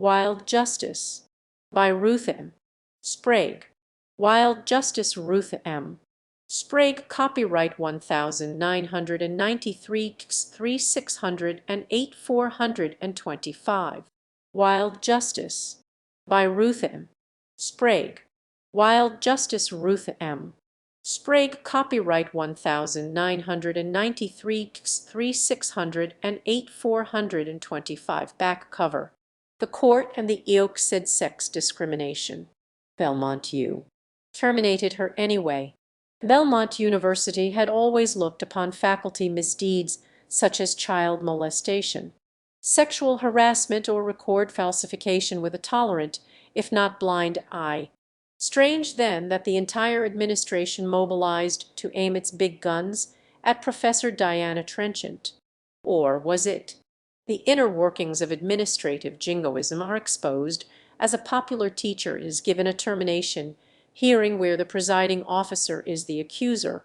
Wild Justice by Ruth M. Sprague. Wild Justice Ruth M. Sprague, copyright 1993 3608 425. Wild Justice by Ruth M. Sprague. Wild Justice Ruth M. Sprague, copyright 1993 3608 425. Back cover. The court and the EOC said sex discrimination. Belmont U. terminated her anyway. Belmont University had always looked upon faculty misdeeds such as child molestation, sexual harassment, or record falsification with a tolerant, if not blind, eye. Strange then that the entire administration mobilized to aim its big guns at Professor Diana Trenchant. Or was it? The inner workings of administrative jingoism are exposed as a popular teacher is given a termination hearing where the presiding officer is the accuser,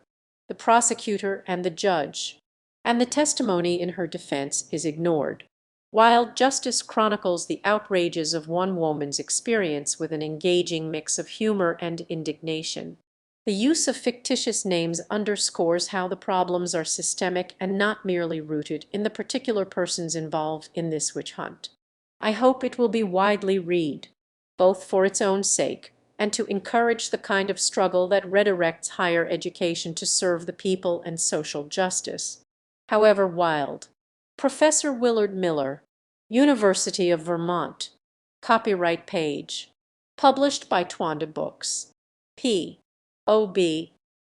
the prosecutor, and the judge, and the testimony in her defense is ignored. Wild Justice chronicles the outrages of one woman's experience with an engaging mix of humor and indignation. The use of fictitious names underscores how the problems are systemic and not merely rooted in the particular persons involved in this witch hunt. I hope it will be widely read, both for its own sake and to encourage the kind of struggle that redirects higher education to serve the people and social justice. However wild. Professor Willard Miller, University of Vermont. Copyright page. Published by Twanda Books. P. OB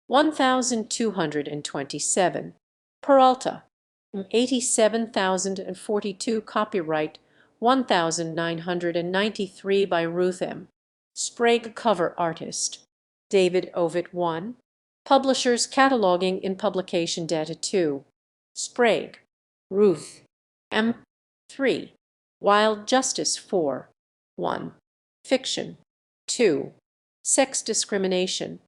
1227. Peralta. 87,042. Copyright 1993 by Ruth M. Sprague. Cover artist David Ovitt 1. Publishers cataloging in publication data 2. Sprague, Ruth M. 3. Wild Justice 4. 1. Fiction 2. Sex discrimination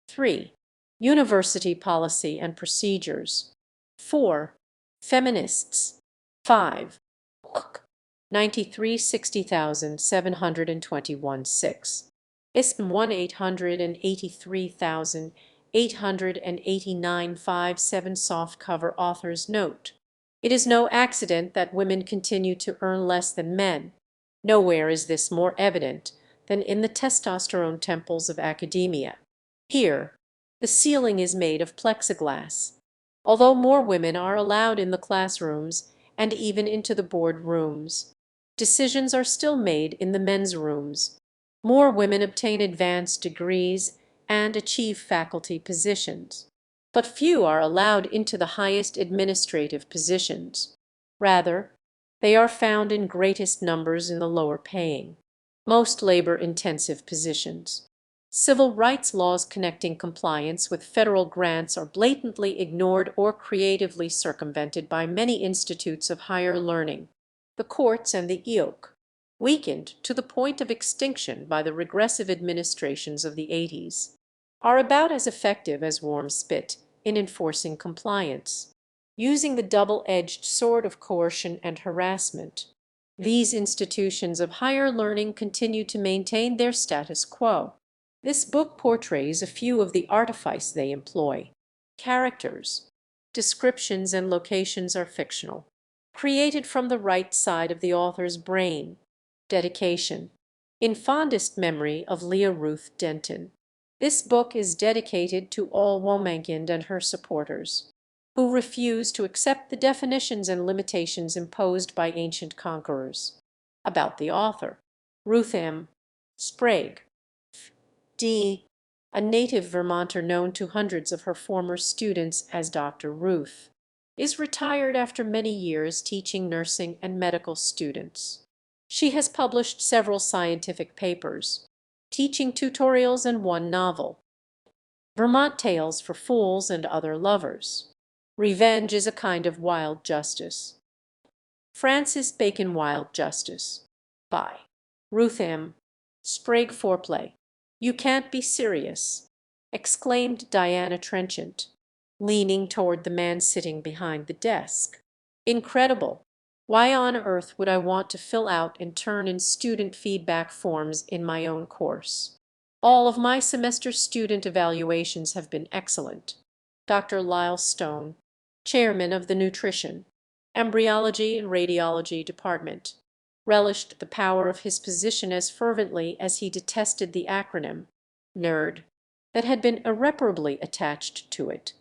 3. University policy and procedures 4. Feminists 5. Book 93 60,721 6. ISBN 1-883,889 57. Softcover author's note. It is no accident that women continue to earn less than men. Nowhere is this more evident than in the testosterone temples of academia. Here, the ceiling is made of plexiglass. Although more women are allowed in the classrooms and even into the board rooms, decisions are still made in the men's rooms. More women obtain advanced degrees and achieve faculty positions, but few are allowed into the highest administrative positions. Rather, they are found in greatest numbers in the lower paying, most labor-intensive positions. Civil rights laws connecting compliance with federal grants are blatantly ignored or creatively circumvented by many institutes of higher learning. The courts and the EOC, weakened to the point of extinction by the regressive administrations of the 80s, are about as effective as warm spit in enforcing compliance. Using the double-edged sword of coercion and harassment, these institutions of higher learning continue to maintain their status quo. This book portrays a few of the artifice they employ. Characters, descriptions, and locations are fictional, created from the right side of the author's brain. Dedication. In fondest memory of Leah Ruth Denton. This book is dedicated to all Womankind and her supporters, who refuse to accept the definitions and limitations imposed by ancient conquerors. About the author. Ruth M. Sprague, D., a native Vermonter known to hundreds of her former students as Dr. Ruth, is retired after many years teaching nursing and medical students. She has published several scientific papers, teaching tutorials, and one novel. Vermont Tales for Fools and Other Lovers. Revenge is a Kind of Wild Justice. Francis Bacon. Wild Justice by Ruth M. Sprague. Foreplay. "You can't be serious," exclaimed Diana Trenchant, leaning toward the man sitting behind the desk. "Incredible. Why on earth would I want to fill out and turn in student feedback forms in my own course? All of my semester student evaluations have been excellent. Dr. Lyle Stone, chairman of the Nutrition, Embryology and Radiology Department, relished the power of his position as fervently as he detested the acronym NERD that had been irreparably attached to it.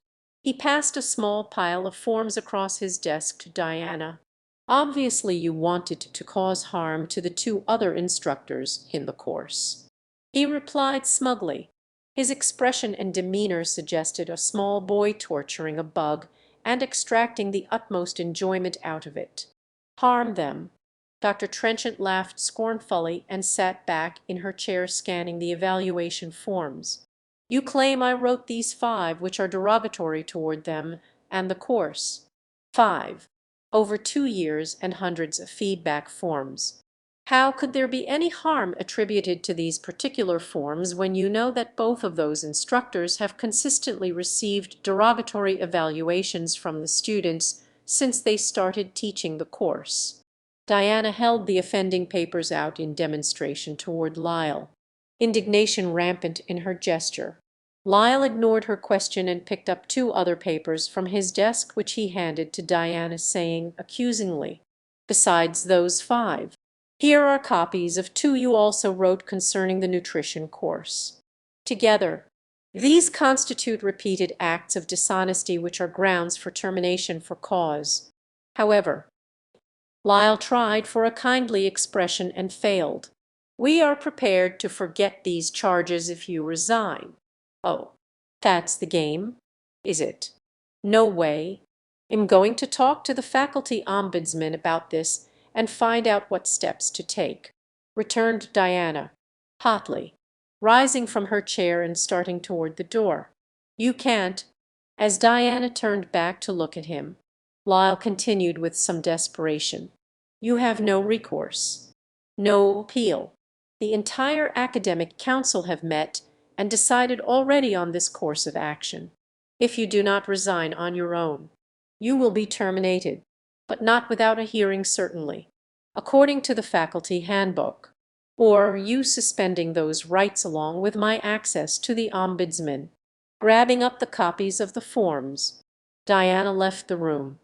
He passed a small pile of forms across his desk to Diana. Obviously you wanted to cause harm to the two other instructors in the course. He replied smugly. His expression and demeanor suggested a small boy torturing a bug and extracting the utmost enjoyment out of it. Harm them. Dr. Trenchant laughed scornfully and sat back in her chair scanning the evaluation forms. You claim I wrote these 5 which are derogatory toward them and the course. 5. Over 2 years and hundreds of feedback forms. How could there be any harm attributed to these particular forms when you know that both of those instructors have consistently received derogatory evaluations from the students since they started teaching the course? Diana held the offending papers out in demonstration toward Lyle, indignation rampant in her gesture. Lyle ignored her question and picked up 2 other papers from his desk which he handed to Diana, saying accusingly, "Besides those 5, here are copies of 2 you also wrote concerning the nutrition course. Together, these constitute repeated acts of dishonesty which are grounds for termination for cause." However, Lyle tried for a kindly expression and failed. "We are prepared to forget these charges if you resign." "Oh, that's the game, is it?" "No way. I'm going to talk to the faculty ombudsman about this and find out what steps to take," returned Diana, hotly, rising from her chair and starting toward the door. "You can't." As Diana turned back to look at him, Lyle continued with some desperation. "You have no recourse, no appeal. The entire academic council have met and decided already on this course of action. If you do not resign on your own, you will be terminated, but not without a hearing certainly, according to the faculty handbook, or you suspending those rights along with my access to the ombudsman." Grabbing up the copies of the forms, Diana left the room.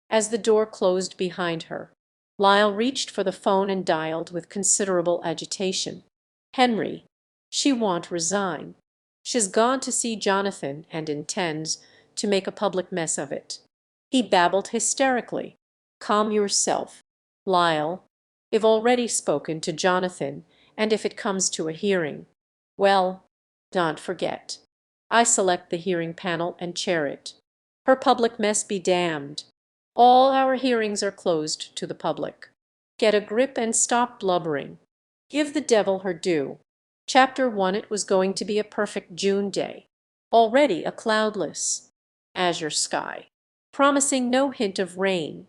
As the door closed behind her, Lyle reached for the phone and dialed with considerable agitation. "Henry, she won't resign. She's gone to see Jonathan and intends to make a public mess of it." He babbled hysterically. "Calm yourself, Lyle. I've already spoken to Jonathan, and if it comes to a hearing, well, don't forget, I select the hearing panel and chair it. Her public mess be damned. All our hearings are closed to the public. Get a grip and stop blubbering. Give the devil her due. Chapter 1, it was going to be a perfect June day. Already a cloudless, azure sky, promising no hint of rain,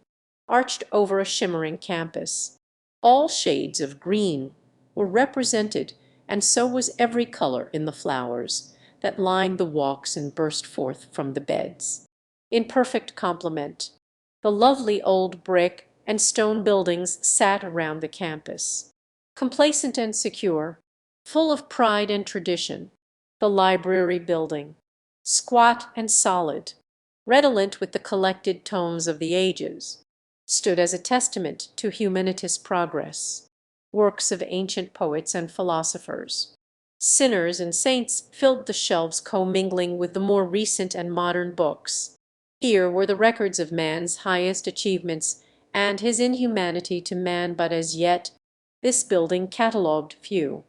arched over a shimmering campus. All shades of green were represented, and so was every color in the flowers that lined the walks and burst forth from the beds. In perfect complement, the lovely old brick and stone buildings sat around the campus. Complacent and secure, full of pride and tradition, the library building, squat and solid, redolent with the collected tomes of the ages, stood as a testament to humanitous progress, works of ancient poets and philosophers. Sinners and saints filled the shelves commingling with the more recent and modern books. Here were the records of man's highest achievements and his inhumanity to man, but as yet this building catalogued few,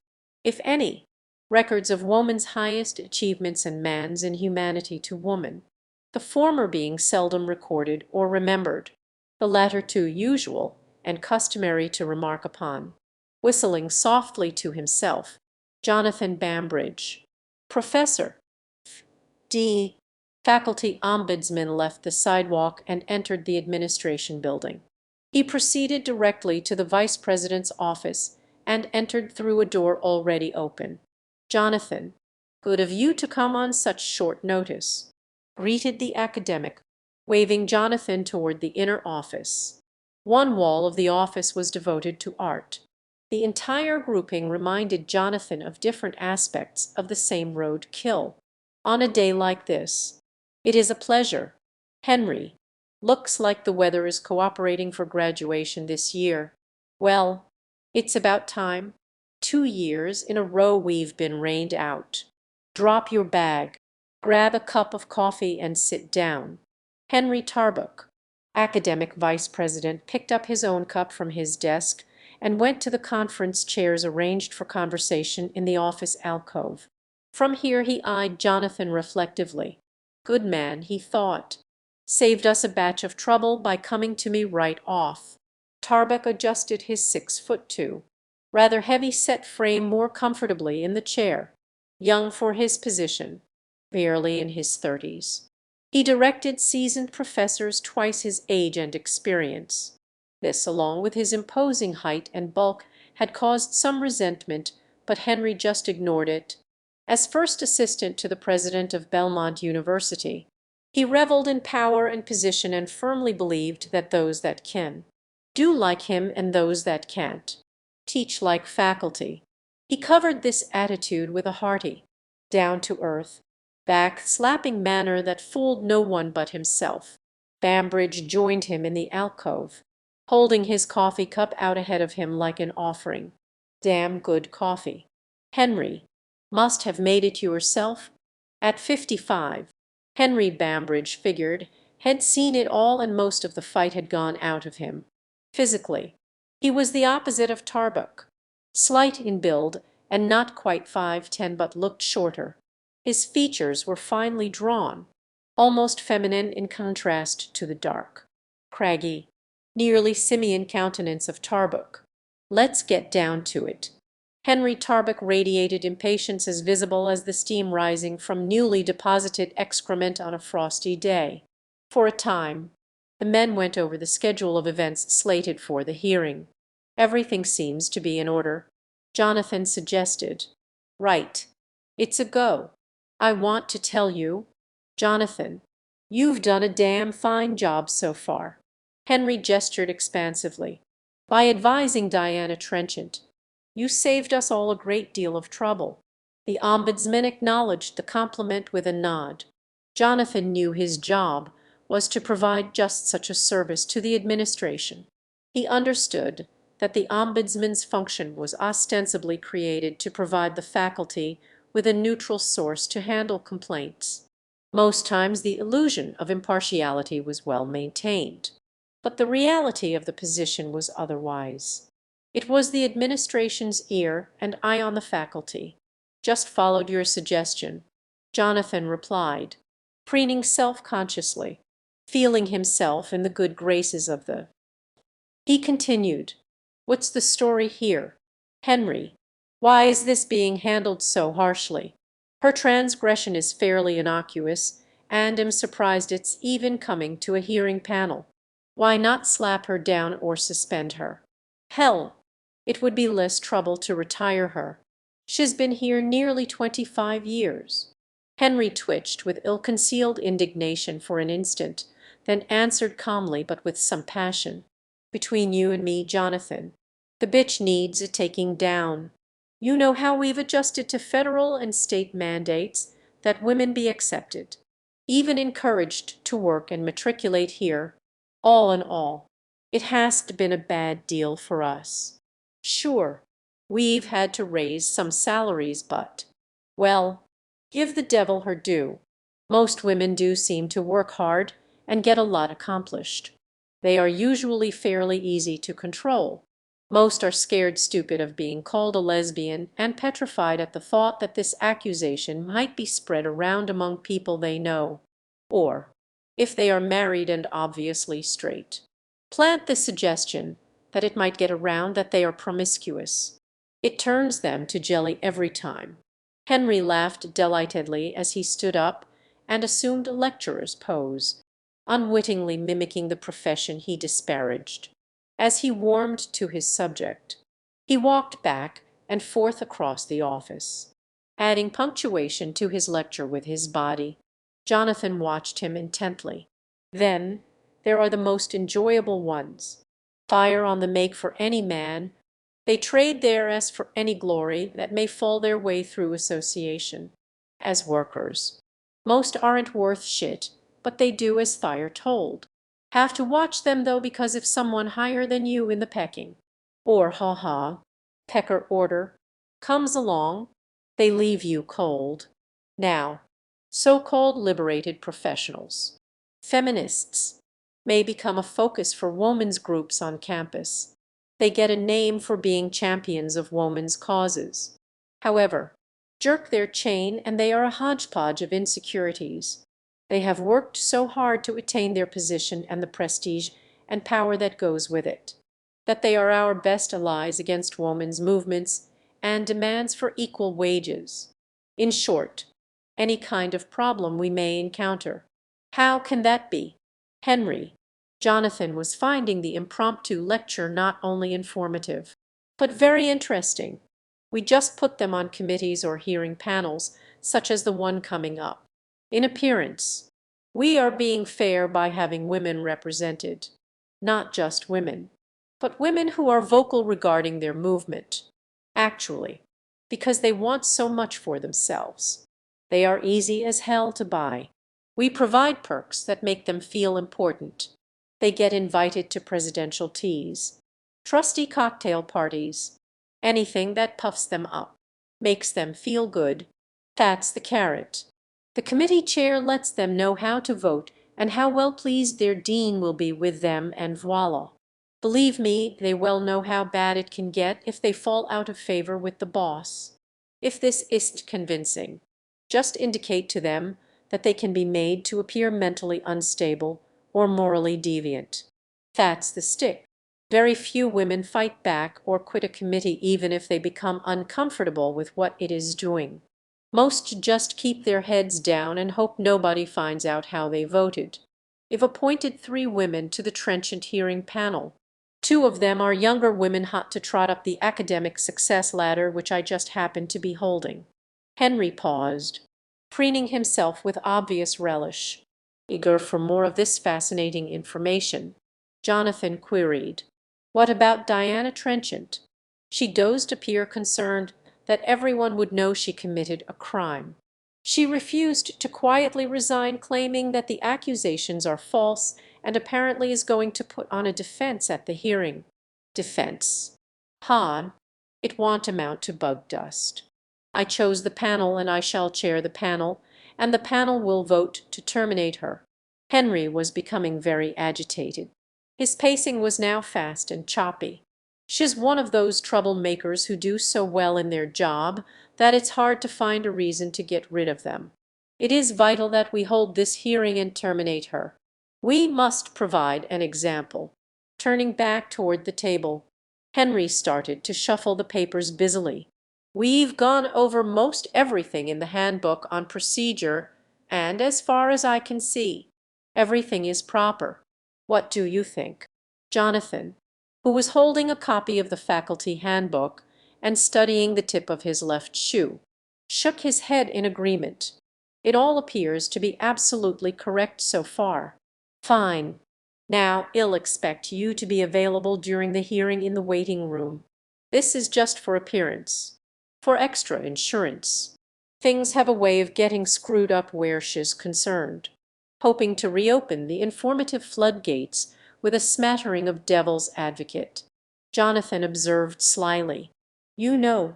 if any, records of woman's highest achievements and man's inhumanity to woman, the former being seldom recorded or remembered, the latter too usual and customary to remark upon. Whistling softly to himself, Jonathan Bambridge, Professor, D. Faculty Ombudsman, left the sidewalk and entered the administration building. He proceeded directly to the vice president's office and entered through a door already open. "Jonathan, good of you to come on such short notice," greeted the academic, waving Jonathan toward the inner office. One wall of the office was devoted to art. The entire grouping reminded Jonathan of different aspects of the same road kill. On a day like this, "It is a pleasure, Henry. Looks like the weather is cooperating for graduation this year. Well, it's about time. 2 years in a row we've been rained out. Drop your bag, grab a cup of coffee and sit down." Henry Tarbuck, academic vice president, picked up his own cup from his desk and went to the conference chairs arranged for conversation in the office alcove. From here he eyed Jonathan reflectively. Good man, he thought. Saved us a batch of trouble by coming to me right off. Tarbuck adjusted his 6'2", rather heavy-set frame more comfortably in the chair. Young for his position, barely in his 30s. He directed seasoned professors twice his age and experience. This, along with his imposing height and bulk, had caused some resentment, but Henry just ignored it. As first assistant to the president of Belmont University, he reveled in power and position and firmly believed that those that can do like him and those that can't teach like faculty. He covered this attitude with a hearty, down-to-earth, back-slapping manner that fooled no one but himself. Bambridge joined him in the alcove, holding his coffee cup out ahead of him like an offering. Damn good coffee. Henry, must have made it yourself? At 55, Henry, Bambridge figured, had seen it all and most of the fight had gone out of him. Physically, he was the opposite of Tarbuck, slight in build and not quite 5'10", but looked shorter. His features were finely drawn, almost feminine in contrast to the dark, craggy, nearly simian countenance of Tarbuck. Let's get down to it. Henry Tarbuck radiated impatience as visible as the steam rising from newly deposited excrement on a frosty day. For a time, the men went over the schedule of events slated for the hearing. "Everything seems to be in order," Jonathan suggested. "Right. It's a go. I want to tell you, Jonathan, you've done a damn fine job so far." Henry gestured expansively. "By advising Diana Trenchant, you saved us all a great deal of trouble." The ombudsman acknowledged the compliment with a nod. Jonathan knew his job was to provide just such a service to the administration. He understood that the ombudsman's function was ostensibly created to provide the faculty with a neutral source to handle complaints. Most times the illusion of impartiality was well maintained, but the reality of the position was otherwise. It was the administration's ear and eye on the faculty. "Just followed your suggestion," Jonathan replied, preening self-consciously, feeling himself in the good graces of the. He continued, "What's the story here, Henry? Why is this being handled so harshly? Her transgression is fairly innocuous, and am surprised it's even coming to a hearing panel. Why not slap her down or suspend her? Hell, it would be less trouble to retire her. She's been here nearly 25 years. Henry twitched with ill-concealed indignation for an instant, then answered calmly but with some passion. "Between you and me, Jonathan, the bitch needs a taking down. You know how we've adjusted to federal and state mandates that women be accepted, even encouraged to work and matriculate here. All in all, it has been a bad deal for us. Sure, we've had to raise some salaries, but, well, give the devil her due. Most women do seem to work hard and get a lot accomplished. They are usually fairly easy to control. Most are scared stupid of being called a lesbian and petrified at the thought that this accusation might be spread around among people they know. Or, if they are married and obviously straight, plant the suggestion that it might get around that they are promiscuous. It turns them to jelly every time." Henry laughed delightedly as he stood up and assumed a lecturer's pose, unwittingly mimicking the profession he disparaged. As he warmed to his subject, he walked back and forth across the office, adding punctuation to his lecture with his body. Jonathan watched him intently. Then there are the most enjoyable ones. fire on the make for any man, they trade theirs for any glory that may fall their way through association. As workers, most aren't worth shit, but they do as they're told. Have to watch them though, because if someone higher than you in the pecking, or pecker order, comes along, they leave you cold. Now, so-called liberated professionals, feminists, may become a focus for women's groups on campus. They get a name for being champions of women's causes. However, jerk their chain and they are a hodgepodge of insecurities. They have worked so hard to attain their position and the prestige and power that goes with it, that they are our best allies against women's movements and demands for equal wages. In short, any kind of problem we may encounter. How can that be? Henry, Jonathan was finding the impromptu lecture not only informative, but very interesting. We just put them on committees or hearing panels, such as the one coming up. In appearance, we are being fair by having women represented. Not just women, but women who are vocal regarding their movement. Actually, because they want so much for themselves. They are easy as hell to buy. We provide perks that make them feel important. They get invited to presidential teas, trusty cocktail parties, anything that puffs them up, makes them feel good. That's the carrot. The committee chair lets them know how to vote and how well pleased their dean will be with them, and voila. Believe me, they well know how bad it can get if they fall out of favor with the boss. If this isn't convincing, just indicate to them that they can be made to appear mentally unstable or morally deviant. That's the stick. Very few women fight back or quit a committee even if they become uncomfortable with what it is doing. Most just keep their heads down and hope nobody finds out how they voted. I've appointed 3 women to the trenchant hearing panel. 2 of them are younger women hot to trot up the academic success ladder, which I just happened to be holding. Henry paused, preening himself with obvious relish. Eager for more of this fascinating information, Jonathan queried, "What about Diana Trenchant?" She dozed, appear concerned that everyone would know she committed a crime. She refused to quietly resign, claiming that the accusations are false, and apparently is going to put on a defense at the hearing. Defense? It won't amount to bug dust. I chose the panel and I shall chair the panel, and the panel will vote to terminate her. Henry was becoming very agitated. His pacing was now fast and choppy. She's one of those troublemakers who do so well in their job that it's hard to find a reason to get rid of them. It is vital that we hold this hearing and terminate her. We must provide an example." Turning back toward the table, Henry started to shuffle the papers busily. "We've gone over most everything in the handbook on procedure, and as far as I can see, everything is proper. What do you think?" Jonathan, who was holding a copy of the faculty handbook and studying the tip of his left shoe, shook his head in agreement. "It all appears to be absolutely correct so far." "Fine. Now I'll expect you to be available during the hearing in the waiting room. This is just for appearance, for extra insurance. Things have a way of getting screwed up where she's concerned." Hoping to reopen the informative floodgates with a smattering of devil's advocate, Jonathan observed slyly, "You know,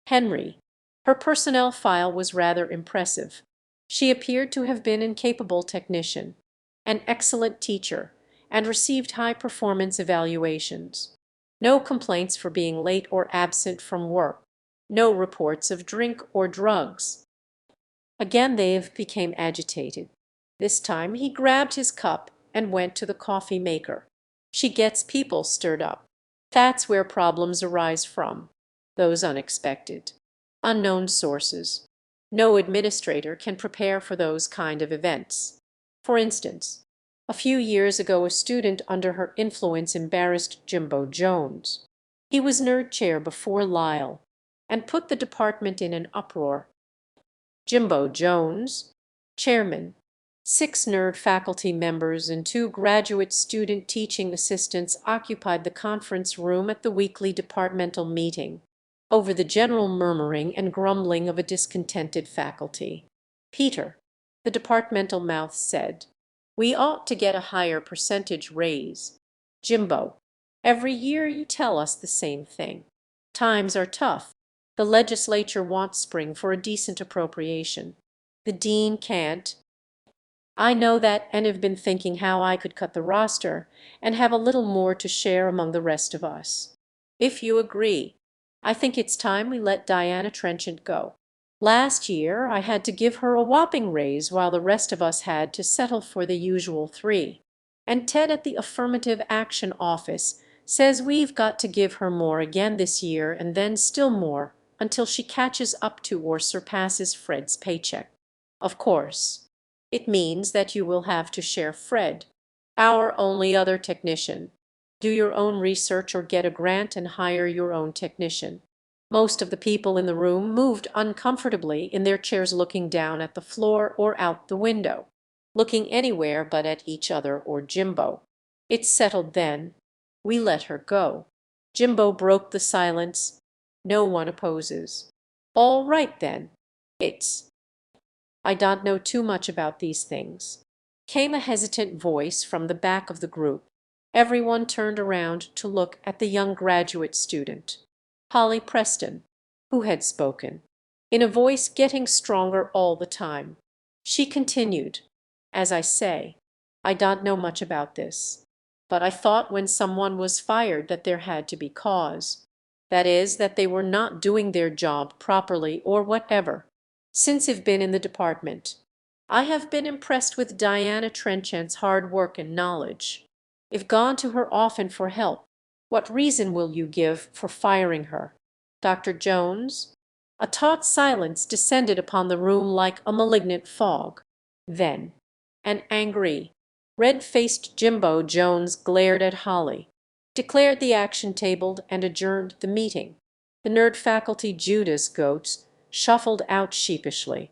Henry, her personnel file was rather impressive. She appeared to have been an capable technician, an excellent teacher, and received high performance evaluations. No complaints for being late or absent from work. No reports of drink or drugs." Again Dave became agitated. This time he grabbed his cup and went to the coffee maker. "She gets people stirred up. That's where problems arise from. Those unexpected, unknown sources. No administrator can prepare for those kind of events. For instance, a few years ago a student under her influence embarrassed Jimbo Jones. He was nerd chair before Lyle, and put the department in an uproar. Jimbo Jones, chairman, 6 nerd faculty members and 2 graduate student teaching assistants occupied the conference room at the weekly departmental meeting, over the general murmuring and grumbling of a discontented faculty. Peter, the departmental mouth, said, "We ought to get a higher percentage raise." Jimbo, "Every year you tell us the same thing. Times are tough. The legislature wants spring for a decent appropriation. The dean can't. I know that, and have been thinking how I could cut the roster and have a little more to share among the rest of us. If you agree, I think it's time we let Diana Trenchant go. Last year I had to give her a whopping raise while the rest of us had to settle for the usual 3. And Ted at the Affirmative Action Office says we've got to give her more again this year and then still more until she catches up to or surpasses Fred's paycheck. Of course, it means that you will have to share Fred, our only other technician. Do your own research or get a grant and hire your own technician." Most of the people in the room moved uncomfortably in their chairs, looking down at the floor or out the window, looking anywhere but at each other or Jimbo. "It's settled then. We let her go." Jimbo broke the silence. "No one opposes. All right then. It's I don't know too much about these things," came a hesitant voice from the back of the group. Everyone turned around to look at the young graduate student, Holly Preston, who had spoken, in a voice getting stronger all the time. She continued, "As I say, I don't know much about this, but I thought when someone was fired that there had to be cause. That is, that they were not doing their job properly or whatever. Since I've been in the department, I have been impressed with Diana Trenchant's hard work and knowledge. I've gone to her often for help. What reason will you give for firing her, Dr. Jones?" A taut silence descended upon the room like a malignant fog. Then an angry, red-faced Jimbo Jones glared at Holly, declared the action tabled, and adjourned the meeting. The nerd faculty Judas goats shuffled out sheepishly,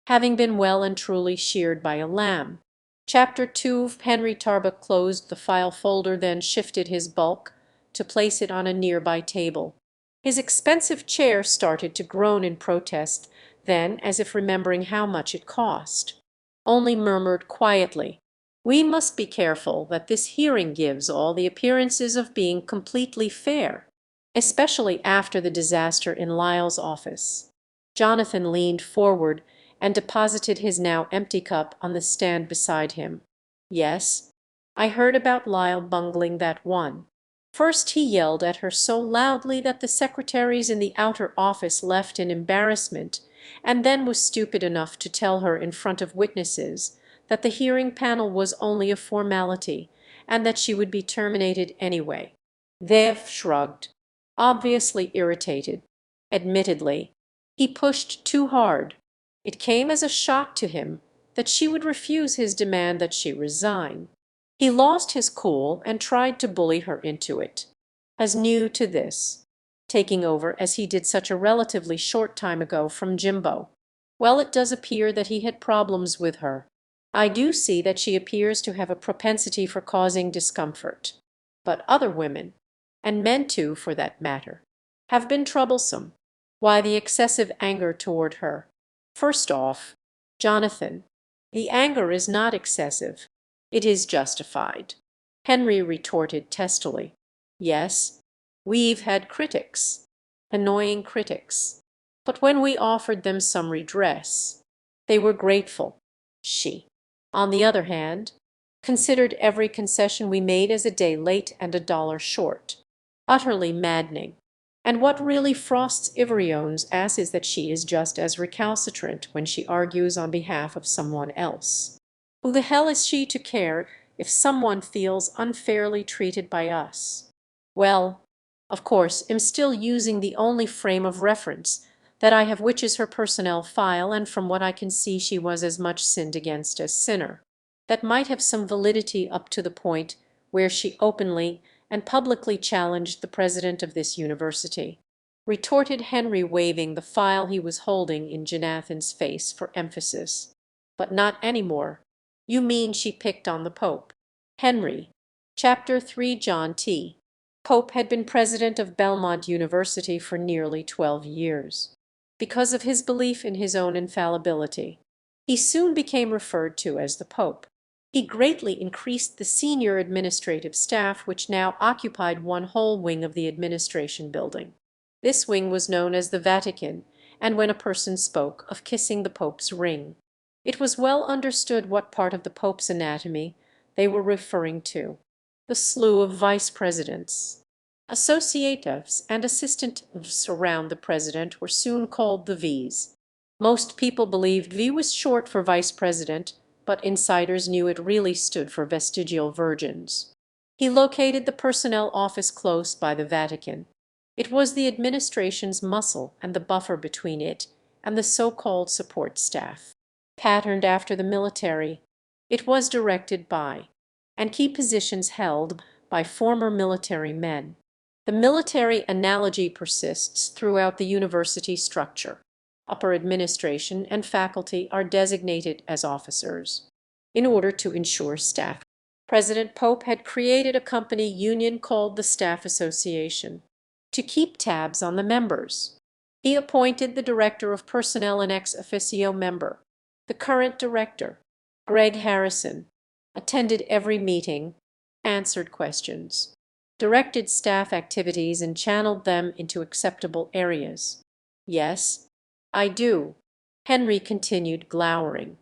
having been well and truly sheared by a lamb. Chapter 2. Henry Tarbuck closed the file folder, then shifted his bulk to place it on a nearby table. His expensive chair started to groan in protest, then, as if remembering how much it cost, only murmured quietly, "We must be careful that this hearing gives all the appearances of being completely fair, especially after the disaster in Lyle's office." Jonathan leaned forward and deposited his now empty cup on the stand beside him. "Yes, I heard about Lyle bungling that one. First he yelled at her so loudly that the secretaries in the outer office left in embarrassment, and then was stupid enough to tell her in front of witnesses that the hearing panel was only a formality and that she would be terminated anyway." They've shrugged, obviously irritated. Admittedly, he pushed too hard. It came as a shock to him that she would refuse his demand that she resign. He lost his cool and tried to bully her into it. As new to this, taking over as he did such a relatively short time ago from Jimbo. "Well, it does appear that he had problems with her. I do see that she appears to have a propensity for causing discomfort. But other women, and men too for that matter, have been troublesome. Why the excessive anger toward her?" "First off, Jonathan, the anger is not excessive. It is justified," Henry retorted testily. "Yes, we've had critics, annoying critics, but when we offered them some redress, they were grateful. She, on the other hand, considered every concession we made as a day late and a dollar short. Utterly maddening. And what really frosts Ivorione's ass is that she is just as recalcitrant when she argues on behalf of someone else. Who the hell is she to care if someone feels unfairly treated by us? Well, of course, I'm still using the only frame of reference that I have, which is her personnel file, and from what I can see she was as much sinned against as sinner. That might have some validity up to the point where she openly and publicly challenged the president of this university," retorted Henry, waving the file he was holding in Jonathan's face for emphasis. "But not any more. You mean she picked on the Pope. Henry. Chapter 3. John T. Pope had been president of Belmont University for nearly 12 years. Because of his belief in his own infallibility, he soon became referred to as the Pope. He greatly increased the senior administrative staff, which now occupied one whole wing of the administration building. This wing was known as the Vatican, and when a person spoke of kissing the Pope's ring, it was well understood what part of the Pope's anatomy they were referring to. The slew of vice presidents, associatives, and assistants around the president were soon called the Vs. Most people believed V was short for vice president, but insiders knew it really stood for vestigial virgins. He located the personnel office close by the Vatican. It was the administration's muscle and the buffer between it and the so-called support staff. Patterned after the military, it was directed by and key positions held by former military men. The military analogy persists throughout the university structure. Upper administration and faculty are designated as officers. In order to ensure staff, President Pope had created a company union called the Staff Association to keep tabs on the members. He appointed the director of personnel an ex officio member. The current director, Greg Harrison, attended every meeting, answered questions, directed staff activities, and channeled them into acceptable areas. Yes, I do, Henry continued, glowering.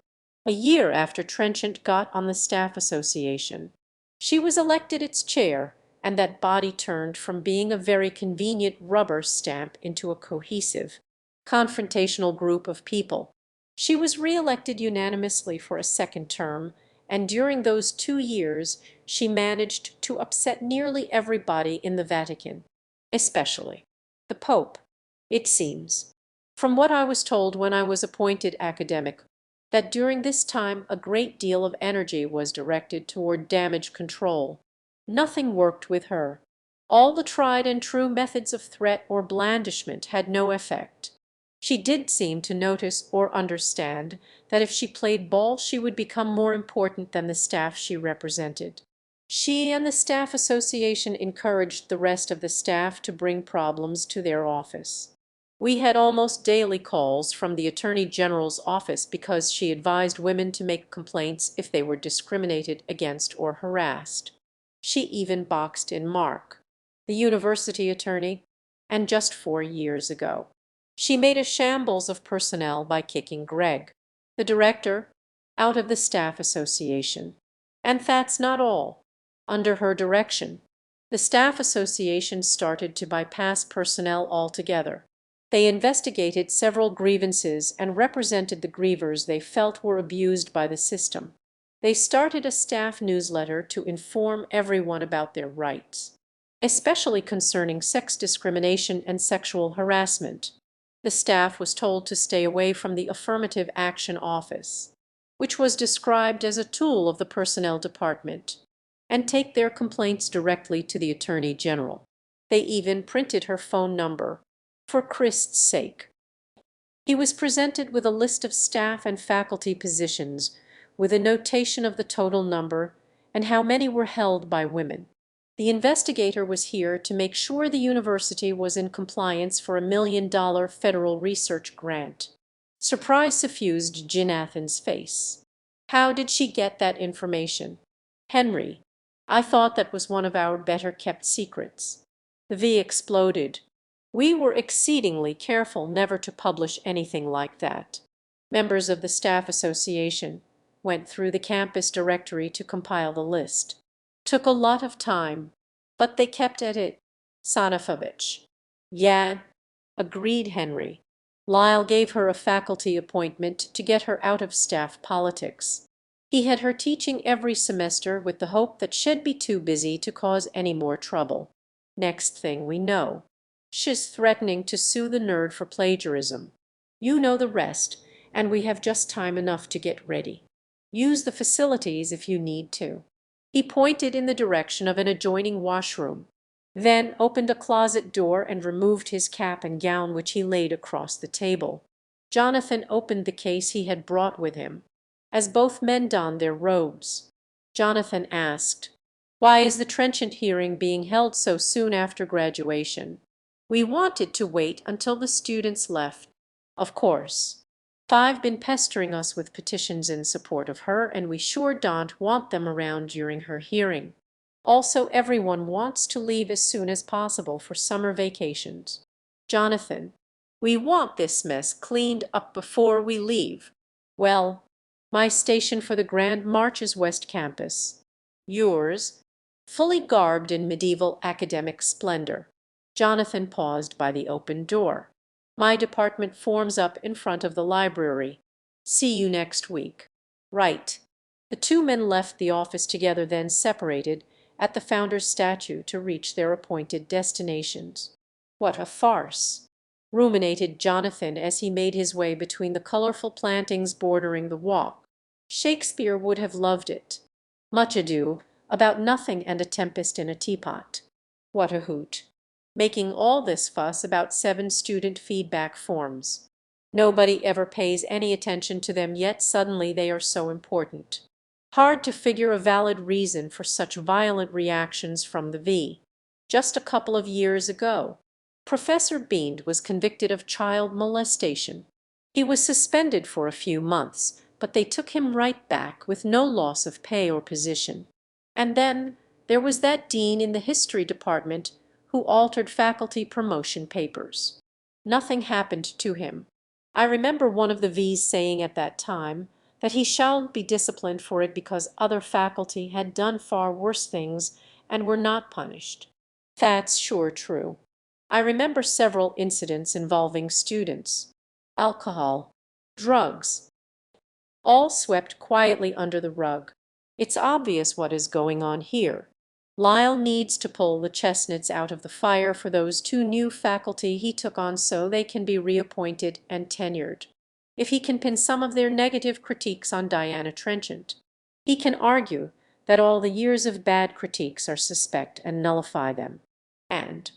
A year after Trenchant got on the Staff Association, she was elected its chair, and that body turned from being a very convenient rubber stamp into a cohesive, confrontational group of people. She was re-elected unanimously for a second term, and during those 2 years she managed to upset nearly everybody in the Vatican, especially the Pope. It seems, from what I was told when I was appointed academic, that during this time a great deal of energy was directed toward damage control. Nothing worked with her. All the tried and true methods of threat or blandishment had no effect. She did seem to notice or understand that if she played ball she would become more important than the staff she represented. She and the Staff Association encouraged the rest of the staff to bring problems to their office. We had almost daily calls from the Attorney General's office because she advised women to make complaints if they were discriminated against or harassed. She even boxed in Mark, the university attorney, and just 4 years ago she made a shambles of personnel by kicking Greg, the director, out of the Staff Association. And that's not all. Under her direction, the Staff Association started to bypass personnel altogether. They investigated several grievances and represented the grievers they felt were abused by the system. They started a staff newsletter to inform everyone about their rights, especially concerning sex discrimination and sexual harassment. The staff was told to stay away from the Affirmative Action Office, which was described as a tool of the Personnel Department, and take their complaints directly to the Attorney General. They even printed her phone number, for Christ's sake. He was presented with a list of staff and faculty positions, with a notation of the total number and how many were held by women. The investigator was here to make sure the university was in compliance for $1 million federal research grant. Surprise suffused Jinathan's face. How did she get that information? Henry, I thought that was one of our better-kept secrets. The V exploded. We were exceedingly careful never to publish anything like that. Members of the Staff Association went through the campus directory to compile the list. Took a lot of time, but they kept at it. Sanafovich. Yeah, agreed Henry. Lyle gave her a faculty appointment to get her out of staff politics. He had her teaching every semester with the hope that she'd be too busy to cause any more trouble. Next thing we know, she's threatening to sue the nerd for plagiarism. You know the rest, and we have just time enough to get ready. Use the facilities if you need to. He pointed in the direction of an adjoining washroom, then opened a closet door and removed his cap and gown, which he laid across the table. Jonathan opened the case he had brought with him. As both men donned their robes, Jonathan asked, "Why is the trenchant hearing being held so soon after graduation?" "We wanted to wait until the students left. Of course. 'Five been pestering us with petitions in support of her, and we sure don't want them around during her hearing. Also everyone wants to leave as soon as possible for summer vacations." Jonathan, "We want this mess cleaned up before we leave." "Well, my station for the Grand March is West Campus. Yours?" Fully garbed in medieval academic splendor, Jonathan paused by the open door. "My department forms up in front of the library. See you next week." "Right." The two men left the office together, then separated at the founder's statue to reach their appointed destinations. "What a farce!" ruminated Jonathan as he made his way between the colorful plantings bordering the walk. "Shakespeare would have loved it. Much ado about nothing and a tempest in a teapot. What a hoot! Making all this fuss about 7 student feedback forms. Nobody ever pays any attention to them, yet suddenly they are so important. Hard to figure a valid reason for such violent reactions from the V. Just a couple of years ago, Professor Beand was convicted of child molestation. He was suspended for a few months, but they took him right back with no loss of pay or position. And then there was that dean in the history department who altered faculty promotion papers. Nothing happened to him. I remember one of the V's saying at that time that he shall be disciplined for it because other faculty had done far worse things and were not punished. That's sure true. I remember several incidents involving students. Alcohol, drugs, all swept quietly under the rug. It's obvious what is going on here. Lyle needs to pull the chestnuts out of the fire for those 2 new faculty he took on so they can be reappointed and tenured. If he can pin some of their negative critiques on Diana Trenchant, he can argue that all the years of bad critiques are suspect and nullify them. And,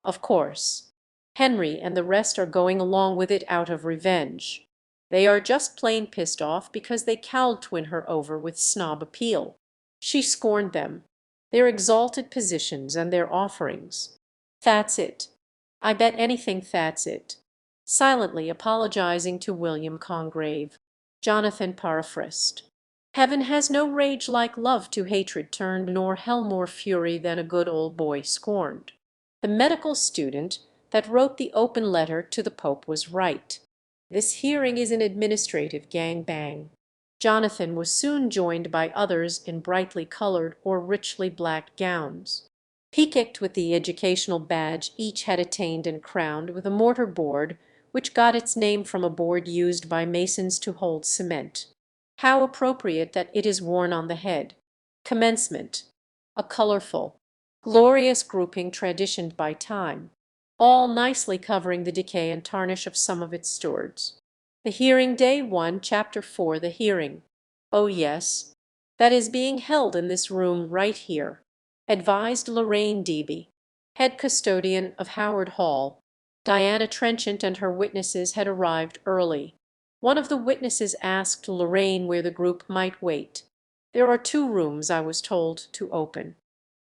of course, Henry and the rest are going along with it out of revenge. They are just plain pissed off because they cowed twin her over with snob appeal. She scorned them, their exalted positions and their offerings. That's it. I bet anything that's it. Silently apologizing to William Congreve, Jonathan paraphrased. Heaven has no rage like love to hatred turned, nor hell more fury than a good old boy scorned. The medical student that wrote the open letter to the Pope was right. This hearing is an administrative gang-bang. Jonathan was soon joined by others in brightly colored or richly black gowns. Peacocked with the educational badge each had attained and crowned with a mortar board which got its name from a board used by masons to hold cement. How appropriate that it is worn on the head. Commencement. A colorful, glorious grouping traditioned by time, all nicely covering the decay and tarnish of some of its stewards. The hearing, day 1, chapter 4, the hearing. Oh yes, that is being held in this room right here, advised Lorraine Deeby, head custodian of Howard Hall. Diana Trenchant and her witnesses had arrived early. One of the witnesses asked Lorraine where the group might wait. "There are 2 rooms, I was told, to open.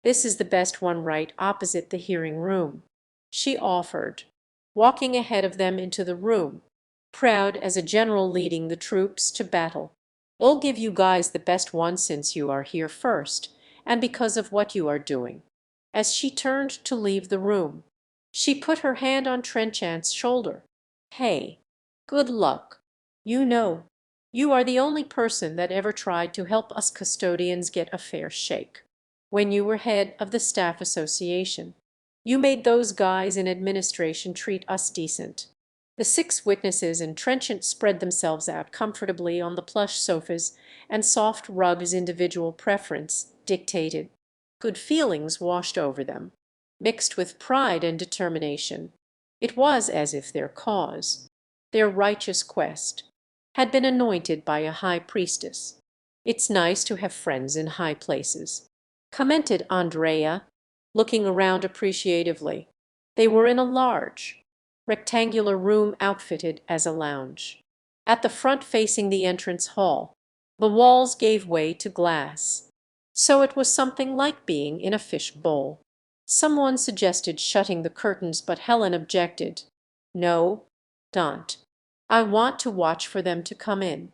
This is the best one right opposite the hearing room," she offered, walking ahead of them into the room, proud as a general leading the troops to battle. "I'll give you guys the best one since you are here first, and because of what you are doing." As she turned to leave the room, she put her hand on Trenchant's shoulder. "Hey, good luck. You know, you are the only person that ever tried to help us custodians get a fair shake. When you were head of the staff association, you made those guys in administration treat us decent." The 6 witnesses and Trenchant spread themselves out comfortably on the plush sofas and soft rugs individual preference dictated. Good feelings washed over them, mixed with pride and determination. It was as if their cause, their righteous quest, had been anointed by a high priestess. "It's nice to have friends in high places," commented Andrea, looking around appreciatively. They were in a large, rectangular room outfitted as a lounge. At the front facing the entrance hall, The walls gave way to glass. So it was something like being in a fish bowl. Someone suggested shutting the curtains, but Helen objected. No, don't. I want to watch for them to come in.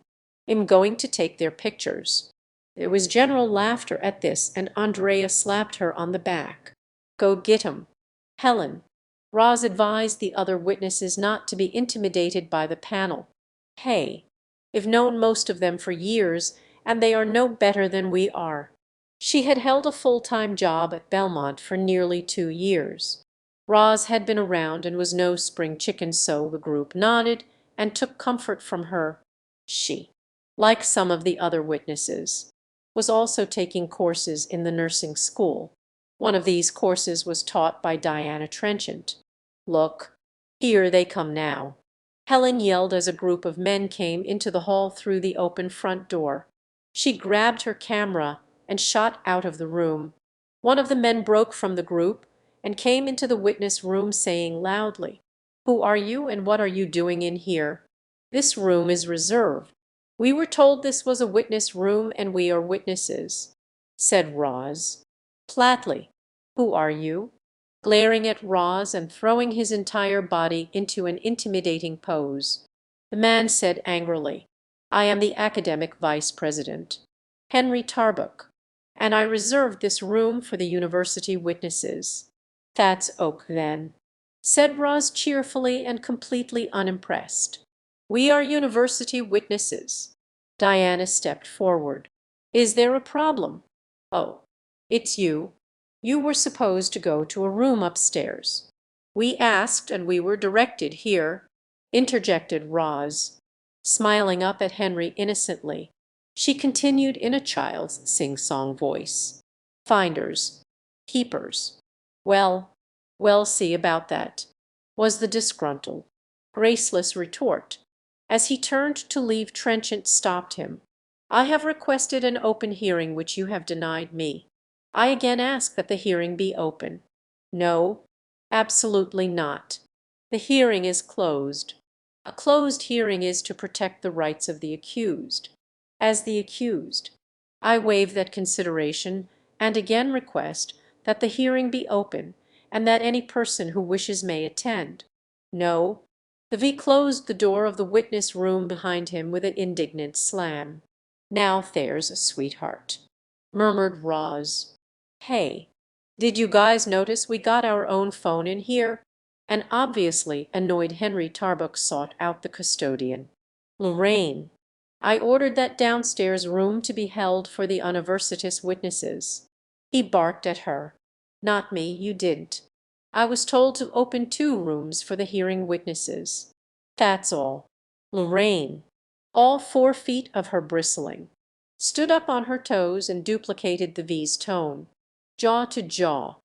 I'm going to take their pictures. There was general laughter at this, and Andrea slapped her on the back. Go get 'em. Helen. Roz advised the other witnesses not to be intimidated by the panel. Hey, I've known most of them for years, and they are no better than we are. She had held a full-time job at Belmont for nearly 2 years. Roz had been around and was no spring chicken, so the group nodded and took comfort from her. She, like some of the other witnesses, was also taking courses in the nursing school. One of these courses was taught by Diana Trenchant. Look, here they come now. Helen yelled as a group of men came into the hall through the open front door. She grabbed her camera and shot out of the room. One of the men broke from the group and came into the witness room saying loudly, "Who are you and what are you doing in here? This room is reserved. We were told this was a witness room and we are witnesses," said Roz. Flatly, "Who are you?" glaring at Roz and throwing his entire body into an intimidating pose. The man said angrily, "I am the academic vice president, Henry Tarbuck, and I reserved this room for the university witnesses." "That's oak, then," said Roz cheerfully and completely unimpressed. "We are university witnesses." Diana stepped forward. "Is there a problem?" "Oh, it's you. You were supposed to go to a room upstairs. We asked and we were directed here," interjected Roz. Smiling up at Henry innocently, she continued in a child's sing-song voice. "Finders, keepers. Well, we'll see about that," was the disgruntled, graceless retort. As he turned to leave, Trenchant stopped him. "I have requested an open hearing which you have denied me. I again ask that the hearing be open." "No, absolutely not. The hearing is closed. A closed hearing is to protect the rights of the accused. As the accused, I waive that consideration and again request that the hearing be open and that any person who wishes may attend." "No." The V closed the door of the witness room behind him with an indignant slam. "Now there's a sweetheart," murmured Roz. "Hey, did you guys notice we got our own phone in here?" An obviously annoyed Henry Tarbuck sought out the custodian. "Lorraine, I ordered that downstairs room to be held for the universitas witnesses." He barked at her. "Not me, you didn't. I was told to open 2 rooms for the hearing witnesses. That's all." Lorraine, all 4 feet of her bristling, stood up on her toes and duplicated the V's tone, jaw to jaw,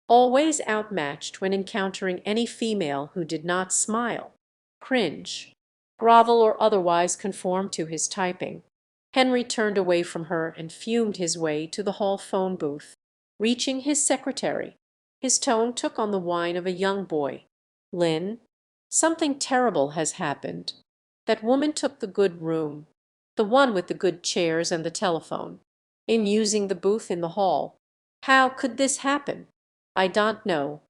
always outmatched when encountering any female who did not smile, cringe, grovel, or otherwise conform to his typing. Henry turned away from her and fumed his way to the hall phone booth. Reaching his secretary, his tone took on the whine of a young boy. "Lynn, something terrible has happened. That woman took the good room, the one with the good chairs and the telephone, in using the booth in the hall. How could this happen?" "I don't know.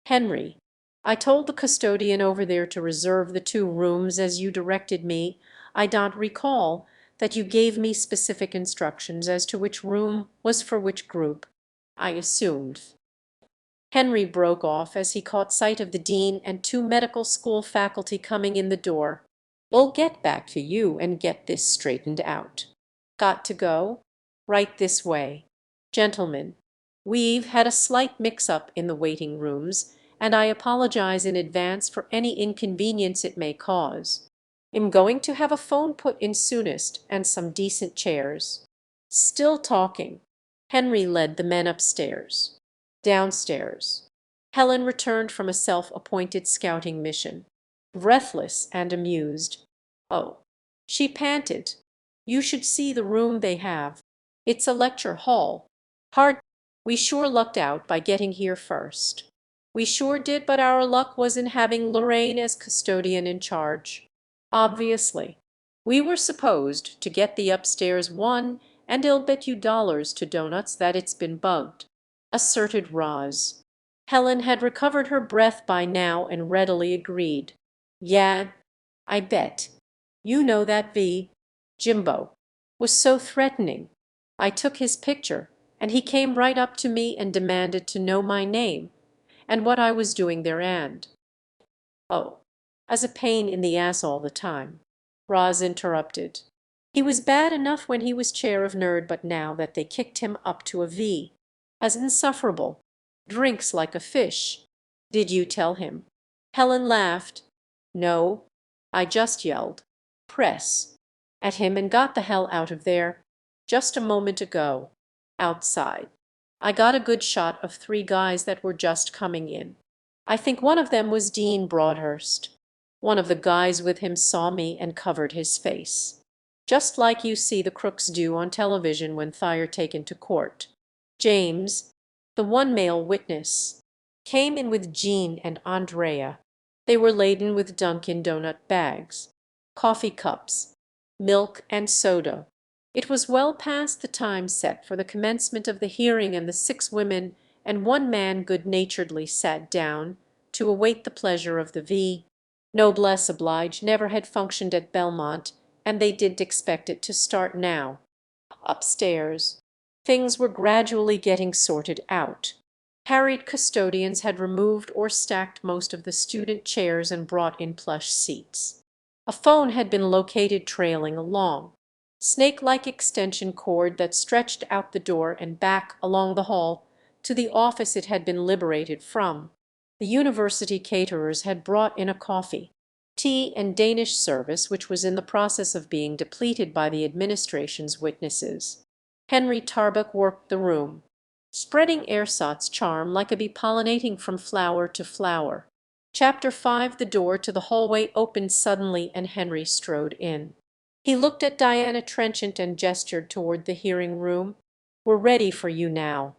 Henry, I told the custodian over there to reserve the 2 rooms as you directed me. I don't recall that you gave me specific instructions as to which room was for which group. I assumed." Henry broke off as he caught sight of the dean and 2 medical school faculty coming in the door. "We'll get back to you and get this straightened out. Got to go? Right this way. Gentlemen, we've had a slight mix-up in the waiting rooms, and I apologize in advance for any inconvenience it may cause. I'm going to have a phone put in soonest and some decent chairs." Still talking, Henry led the men upstairs. Downstairs, Helen returned from a self-appointed scouting mission, breathless and amused. "Oh," she panted, "you should see the room they have. It's a lecture hall. Hard. We sure lucked out by getting here first. We sure did, but our luck was in having Lorraine as custodian in charge. Obviously, We were supposed to get the upstairs one, and I'll bet you dollars to doughnuts that it's been bugged," asserted Roz. Helen had recovered her breath by now and readily agreed. "Yeah, I bet. You know that Jimbo was so threatening. I took his picture, and he came right up to me and demanded to know my name and what I was doing there and—" "Oh, as a pain in the ass all the time," Roz interrupted. "He was bad enough when he was chair of Nerd, but now that they kicked him up to a as insufferable. Drinks like a fish." "Did you tell him?" Helen laughed. "No, I just yelled 'Press' at him and got the hell out of there just a moment ago, outside. I got a good shot of 3 guys that were just coming in. I think one of them was Dean Broadhurst. One of the guys with him saw me and covered his face, just like you see the crooks do on television when they're taken to court. James, the one male witness, came in with Jean and Andrea. They were laden with Dunkin' Donut bags, coffee cups, milk and soda. It was well past the time set for the commencement of the hearing, and the 6 women and 1 man good-naturedly sat down to await the pleasure of the noblesse oblige never had functioned at Belmont, and they didn't expect it to start now. Upstairs, things were gradually getting sorted out. Harried custodians had removed or stacked most of the student chairs and brought in plush seats. A phone had been located trailing a long, snake-like extension cord that stretched out the door and back along the hall to the office it had been liberated from. The university caterers had brought in a coffee, tea, and Danish service which was in the process of being depleted by the administration's witnesses. Henry Tarbuck worked the room, spreading ersatz charm like a bee pollinating from flower to flower. Chapter 5. The door to the hallway opened suddenly and Henry strode in. He looked at Diana Trenchant and gestured toward the hearing room. "We're ready for you now,"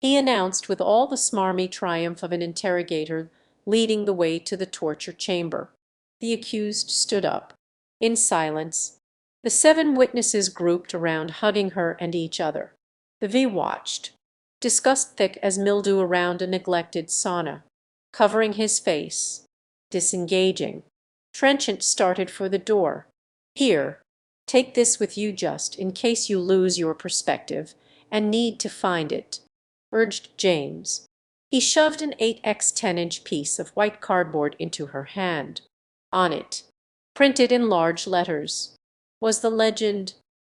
he announced with all the smarmy triumph of an interrogator leading the way to the torture chamber. The accused stood up, in silence, the 7 witnesses grouped around hugging her and each other. The watched, disgust thick as mildew around a neglected sauna, covering his face, disengaging. Trenchant started for the door. "Here, take this with you just in case you lose your perspective and need to find it," urged James. He shoved an 8x 10-inch piece of white cardboard into her hand. On it, printed in large letters, was the legend,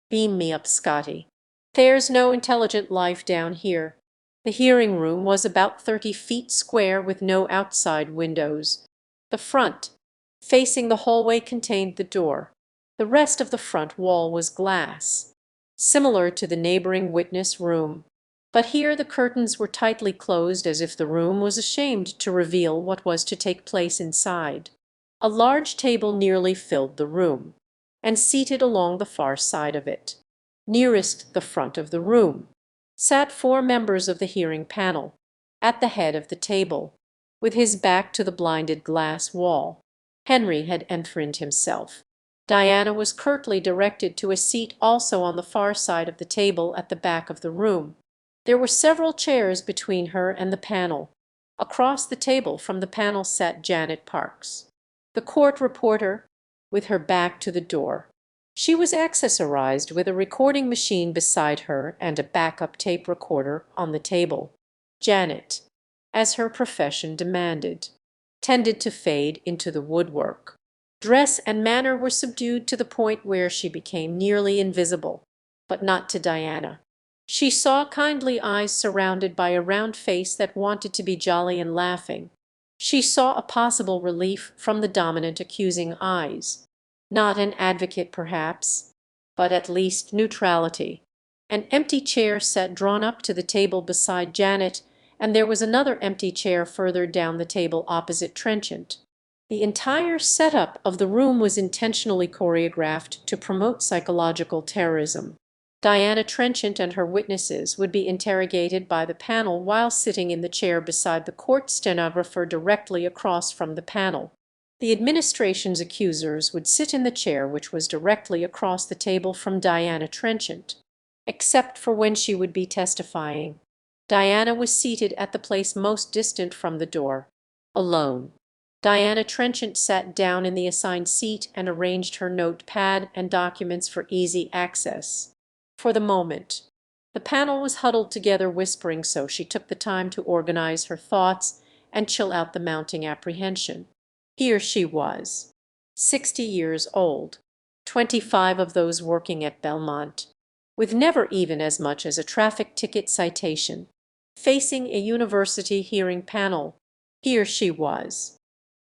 "Beam me up, Scotty. There's no intelligent life down here." The hearing room was about 30 feet square with no outside windows. The front, facing the hallway, contained the door. The rest of the front wall was glass, similar to the neighboring witness room. But here the curtains were tightly closed, as if the room was ashamed to reveal what was to take place inside. A large table nearly filled the room, and seated along the far side of it, nearest the front of the room, sat 4 members of the hearing panel. At the head of the table, with his back to the blinded glass wall, Henry had enthroned himself. Diana was curtly directed to a seat also on the far side of the table at the back of the room. There were several chairs between her and the panel. Across the table from the panel sat Janet Parks, the court reporter, with her back to the door. She was accessorized with a recording machine beside her and a backup tape recorder on the table. Janet, as her profession demanded, tended to fade into the woodwork. Dress and manner were subdued to the point where she became nearly invisible, but not to Diana. She saw kindly eyes surrounded by a round face that wanted to be jolly and laughing. She saw a possible relief from the dominant accusing eyes. Not an advocate, perhaps, but at least neutrality. An empty chair sat drawn up to the table beside Janet, and there was another empty chair further down the table opposite Trenchant. The entire setup of the room was intentionally choreographed to promote psychological terrorism. Diana Trenchant and her witnesses would be interrogated by the panel while sitting in the chair beside the court stenographer directly across from the panel. The administration's accusers would sit in the chair which was directly across the table from Diana Trenchant, except for when she would be testifying. Diana was seated at the place most distant from the door, alone. Diana Trenchant sat down in the assigned seat and arranged her notepad and documents for easy access. For the moment, the panel was huddled together whispering, so she took the time to organize her thoughts and chill out the mounting apprehension. Here she was, 60 years old, 25 of those working at Belmont, with never even as much as a traffic ticket citation, facing a university hearing panel. Here she was,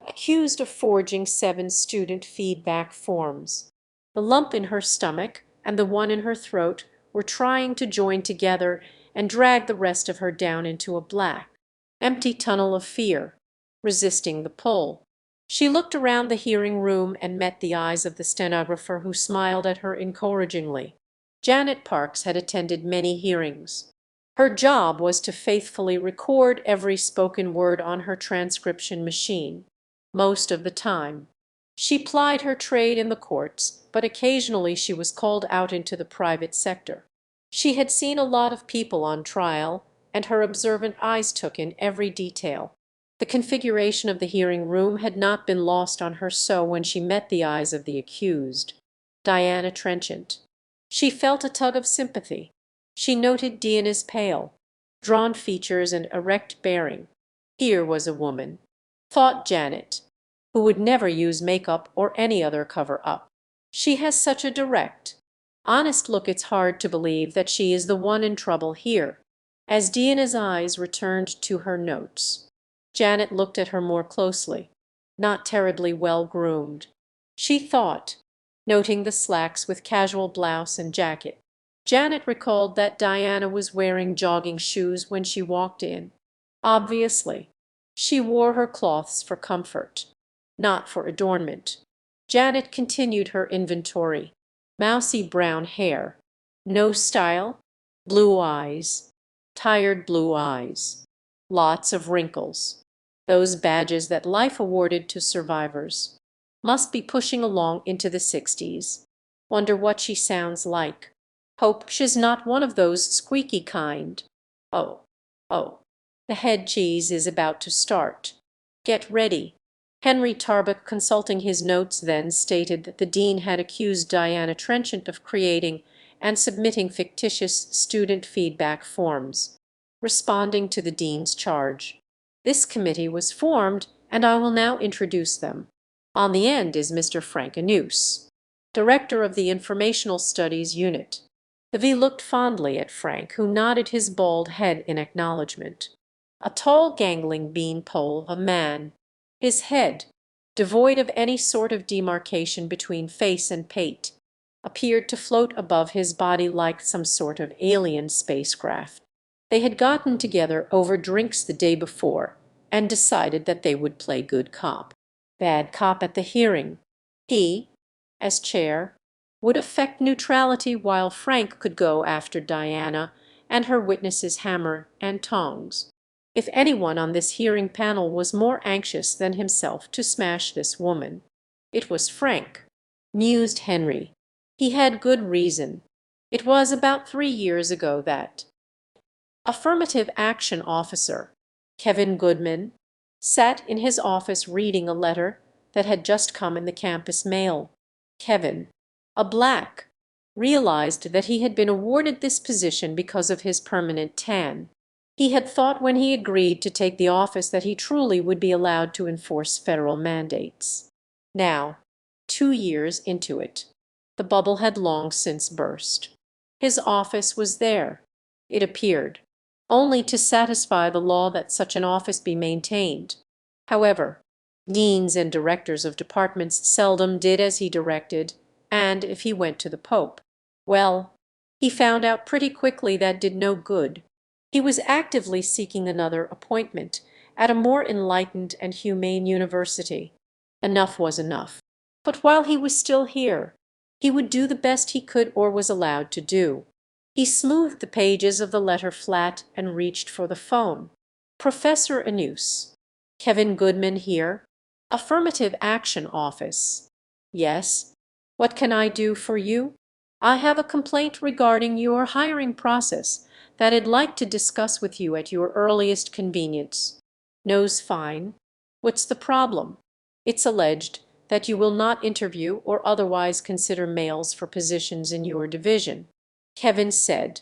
accused of forging 7 student feedback forms. The lump in her stomach and the one in her throat were trying to join together and drag the rest of her down into a black, empty tunnel of fear, resisting the pull. She looked around the hearing room and met the eyes of the stenographer, who smiled at her encouragingly. Janet Parks had attended many hearings. Her job was to faithfully record every spoken word on her transcription machine. Most of the time she plied her trade in the courts, but occasionally she was called out into the private sector. She had seen a lot of people on trial, and her observant eyes took in every detail. The configuration of the hearing room had not been lost on her so when she met the eyes of the accused, Diana Trenchant, she felt a tug of sympathy. She noted Diana's pale, drawn features and erect bearing. Here was a woman, thought Janet, who would never use makeup or any other cover-up. She has such a direct, honest look, it's hard to believe that she is the one in trouble here. As Diana's eyes returned to her notes, Janet looked at her more closely. Not terribly well groomed, she thought, noting the slacks with casual blouse and jacket. Janet recalled that Diana was wearing jogging shoes when she walked in. Obviously, she wore her cloths for comfort, not for adornment. Janet continued her inventory. Mousy brown hair, no style, blue eyes, tired blue eyes, lots of wrinkles. Those badges that life awarded to survivors. Must be pushing along into the 60s. Wonder what she sounds like. Hope she's not one of those squeaky kind. Oh, oh, the head cheese is about to start. Get ready. Henry Tarbuck, consulting his notes, then stated that the dean had accused Diana Trenchant of creating and submitting fictitious student feedback forms, responding to the dean's charge. This committee was formed, and I will now introduce them. On the end is Mr. Frank Anuse, director of the Informational Studies Unit. The V looked fondly at Frank, who nodded his bald head in acknowledgment. A tall, gangling bean-pole of a man, his head, devoid of any sort of demarcation between face and pate, appeared to float above his body like some sort of alien spacecraft. They had gotten together over drinks the day before and decided that they would play good cop, bad cop at the hearing. He, as chair, would affect neutrality while Frank could go after Diana and her witnesses hammer and tongs. If anyone on this hearing panel was more anxious than himself to smash this woman, it was Frank, mused Henry. He had good reason. It was about 3 years ago that affirmative action officer Kevin Goodman sat in his office reading a letter that had just come in the campus mail. Kevin, a black, realized that he had been awarded this position because of his permanent tan. He had thought when he agreed to take the office that he truly would be allowed to enforce federal mandates. Now, 2 years into it, the bubble had long since burst. His office was there, it appeared, only to satisfy the law that such an office be maintained. However, deans and directors of departments seldom did as he directed, and if he went to the Pope, well, he found out pretty quickly that did no good. He was actively seeking another appointment at a more enlightened and humane university. Enough was enough. But while he was still here, he would do the best he could or was allowed to do. He smoothed the pages of the letter flat and reached for the phone. Professor Anuse. Kevin Goodman here. Affirmative Action Office. Yes. What can I do for you? I have a complaint regarding your hiring process that I'd like to discuss with you at your earliest convenience. Nose fine. What's the problem? It's alleged that you will not interview or otherwise consider males for positions in your division. Kevin said,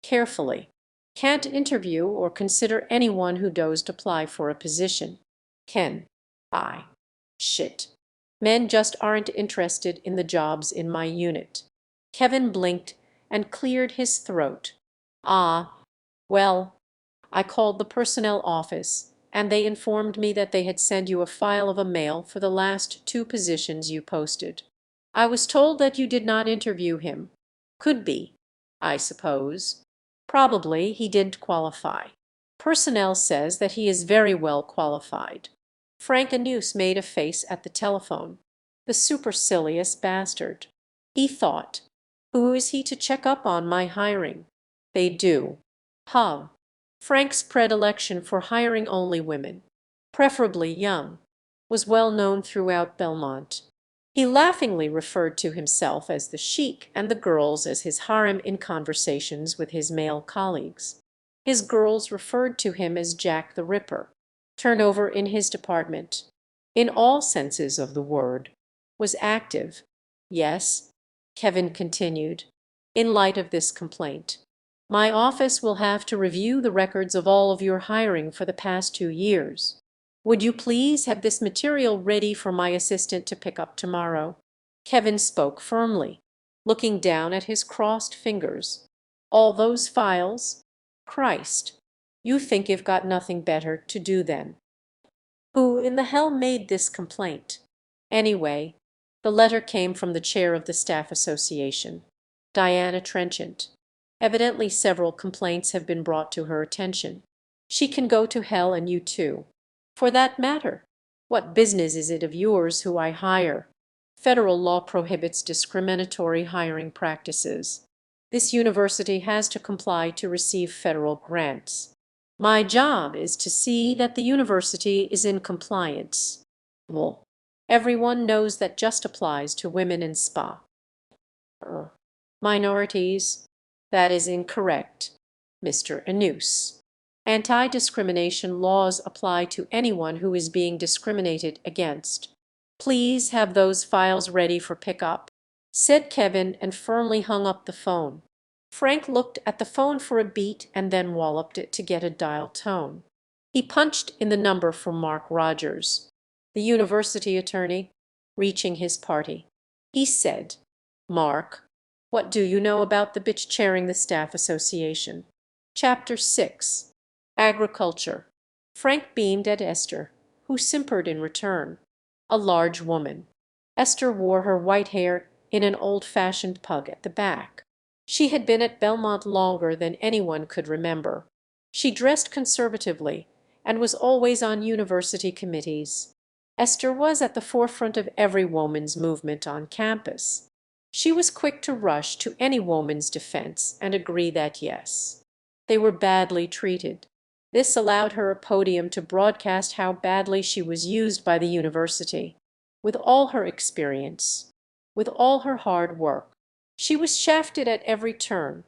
carefully, can't interview or consider anyone who does apply for a position. Ken, shit. Men just aren't interested in the jobs in my unit. Kevin blinked and cleared his throat. Well, I called the personnel office, and they informed me that they had sent you a file of a male for the last 2 positions you posted. I was told that you did not interview him. Could be, I suppose. Probably he didn't qualify. Personnel says that he is very well qualified. Frank Anuse made a face at the telephone. The supercilious bastard. He thought, who is he to check up on my hiring? They do. Frank's predilection for hiring only women, preferably young, was well known throughout Belmont. He laughingly referred to himself as the Sheik and the girls as his harem in conversations with his male colleagues. His girls referred to him as Jack the Ripper. Turnover in his department, in all senses of the word, was active. Yes, Kevin continued, in light of this complaint, my office will have to review the records of all of your hiring for the past 2 years. Would you please have this material ready for my assistant to pick up tomorrow? Kevin spoke firmly, looking down at his crossed fingers. All those files? Christ, you think you've got nothing better to do then. Who in the hell made this complaint? Anyway, the letter came from the chair of the Staff Association, Diana Trenchant. Evidently several complaints have been brought to her attention. She can go to hell, and you too. For that matter, what business is it of yours who I hire? Federal law prohibits discriminatory hiring practices. This university has to comply to receive federal grants. My job is to see that the university is in compliance. Well, everyone knows that just applies to women in spa. Minorities. That is incorrect, Mr. Anuse. Anti-discrimination laws apply to anyone who is being discriminated against. Please have those files ready for pickup, said Kevin, and firmly hung up the phone. Frank looked at the phone for a beat and then walloped it to get a dial tone. He punched in the number for Mark Rogers, the university attorney, reaching his party. He said, Mark, what do you know about the bitch chairing the Staff Association? Chapter 6. Agriculture. Frank beamed at Esther, who simpered in return. A large woman. Esther wore her white hair in an old-fashioned pug at the back. She had been at Belmont longer than anyone could remember. She dressed conservatively and was always on university committees. Esther was at the forefront of every woman's movement on campus. She was quick to rush to any woman's defense and agree that yes, they were badly treated. This allowed her a podium to broadcast how badly she was used by the university. With all her experience, with all her hard work, she was shafted at every turn,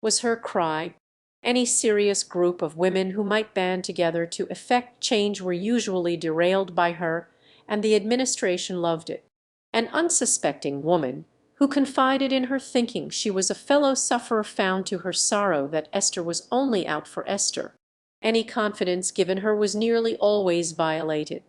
was her cry. Any serious group of women who might band together to effect change were usually derailed by her, and the administration loved it. An unsuspecting woman who confided in her thinking she was a fellow sufferer found to her sorrow that Esther was only out for Esther. Any confidence given her was nearly always violated.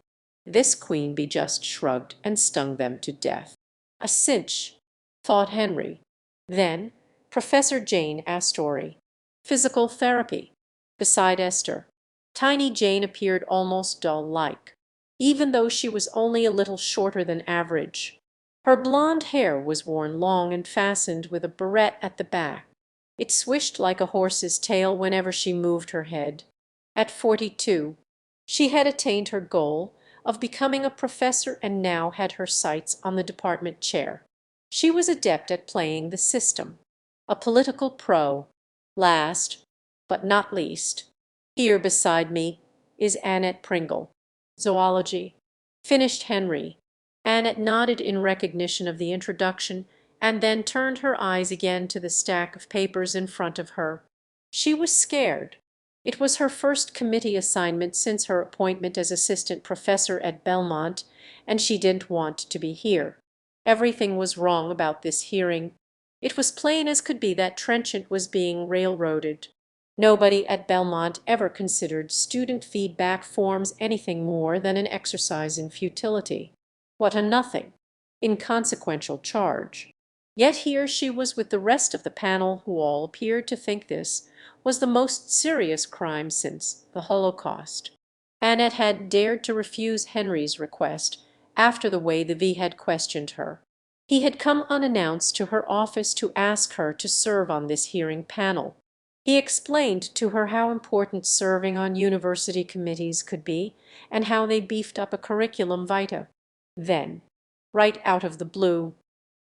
This queen bee just shrugged and stung them to death. A cinch, thought Henry. Then Professor Jane Astori. Physical therapy. Beside Esther, tiny Jane appeared almost doll-like, even though she was only a little shorter than average. Her blonde hair was worn long and fastened with a barrette at the back. It swished like a horse's tail whenever she moved her head. At 42, she had attained her goal of becoming a professor and now had her sights on the department chair. She was adept at playing the system, a political pro. Last, but not least, here beside me is Annette Pringle, zoology. finished Henry. Annette nodded in recognition of the introduction, and then turned her eyes again to the stack of papers in front of her. She was scared. It was her first committee assignment since her appointment as assistant professor at Belmont, and she didn't want to be here. Everything was wrong about this hearing. It was plain as could be that Trenchant was being railroaded. Nobody at Belmont ever considered student feedback forms anything more than an exercise in futility. What a nothing, inconsequential charge. Yet here she was with the rest of the panel who all appeared to think this was the most serious crime since the Holocaust. Annette had dared to refuse Henry's request after the way the V had questioned her. He had come unannounced to her office to ask her to serve on this hearing panel. He explained to her how important serving on university committees could be, and how they beefed up a curriculum vitae. Then, right out of the blue,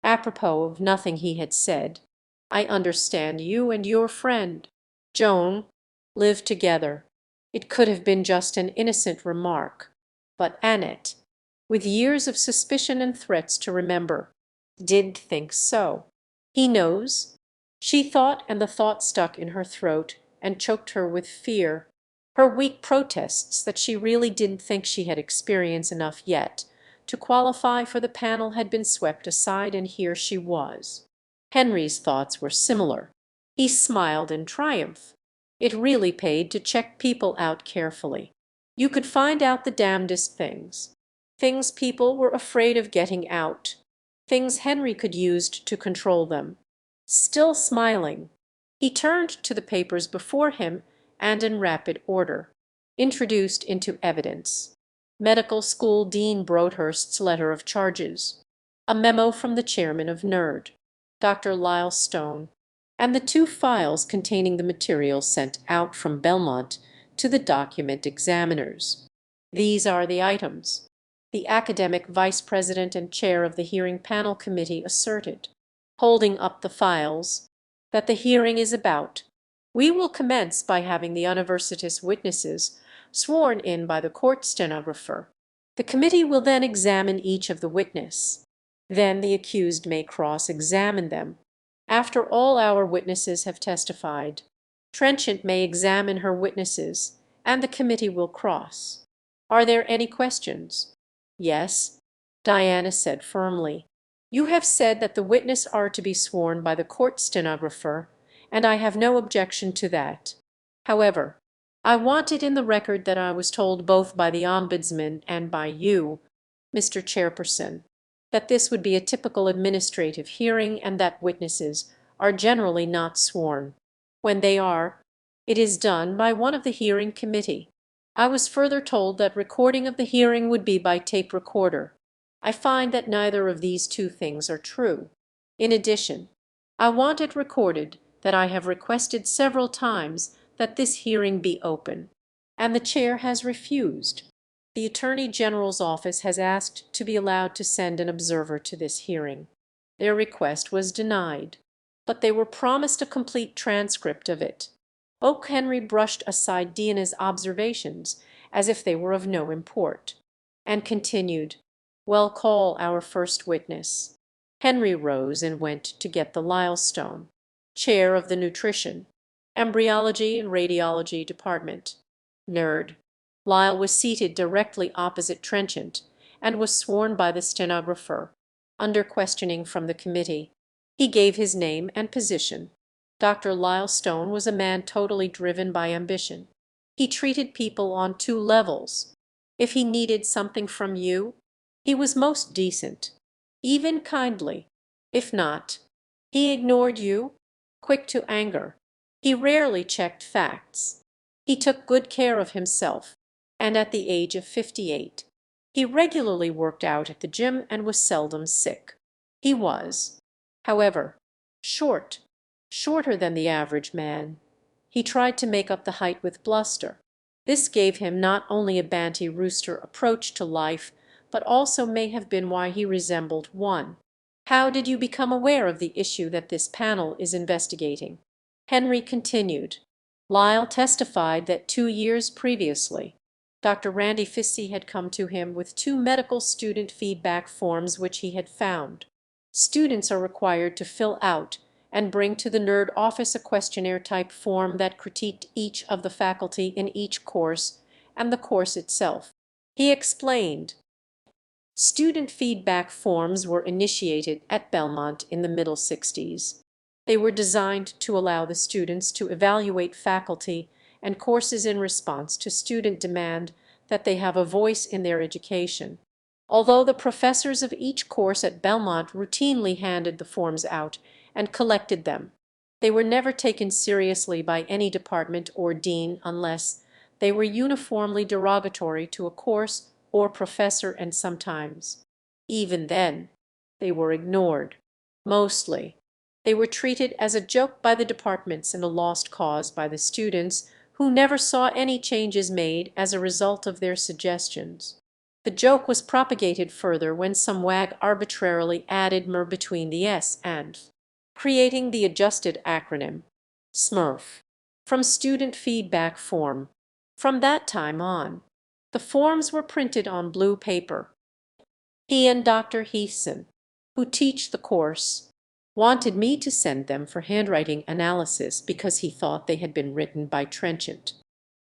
apropos of nothing he had said, "I understand you and your friend, Joan, live together." It could have been just an innocent remark, but Annette, with years of suspicion and threats to remember, did think so. "He knows?" she thought, and the thought stuck in her throat and choked her with fear. Her weak protests that she really didn't think she had experience enough yet to qualify for the panel had been swept aside, and here she was. Henry's thoughts were similar. He smiled in triumph. It really paid to check people out carefully. You could find out the damnedest things. Things people were afraid of getting out. Things Henry could use to control them. Still smiling, he turned to the papers before him and in rapid order. Introduced into evidence. Medical School Dean Broadhurst's letter of charges. A memo from the chairman of NERD, Dr. Lyle Stone, and the 2 files containing the materials sent out from Belmont to the document examiners. These are the items. The academic vice president and chair of the hearing panel committee asserted, holding up the files, that the hearing is about. We will commence by having the universitas witnesses sworn in by the court stenographer. The committee will then examine each of the witness. Then the accused may cross-examine them. After all our witnesses have testified, Trenchant may examine her witnesses, and the committee will cross. Are there any questions? Yes, Diana said firmly. You have said that the witness are to be sworn by the court stenographer, and I have no objection to that. However, I want it in the record that I was told both by the Ombudsman and by you, Mr. Chairperson, that this would be a typical administrative hearing and that witnesses are generally not sworn. When they are, it is done by one of the hearing committee. I was further told that recording of the hearing would be by tape recorder. I find that neither of these 2 things are true. In addition, I want it recorded that I have requested several times that this hearing be open, and the chair has refused. The Attorney General's office has asked to be allowed to send an observer to this hearing. Their request was denied, but they were promised a complete transcript of it. O. Henry brushed aside Diana's observations as if they were of no import, and continued, "Well, call our first witness." Henry rose and went to get the Lylestone, chair of the Nutrition, Embryology and Radiology Department, NERD. Lyle was seated directly opposite Trenchant, and was sworn by the stenographer, under questioning from the committee. He gave his name and position. Dr. Lyle Stone was a man totally driven by ambition. He treated people on 2 levels. If he needed something from you, he was most decent, even kindly. If not, he ignored you, quick to anger. He rarely checked facts. He took good care of himself, and at the age of 58, he regularly worked out at the gym and was seldom sick. He was, however, shorter than the average man. He tried to make up the height with bluster. This gave him not only a banty rooster approach to life, but also may have been why he resembled one. How did you become aware of the issue that this panel is investigating? Henry continued. Lyle testified that 2 years previously, Dr. Randy Fissy had come to him with 2 medical student feedback forms which he had found. Students are required to fill out and bring to the Nerd office a questionnaire-type form that critiqued each of the faculty in each course and the course itself. He explained, student feedback forms were initiated at Belmont in the middle 60s. They were designed to allow the students to evaluate faculty and courses in response to student demand that they have a voice in their education. Although the professors of each course at Belmont routinely handed the forms out and collected them, they were never taken seriously by any department or dean unless they were uniformly derogatory to a course or professor, and sometimes, even then, they were ignored. Mostly, they were treated as a joke by the departments and a lost cause by the students, who never saw any changes made as a result of their suggestions. The joke was propagated further when some wag arbitrarily added "mer" between the S and F, creating the adjusted acronym SMERF from Student Feedback Form. From that time on, the forms were printed on blue paper. He and Dr. Heathson, who teach the course, wanted me to send them for handwriting analysis because he thought they had been written by Trenchant.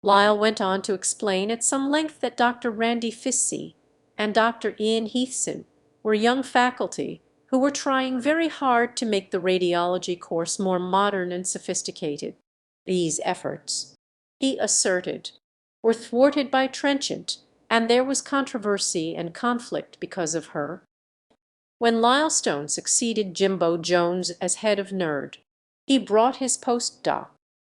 Lyle went on to explain at some length that Dr. Randy Fissy and Dr. Ian Heathson were young faculty who were trying very hard to make the radiology course more modern and sophisticated. These efforts, he asserted, were thwarted by Trenchant, and there was controversy and conflict because of her. When Lylestone succeeded Jimbo Jones as head of Nerd, he brought his postdoc,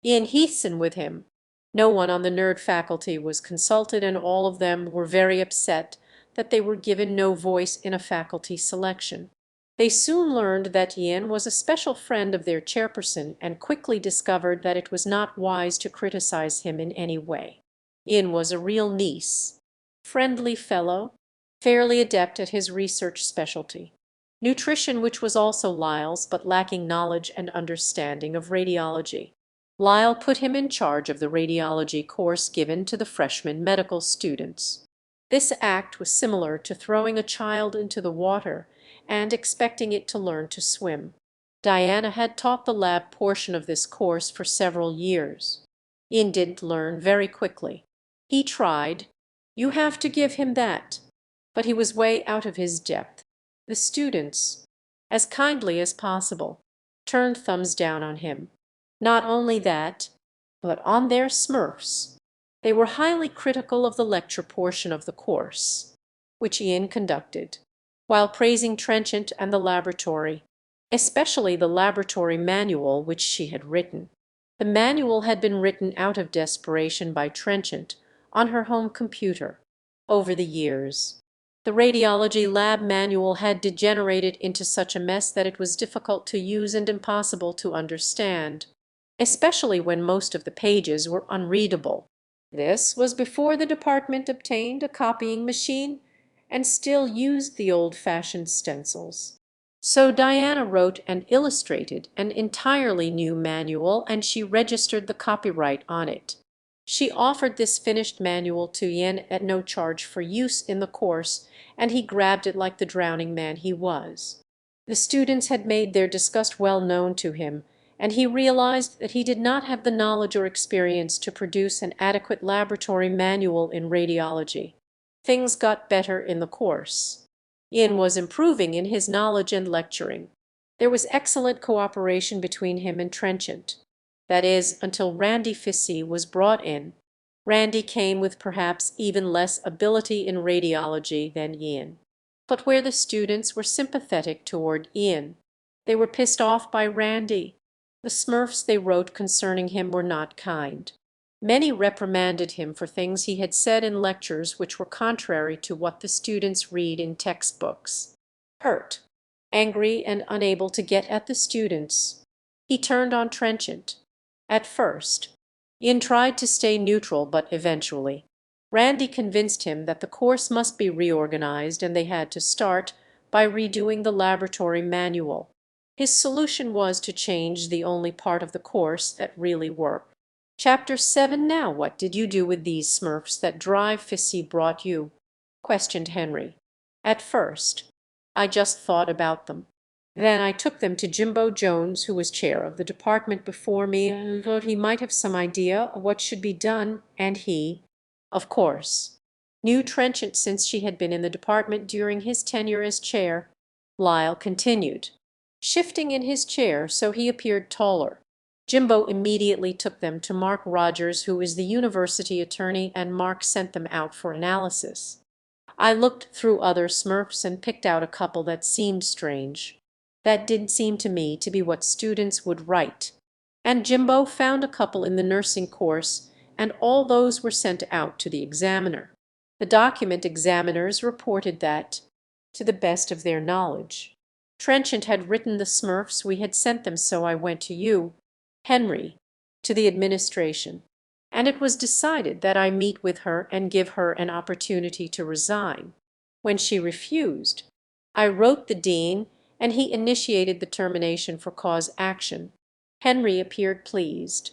Ian Heathson, with him. No one on the Nerd faculty was consulted, and all of them were very upset that they were given no voice in a faculty selection. They soon learned that Ian was a special friend of their chairperson and quickly discovered that it was not wise to criticize him in any way. Ian was a real nice, friendly fellow, fairly adept at his research specialty, nutrition, which was also Lyle's, but lacking knowledge and understanding of radiology. Lyle put him in charge of the radiology course given to the freshman medical students. This act was similar to throwing a child into the water and expecting it to learn to swim. Diana had taught the lab portion of this course for several years. Ian didn't learn very quickly. He tried. You have to give him that. But he was way out of his depth. The students, as kindly as possible, turned thumbs down on him. Not only that, but on their Smurfs, they were highly critical of the lecture portion of the course, which Ian conducted, while praising Trenchant and the laboratory, especially the laboratory manual which she had written. The manual had been written out of desperation by Trenchant on her home computer. Over the years, the radiology lab manual had degenerated into such a mess that it was difficult to use and impossible to understand, especially when most of the pages were unreadable. This was before the department obtained a copying machine and still used the old-fashioned stencils. So Diana wrote and illustrated an entirely new manual, and she registered the copyright on it. She offered this finished manual to Ian at no charge for use in the course, and he grabbed it like the drowning man he was. The students had made their disgust well known to him, and he realized that he did not have the knowledge or experience to produce an adequate laboratory manual in radiology. Things got better in the course. Ian was improving in his knowledge and lecturing. There was excellent cooperation between him and Trenchant. That is, until Randy Fissy was brought in. Randy came with perhaps even less ability in radiology than Ian. But where the students were sympathetic toward Ian, they were pissed off by Randy. The Smurfs they wrote concerning him were not kind. Many reprimanded him for things he had said in lectures which were contrary to what the students read in textbooks. Hurt, angry, and unable to get at the students, he turned on Trenchant. At first, Ian tried to stay neutral, but eventually Randy convinced him that the course must be reorganized, and they had to start by redoing the laboratory manual. His solution was to change the only part of the course that really worked. Chapter 7. Now what did you do with these Smurfs that Drive Fissy brought you? Questioned Henry. At first, I just thought about them. Then I took them to Jimbo Jones, who was chair of the department before me, and thought he might have some idea of what should be done, and he, of course, knew Trenchant since she had been in the department during his tenure as chair. Lyle continued, shifting in his chair so he appeared taller. Jimbo immediately took them to Mark Rogers, who is the university attorney, and Mark sent them out for analysis. I looked through other Smurfs and picked out a couple that seemed strange. That didn't seem to me to be what students would write. And Jimbo found a couple in the nursing course, and all those were sent out to the examiner. The document examiners reported that, to the best of their knowledge, Trenchant had written the Smurfs we had sent them, so I went to you, Henry, to the administration, and it was decided that I meet with her and give her an opportunity to resign. When she refused, I wrote the dean, and he initiated the termination for cause action. Henry appeared pleased,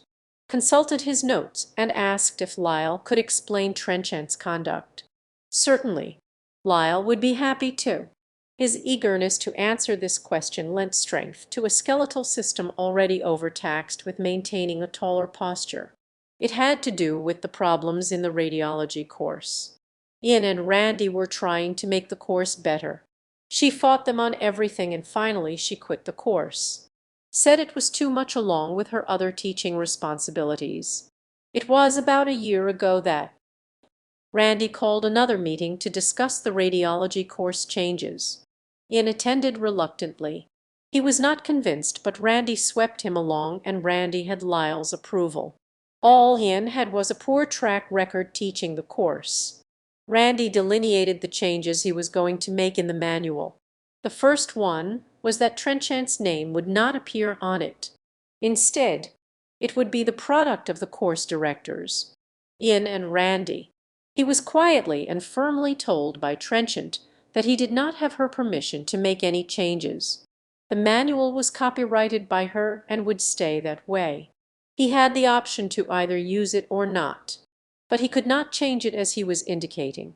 consulted his notes, and asked if Lyle could explain Trenchant's conduct. Certainly, Lyle would be happy to. His eagerness to answer this question lent strength to a skeletal system already overtaxed with maintaining a taller posture. It had to do with the problems in the radiology course. Ian and Randy were trying to make the course better. She fought them on everything, and finally she quit the course. Said it was too much along with her other teaching responsibilities. It was about a year ago that Randy called another meeting to discuss the radiology course changes. Ian attended reluctantly. He was not convinced, but Randy swept him along, and Randy had Lyle's approval. All Ian had was a poor track record teaching the course. Randy delineated the changes he was going to make in the manual. The first one was that Trenchant's name would not appear on it. Instead, it would be the product of the course directors, Ian and Randy. He was quietly and firmly told by Trenchant that he did not have her permission to make any changes. The manual was copyrighted by her and would stay that way. He had the option to either use it or not, but he could not change it as he was indicating.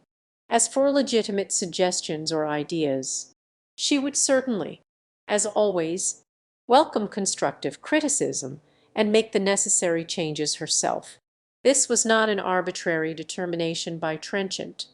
As for legitimate suggestions or ideas, she would certainly, as always, welcome constructive criticism and make the necessary changes herself. This was not an arbitrary determination by Trenchant.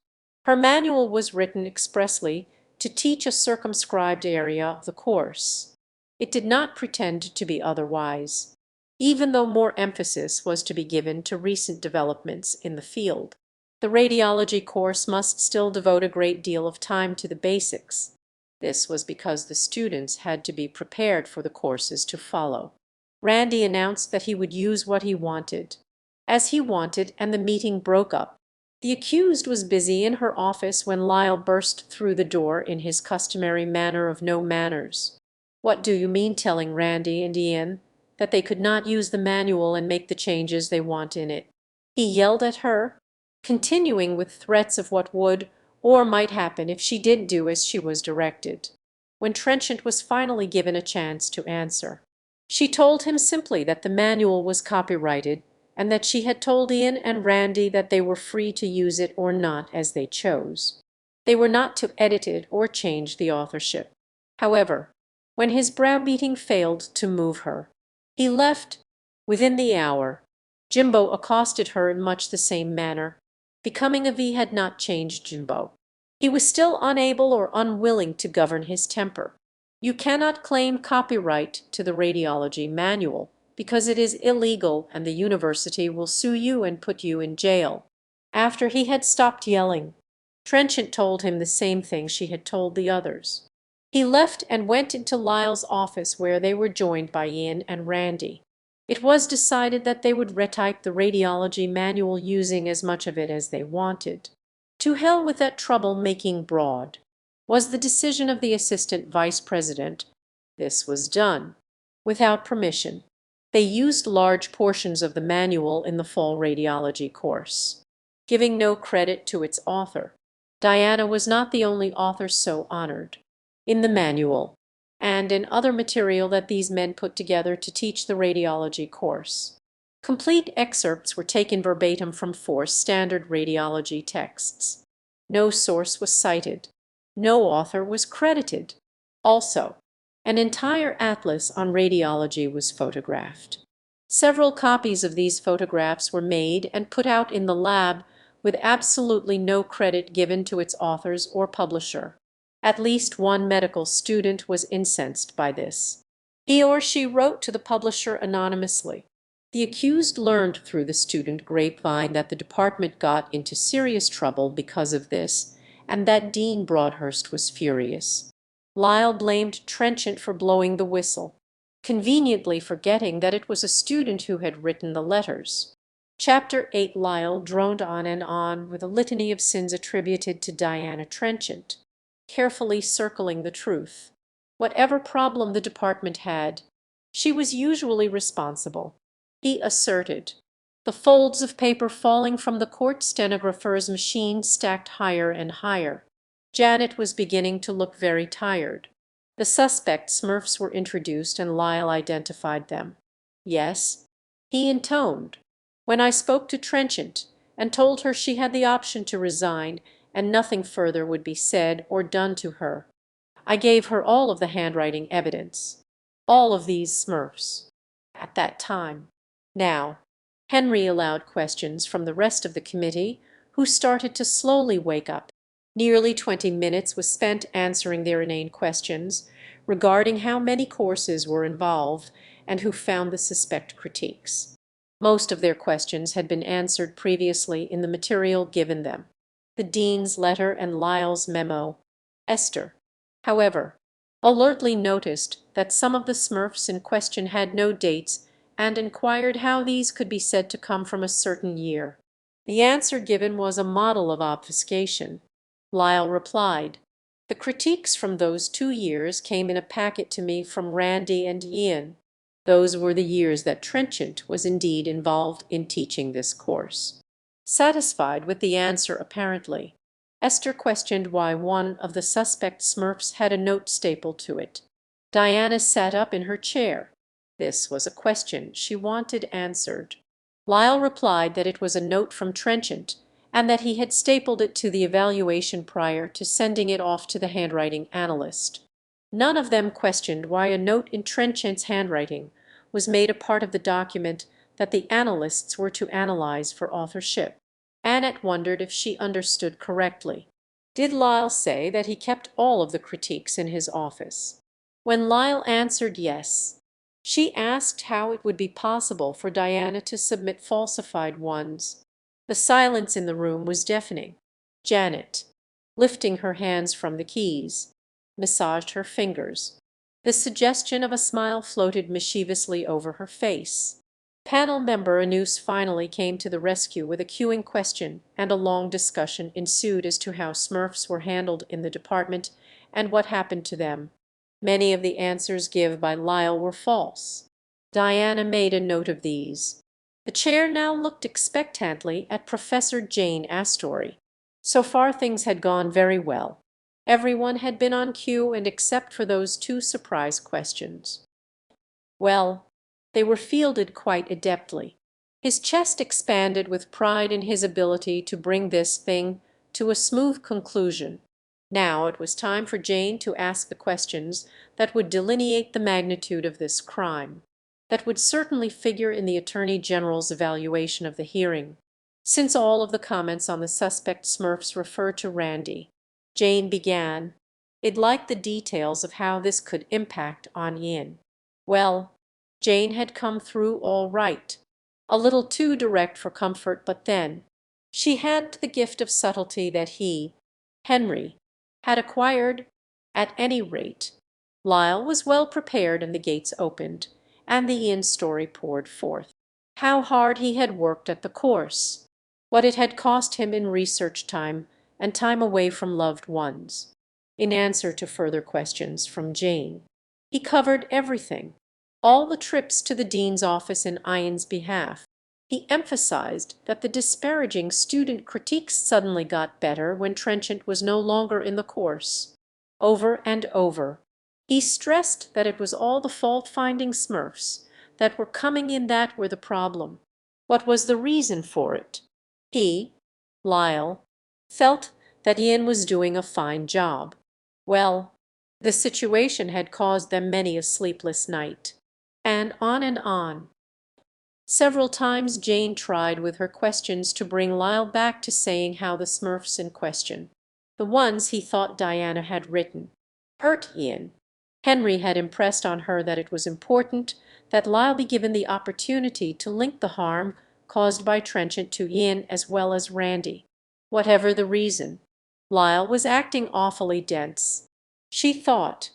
Her manual was written expressly to teach a circumscribed area of the course. It did not pretend to be otherwise, even though more emphasis was to be given to recent developments in the field. The radiology course must still devote a great deal of time to the basics. This was because the students had to be prepared for the courses to follow. Randy announced that he would use what he wanted, as he wanted, and the meeting broke up. The accused was busy in her office when Lyle burst through the door in his customary manner of no manners. "What do you mean telling Randy and Ian that they could not use the manual and make the changes they want in it?" he yelled at her, continuing with threats of what would or might happen if she didn't do as she was directed. When Trenchant was finally given a chance to answer, she told him simply that the manual was copyrighted, and that she had told Ian and Randy that they were free to use it or not as they chose. They were not to edit it or change the authorship. However, when his browbeating failed to move her, he left within the hour. Jimbo accosted her in much the same manner. Becoming of he had not changed Jimbo. He was still unable or unwilling to govern his temper. You cannot claim copyright to the radiology manual, because it is illegal and the university will sue you and put you in jail. After he had stopped yelling, Trenchant told him the same thing she had told the others. He left and went into Lyle's office, where they were joined by Ian and Randy. It was decided that they would retype the radiology manual, using as much of it as they wanted. To hell with that trouble making broad, was the decision of the assistant vice president. This was done without permission. They used large portions of the manual in the fall radiology course, giving no credit to its author. Diana was not the only author so honored. In the manual, and in other material that these men put together to teach the radiology course, Complete excerpts were taken verbatim from 4 standard radiology texts. No source was cited. No author was credited. Also, an entire atlas on radiology was photographed. Several copies of these photographs were made and put out in the lab with absolutely no credit given to its authors or publisher. At least one medical student was incensed by this. He or she wrote to the publisher anonymously. The accused learned through the student grapevine that the department got into serious trouble because of this, and that Dean Broadhurst was furious. Lyle blamed Trenchant for blowing the whistle, conveniently forgetting that it was a student who had written the letters. Chapter 8. Lyle droned on and on with a litany of sins attributed to Diana Trenchant, carefully circling the truth. Whatever problem the department had, she was usually responsible, he asserted. The folds of paper falling from the court stenographer's machine stacked higher and higher. Janet was beginning to look very tired. The suspect Smurfs were introduced and Lyle identified them. Yes, he intoned. When I spoke to Trenchant and told her she had the option to resign and nothing further would be said or done to her, I gave her all of the handwriting evidence. All of these Smurfs. At that time. Now, Henry allowed questions from the rest of the committee, who started to slowly wake up. Nearly 20 minutes was spent answering their inane questions regarding how many courses were involved and who found the suspect critiques. Most of their questions had been answered previously in the material given them, the dean's letter and Lyle's memo. Esther, however, alertly noticed that some of the Smurfs in question had no dates and inquired how these could be said to come from a certain year. The answer given was a model of obfuscation. Lyle replied, "The critiques from those 2 years came in a packet to me from Randy and Ian. Those were the years that Trenchant was indeed involved in teaching this course." Satisfied with the answer apparently, Esther questioned why one of the suspect Smurfs had a note stapled to it. Diana sat up in her chair. This was a question she wanted answered. Lyle replied that it was a note from Trenchant, and that he had stapled it to the evaluation prior to sending it off to the handwriting analyst. None of them questioned why a note in Trenchant's handwriting was made a part of the document that the analysts were to analyze for authorship. Annette wondered if she understood correctly. Did Lyle say that he kept all of the critiques in his office? When Lyle answered yes, she asked how it would be possible for Diana to submit falsified ones. The silence in the room was deafening. Janet, lifting her hands from the keys, massaged her fingers. The suggestion of a smile floated mischievously over her face. Panel member Anus finally came to the rescue with a queuing question, and a long discussion ensued as to how Smurfs were handled in the department and what happened to them. Many of the answers given by Lyle were false. Diana made a note of these. The chair now looked expectantly at Professor Jane Astory. So far things had gone very well. Everyone had been on cue, and except for those 2 surprise questions. Well, they were fielded quite adeptly. His chest expanded with pride in his ability to bring this thing to a smooth conclusion. Now it was time for Jane to ask the questions that would delineate the magnitude of this crime, that would certainly figure in the Attorney General's evaluation of the hearing. Since all of the comments on the suspect Smurfs refer to Randy, Jane began, "I'd like the details of how this could impact on Ian." Well, Jane had come through all right. A little too direct for comfort, but then she had the gift of subtlety that he, Henry, had acquired. At any rate, Lyle was well prepared, and the gates opened, and the Ian story poured forth. How hard he had worked at the course, what it had cost him in research time and time away from loved ones. In answer to further questions from Jane, he covered everything, all the trips to the dean's office in Ian's behalf. He emphasized that the disparaging student critiques suddenly got better when Trenchant was no longer in the course. Over and over, he stressed that it was all the fault-finding Smurfs that were coming in that were the problem. What was the reason for it? He, Lyle, felt that Ian was doing a fine job. Well, the situation had caused them many a sleepless night. And on and on. Several times Jane tried with her questions to bring Lyle back to saying how the Smurfs in question, the ones he thought Diana had written, hurt Ian. Henry had impressed on her that it was important that Lyle be given the opportunity to link the harm caused by Trenchant to Ian as well as Randy. Whatever the reason, Lyle was acting awfully dense, she thought,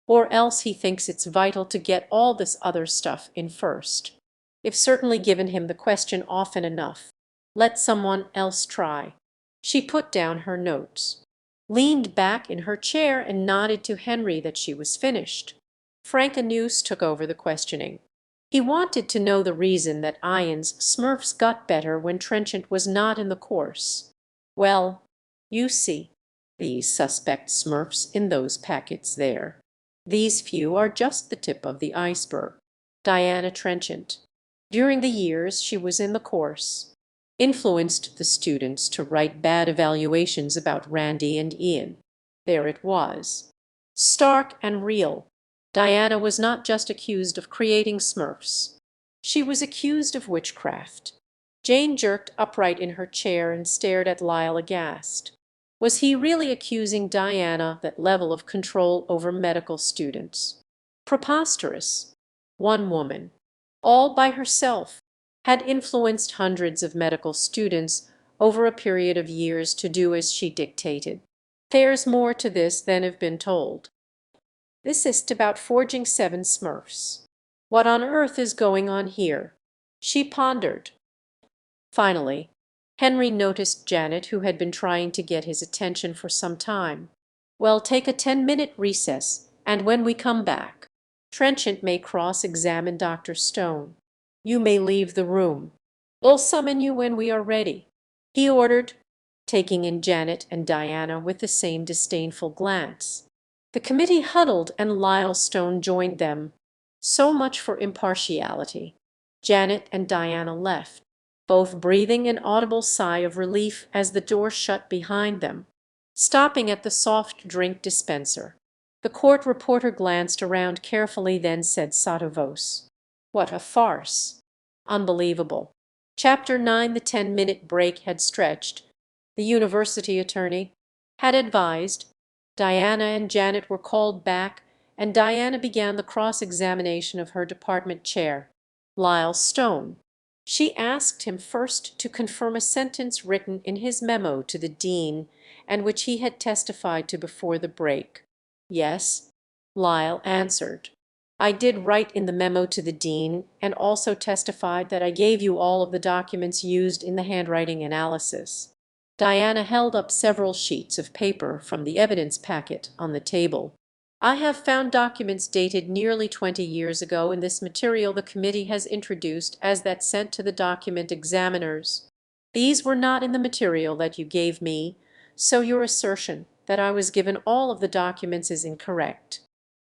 or else he thinks it's vital to get all this other stuff in first. If certainly given him the question often enough, let someone else try. She put down her notes, leaned back in her chair and nodded to Henry that she was finished. Frank Anuse took over the questioning. He wanted to know the reason that Ian's Smurfs got better when Trenchant was not in the course. Well, you see, these suspect Smurfs in those packets there. These few are just the tip of the iceberg. Diana Trenchant, during the years she was in the course, influenced the students to write bad evaluations about Randy and Ian. There it was, stark and real. Diana was not just accused of creating Smurfs. She was accused of witchcraft. Jane jerked upright in her chair and stared at Lyle aghast. Was he really accusing Diana that level of control over medical students? Preposterous. One woman, all by herself, had influenced hundreds of medical students over a period of years to do as she dictated. There's more to this than have been told. This is about forging 7 Smurfs. What on earth is going on here? She pondered. Finally, Henry noticed Janet, who had been trying to get his attention for some time. Well, take a 10-minute recess, and when we come back, Trenchant may cross-examine Dr. Stone. You may leave the room. We'll summon you when we are ready, he ordered, taking in Janet and Diana with the same disdainful glance. The committee huddled and Lyle Stone joined them. So much for impartiality. Janet and Diana left, both breathing an audible sigh of relief as the door shut behind them. Stopping at the soft drink dispenser, the court reporter glanced around carefully, then said sotto voce, "What a farce! Unbelievable." Chapter 9. The 10-minute break had stretched. The university attorney had advised. Diana and Janet were called back, and Diana began the cross-examination of her department chair, Lyle Stone. She asked him first to confirm a sentence written in his memo to the dean and which he had testified to before the break. Yes, Lyle answered. I did write in the memo to the dean and also testified that I gave you all of the documents used in the handwriting analysis. Diana held up several sheets of paper from the evidence packet on the table. I have found documents dated nearly 20 years ago in this material the committee has introduced as that sent to the document examiners. These were not in the material that you gave me, so your assertion that I was given all of the documents is incorrect.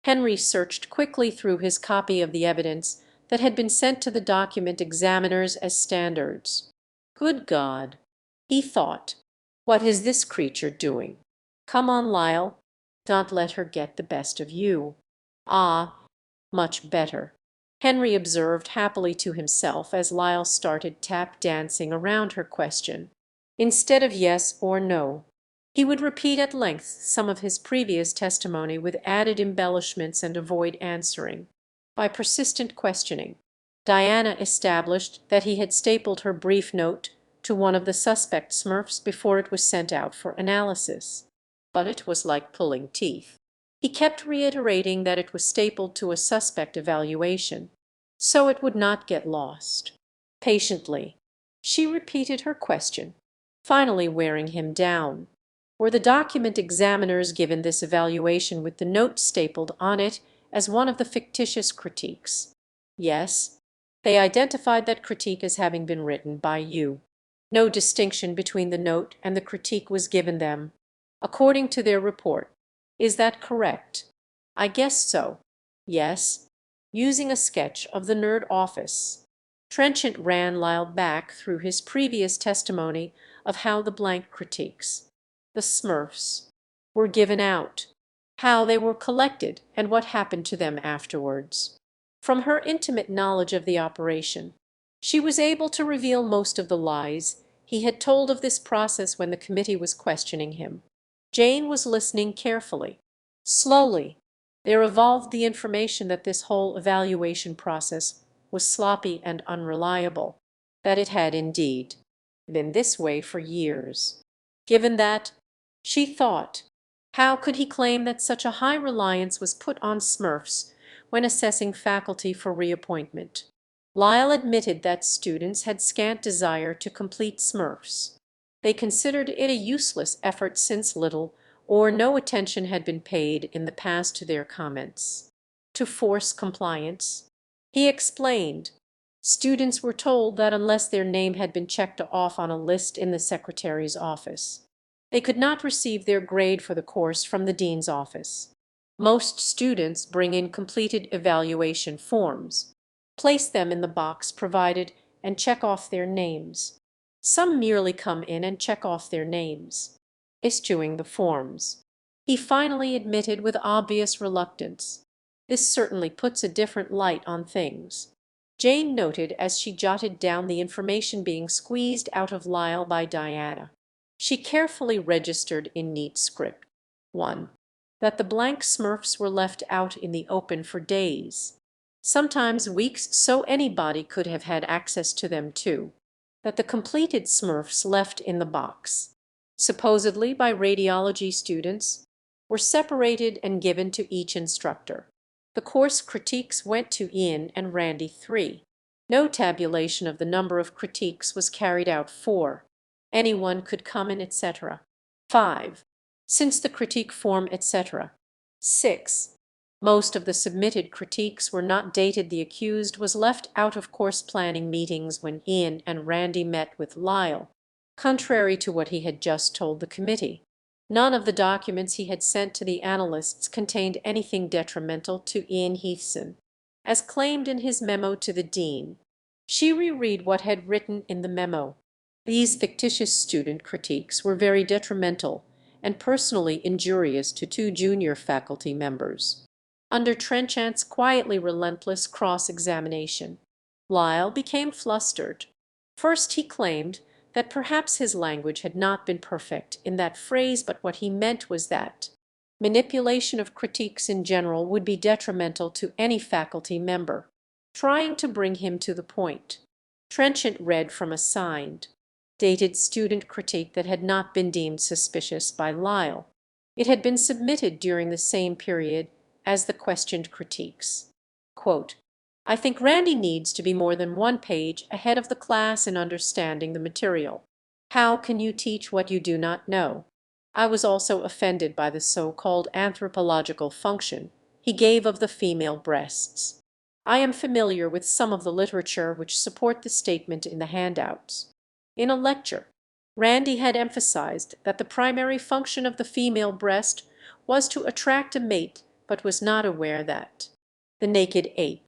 Henry searched quickly through his copy of the evidence that had been sent to the document examiners as standards. Good God, he thought, what is this creature doing? Come on, Lyle. Don't let her get the best of you. Ah, much better, Henry observed happily to himself as Lyle started tap dancing around her question. Instead of yes or no, he would repeat at length some of his previous testimony with added embellishments and avoid answering. By persistent questioning, Diana established that he had stapled her brief note to one of the suspect Smurfs before it was sent out for analysis. But it was like pulling teeth. He kept reiterating that it was stapled to a suspect evaluation, so it would not get lost. Patiently, she repeated her question, finally wearing him down. Were the document examiners given this evaluation with the note stapled on it as one of the fictitious critiques? Yes. They identified that critique as having been written by you. No distinction between the note and the critique was given them, according to their report. Is that correct? I guess so. Yes. Using a sketch of the Nerd office. Trenchant ran Lyle back through his previous testimony of how the blank critiques, the Smurfs, were given out, how they were collected, and what happened to them afterwards. From her intimate knowledge of the operation, she was able to reveal most of the lies he had told of this process when the committee was questioning him. Jane was listening carefully. Slowly there evolved the information that this whole evaluation process was sloppy and unreliable, that it had indeed been this way for years. Given that, she thought, how could he claim that such a high reliance was put on Smurfs when assessing faculty for reappointment? Lyle admitted that students had scant desire to complete Smurfs. They considered it a useless effort since little or no attention had been paid in the past to their comments. To force compliance, he explained, students were told that unless their name had been checked off on a list in the secretary's office, they could not receive their grade for the course from the dean's office. Most students bring in completed evaluation forms, place them in the box provided, and check off their names. Some merely come in and check off their names, issuing the forms. He finally admitted with obvious reluctance, this certainly puts a different light on things. Jane noted as she jotted down the information being squeezed out of Lyle by Diana. She carefully registered in neat script. 1. That the blank Smurfs were left out in the open for days, sometimes weeks, so anybody could have had access to them too. That the completed Smurfs left in the box, supposedly by radiology students, were separated and given to each instructor. The course critiques went to Ian and Randy 3. No tabulation of the number of critiques was carried out 4. Anyone could come in, etc. 5. Since the critique form, etc. 6. Most of the submitted critiques were not dated. The accused was left out of course planning meetings when Ian and Randy met with Lyle, contrary to what he had just told the committee. None of the documents he had sent to the analysts contained anything detrimental to Ian Heathson, as claimed in his memo to the dean. She reread what had written in the memo. These fictitious student critiques were very detrimental and personally injurious to 2 junior faculty members. Under Trenchant's quietly relentless cross-examination, Lyle became flustered. First he claimed that perhaps his language had not been perfect in that phrase, but what he meant was that manipulation of critiques in general would be detrimental to any faculty member. Trying to bring him to the point, Trenchant read from a signed, dated student critique that had not been deemed suspicious by Lyle. It had been submitted during the same period as the questioned critiques. Quote, I think Randy needs to be more than 1 page ahead of the class in understanding the material. How can you teach what you do not know? I was also offended by the so-called anthropological function he gave of the female breasts. I am familiar with some of the literature which support the statement in the handouts. In a lecture, Randy had emphasized that the primary function of the female breast was to attract a mate, but was not aware that The Naked Ape,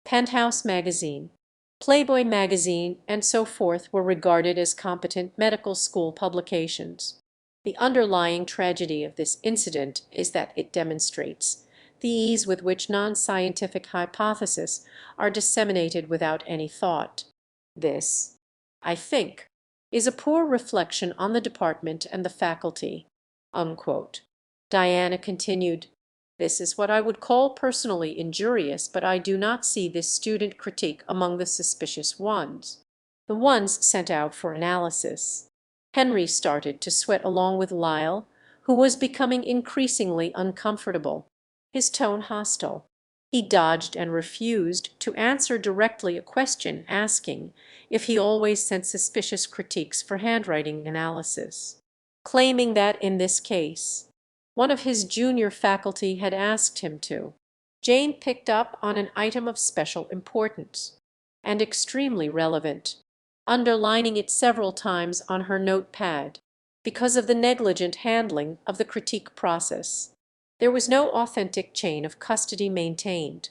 Penthouse magazine, Playboy magazine, and so forth were regarded as competent medical school publications. The underlying tragedy of this incident is that it demonstrates the ease with which non-scientific hypotheses are disseminated without any thought. This, I think, is a poor reflection on the department and the faculty." Unquote. Diana continued, "This is what I would call personally injurious, but I do not see this student critique among the suspicious ones, the ones sent out for analysis." Henry started to sweat along with Lyle, who was becoming increasingly uncomfortable, his tone hostile. He dodged and refused to answer directly a question asking if he always sent suspicious critiques for handwriting analysis, claiming that in this case one of his junior faculty had asked him to. Jane picked up on an item of special importance, and extremely relevant, underlining it several times on her notepad, because of the negligent handling of the critique process. There was no authentic chain of custody maintained.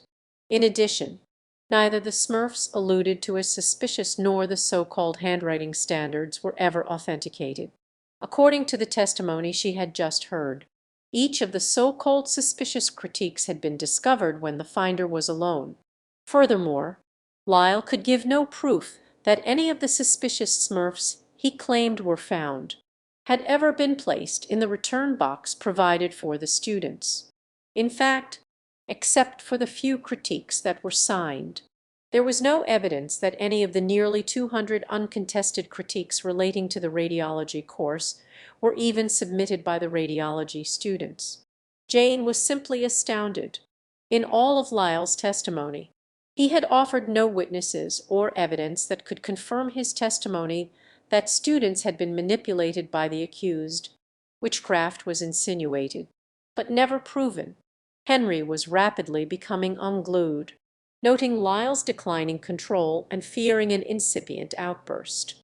In addition, Neither the Smurfs alluded to as suspicious nor the so-called handwriting standards were ever authenticated. According to the testimony she had just heard, each of the so-called suspicious critiques had been discovered when the finder was alone. Furthermore, Lyle could give no proof that any of the suspicious Smurfs he claimed were found had ever been placed in the return box provided for the students. In fact, except for the few critiques that were signed, there was no evidence that any of the nearly 200 uncontested critiques relating to the radiology course were even submitted by the radiology students. Jane was simply astounded. In all of Lyle's testimony, he had offered no witnesses or evidence that could confirm his testimony that students had been manipulated by the accused. Witchcraft was insinuated, but never proven. Henry was rapidly becoming unglued, noting Lyle's declining control and fearing an incipient outburst.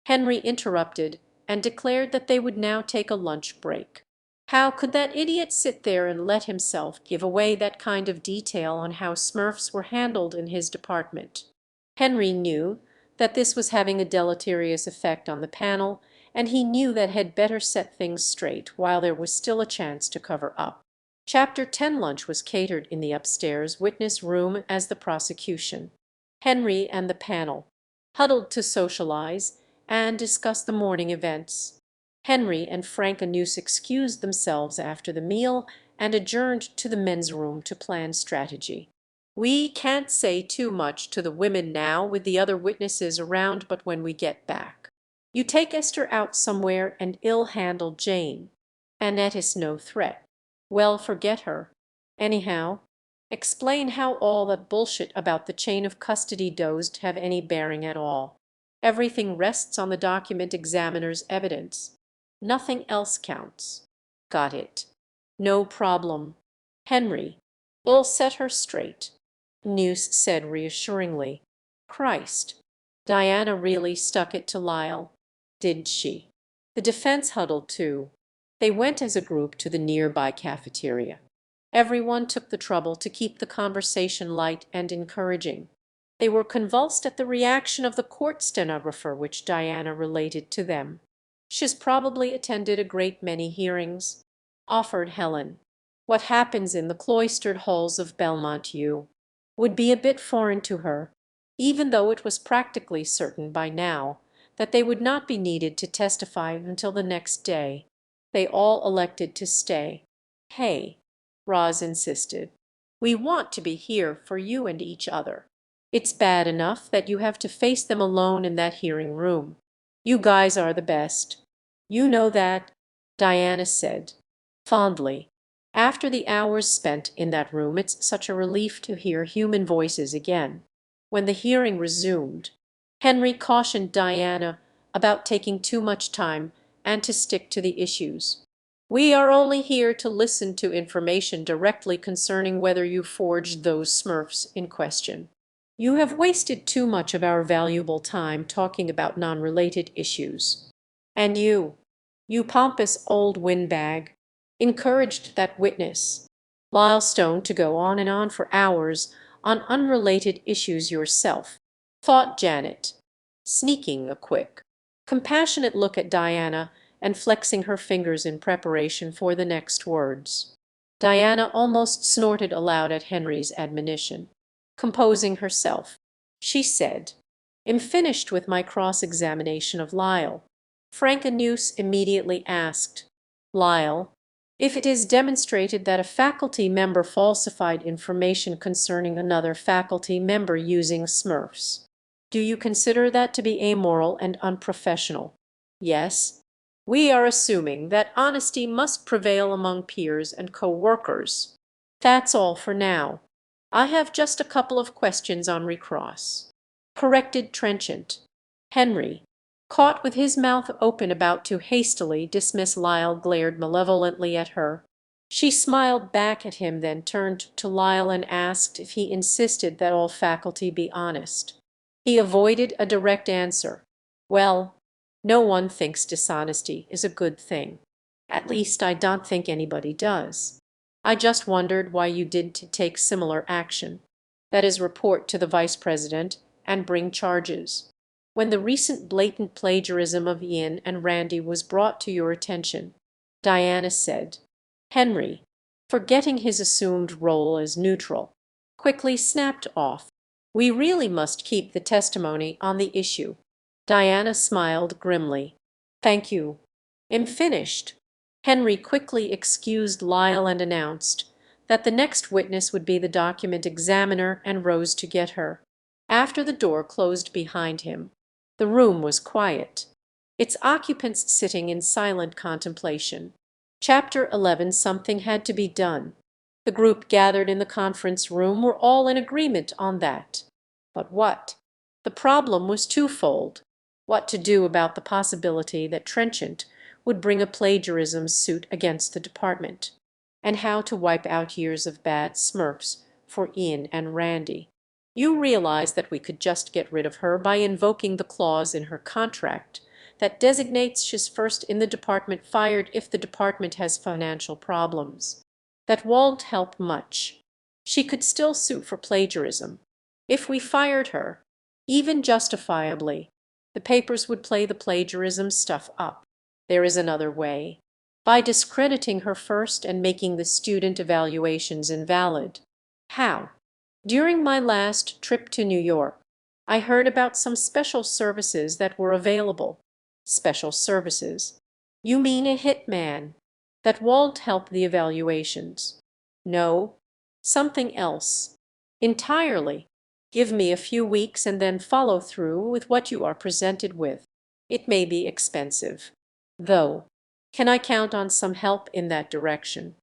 Henry interrupted and declared that they would now take a lunch break. How could that idiot sit there and let himself give away that kind of detail on how Smurfs were handled in his department? Henry knew that this was having a deleterious effect on the panel, and he knew that had better set things straight while there was still a chance to cover up. Chapter 10 lunch was catered in the upstairs witness room as the prosecution. Henry and the panel huddled to socialize and discuss the morning events. Henry and Frank Anuse excused themselves after the meal and adjourned to the men's room to plan strategy. "We can't say too much to the women now with the other witnesses around but when we get back. You take Esther out somewhere and ill-handle Jane. Annette is no threat. Well, forget her. Anyhow, explain how all that bullshit about the chain of custody dosed have any bearing at all. Everything rests on the document examiner's evidence. Nothing else counts." "Got it. No problem. Henry, we'll set her straight," Anuse said reassuringly. Christ, Diana really stuck it to Lyle, did she? The defense huddled too. They went as a group to the nearby cafeteria. Everyone took the trouble to keep the conversation light and encouraging. They were convulsed at the reaction of the court stenographer which Diana related to them. "She's probably attended a great many hearings," offered Helen. "What happens in the cloistered halls of Belmont U would be a bit foreign to her, even though it was practically certain by now that they would not be needed to testify until the next day." They all elected to stay. "Hey," Roz insisted, "we want to be here for you and each other. It's bad enough that you have to face them alone in that hearing room. You guys are the best. You know that," Diana said fondly. "After the hours spent in that room it's such a relief to hear human voices again." When the hearing resumed, Henry cautioned Diana about taking too much time and to stick to the issues. "We are only here to listen to information directly concerning whether you forged those Smurfs in question. You have wasted too much of our valuable time talking about non-related issues. And you pompous old windbag, encouraged that witness, Lyle Stone, to go on and on for hours on unrelated issues yourself," thought Janet, sneaking a quick, compassionate look at Diana and flexing her fingers in preparation for the next words. Diana almost snorted aloud at Henry's admonition. Composing herself, she said, "I'm finished with my cross-examination of Lyle." Frank Anuse immediately asked, "Lyle, if it is demonstrated that a faculty member falsified information concerning another faculty member using Smurfs, do you consider that to be amoral and unprofessional?" "Yes. We are assuming that honesty must prevail among peers and co-workers. That's all for now. I have just a couple of questions on recross," corrected Trenchant. Henry, caught with his mouth open about to hastily dismiss Lyle, glared malevolently at her. She smiled back at him, then turned to Lyle and asked if he insisted that all faculty be honest. He avoided a direct answer. "Well, no one thinks dishonesty is a good thing. At least I don't think anybody does. I just wondered why you didn't take similar action." that is, report to the vice president and bring charges. When the recent blatant plagiarism of Ian and Randy was brought to your attention, Diana said, Henry, forgetting his assumed role as neutral, quickly snapped off, "We really must keep the testimony on the issue." Diana smiled grimly. "Thank you. Am finished." Henry quickly excused Lyle and announced that the next witness would be the document examiner, and rose to get her. After the door closed behind him, the room was quiet, its occupants sitting in silent contemplation. Chapter 11. Something had to be done. The group gathered in the conference room were all in agreement on that. But what? The problem was twofold. What to do about the possibility that Trenchant would bring a plagiarism suit against the department, and how to wipe out years of bad smirks for Ian and Randy. You realize that we could just get rid of her by invoking the clause in her contract that designates she's first in the department fired if the department has financial problems. That won't help much. She could still sue for plagiarism. If we fired her, even justifiably, the papers would play the plagiarism stuff up. There is another way. By discrediting her first and making the student evaluations invalid. How? During my last trip to New York, I heard about some special services that were available. Special services. You mean a hit man. That won't help the evaluations. No, something else. Entirely. Give me a few weeks and then follow through with what you are presented with. It may be expensive, though. Can I count on some help in that direction?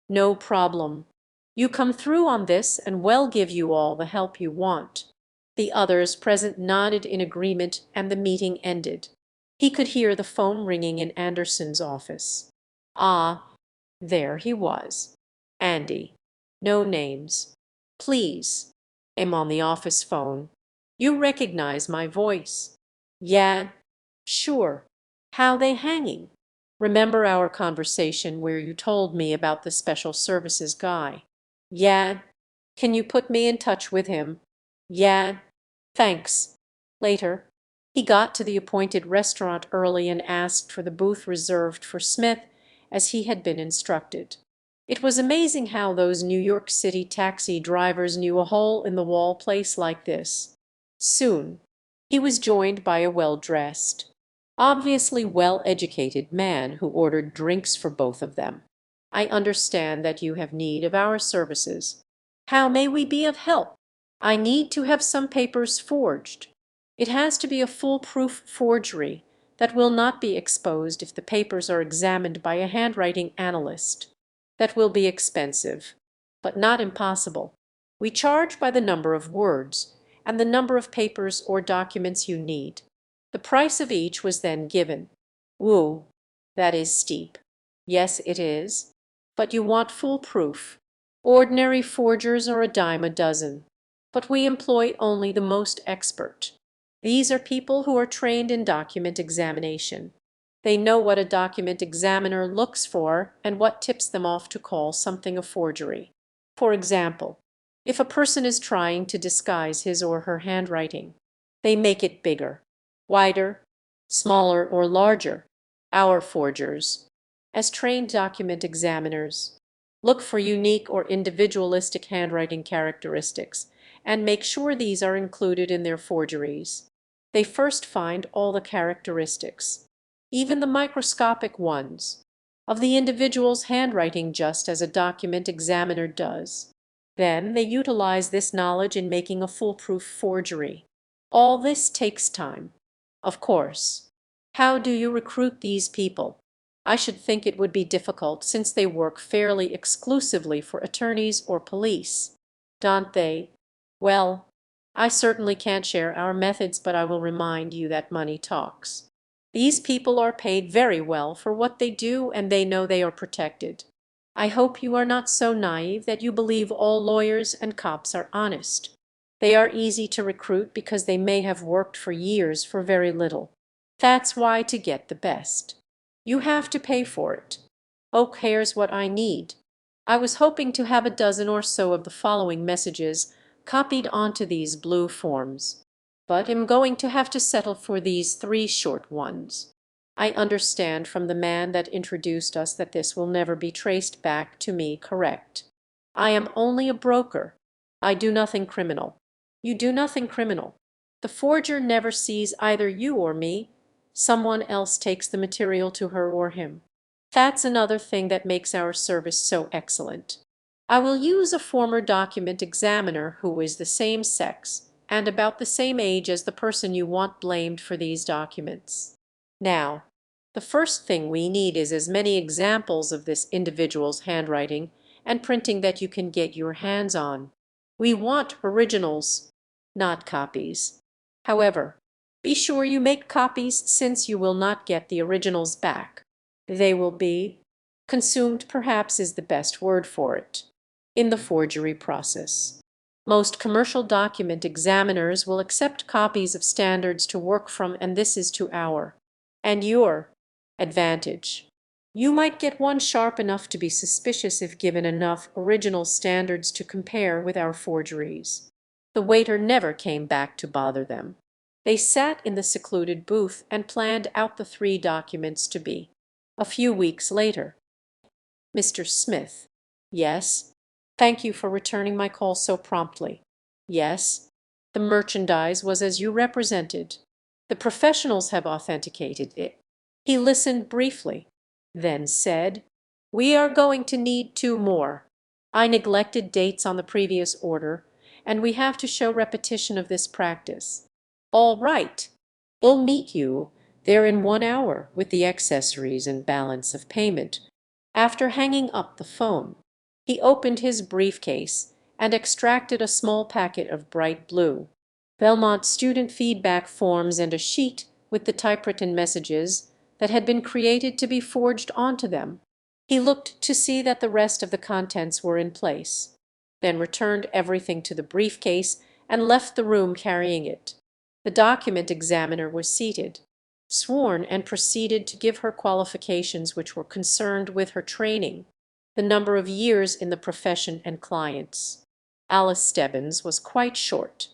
No problem. You come through on this and we'll give you all the help you want. The others present nodded in agreement and the meeting ended. He could hear the phone ringing in Anderson's office. Ah, there he was. Andy. No names. Please. Am on the office phone. You recognize my voice? Yeah. Sure. How they hanging? Remember our conversation where you told me about the special services guy? Yeah. Can you put me in touch with him? Yeah. Thanks. Later. He got to the appointed restaurant early and asked for the booth reserved for Smith, as he had been instructed. It was amazing how those New York City taxi drivers knew a hole-in-the-wall place like this. Soon he was joined by a well-dressed, obviously well-educated man who ordered drinks for both of them. I understand that you have need of our services. How may we be of help? I need to have some papers forged. It has to be a foolproof forgery that will not be exposed if the papers are examined by a handwriting analyst. That will be expensive, but not impossible. We charge by the number of words and the number of papers or documents you need. The price of each was then given. Woo, that is steep. Yes, it is. But you want foolproof. Ordinary forgers are a dime a dozen. But we employ only the most expert. These are people who are trained in document examination. They know what a document examiner looks for and what tips them off to call something a forgery. For example, if a person is trying to disguise his or her handwriting, they make it bigger, wider, smaller, or larger. Our forgers, as trained document examiners, look for unique or individualistic handwriting characteristics and make sure these are included in their forgeries. They first find all the characteristics, even the microscopic ones, of the individual's handwriting, just as a document examiner does. Then they utilize this knowledge in making a foolproof forgery. All this takes time, of course. How do you recruit these people? I should think it would be difficult, since they work fairly exclusively for attorneys or police. Don't they? Well, I certainly can't share our methods, but I will remind you that money talks. These people are paid very well for what they do, and they know they are protected. I hope you are not so naive that you believe all lawyers and cops are honest. They are easy to recruit because they may have worked for years for very little. That's why, to get the best, you have to pay for it. Oh, here's what I need. I was hoping to have a dozen or so of the following messages copied onto these blue forms, but am going to have to settle for these 3 short ones. I understand from the man that introduced us that this will never be traced back to me correct. I am only a broker. I do nothing criminal. You do nothing criminal. The forger never sees either you or me. Someone else takes the material to her or him. That's another thing that makes our service so excellent. I will use a former document examiner who is the same sex and about the same age as the person you want blamed for these documents. Now, the first thing we need is as many examples of this individual's handwriting and printing that you can get your hands on. We want originals, not copies. However, be sure you make copies, since you will not get the originals back. They will be consumed, perhaps is the best word for it, in the forgery process. Most commercial document examiners will accept copies of standards to work from, and this is to our and your advantage. You might get one sharp enough to be suspicious if given enough original standards to compare with our forgeries. The waiter never came back to bother them. They sat in the secluded booth and planned out the 3 documents to be. A few weeks later. Mr. Smith. Yes. Thank you for returning my call so promptly. Yes. The merchandise was as you represented. The professionals have authenticated it. He listened briefly, then said, "We are going to need 2 more. I neglected dates on the previous order, and we have to show repetition of this practice." "All right. We'll meet you there in 1 hour with the accessories and balance of payment." After hanging up the phone, he opened his briefcase and extracted a small packet of bright blue Belmont student feedback forms and a sheet with the typewritten messages that had been created to be forged onto them. He looked to see that the rest of the contents were in place, then returned everything to the briefcase and left the room carrying it. The document examiner was seated, sworn, and proceeded to give her qualifications which were concerned with her training, the number of years in the profession, and clients. Alice Stebbins was quite short.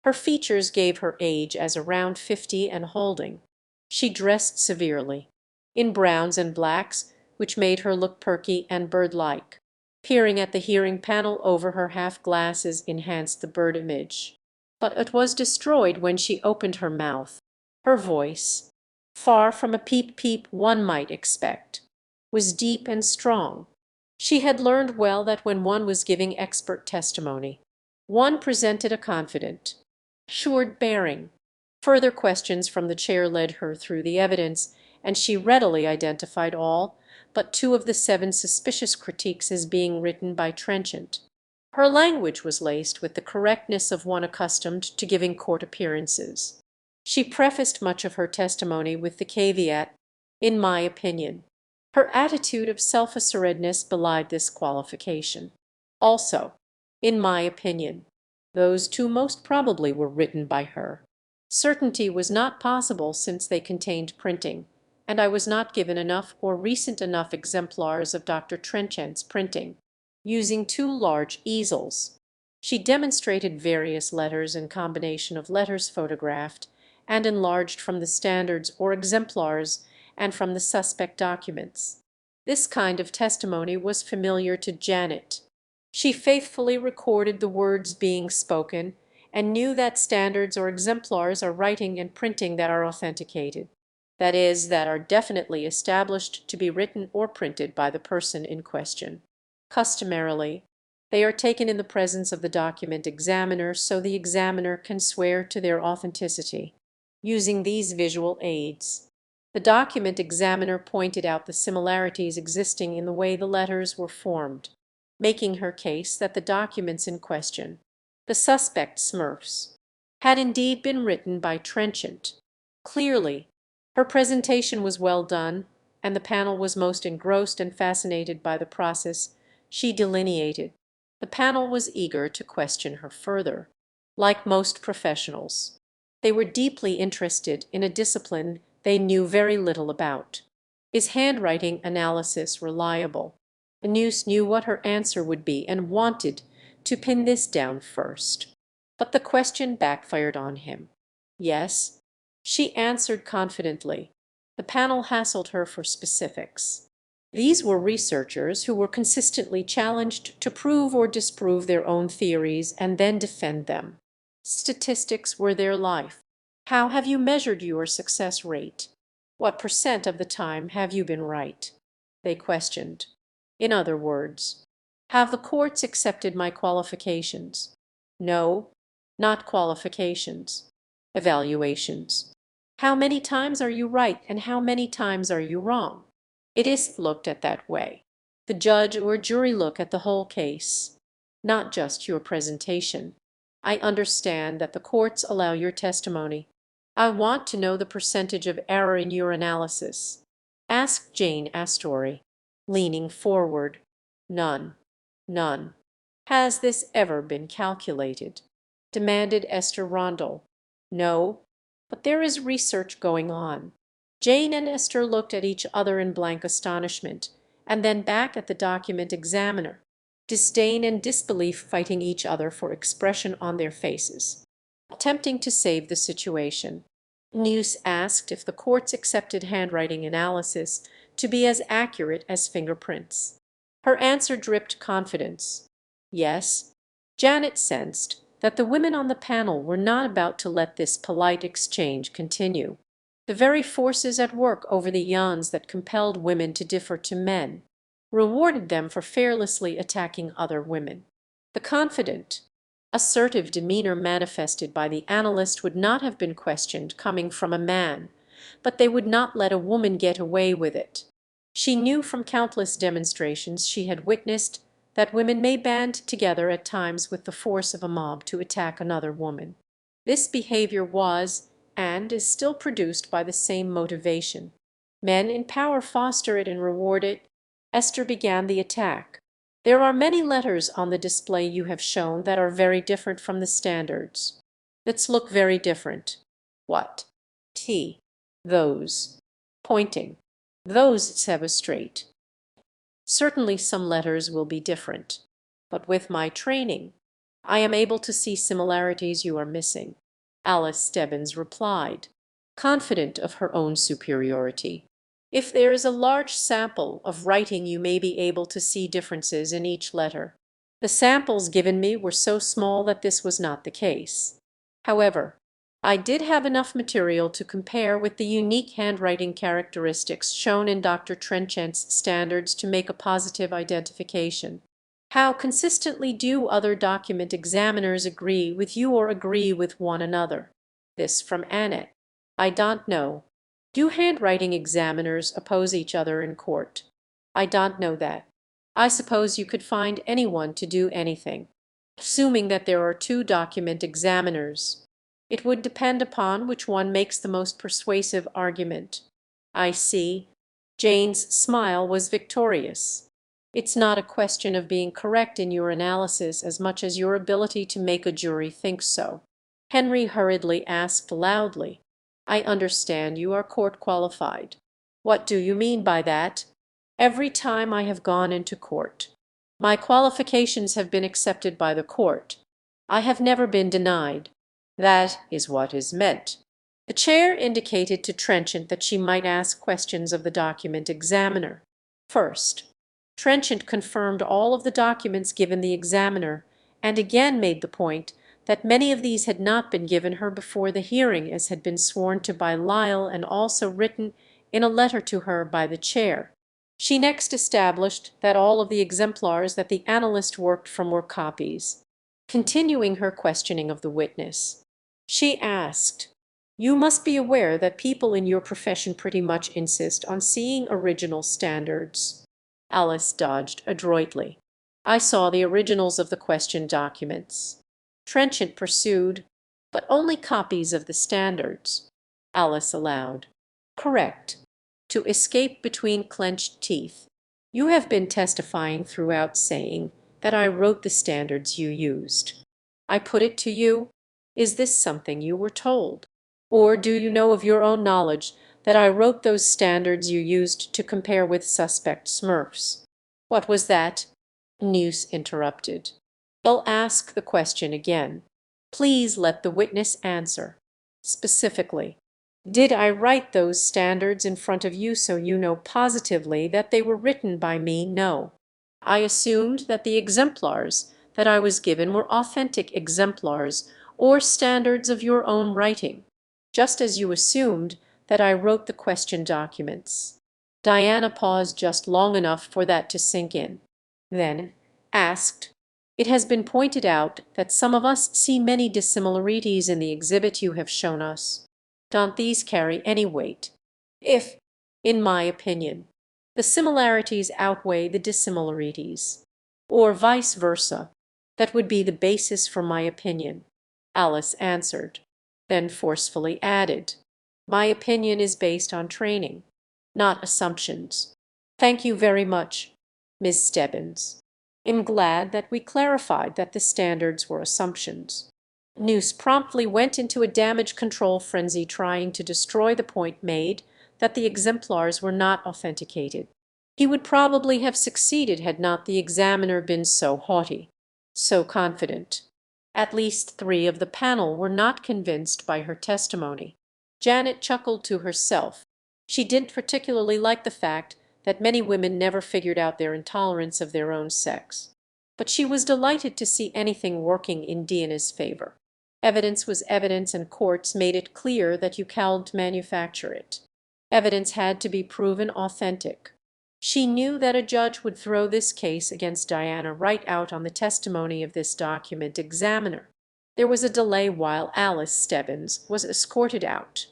Her features gave her age as around 50 and holding. She dressed severely, in browns and blacks, which made her look perky and bird-like. Peering at the hearing panel over her half-glasses enhanced the bird image. But it was destroyed when she opened her mouth. Her voice, far from a peep-peep one might expect, was deep and strong. She had learned well that when one was giving expert testimony, one presented a confident, assured bearing. Further questions from the chair led her through the evidence, and she readily identified all but 2 of the 7 suspicious critiques as being written by Trenchant. Her language was laced with the correctness of one accustomed to giving court appearances. She prefaced much of her testimony with the caveat, "in my opinion." Her attitude of self-assuredness belied this qualification. Also, "in my opinion." Those 2 most probably were written by her. Certainty was not possible, since they contained printing, and I was not given enough or recent enough exemplars of Dr. Trenchant's printing, using 2 large easels. She demonstrated various letters and combination of letters photographed and enlarged from the standards or exemplars and from the suspect documents. This kind of testimony was familiar to Janet. She faithfully recorded the words being spoken, and knew that standards or exemplars are writing and printing that are authenticated, that is, that are definitely established to be written or printed by the person in question. Customarily, they are taken in the presence of the document examiner, so the examiner can swear to their authenticity, using these visual aids. The document examiner pointed out the similarities existing in the way the letters were formed, making her case that the documents in question, the suspect Smurfs, had indeed been written by Trenchant. Clearly, her presentation was well done, and the panel was most engrossed and fascinated by the process she delineated. The panel was eager to question her further. Like most professionals, they were deeply interested in a discipline they knew very little about. Is handwriting analysis reliable? Anus knew what her answer would be and wanted to pin this down first. But the question backfired on him. Yes, she answered confidently. The panel hassled her for specifics. These were researchers who were consistently challenged to prove or disprove their own theories and then defend them. Statistics were their life. How have you measured your success rate? What % of the time have you been right? They questioned. In other words, have the courts accepted my qualifications? No, not qualifications. Evaluations. How many times are you right and how many times are you wrong? It is looked at that way. The judge or jury look at the whole case, not just your presentation. I understand that the courts allow your testimony. I want to know the percentage of error in your analysis. Asked Jane Astori, leaning forward. None. None. Has this ever been calculated? Demanded Esther Rondel. No, but there is research going on. Jane and Esther looked at each other in blank astonishment, and then back at the document examiner, disdain and disbelief fighting each other for expression on their faces. Attempting to save the situation, News asked if the courts accepted handwriting analysis to be as accurate as fingerprints. Her answer dripped confidence. Yes. Janet sensed that the women on the panel were not about to let this polite exchange continue. The very forces at work over the eons that compelled women to differ to men rewarded them for fearlessly attacking other women. The confident, assertive demeanor manifested by the analyst would not have been questioned coming from a man, but they would not let a woman get away with it. She knew from countless demonstrations she had witnessed that women may band together at times with the force of a mob to attack another woman. This behavior was and is still produced by the same motivation. Men in power foster it and reward it. Esther began the attack. There are many letters on the display you have shown that are very different from the standards. That look very different. What? T. Those. Pointing. Those straight. Certainly some letters will be different, but with my training, I am able to see similarities you are missing, Alice Stebbins replied, confident of her own superiority. If there is a large sample of writing you may be able to see differences in each letter. The samples given me were so small that this was not the case. However, I did have enough material to compare with the unique handwriting characteristics shown in Dr. Trenchant's standards to make a positive identification. How consistently do other document examiners agree with you or agree with one another? This from Annette. I don't know. Do handwriting examiners oppose each other in court? I don't know that. I suppose you could find anyone to do anything. Assuming that there are two document examiners, it would depend upon which one makes the most persuasive argument. I see. Jane's smile was victorious. It's not a question of being correct in your analysis as much as your ability to make a jury think so. Henry hurriedly asked loudly, I understand you are court qualified. What do you mean by that? Every time I have gone into court, my qualifications have been accepted by the court. I have never been denied. That is what is meant. The chair indicated to Trenchant that she might ask questions of the document examiner. First, Trenchant confirmed all of the documents given the examiner, and again made the point that many of these had not been given her before the hearing, as had been sworn to by Lyle and also written in a letter to her by the chair. She next established that all of the exemplars that the analyst worked from were copies. Continuing her questioning of the witness, she asked, you must be aware that people in your profession pretty much insist on seeing original standards. Alice dodged adroitly. I saw the originals of the questioned documents. Trenchant pursued, but only copies of the standards. Alice allowed. Correct. To escape between clenched teeth. You have been testifying throughout saying that I wrote the standards you used. I put it to you, is this something you were told? Or do you know of your own knowledge that I wrote those standards you used to compare with suspect Smurfs? What was that? News interrupted. They'll ask the question again. Please let the witness answer. Specifically, did I write those standards in front of you so you know positively that they were written by me? No. I assumed that the exemplars that I was given were authentic exemplars or standards of your own writing, just as you assumed that I wrote the question documents. Diana paused just long enough for that to sink in, then asked, "It has been pointed out that some of us see many dissimilarities in the exhibit you have shown us. Don't these carry any weight? If, in my opinion, the similarities outweigh the dissimilarities, or vice versa, that would be the basis for my opinion." Alice answered, then forcefully added, "My opinion is based on training, not assumptions." "Thank you very much, Miss Stebbins. I'm glad that we clarified that the standards were assumptions." Noose promptly went into a damage control frenzy trying to destroy the point made that the exemplars were not authenticated. He would probably have succeeded had not the examiner been so haughty, so confident. At least 3 of the panel were not convinced by her testimony. Janet chuckled to herself. She didn't particularly like the fact that many women never figured out their intolerance of their own sex. But she was delighted to see anything working in Diana's favor. Evidence was evidence, and courts made it clear that you can't manufacture it. Evidence had to be proven authentic. She knew that a judge would throw this case against Diana right out on the testimony of this document examiner. There was a delay while Alice Stebbins was escorted out.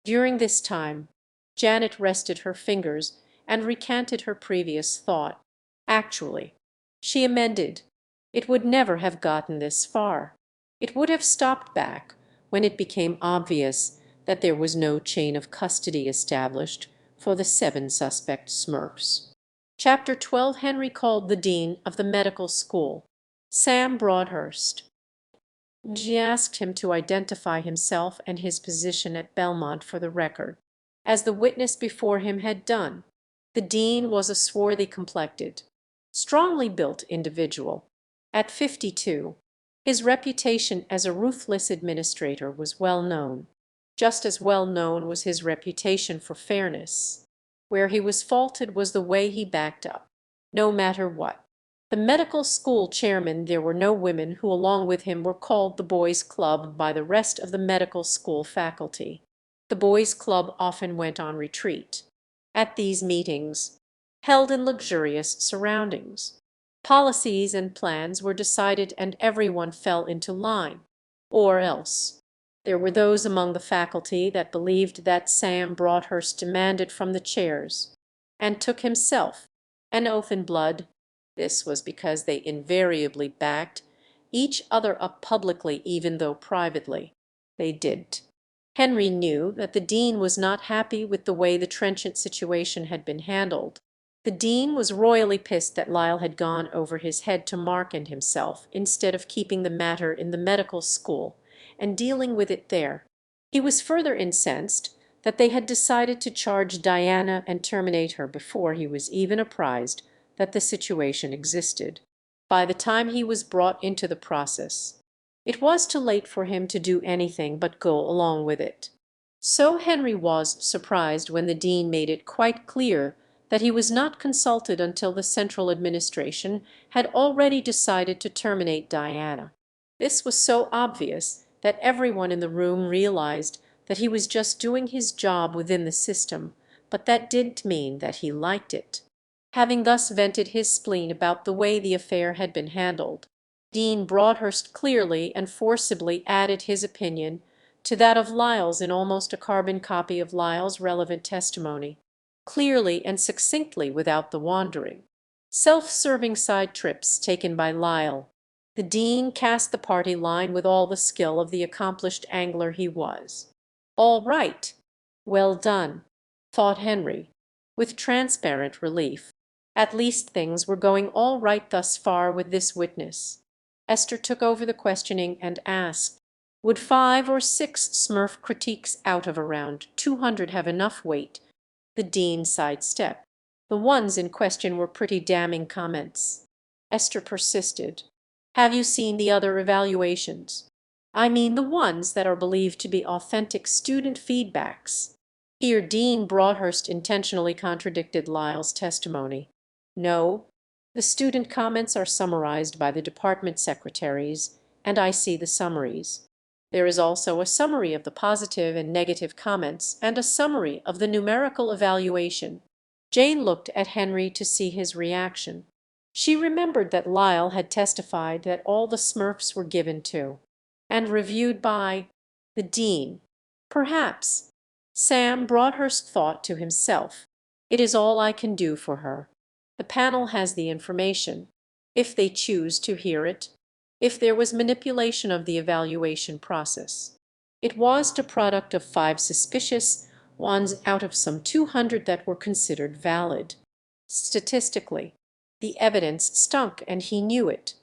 During this time, Janet rested her fingers and recanted her previous thought. Actually, she amended, it would never have gotten this far. It would have stopped back when it became obvious that there was no chain of custody established for the 7 suspect Smurfs. Chapter 12. Henry called the dean of the medical school, Sam Broadhurst. She asked him to identify himself and his position at Belmont for the record, as the witness before him had done. The dean was a swarthy complected, strongly built individual. At 52, his reputation as a ruthless administrator was well known. Just as well known was his reputation for fairness. Where he was faulted was the way he backed up, no matter what. The medical school chairman, there were no women who along with him were called the Boys' Club by the rest of the medical school faculty. The Boys' Club often went on retreat. At these meetings, held in luxurious surroundings, policies and plans were decided and everyone fell into line. Or else, there were those among the faculty that believed that Sam Broadhurst demanded from the chairs, and took himself an oath in blood. This was because they invariably backed each other up publicly even though privately they didn't. Henry knew that the dean was not happy with the way the trenchant situation had been handled. The dean was royally pissed that Lyle had gone over his head to Mark and himself, instead of keeping the matter in the medical school and dealing with it there. He was further incensed that they had decided to charge Diana and terminate her before he was even apprised that the situation existed. By the time he was brought into the process, it was too late for him to do anything but go along with it. So Henry was surprised when the dean made it quite clear that he was not consulted until the central administration had already decided to terminate Diana. This was so obvious that everyone in the room realized that he was just doing his job within the system, but that didn't mean that he liked it. Having thus vented his spleen about the way the affair had been handled, Dean Broadhurst clearly and forcibly added his opinion to that of Lyle's in almost a carbon copy of Lyle's relevant testimony, clearly and succinctly without the wandering, self-serving side trips taken by Lyle. The dean cast the party line with all the skill of the accomplished angler he was. All right, well done, thought Henry, with transparent relief. At least things were going all right thus far with this witness. Esther took over the questioning and asked, would 5 or 6 Smurf critiques out of around 200 have enough weight? The dean sidestepped. The ones in question were pretty damning comments. Esther persisted. Have you seen the other evaluations? I mean the ones that are believed to be authentic student feedbacks." Here Dean Broadhurst intentionally contradicted Lyle's testimony. "No, the student comments are summarized by the department secretaries, and I see the summaries. There is also a summary of the positive and negative comments and a summary of the numerical evaluation." Jane looked at Henry to see his reaction. She remembered that Lyle had testified that all the Smurfs were given to and reviewed by the dean. Perhaps, Sam Broadhurst thought to himself, it is all I can do for her. The panel has the information, if they choose to hear it, if there was manipulation of the evaluation process. It was the product of 5 suspicious ones out of some 200 that were considered valid. Statistically, the evidence stunk, and he knew it.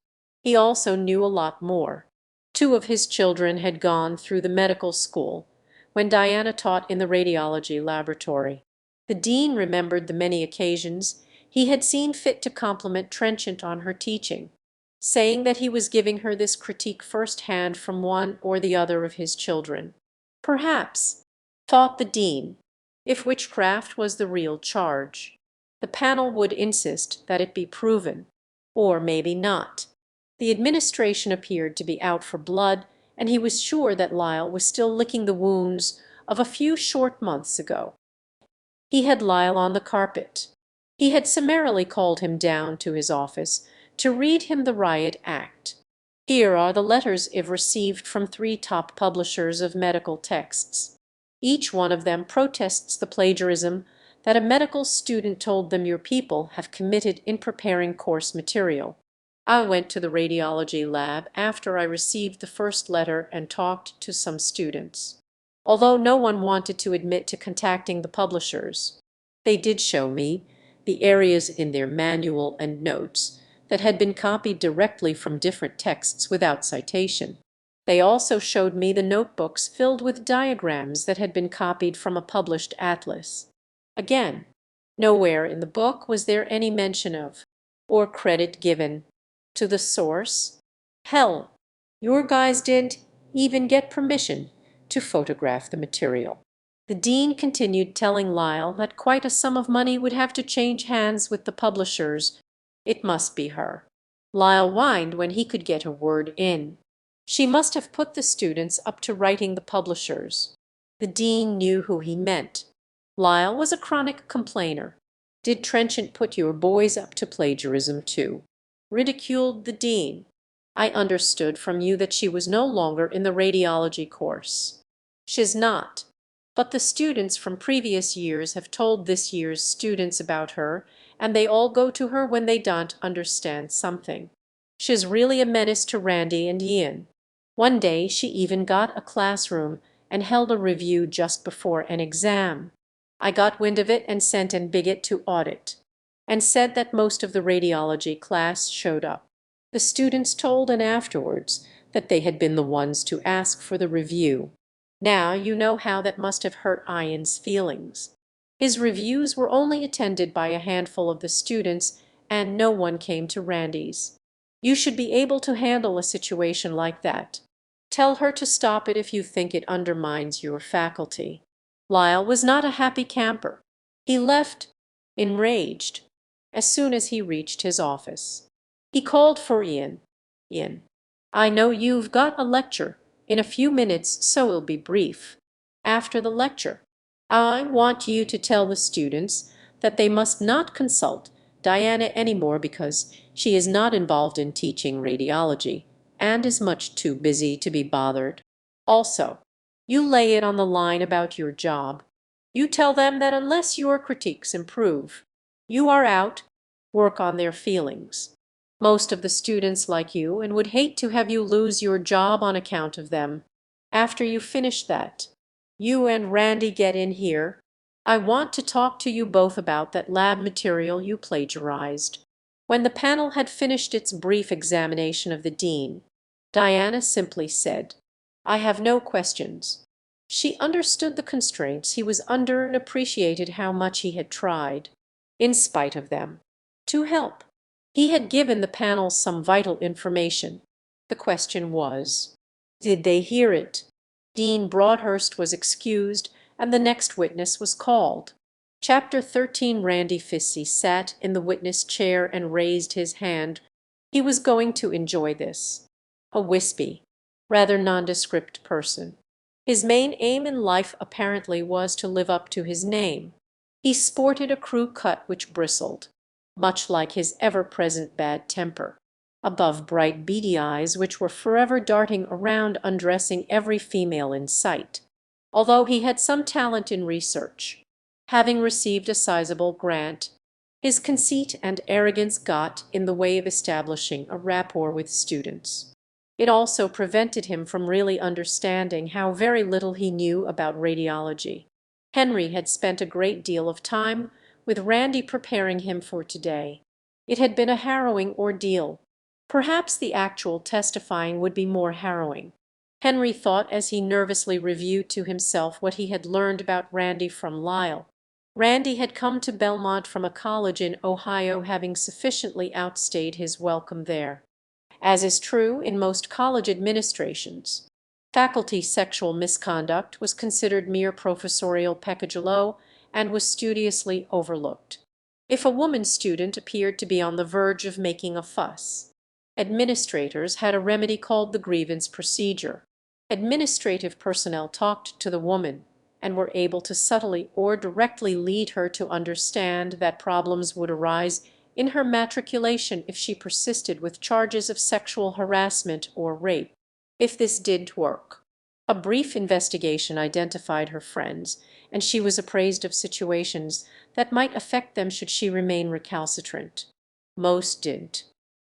He also knew a lot more. 2 of his children had gone through the medical school when Diana taught in the radiology laboratory. The dean remembered the many occasions he had seen fit to compliment Trenchant on her teaching, saying that he was giving her this critique first-hand from one or the other of his children. Perhaps, thought the dean, if witchcraft was the real charge, the panel would insist that it be proven, or maybe not. The administration appeared to be out for blood, and he was sure that Lyle was still licking the wounds of a few short months ago. He had Lyle on the carpet. He had summarily called him down to his office to read him the riot act. Here are the letters I've received from 3 top publishers of medical texts. Each one of them protests the plagiarism that a medical student told them your people have committed in preparing course material. I went to the radiology lab after I received the first letter and talked to some students. Although no one wanted to admit to contacting the publishers, they did show me the areas in their manual and notes that had been copied directly from different texts without citation. They also showed me the notebooks filled with diagrams that had been copied from a published atlas. Again, nowhere in the book was there any mention of, or credit given, to the source. Hell, your guys didn't even get permission to photograph the material. The dean continued telling Lyle that quite a sum of money would have to change hands with the publishers. It must be her. Lyle whined when he could get a word in. She must have put the students up to writing the publishers. The dean knew who he meant. Lyle was a chronic complainer. Did Trenchant put your boys up to plagiarism too? Ridiculed the dean. I understood from you that she was no longer in the radiology course. She's not. But the students from previous years have told this year's students about her, and they all go to her when they don't understand something. She's really a menace to Randy and Ian. One day she even got a classroom and held a review just before an exam. I got wind of it and sent an bigot to audit, and said that most of the radiology class showed up. The students told and afterwards that they had been the ones to ask for the review. Now you know how that must have hurt Ian's feelings. His reviews were only attended by a handful of the students, and no one came to Randy's. You should be able to handle a situation like that. Tell her to stop it if you think it undermines your faculty. Lyle was not a happy camper. He left, enraged, as soon as he reached his office. He called for Ian. Ian, I know you've got a lecture in a few minutes, so it'll be brief. After the lecture, I want you to tell the students that they must not consult Diana anymore because she is not involved in teaching radiology and is much too busy to be bothered. Also, you lay it on the line about your job. You tell them that unless your critiques improve, you are out. Work on their feelings. Most of the students like you and would hate to have you lose your job on account of them. After you finish that, you and Randy get in here. I want to talk to you both about that lab material you plagiarized. When the panel had finished its brief examination of the dean, Diana simply said, I have no questions. She understood the constraints he was under and appreciated how much he had tried, in spite of them, to help. He had given the panel some vital information. The question was, Did they hear it? Dean Broadhurst was excused, and the next witness was called. Chapter 13. Randy Fissy sat in the witness chair and raised his hand. He was going to enjoy this. A wispy, rather nondescript person. His main aim in life apparently was to live up to his name. He sported a crew cut which bristled, much like his ever-present bad temper, above bright beady eyes which were forever darting around undressing every female in sight, although he had some talent in research. Having received a sizable grant, his conceit and arrogance got in the way of establishing a rapport with students. It also prevented him from really understanding how very little he knew about radiology. Henry had spent a great deal of time with Randy preparing him for today. It had been a harrowing ordeal. Perhaps the actual testifying would be more harrowing. Henry thought as he nervously reviewed to himself what he had learned about Randy from Lyle. Randy had come to Belmont from a college in Ohio, having sufficiently outstayed his welcome there. As is true in most college administrations, faculty sexual misconduct was considered mere professorial peccadillo and was studiously overlooked. If a woman student appeared to be on the verge of making a fuss, administrators had a remedy called the grievance procedure. Administrative personnel talked to the woman and were able to subtly or directly lead her to understand that problems would arise in her matriculation if she persisted with charges of sexual harassment or rape. If this didn't work, a brief investigation identified her friends, and she was appraised of situations that might affect them should she remain recalcitrant. Most didn't.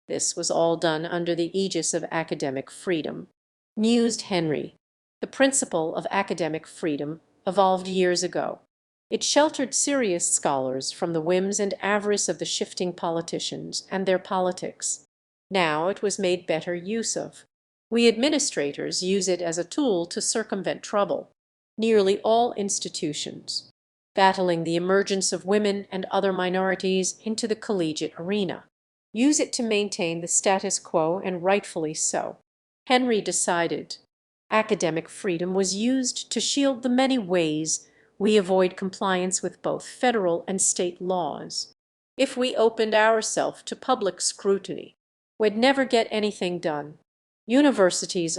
This was all done under the aegis of academic freedom. Mused Henry. The principle of academic freedom evolved years ago. It sheltered serious scholars from the whims and avarice of the shifting politicians and their politics. Now it was made better use of. We administrators use it as a tool to circumvent trouble. Nearly all institutions, battling the emergence of women and other minorities into the collegiate arena, use it to maintain the status quo, and rightfully so. Henry decided academic freedom was used to shield the many ways we avoid compliance with both federal and state laws. If we opened ourselves to public scrutiny, we'd never get anything done. Universities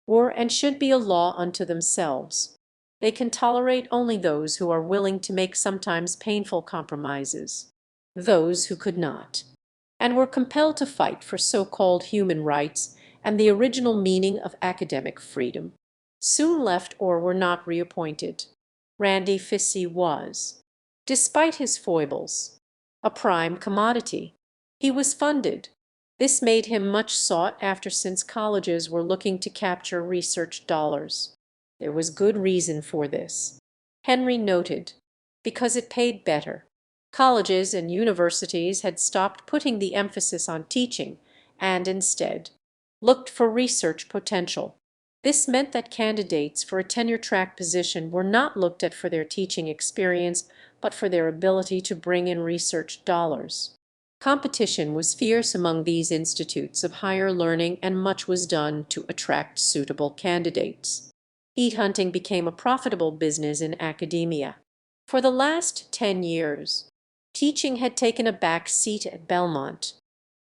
were and should be a law unto themselves. They can tolerate only those who are willing to make sometimes painful compromises. Those who could not, and were compelled to fight for so-called human rights and the original meaning of academic freedom, soon left or were not reappointed. Randy Fissy was, despite his foibles, a prime commodity. He was funded. This made him much sought after since colleges were looking to capture research dollars. There was good reason for this, Henry noted, because it paid better. Colleges and universities had stopped putting the emphasis on teaching and instead looked for research potential. This meant that candidates for a tenure-track position were not looked at for their teaching experience, but for their ability to bring in research dollars. Competition was fierce among these institutes of higher learning, and much was done to attract suitable candidates. Heat hunting became a profitable business in academia. For the last 10 years, teaching had taken a back seat at Belmont.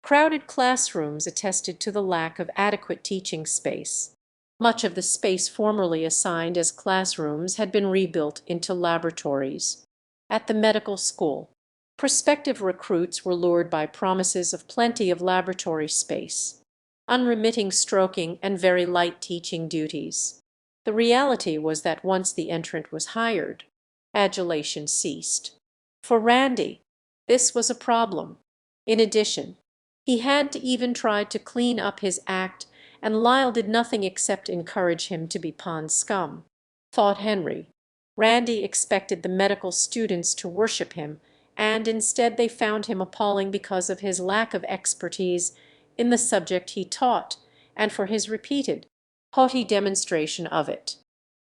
Crowded classrooms attested to the lack of adequate teaching space. Much of the space formerly assigned as classrooms had been rebuilt into laboratories. At the medical school, prospective recruits were lured by promises of plenty of laboratory space, unremitting stroking, and very light teaching duties. The reality was that once the entrant was hired, adulation ceased. For Randy, this was a problem. In addition, he had to even try to clean up his act, and Lyle did nothing except encourage him to be pond scum. Thought Henry, Randy expected the medical students to worship him, and instead they found him appalling because of his lack of expertise in the subject he taught, and for his repeated, haughty demonstration of it.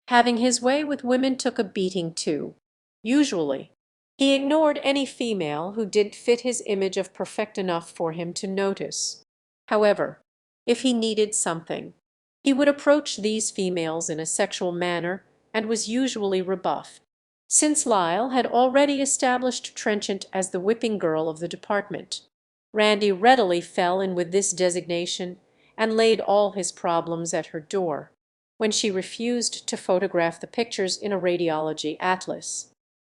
Having his way with women took a beating too. Usually, he ignored any female who didn't fit his image of perfect enough for him to notice. However, if he needed something, He would approach these females in a sexual manner and was usually rebuffed. Since Lyle had already established Trenchant as the whipping girl of the department, Randy readily fell in with this designation and laid all his problems at her door, when she refused to photograph the pictures in a radiology atlas.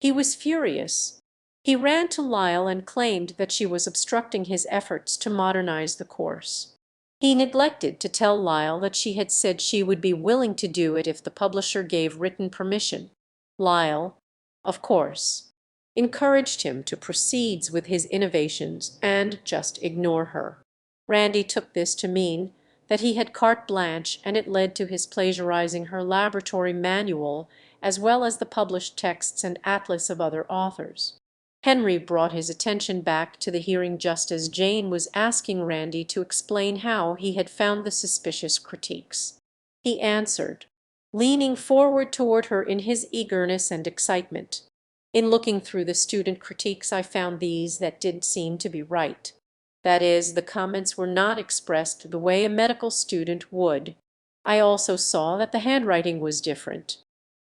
He was furious. He ran to Lyle and claimed that she was obstructing his efforts to modernize the course. He neglected to tell Lyle that she had said she would be willing to do it if the publisher gave written permission. Lyle, of course, encouraged him to proceed with his innovations and just ignore her. Randy took this to mean that he had carte blanche, and it led to his plagiarizing her laboratory manual as well as the published texts and atlas of other authors. Henry brought his attention back to the hearing just as Jane was asking Randy to explain how he had found the suspicious critiques. He answered, leaning forward toward her in his eagerness and excitement, "In looking through the student critiques, I found these that didn't seem to be right. That is, the comments were not expressed the way a medical student would. I also saw that the handwriting was different,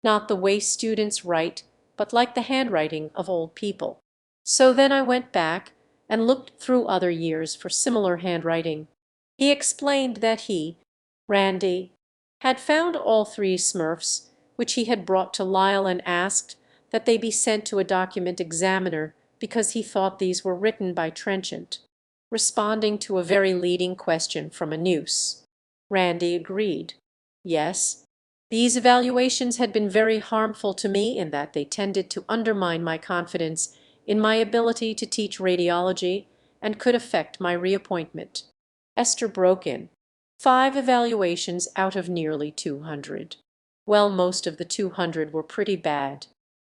not the way students write, but like the handwriting of old people. So then I went back and looked through other years for similar handwriting." He explained that he, Randy, had found all three Smurfs, which he had brought to Lyle, and asked that they be sent to a document examiner because he thought these were written by Trenchant, responding to a very leading question from a noose. Randy agreed. Yes, these evaluations had been very harmful to me in that they tended to undermine my confidence in my ability to teach radiology and could affect my reappointment. Esther broke in. 5 evaluations out of nearly 200. Well, most of the 200 were pretty bad.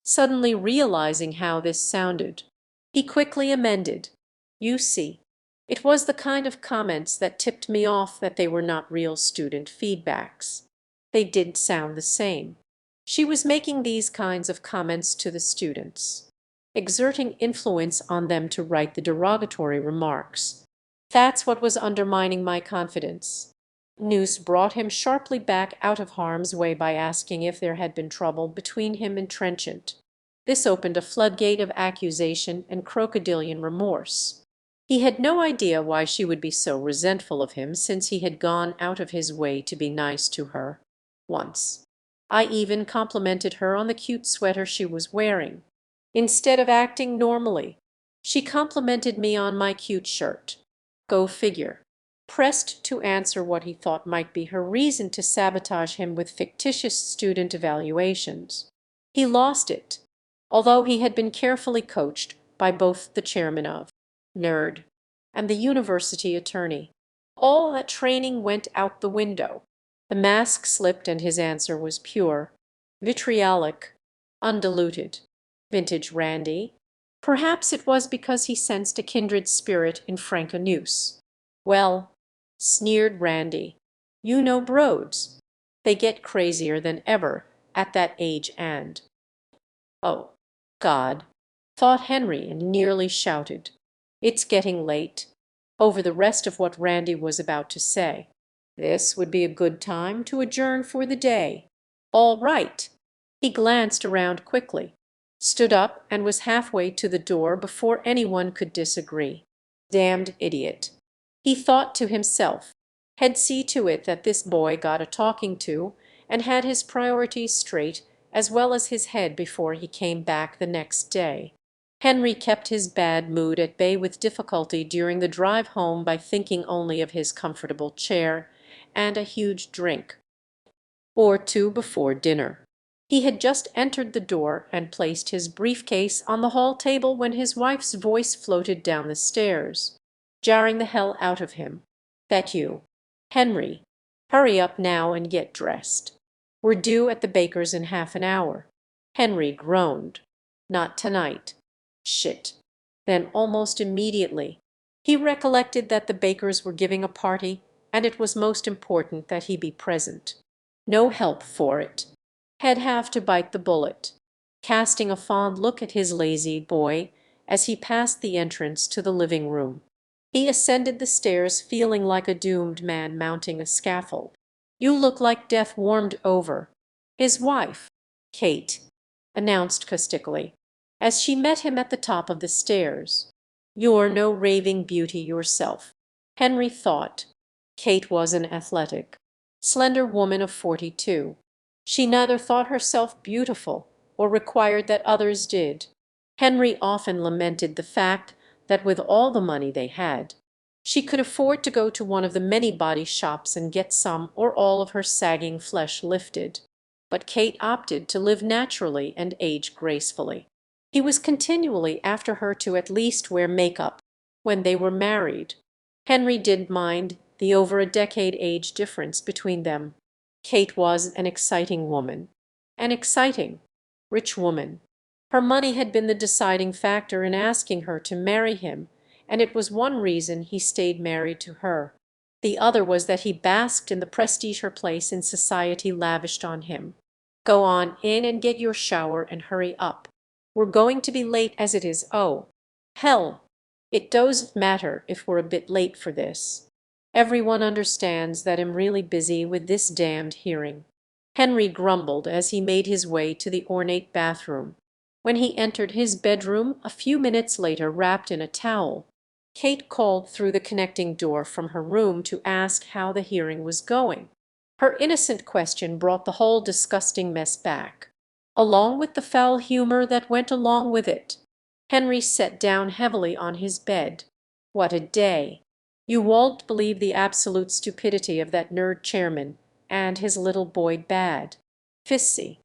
Suddenly realizing how this sounded, he quickly amended. You see, it was the kind of comments that tipped me off that they were not real student feedbacks. They didn't sound the same. She was making these kinds of comments to the students, exerting influence on them to write the derogatory remarks. That's what was undermining my confidence. Noose brought him sharply back out of harm's way by asking if there had been trouble between him and Trenchant. This opened a floodgate of accusation and crocodilian remorse. He had no idea why she would be so resentful of him, since he had gone out of his way to be nice to her. Once I even complimented her on the cute sweater she was wearing. Instead of acting normally, she complimented me on my cute shirt. Go figure. Pressed to answer what he thought might be her reason to sabotage him with fictitious student evaluations, he lost it, although he had been carefully coached by both the chairman of NERD and the university attorney. All that training went out the window. The mask slipped and his answer was pure, vitriolic, undiluted. Vintage Randy. Perhaps it was because he sensed a kindred spirit in Frank Noose. Well, sneered Randy, you know broads. They get crazier than ever at that age and— Oh, God, thought Henry, and nearly shouted. It's getting late, over the rest of what Randy was about to say. This would be a good time to adjourn for the day. All right. He glanced around quickly, stood up, and was halfway to the door before anyone could disagree. Damned idiot, he thought to himself. He'd see to it that this boy got a talking to and had his priorities straight as well as his head before he came back the next day. Henry kept his bad mood at bay with difficulty during the drive home by thinking only of his comfortable chair and a huge drink or two before dinner. He had just entered the door and placed his briefcase on the hall table when his wife's voice floated down the stairs, jarring the hell out of him. That you, Henry? Hurry up now and get dressed. We're due at the baker's in half an hour. Henry groaned. Not tonight. Shit. Then almost immediately he recollected that the bakers were giving a party, and it was most important that he be present. No help for it. He'd have to bite the bullet. Casting a fond look at his lazy boy as he passed the entrance to the living room, he ascended the stairs feeling like a doomed man mounting a scaffold. You look like death warmed over." "His wife, Kate," announced caustically, as she met him at the top of the stairs. "You're no raving beauty yourself." Henry thought. Kate was an athletic, slender woman of 42. She neither thought herself beautiful or required that others did. Henry often lamented the fact that with all the money they had, she could afford to go to one of the many body shops and get some or all of her sagging flesh lifted. But Kate opted to live naturally and age gracefully. He was continually after her to at least wear make-up when they were married. Henry didn't mind the over a decade age difference between them. Kate was an exciting woman. An exciting, rich woman. Her money had been the deciding factor in asking her to marry him, and it was one reason he stayed married to her. The other was that he basked in the prestige her place in society lavished on him. "Go on in and get your shower and hurry up. We're going to be late as it is. Oh, hell! It doesn't matter if we're a bit late for this. Everyone understands that I'm really busy with this damned hearing." Henry grumbled as he made his way to the ornate bathroom. When he entered his bedroom a few minutes later wrapped in a towel, Kate called through the connecting door from her room to ask how the hearing was going. Her innocent question brought the whole disgusting mess back, along with the foul humor that went along with it. Henry sat down heavily on his bed. What a day! You won't believe the absolute stupidity of that nerd chairman and his little boy Bad. Fissy.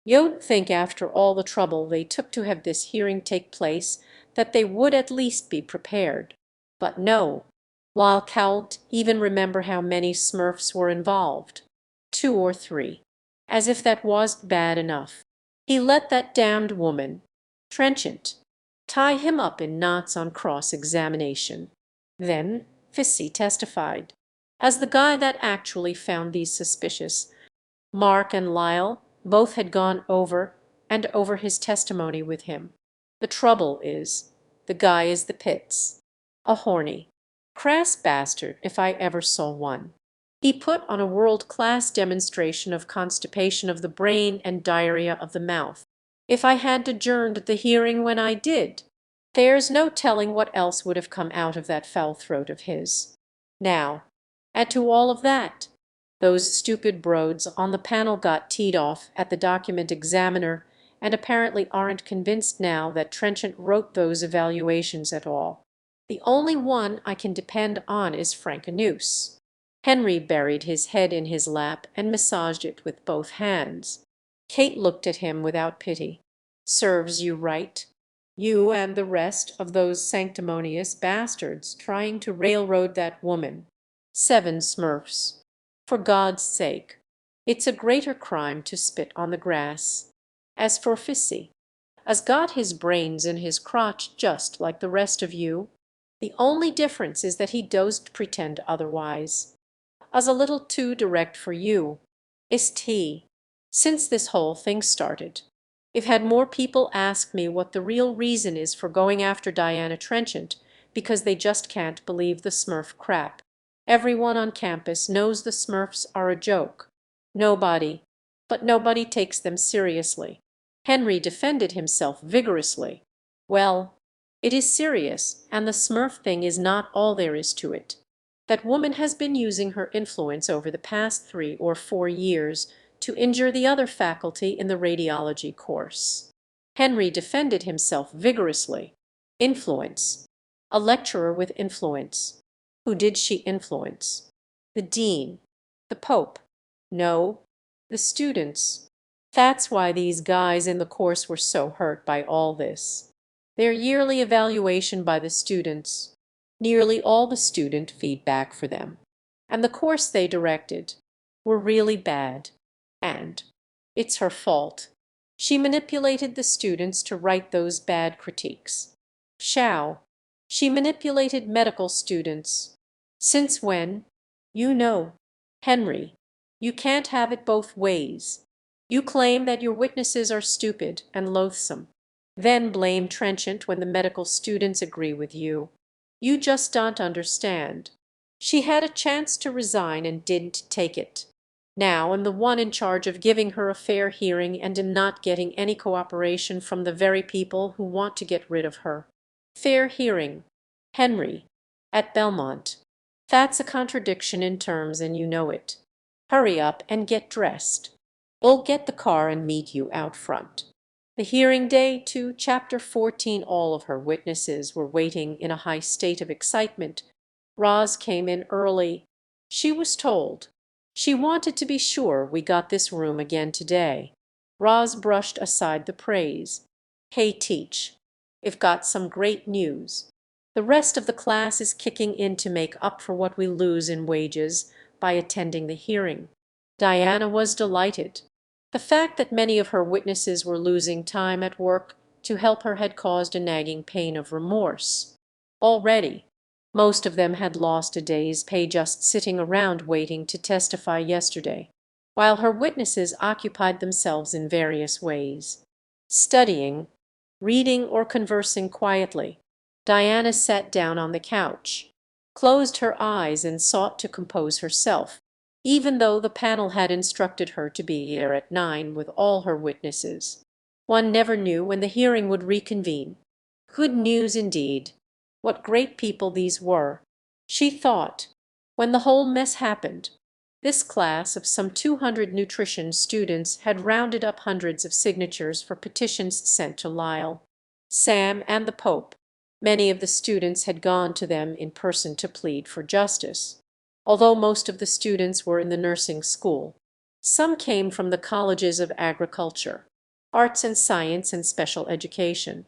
You'd think after all the trouble they took to have this hearing take place that they would at least be prepared. But no. While can't even remember how many Smurfs were involved. 2 or 3. As if that wasn't bad enough. He let that damned woman, Trenchant, tie him up in knots on cross-examination. Then Fissy testified, as the guy that actually found these suspicious. Mark and Lyle both had gone over and over his testimony with him. The trouble is, the guy is the pits. A horny, crass bastard if I ever saw one. He put on a world-class demonstration of constipation of the brain and diarrhea of the mouth. If I had adjourned the hearing when I did, there's no telling what else would have come out of that foul throat of his. Now, add to all of that, those stupid broads on the panel got teed off at the document examiner and apparently aren't convinced now that Trenchant wrote those evaluations at all. The only one I can depend on is Frankenuse. Henry buried his head in his lap and massaged it with both hands. Kate looked at him without pity. "Serves you right. You and the rest of those sanctimonious bastards trying to railroad that woman. 7 Smurfs. For God's sake, it's a greater crime to spit on the grass. As for Fissy, has got his brains in his crotch just like the rest of you. The only difference is that he doesn't pretend otherwise. As a little too direct for you, is't he? Since this whole thing started, I've had more people ask me what the real reason is for going after Diana Trenchant, because they just can't believe the Smurf crap. Everyone on campus knows the Smurfs are a joke. But nobody takes them seriously." Henry defended himself vigorously. "Well, it is serious, and the Smurf thing is not all there is to it. That woman has been using her influence over the past 3 or 4 years to injure the other faculty in the radiology course." Henry defended himself vigorously. Influence. A lecturer with influence. Who did she influence? The dean? The pope? No, the students. That's why these guys in the course were so hurt by all this. Their yearly evaluation by the students, nearly all the student feedback for them, and the course they directed, were really bad. And it's her fault. She manipulated the students to write those bad critiques. She manipulated medical students. Since when? You know. Henry, you can't have it both ways. You claim that your witnesses are stupid and loathsome, then blame Trenchant when the medical students agree with you. You just don't understand. She had a chance to resign and didn't take it. Now am the one in charge of giving her a fair hearing, and am not getting any cooperation from the very people who want to get rid of her. Fair hearing, Henry, at Belmont. That's a contradiction in terms, and you know it. Hurry up and get dressed. We'll get the car and meet you out front. The hearing day to Chapter 14. All of her witnesses were waiting in a high state of excitement. Roz came in early. She was told. She wanted to be sure we got this room again today. Roz brushed aside the praise. Hey, teach. We've got some great news. The rest of the class is kicking in to make up for what we lose in wages by attending the hearing. Diana was delighted. The fact that many of her witnesses were losing time at work to help her had caused a nagging pain of remorse. Already, most of them had lost a day's pay just sitting around waiting to testify yesterday, while her witnesses occupied themselves in various ways. Studying, reading, or conversing quietly. Diana sat down on the couch, closed her eyes, and sought to compose herself, even though the panel had instructed her to be here at 9 with all her witnesses. One never knew when the hearing would reconvene. Good news indeed. What great people these were, she thought, when the whole mess happened. This class of some 200 nutrition students had rounded up hundreds of signatures for petitions sent to Lyle, Sam, and the Pope. Many of the students had gone to them in person to plead for justice, although most of the students were in the nursing school. Some came from the colleges of agriculture, arts and science, and special education.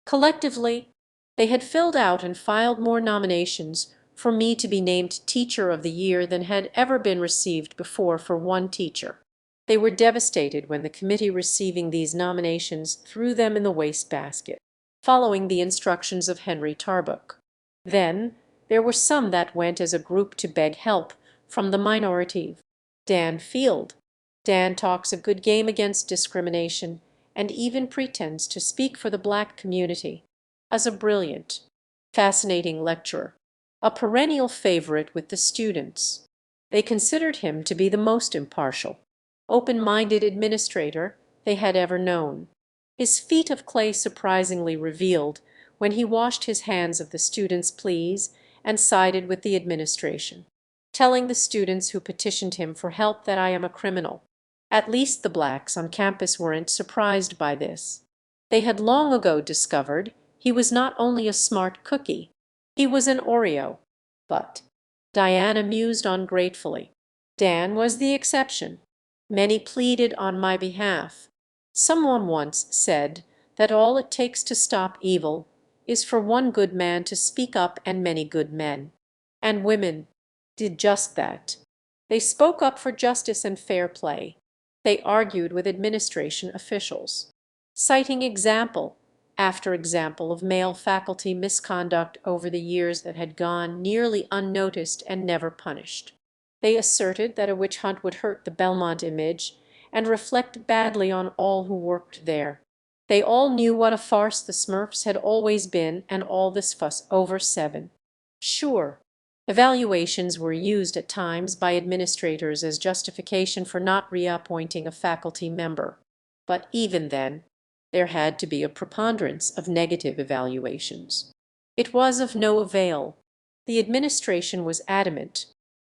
Collectively, they had filled out and filed more nominations for me to be named Teacher of the Year than had ever been received before for one teacher. They were devastated when the committee receiving these nominations threw them in the wastebasket, following the instructions of Henry Tarbuck. Then there were some that went as a group to beg help from the minority. Dan Field. Dan talks a good game against discrimination and even pretends to speak for the black community. As a brilliant, fascinating lecturer, a perennial favorite with the students. They considered him to be the most impartial, open-minded administrator they had ever known. His feet of clay surprisingly revealed when he washed his hands of the students' pleas and sided with the administration, telling the students who petitioned him for help that I am a criminal. At least the blacks on campus weren't surprised by this. They had long ago discovered he was not only a smart cookie, he was an Oreo. But Diana mused on gratefully. Dan was the exception. Many pleaded on my behalf. Someone once said that all it takes to stop evil is for one good man to speak up and many good men. And women did just that. They spoke up for justice and fair play. They argued with administration officials, citing example after example of male faculty misconduct over the years that had gone nearly unnoticed and never punished. They asserted that a witch hunt would hurt the Belmont image and reflect badly on all who worked there. They all knew what a farce the Smurfs had always been, and all this fuss over 7. Sure, evaluations were used at times by administrators as justification for not reappointing a faculty member. But even then, there had to be a preponderance of negative evaluations. It was of no avail. The administration was adamant.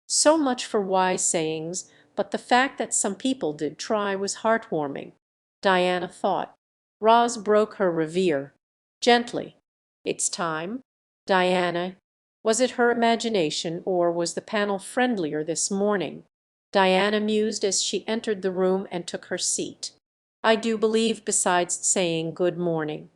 So much for wise sayings, but the fact that some people did try was heartwarming, Diana thought. Roz broke her reverie gently. It's time, Diana. Was it her imagination, or was the panel friendlier this morning? Diana mused as she entered the room and took her seat. I do believe, besides saying good morning.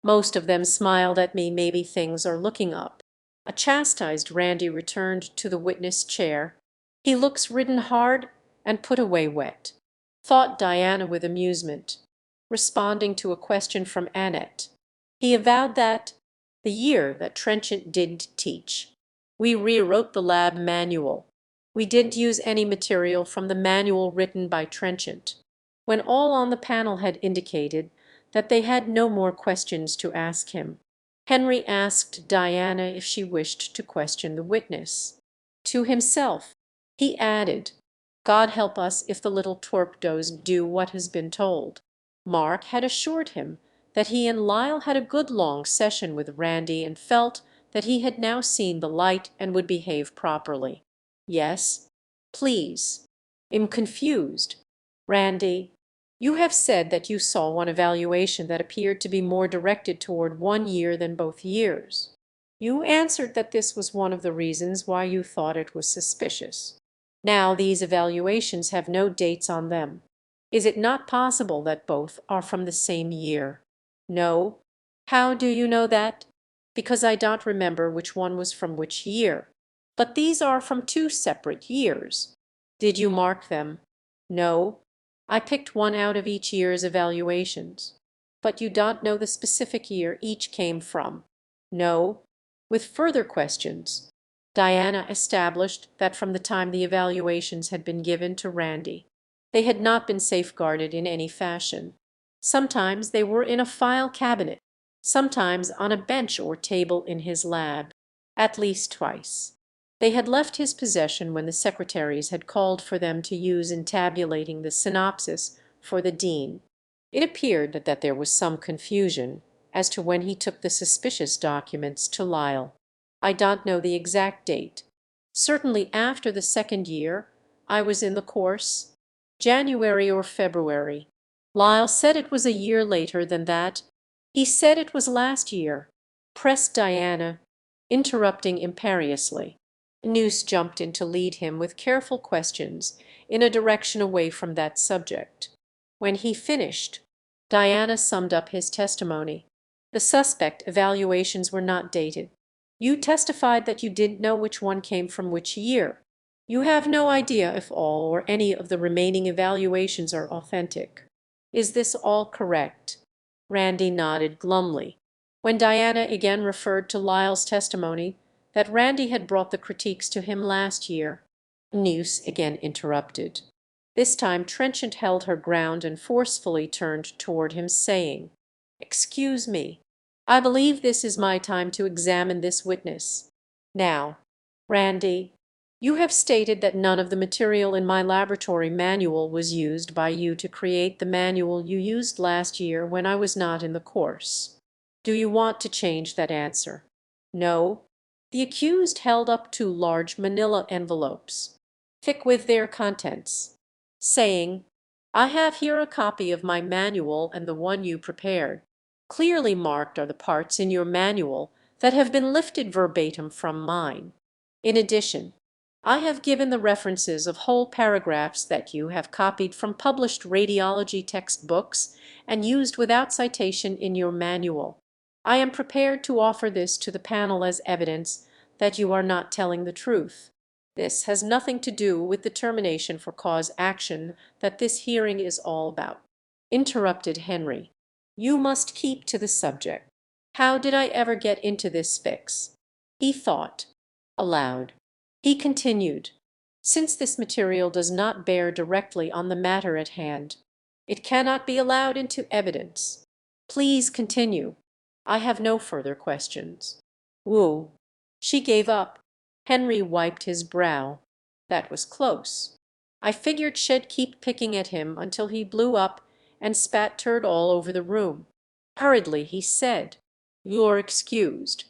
Most of them smiled at me. Maybe things are looking up. A chastised Randy returned to the witness chair. He looks ridden hard and put away wet, thought Diana with amusement, responding to a question from Annette. He avowed that the year that Trenchant didn't teach, we rewrote the lab manual. We didn't use any material from the manual written by Trenchant. When all on the panel had indicated that they had no more questions to ask him, Henry asked Diana if she wished to question the witness. To himself, he added, God help us if the little twerp does do what has been told. Mark had assured him that he and Lyle had a good long session with Randy and felt that he had now seen the light and would behave properly. Yes, please. I'm confused. Randy, you have said that you saw one evaluation that appeared to be more directed toward 1 year than both years. You answered that this was one of the reasons why you thought it was suspicious. Now these evaluations have no dates on them. Is it not possible that both are from the same year? No. How do you know that? Because I don't remember which one was from which year. But these are from 2 separate years. Did you mark them? No. I picked one out of each year's evaluations. But you don't know the specific year each came from? No. With further questions, Diana established that from the time the evaluations had been given to Randy, they had not been safeguarded in any fashion. Sometimes they were in a file cabinet, sometimes on a bench or table in his lab. At least twice. They had left his possession when the secretaries had called for them to use in tabulating the synopsis for the dean. It appeared that there was some confusion as to when he took the suspicious documents to Lyle. I don't know the exact date. Certainly after the 2nd year I was in the course. January or February. Lyle said it was a year later than that. He said it was last year. Pressed Diana, interrupting imperiously. Noose jumped in to lead him with careful questions in a direction away from that subject. When he finished, Diana summed up his testimony. The suspect evaluations were not dated. You testified that you didn't know which one came from which year. You have no idea if all or any of the remaining evaluations are authentic. Is this all correct? Randy nodded glumly. When Diana again referred to Lyle's testimony that Randy had brought the critiques to him last year, Noose again interrupted. This time Trenchant held her ground and forcefully turned toward him, saying, "Excuse me. I believe this is my time to examine this witness. Now, Randy, you have stated that none of the material in my laboratory manual was used by you to create the manual you used last year when I was not in the course. Do you want to change that answer?" No. The accused held up 2 large manila envelopes, thick with their contents, saying, "I have here a copy of my manual and the one you prepared. Clearly marked are the parts in your manual that have been lifted verbatim from mine. In addition, I have given the references of whole paragraphs that you have copied from published radiology textbooks and used without citation in your manual. I am prepared to offer this to the panel as evidence that you are not telling the truth. This has nothing to do with the termination for cause action that this hearing is all about." Interrupted Henry. "You must keep to the subject. How did I ever get into this fix?" He thought aloud. He continued, "Since this material does not bear directly on the matter at hand, it cannot be allowed into evidence. Please continue. I have no further questions." Woo. She gave up. Henry wiped his brow. That was close. I figured she'd keep picking at him until he blew up and spat turd all over the room. Hurriedly he said, "You're excused.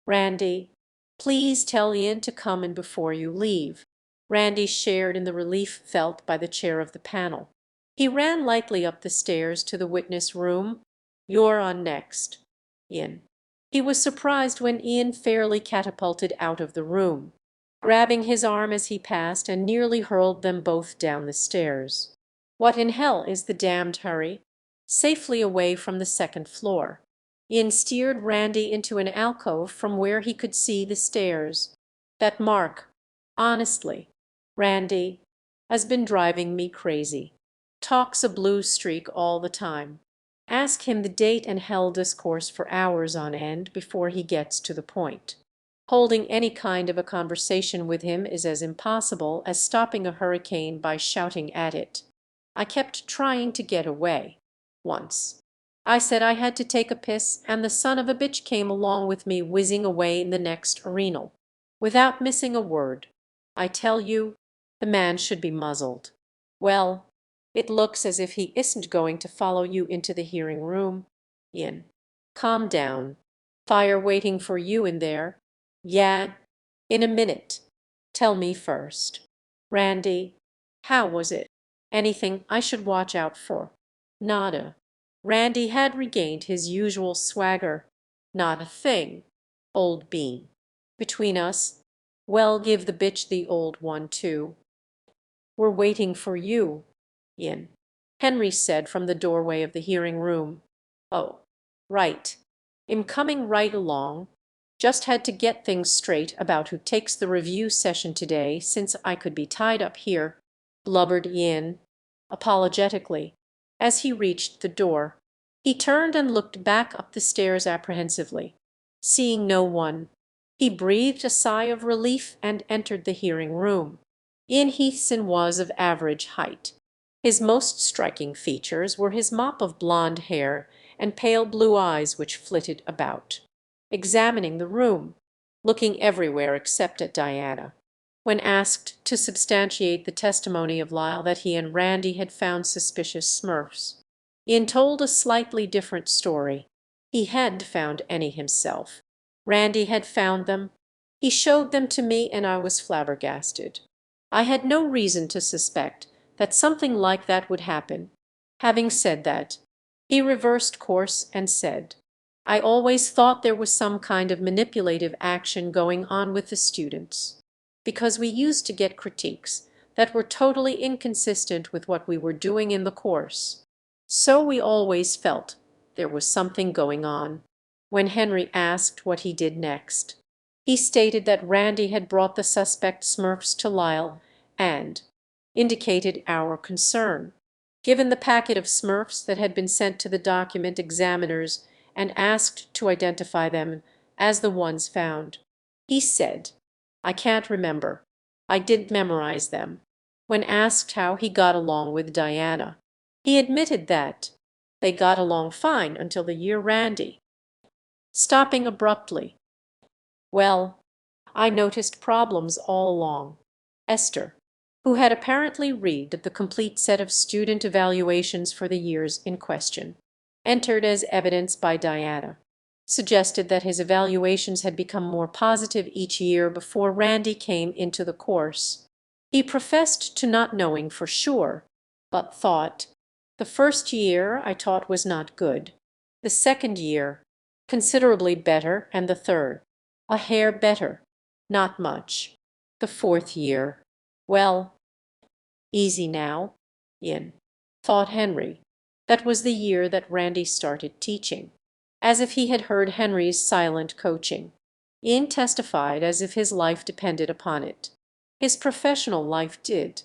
Randy, please tell Ian to come in before you leave." Randy shared in the relief felt by the chair of the panel. He ran lightly up the stairs to the witness room. "You're on next. Ian." He was surprised when Ian fairly catapulted out of the room, grabbing his arm as he passed and nearly hurled them both down the stairs. "What in hell is the damned hurry?" Safely away from the 2nd floor, Ian steered Randy into an alcove from where he could see the stairs. "That mark, honestly, Randy, has been driving me crazy. Talks a blue streak all the time. Ask him the date and hell discourse for hours on end before he gets to the point. Holding any kind of a conversation with him is as impossible as stopping a hurricane by shouting at it. I kept trying to get away. Once I said I had to take a piss, and the son of a bitch came along with me whizzing away in the next urinal, without missing a word. I tell you, The man should be muzzled. Well, it looks as if he isn't going to follow you into the hearing room. In. Calm down. Fire waiting for you in there. Yeah, in a minute. Tell me first. Randy, how was it? Anything I should watch out for? Nada. Randy had regained his usual swagger. Not a thing, old bean. Between us, well, give the bitch the old one too. We're waiting for you. In. Henry said from the doorway of the hearing room. Oh, right. I'm coming right along. Just had to get things straight about who takes the review session today since I could be tied up here, blubbered Yin, apologetically, as he reached the door. He turned and looked back up the stairs apprehensively. Seeing no one, he breathed a sigh of relief and entered the hearing room. Yin Heathson was of average height. His most striking features were his mop of blonde hair and pale blue eyes which flitted about, examining the room, looking everywhere except at Diana. When asked to substantiate the testimony of Lyle that he and Randy had found suspicious Smurfs, Ian told a slightly different story. He hadn't found any himself. Randy had found them. He showed them to me and I was flabbergasted. I had no reason to suspect that something like that would happen. Having said that, he reversed course and said, I always thought there was some kind of manipulative action going on with the students, because we used to get critiques that were totally inconsistent with what we were doing in the course. So we always felt there was something going on. When Henry asked what he did next, he stated that Randy had brought the suspect Smurfs to Lyle and indicated our concern. Given the packet of Smurfs that had been sent to the document examiners and asked to identify them as the ones found, he said, I can't remember. I didn't memorize them. When asked how he got along with Diana, he admitted that they got along fine until the year Randy. Stopping abruptly. Well, I noticed problems all along. Esther, who had apparently read the complete set of student evaluations for the years in question, entered as evidence by Diana, suggested that his evaluations had become more positive each year before Randy came into the course. He professed to not knowing for sure, but thought, the first year I taught was not good. The second year, considerably better, and the third, a hair better, not much. The fourth year, well, easy now, Yin, thought Henry. That was the year that Randy started teaching. As if he had heard Henry's silent coaching, Yin testified as if his life depended upon it. His professional life did.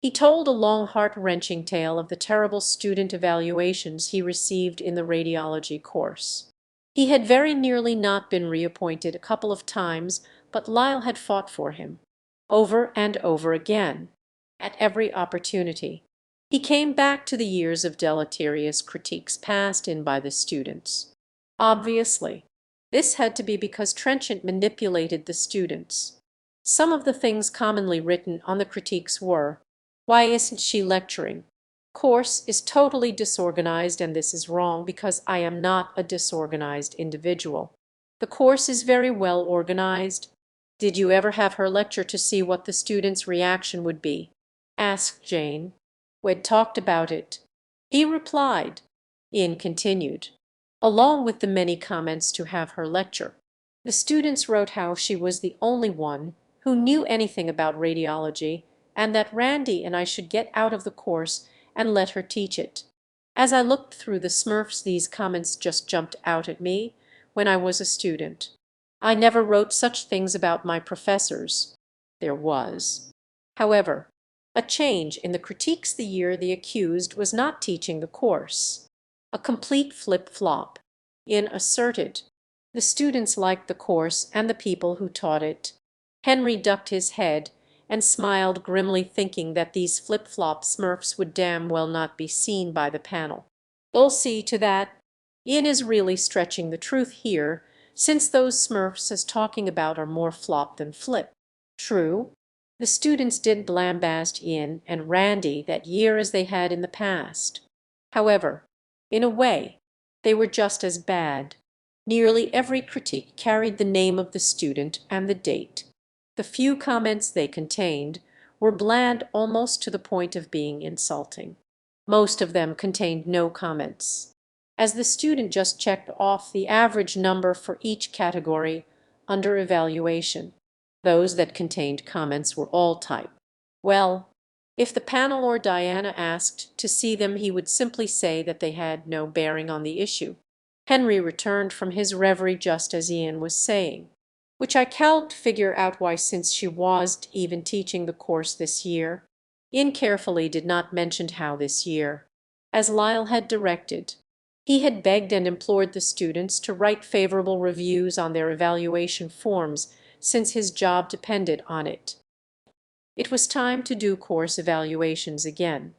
He told a long heart-wrenching tale of the terrible student evaluations he received in the radiology course. He had very nearly not been reappointed a couple of times, but Lyle had fought for him, over and over again, at every opportunity. He came back to the years of deleterious critiques passed in by the students. Obviously, this had to be because Trenchant manipulated the students. Some of the things commonly written on the critiques were, why isn't she lecturing? Course is totally disorganized and this is wrong because I am not a disorganized individual. The course is very well organized. Did you ever have her lecture to see what the students' reaction would be? Asked Jane. We'd talked about it. He replied. Ian continued. Along with the many comments to have her lecture, the students wrote how she was the only one who knew anything about radiology and that Randy and I should get out of the course and let her teach it. As I looked through the Smurfs, these comments just jumped out at me when I was a student. I never wrote such things about my professors. There was, however, a change in the critiques the year the accused was not teaching the course. A complete flip-flop. Ian asserted. The students liked the course and the people who taught it. Henry ducked his head and smiled grimly, thinking that these flip-flop Smurfs would damn well not be seen by the panel. They'll see to that. Ian is really stretching the truth here, since those Smurfs as talking about are more flop than flip. True, The students did lambast Ian and Randy that year as they had in the past. However, in a way, they were just as bad. Nearly every critique carried the name of the student and the date. The few comments they contained were bland almost to the point of being insulting. Most of them contained no comments, as the student just checked off the average number for each category under evaluation. Those that contained comments were all type. Well, if the panel or Diana asked to see them, he would simply say that they had no bearing on the issue. Henry returned from his reverie just as Ian was saying, which I can't figure out why, since she wasn't even teaching the course this year. Ian carefully did not mention how this year, as Lyle had directed. He had begged and implored the students to write favorable reviews on their evaluation forms, since his job depended on it. It was time to do course evaluations again.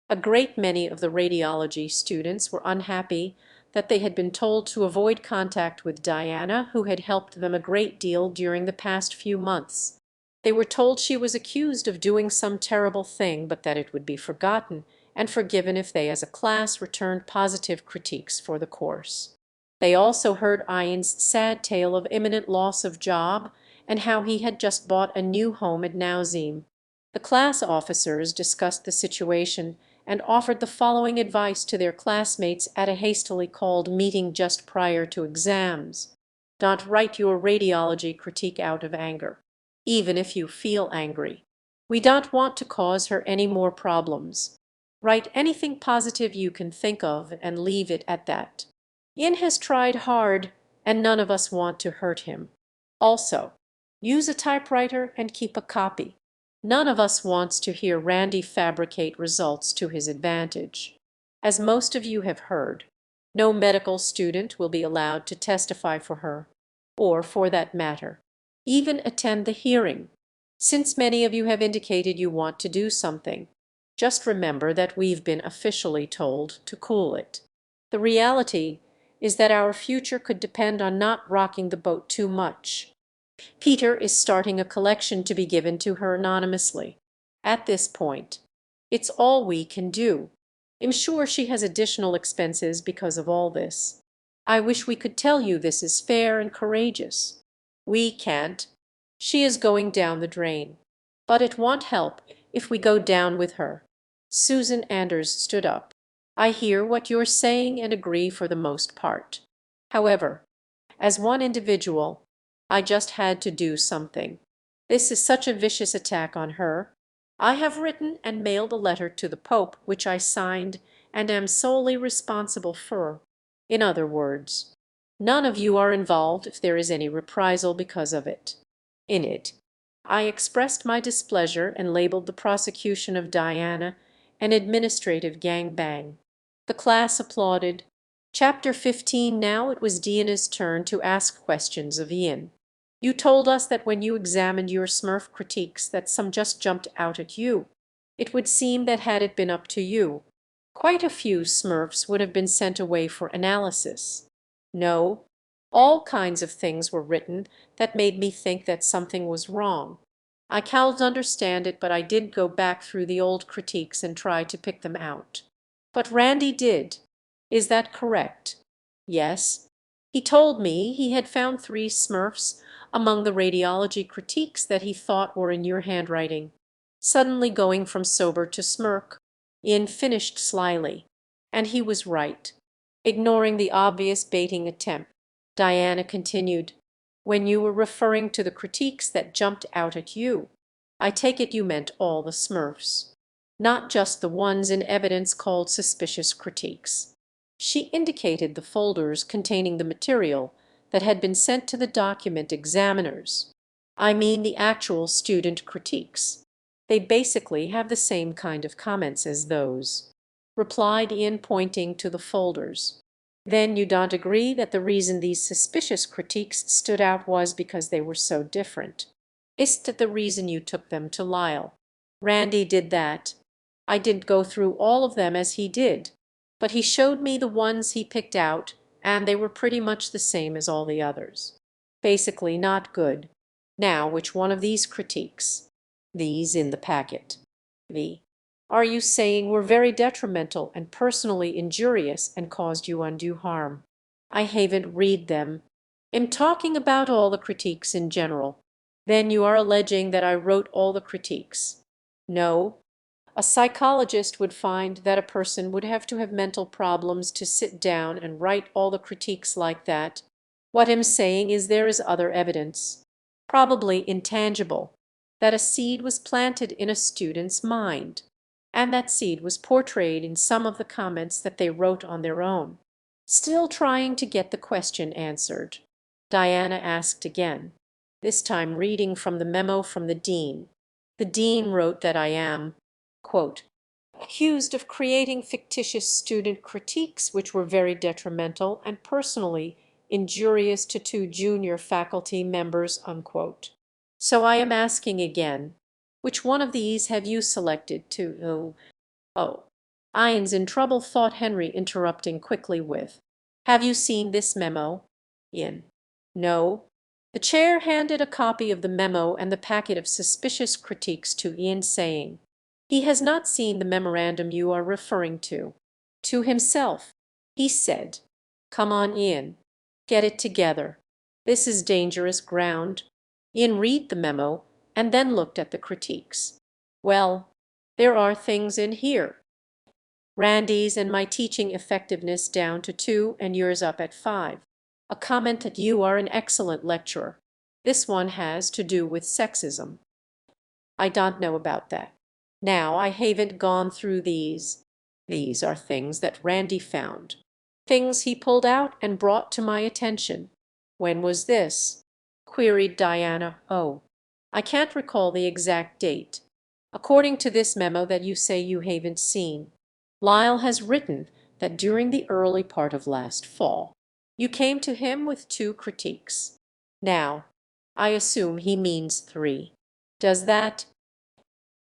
A great many of the radiology students were unhappy that they had been told to avoid contact with Diana, who had helped them a great deal during the past few months. They were told she was accused of doing some terrible thing, but that it would be forgotten and forgiven if they as a class returned positive critiques for the course. They also heard Ian's sad tale of imminent loss of job and how he had just bought a new home at Nauzim. The class officers discussed the situation and offered the following advice to their classmates at a hastily called meeting just prior to exams. Don't write your radiology critique out of anger, even if you feel angry. We don't want to cause her any more problems. Write anything positive you can think of and leave it at that. Ian has tried hard, and none of us want to hurt him. Also, use a typewriter and keep a copy. None of us wants to hear Randy fabricate results to his advantage. As most of you have heard, no medical student will be allowed to testify for her, or for that matter, even attend the hearing. Since many of you have indicated you want to do something, just remember that we've been officially told to cool it. The reality is that our future could depend on not rocking the boat too much. Peter is starting a collection to be given to her anonymously. At this point, it's all we can do. I'm sure she has additional expenses because of all this. I wish we could tell you this is fair and courageous. We can't. She is going down the drain. But it won't help if we go down with her. Susan Anders stood up. I hear what you're saying and agree for the most part. However, as one individual, I just had to do something. This is such a vicious attack on her. I have written and mailed a letter to the Pope, which I signed and am solely responsible for. In other words, none of you are involved if there is any reprisal because of it. In it, I expressed my displeasure and labeled the prosecution of Diana an administrative gangbang. The class applauded. Chapter 15. Now it was Diana's turn to ask questions of Ian. You told us that when you examined your Smurf critiques that some just jumped out at you. It would seem that had it been up to you, quite a few Smurfs would have been sent away for analysis. No, all kinds of things were written that made me think that something was wrong. I can't understand it, but I did go back through the old critiques and try to pick them out. But Randy did. Is that correct? Yes. He told me he had found 3 Smurfs among the radiology critiques that he thought were in your handwriting. Suddenly going from sober to smirk, Ian finished slyly. And he was right. Ignoring the obvious baiting attempt, Diana continued, when you were referring to the critiques that jumped out at you, I take it you meant all the Smurfs, not just the ones in evidence called suspicious critiques. She indicated the folders containing the material that had been sent to the document examiners. I mean the actual student critiques. They basically have the same kind of comments as those, replied Ian, pointing to the folders. Then you don't agree that the reason these suspicious critiques stood out was because they were so different. Isn't that the reason you took them to Lyle? Randy did that. I didn't go through all of them as he did, but he showed me the ones he picked out, and they were pretty much the same as all the others. Basically not good. Now, which one of these critiques? These in the packet. V. Are you saying were very detrimental and personally injurious and caused you undue harm? I haven't read them. Am talking about all the critiques in general. Then you are alleging that I wrote all the critiques. No. A psychologist would find that a person would have to have mental problems to sit down and write all the critiques like that. What I'm saying is there is other evidence, probably intangible, that a seed was planted in a student's mind, and that seed was portrayed in some of the comments that they wrote on their own. Still trying to get the question answered, Diana asked again, this time reading from the memo from the dean. The dean wrote that I am, quote, accused of creating fictitious student critiques which were very detrimental and personally injurious to 2 junior faculty members, unquote. So I am asking again, which one of these have you selected to— Oh, Ian's in trouble, thought Henry, interrupting quickly with, have you seen this memo? Ian. No. The chair handed a copy of the memo and the packet of suspicious critiques to Ian, saying, he has not seen the memorandum you are referring to. To himself, he said, come on, Ian. Get it together. This is dangerous ground. Ian read the memo and then looked at the critiques. Well, there are things in here. Randy's and my teaching effectiveness down to 2 and yours up at 5. A comment that you are an excellent lecturer. This one has to do with sexism. I don't know about that. Now, I haven't gone through these. These are things that Randy found. Things he pulled out and brought to my attention. When was this? Queried Diana. Oh, I can't recall the exact date. According to this memo that you say you haven't seen, Lyle has written that during the early part of last fall, you came to him with 2 critiques. Now, I assume he means 3. Does that—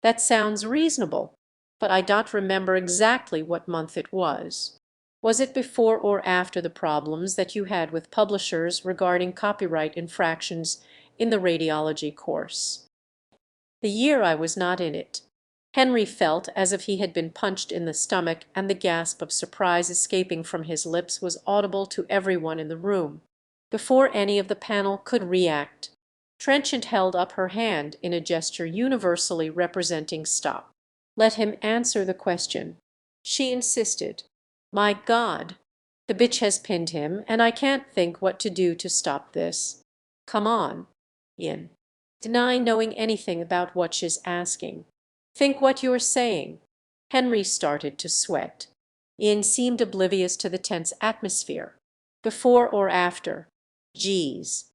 That sounds reasonable, but I don't remember exactly what month it was. Was it before or after the problems that you had with publishers regarding copyright infractions in the radiology course? The year I was not in it. Henry felt as if he had been punched in the stomach, and the gasp of surprise escaping from his lips was audible to everyone in the room. Before any of the panel could react, Trenchant held up her hand in a gesture universally representing stop. Let him answer the question. She insisted. My God, the bitch has pinned him, and I can't think what to do to stop this. Come on, Ian. Deny knowing anything about what she's asking. Think what you're saying. Henry started to sweat. Ian seemed oblivious to the tense atmosphere. Before or after? Geez,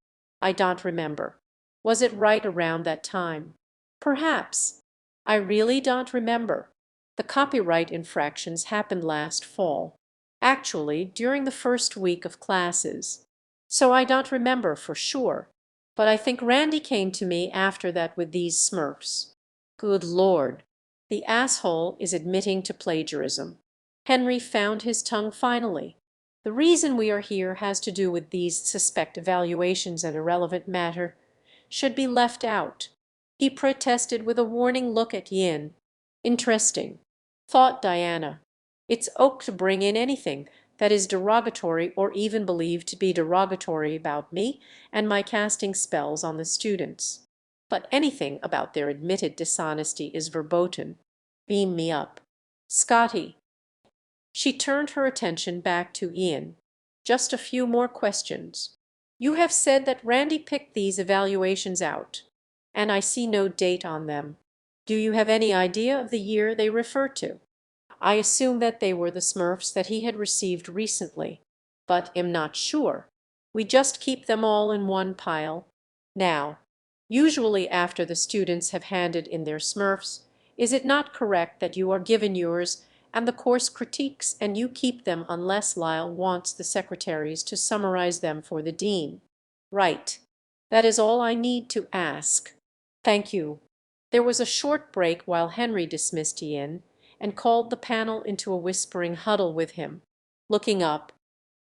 I don't remember. Was it right around that time? Perhaps. I really don't remember. The copyright infractions happened last fall. Actually, during the first week of classes. So I don't remember for sure. But I think Randy came to me after that with these smurfs. Good Lord. The asshole is admitting to plagiarism. Henry found his tongue finally. The reason we are here has to do with these suspect evaluations and irrelevant matter should be left out. He protested with a warning look at Yin. Interesting, thought Diana. It's oak to bring in anything that is derogatory or even believed to be derogatory about me and my casting spells on the students. But anything about their admitted dishonesty is verboten. Beam me up. Scotty. She turned her attention back to Ian. Just a few more questions. You have said that Randy picked these evaluations out, and I see no date on them. Do you have any idea of the year they refer to? I assume that they were the Smurfs that he had received recently, but am not sure. We just keep them all in one pile. Now, usually after the students have handed in their Smurfs, is it not correct that you are given yours and the course critiques and you keep them unless Lyle wants the secretaries to summarize them for the dean? Right. That is all I need to ask. Thank you. There was a short break while Henry dismissed Ian and called the panel into a whispering huddle with him. Looking up,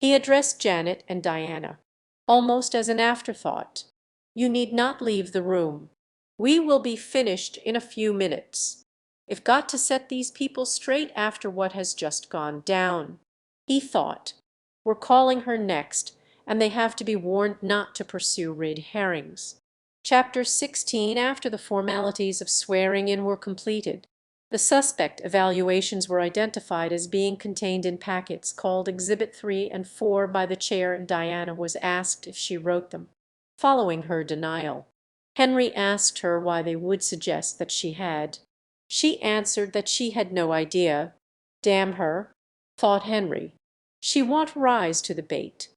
he addressed Janet and Diana, almost as an afterthought. You need not leave the room. We will be finished in a few minutes. I've got to set these people straight after what has just gone down. He thought, we're calling her next, and they have to be warned not to pursue red herrings. Chapter 16. After the formalities of swearing in were completed, the suspect evaluations were identified as being contained in packets called Exhibit 3 and 4 by the chair, and Diana was asked if she wrote them. Following her denial, Henry asked her why they would suggest that she had. She answered that she had no idea. Damn her, thought Henry. She won't rise to the bait.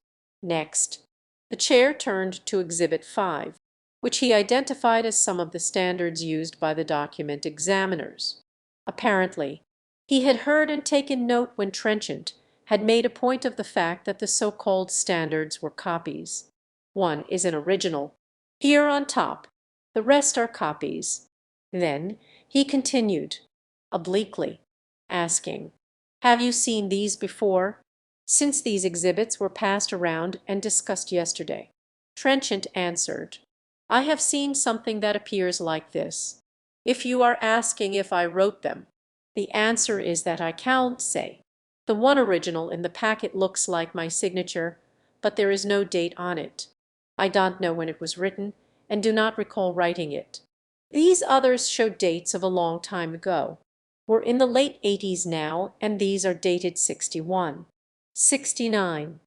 Next, the chair turned to Exhibit 5, which he identified as some of the standards used by the document examiners. Apparently, he had heard and taken note when Trenchant had made a point of the fact that the so-called standards were copies. One is an original, here on top, the rest are copies. Then he continued, obliquely, asking, "Have you seen these before, since these exhibits were passed around and discussed yesterday?" Trenchant answered, "I have seen something that appears like this. If you are asking if I wrote them, the answer is that I can't say. The one original in the packet looks like my signature, but there is no date on it. I don't know when it was written, and do not recall writing it. These others show dates of a long time ago. We're in the late 80s now, and these are dated 61, 69.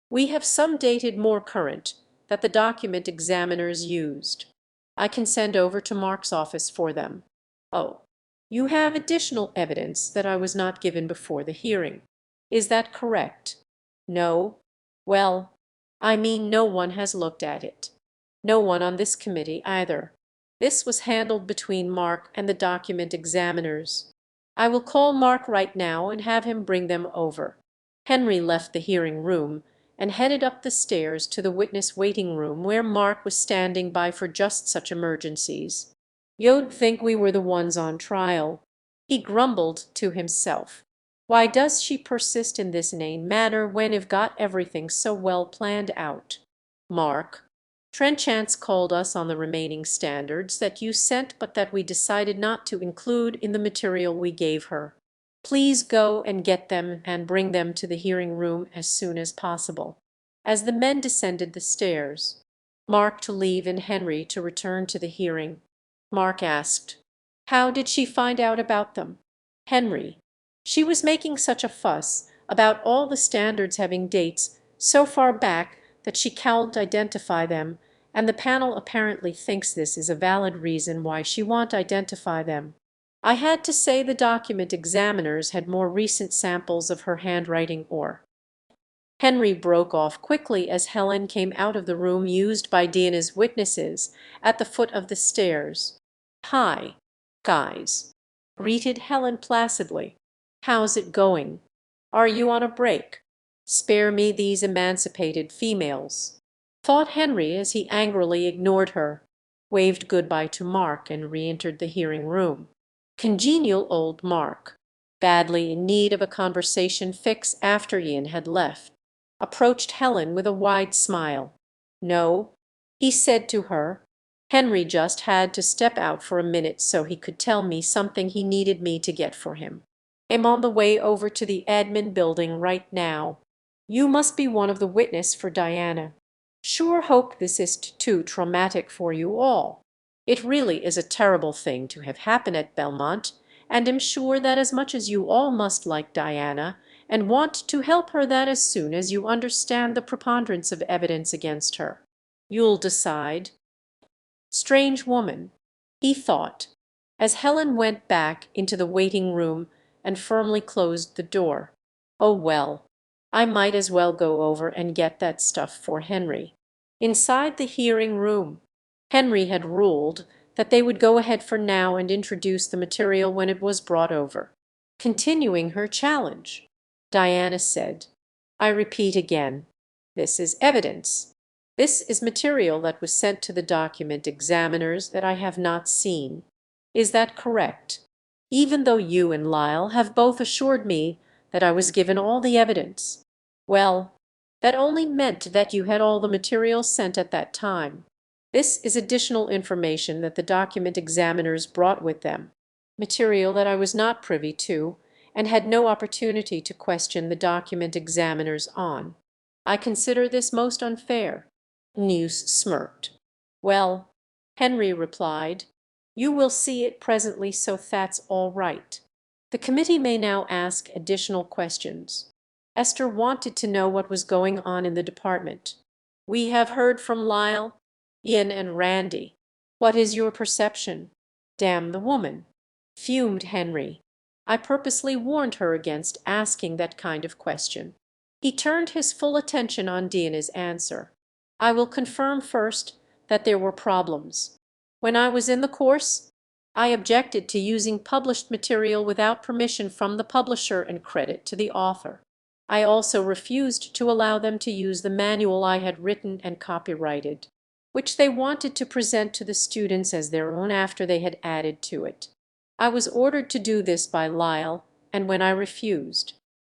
We have some dated more current that the document examiners used. I can send over to Mark's office for them. Oh, you have additional evidence that I was not given before the hearing. Is that correct?" "No." "Well, I mean no one has looked at it. No one on this committee either. This was handled between Mark and the document examiners. I will call Mark right now and have him bring them over." Henry left the hearing room and headed up the stairs to the witness waiting room, where Mark was standing by for just such emergencies. "You'd think we were the ones on trial," he grumbled to himself. "Why does she persist in this inane manner when I've got everything so well planned out? Mark, Trenchant's called us on the remaining standards that you sent but that we decided not to include in the material we gave her. Please go and get them and bring them to the hearing room as soon as possible." As the men descended the stairs, Mark to leave and Henry to return to the hearing, Mark asked, "How did she find out about them?" Henry: "She was making such a fuss about all the standards having dates so far back that she can't identify them, and the panel apparently thinks this is a valid reason why she won't identify them. I had to say the document examiners had more recent samples of her handwriting or—" Henry broke off quickly as Helen came out of the room used by Diana's witnesses at the foot of the stairs. "Hi, guys," greeted Helen placidly. "How's it going? Are you on a break? Spare me these emancipated females," thought Henry as he angrily ignored her, waved goodbye to Mark, and re-entered the hearing room. Congenial old Mark, badly in need of a conversation fix after Ian had left, approached Helen with a wide smile. "No," he said to her, "Henry just had to step out for a minute so he could tell me something he needed me to get for him. I'm on the way over to the admin building right now. You must be one of the witness for Diana. Sure hope this isn't too traumatic for you all. It really is a terrible thing to have happen at Belmont, and am sure that as much as you all must like Diana and want to help her, that as soon as you understand the preponderance of evidence against her, you'll decide." Strange woman, he thought, as Helen went back into the waiting room and firmly closed the door. Oh well, I might as well go over and get that stuff for Henry. Inside the hearing room, Henry had ruled that they would go ahead for now and introduce the material when it was brought over. Continuing her challenge, Diana said, "I repeat again, this is evidence. This is material that was sent to the document examiners that I have not seen. Is that correct? Even though you and Lyle have both assured me that I was given all the evidence. Well, that only meant that you had all the material sent at that time. This is additional information that the document examiners brought with them, material that I was not privy to and had no opportunity to question the document examiners on. I consider this most unfair." News smirked. "Well," Henry replied, "you will see it presently, so that's all right. The committee may now ask additional questions. Esther wanted to know what was going on in the department. We have heard from Lyle, Ian, and Randy. What is your perception?" "Damn the woman," fumed Henry. "I purposely warned her against asking that kind of question." He turned his full attention on Deanna's answer. "I will confirm first that there were problems. When I was in the course, I objected to using published material without permission from the publisher and credit to the author. I also refused to allow them to use the manual I had written and copyrighted, which they wanted to present to the students as their own after they had added to it. I was ordered to do this by Lyle, and when I refused,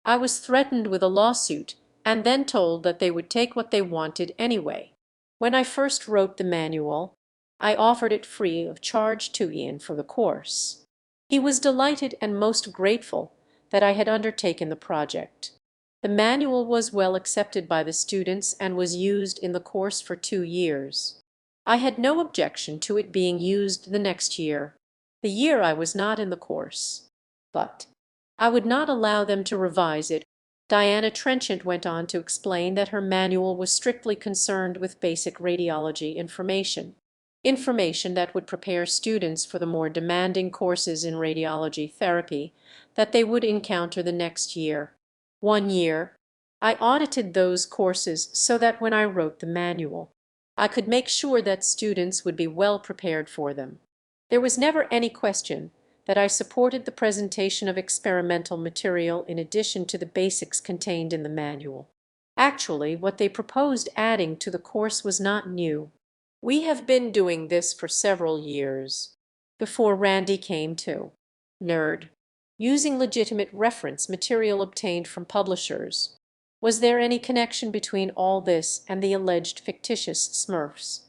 I was threatened with a lawsuit and then told that they would take what they wanted anyway. When I first wrote the manual, I offered it free of charge to Ian for the course. He was delighted and most grateful that I had undertaken the project. The manual was well accepted by the students and was used in the course for 2 years. I had no objection to it being used the next year, the year I was not in the course. But I would not allow them to revise it. Diana Trenchant went on to explain that her manual was strictly concerned with basic radiology information that would prepare students for the more demanding courses in radiology therapy that they would encounter the next year. 1 year, I audited those courses so that when I wrote the manual, I could make sure that students would be well prepared for them. There was never any question that I supported the presentation of experimental material in addition to the basics contained in the manual. Actually, what they proposed adding to the course was not new. We have been doing this for several years, before Randy came to. Nerd. Using legitimate reference material obtained from publishers. Was there any connection between all this and the alleged fictitious Smurfs?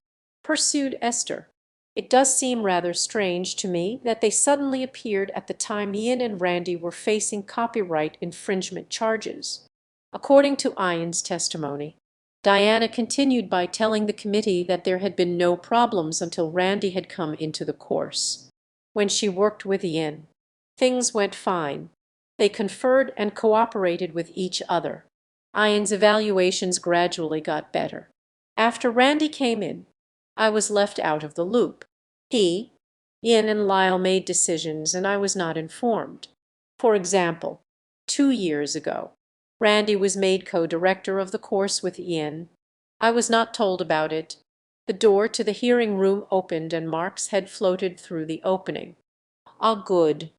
Pursued Esther. It does seem rather strange to me that they suddenly appeared at the time Ian and Randy were facing copyright infringement charges. According to Ian's testimony, Diana continued by telling the committee that there had been no problems until Randy had come into the course. When she worked with Ian, things went fine. They conferred and cooperated with each other. Ian's evaluations gradually got better. After Randy came in, I was left out of the loop. He, Ian, and Lyle made decisions and I was not informed. For example, 2 years ago, Randy was made co-director of the course with Ian. I was not told about it. The door to the hearing room opened and Mark's head floated through the opening. "Ah, good,"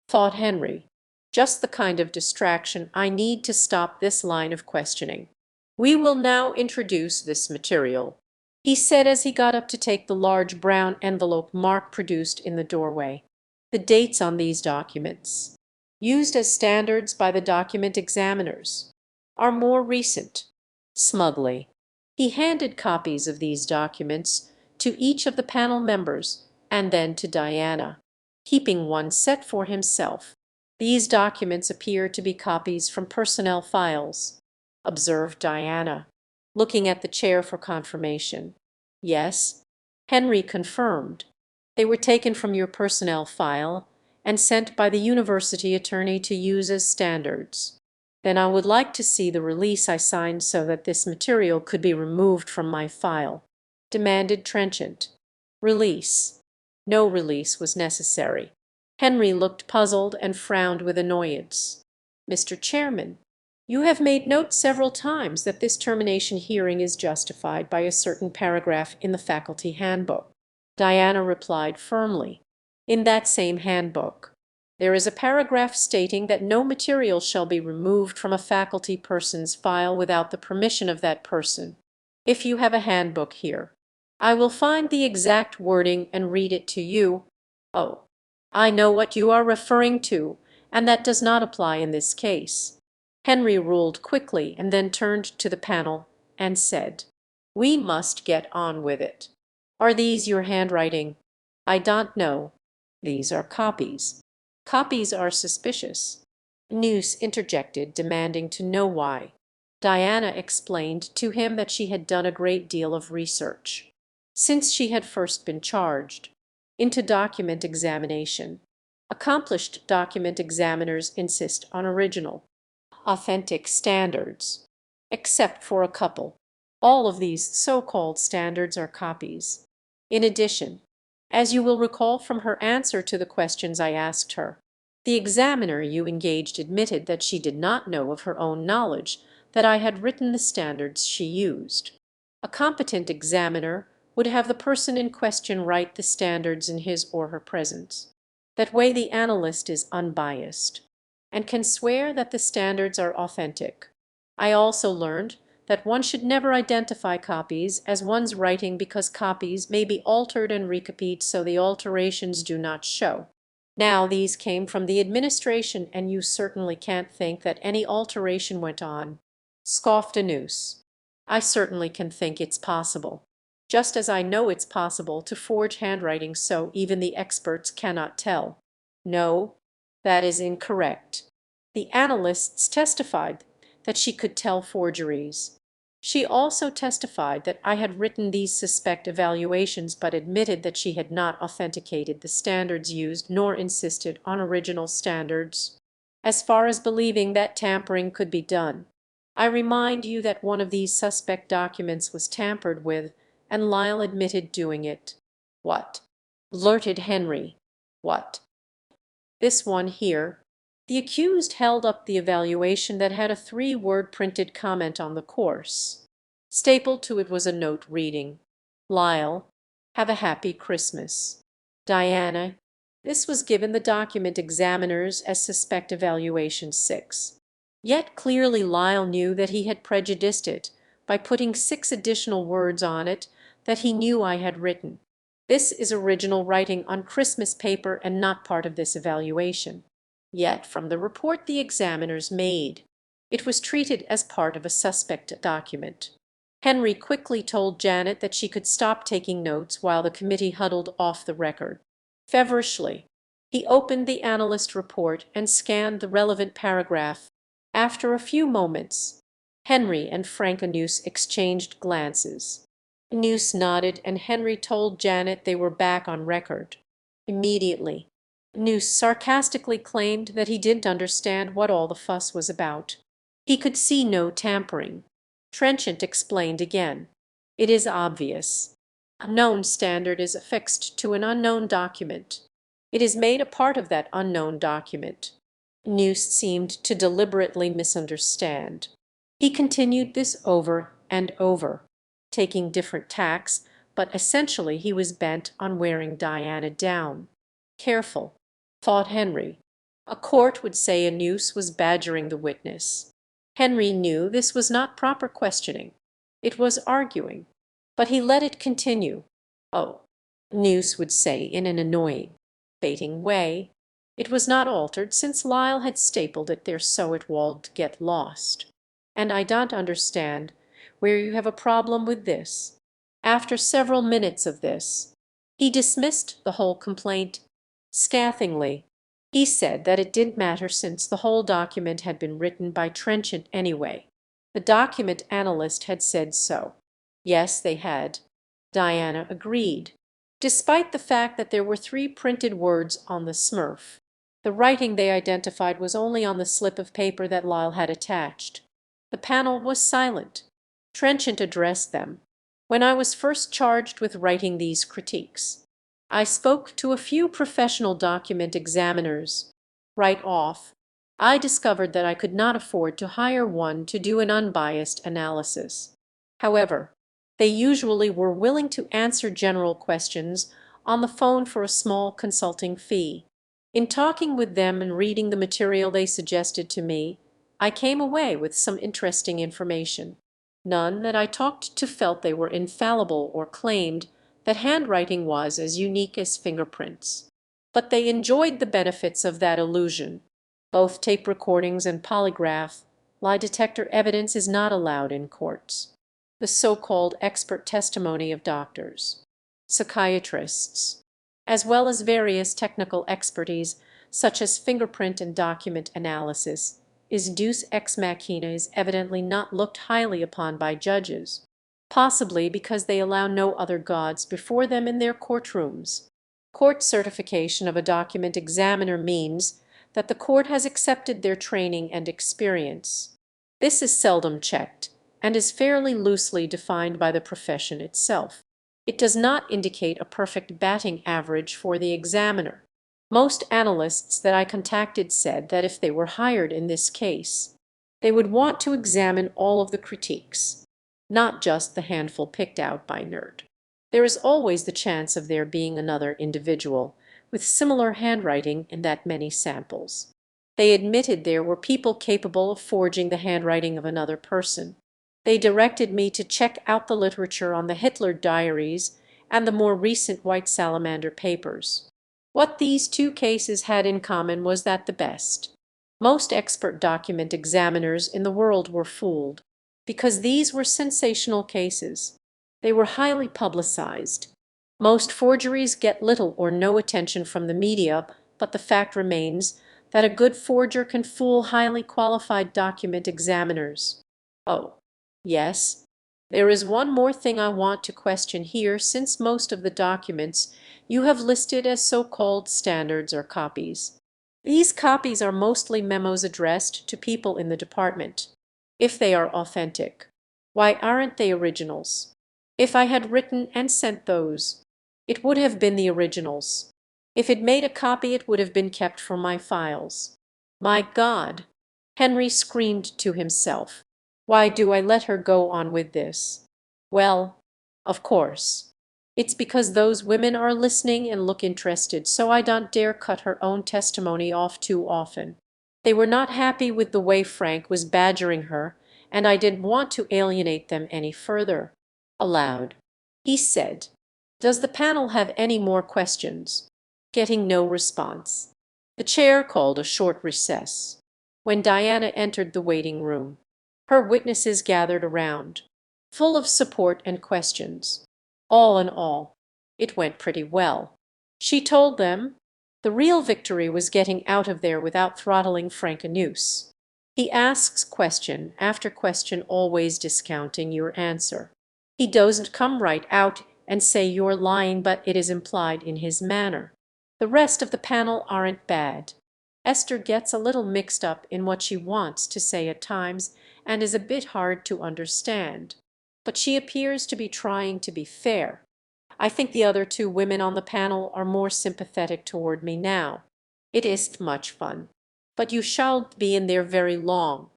thought Henry. "Just the kind of distraction I need to stop this line of questioning. We will now introduce this material," he said as he got up to take the large brown envelope Mark produced in the doorway. "The dates on these documents, used as standards by the document examiners, are more recent." Smugly, he handed copies of these documents to each of the panel members and then to Diana, keeping one set for himself. "These documents appear to be copies from personnel files," observed Diana, looking at the chair for confirmation. "Yes," Henry confirmed. "They were taken from your personnel file and sent by the university attorney to use as standards." "Then I would like to see the release I signed so that this material could be removed from my file," demanded Trenchant. Release. No release was necessary. Henry looked puzzled and frowned with annoyance. "Mr. Chairman, you have made note several times that this termination hearing is justified by a certain paragraph in the faculty handbook." Diana replied firmly. "In that same handbook, there is a paragraph stating that no material shall be removed from a faculty person's file without the permission of that person. If you have a handbook here, I will find the exact wording and read it to you." "Oh, I know what you are referring to, and that does not apply in this case." Henry ruled quickly and then turned to the panel and said, "We must get on with it." Are these your handwriting? I don't know. These are copies. Copies are suspicious. Noose interjected, demanding to know why. Diana explained to him that she had done a great deal of research, since she had first been charged, into document examination. Accomplished document examiners insist on original, authentic standards, except for a couple. All of these so-called standards are copies. In addition, as you will recall from her answer to the questions I asked her, the examiner you engaged admitted that she did not know of her own knowledge that I had written the standards she used. A competent examiner would have the person in question write the standards in his or her presence. That way the analyst is unbiased, and can swear that the standards are authentic. I also learned that one should never identify copies as one's writing because copies may be altered and recopied so the alterations do not show. Now these came from the administration and you certainly can't think that any alteration went on, scoffed Anus. I certainly can think it's possible. Just as I know it's possible to forge handwriting so even the experts cannot tell. No, that is incorrect. The analysts testified that she could tell forgeries. She also testified that I had written these suspect evaluations but admitted that she had not authenticated the standards used nor insisted on original standards. As far as believing that tampering could be done, I remind you that one of these suspect documents was tampered with, and Lyle admitted doing it. What? Blurted Henry. What? This one here. The accused held up the evaluation that had a 3-word printed comment on the course. Stapled to it was a note reading, Lyle, have a happy Christmas. Diana. This was given the document examiners as suspect evaluation 6. Yet clearly Lyle knew that he had prejudiced it by putting 6 additional words on it that he knew I had written. This is original writing on Christmas paper and not part of this evaluation. Yet from the report the examiners made, it was treated as part of a suspect document. Henry quickly told Janet that she could stop taking notes while the committee huddled off the record. Feverishly, he opened the analyst report and scanned the relevant paragraph. After a few moments, Henry and Frank Anus exchanged glances. Anus nodded and Henry told Janet they were back on record. Immediately, Anus sarcastically claimed that he didn't understand what all the fuss was about. He could see no tampering. Trenchant explained again. It is obvious. A known standard is affixed to an unknown document. It is made a part of that unknown document. Anus seemed to deliberately misunderstand. He continued this over and over, taking different tacks, but essentially he was bent on wearing Diana down. Careful, thought Henry. A court would say Anus was badgering the witness. Henry knew this was not proper questioning. It was arguing. But he let it continue. Oh, Anus would say in an annoying, baiting way. It was not altered since Lyle had stapled it there so it won't get lost. And I don't understand where you have a problem with this. After several minutes of this, he dismissed the whole complaint scathingly. He said that it didn't matter since the whole document had been written by Trenchant anyway. The document analyst had said so. Yes, they had. Diana agreed. Despite the fact that there were 3 printed words on the smurf, the writing they identified was only on the slip of paper that Lyle had attached. The panel was silent. Trenchant addressed them. When I was first charged with writing these critiques, I spoke to a few professional document examiners. Right off, I discovered that I could not afford to hire one to do an unbiased analysis. However, they usually were willing to answer general questions on the phone for a small consulting fee. In talking with them and reading the material they suggested to me, I came away with some interesting information. None that I talked to felt they were infallible or claimed that handwriting was as unique as fingerprints. But they enjoyed the benefits of that illusion. Both tape recordings and polygraph, lie detector evidence is not allowed in courts. The so-called expert testimony of doctors, psychiatrists, as well as various technical expertise such as fingerprint and document analysis, is deus ex machina is evidently not looked highly upon by judges, possibly because they allow no other gods before them in their courtrooms. Court certification of a document examiner means that the court has accepted their training and experience. This is seldom checked, and is fairly loosely defined by the profession itself. It does not indicate a perfect batting average for the examiner. Most analysts that I contacted said that if they were hired in this case, they would want to examine all of the critiques, not just the handful picked out by Nerd. There is always the chance of there being another individual with similar handwriting in that many samples. They admitted there were people capable of forging the handwriting of another person. They directed me to check out the literature on the Hitler diaries and the more recent White Salamander papers. What these two cases had in common was that the best, most expert document examiners in the world were fooled, because these were sensational cases. They were highly publicized. Most forgeries get little or no attention from the media, but the fact remains that a good forger can fool highly qualified document examiners. Oh, yes, there is one more thing I want to question here, since most of the documents you have listed as so-called standards or copies. These copies are mostly memos addressed to people in the department. If they are authentic, why aren't they originals? If I had written and sent those, it would have been the originals. If it made a copy, it would have been kept for my files. My God! Henry screamed to himself. Why do I let her go on with this? Well, of course, it's because those women are listening and look interested, so I don't dare cut her own testimony off too often. They were not happy with the way Frank was badgering her, and I didn't want to alienate them any further. Aloud, he said, "Does the panel have any more questions?" Getting no response, the chair called a short recess. When Diana entered the waiting room, her witnesses gathered around, full of support and questions. All in all, it went pretty well. She told them the real victory was getting out of there without throttling Frank a noose. He asks question after question, always discounting your answer. He doesn't come right out and say you're lying, but it is implied in his manner. The rest of the panel aren't bad. Esther gets a little mixed up in what she wants to say at times and is a bit hard to understand, but she appears to be trying to be fair. I think the other two women on the panel are more sympathetic toward me now. It isn't much fun, but you shall be in there very long,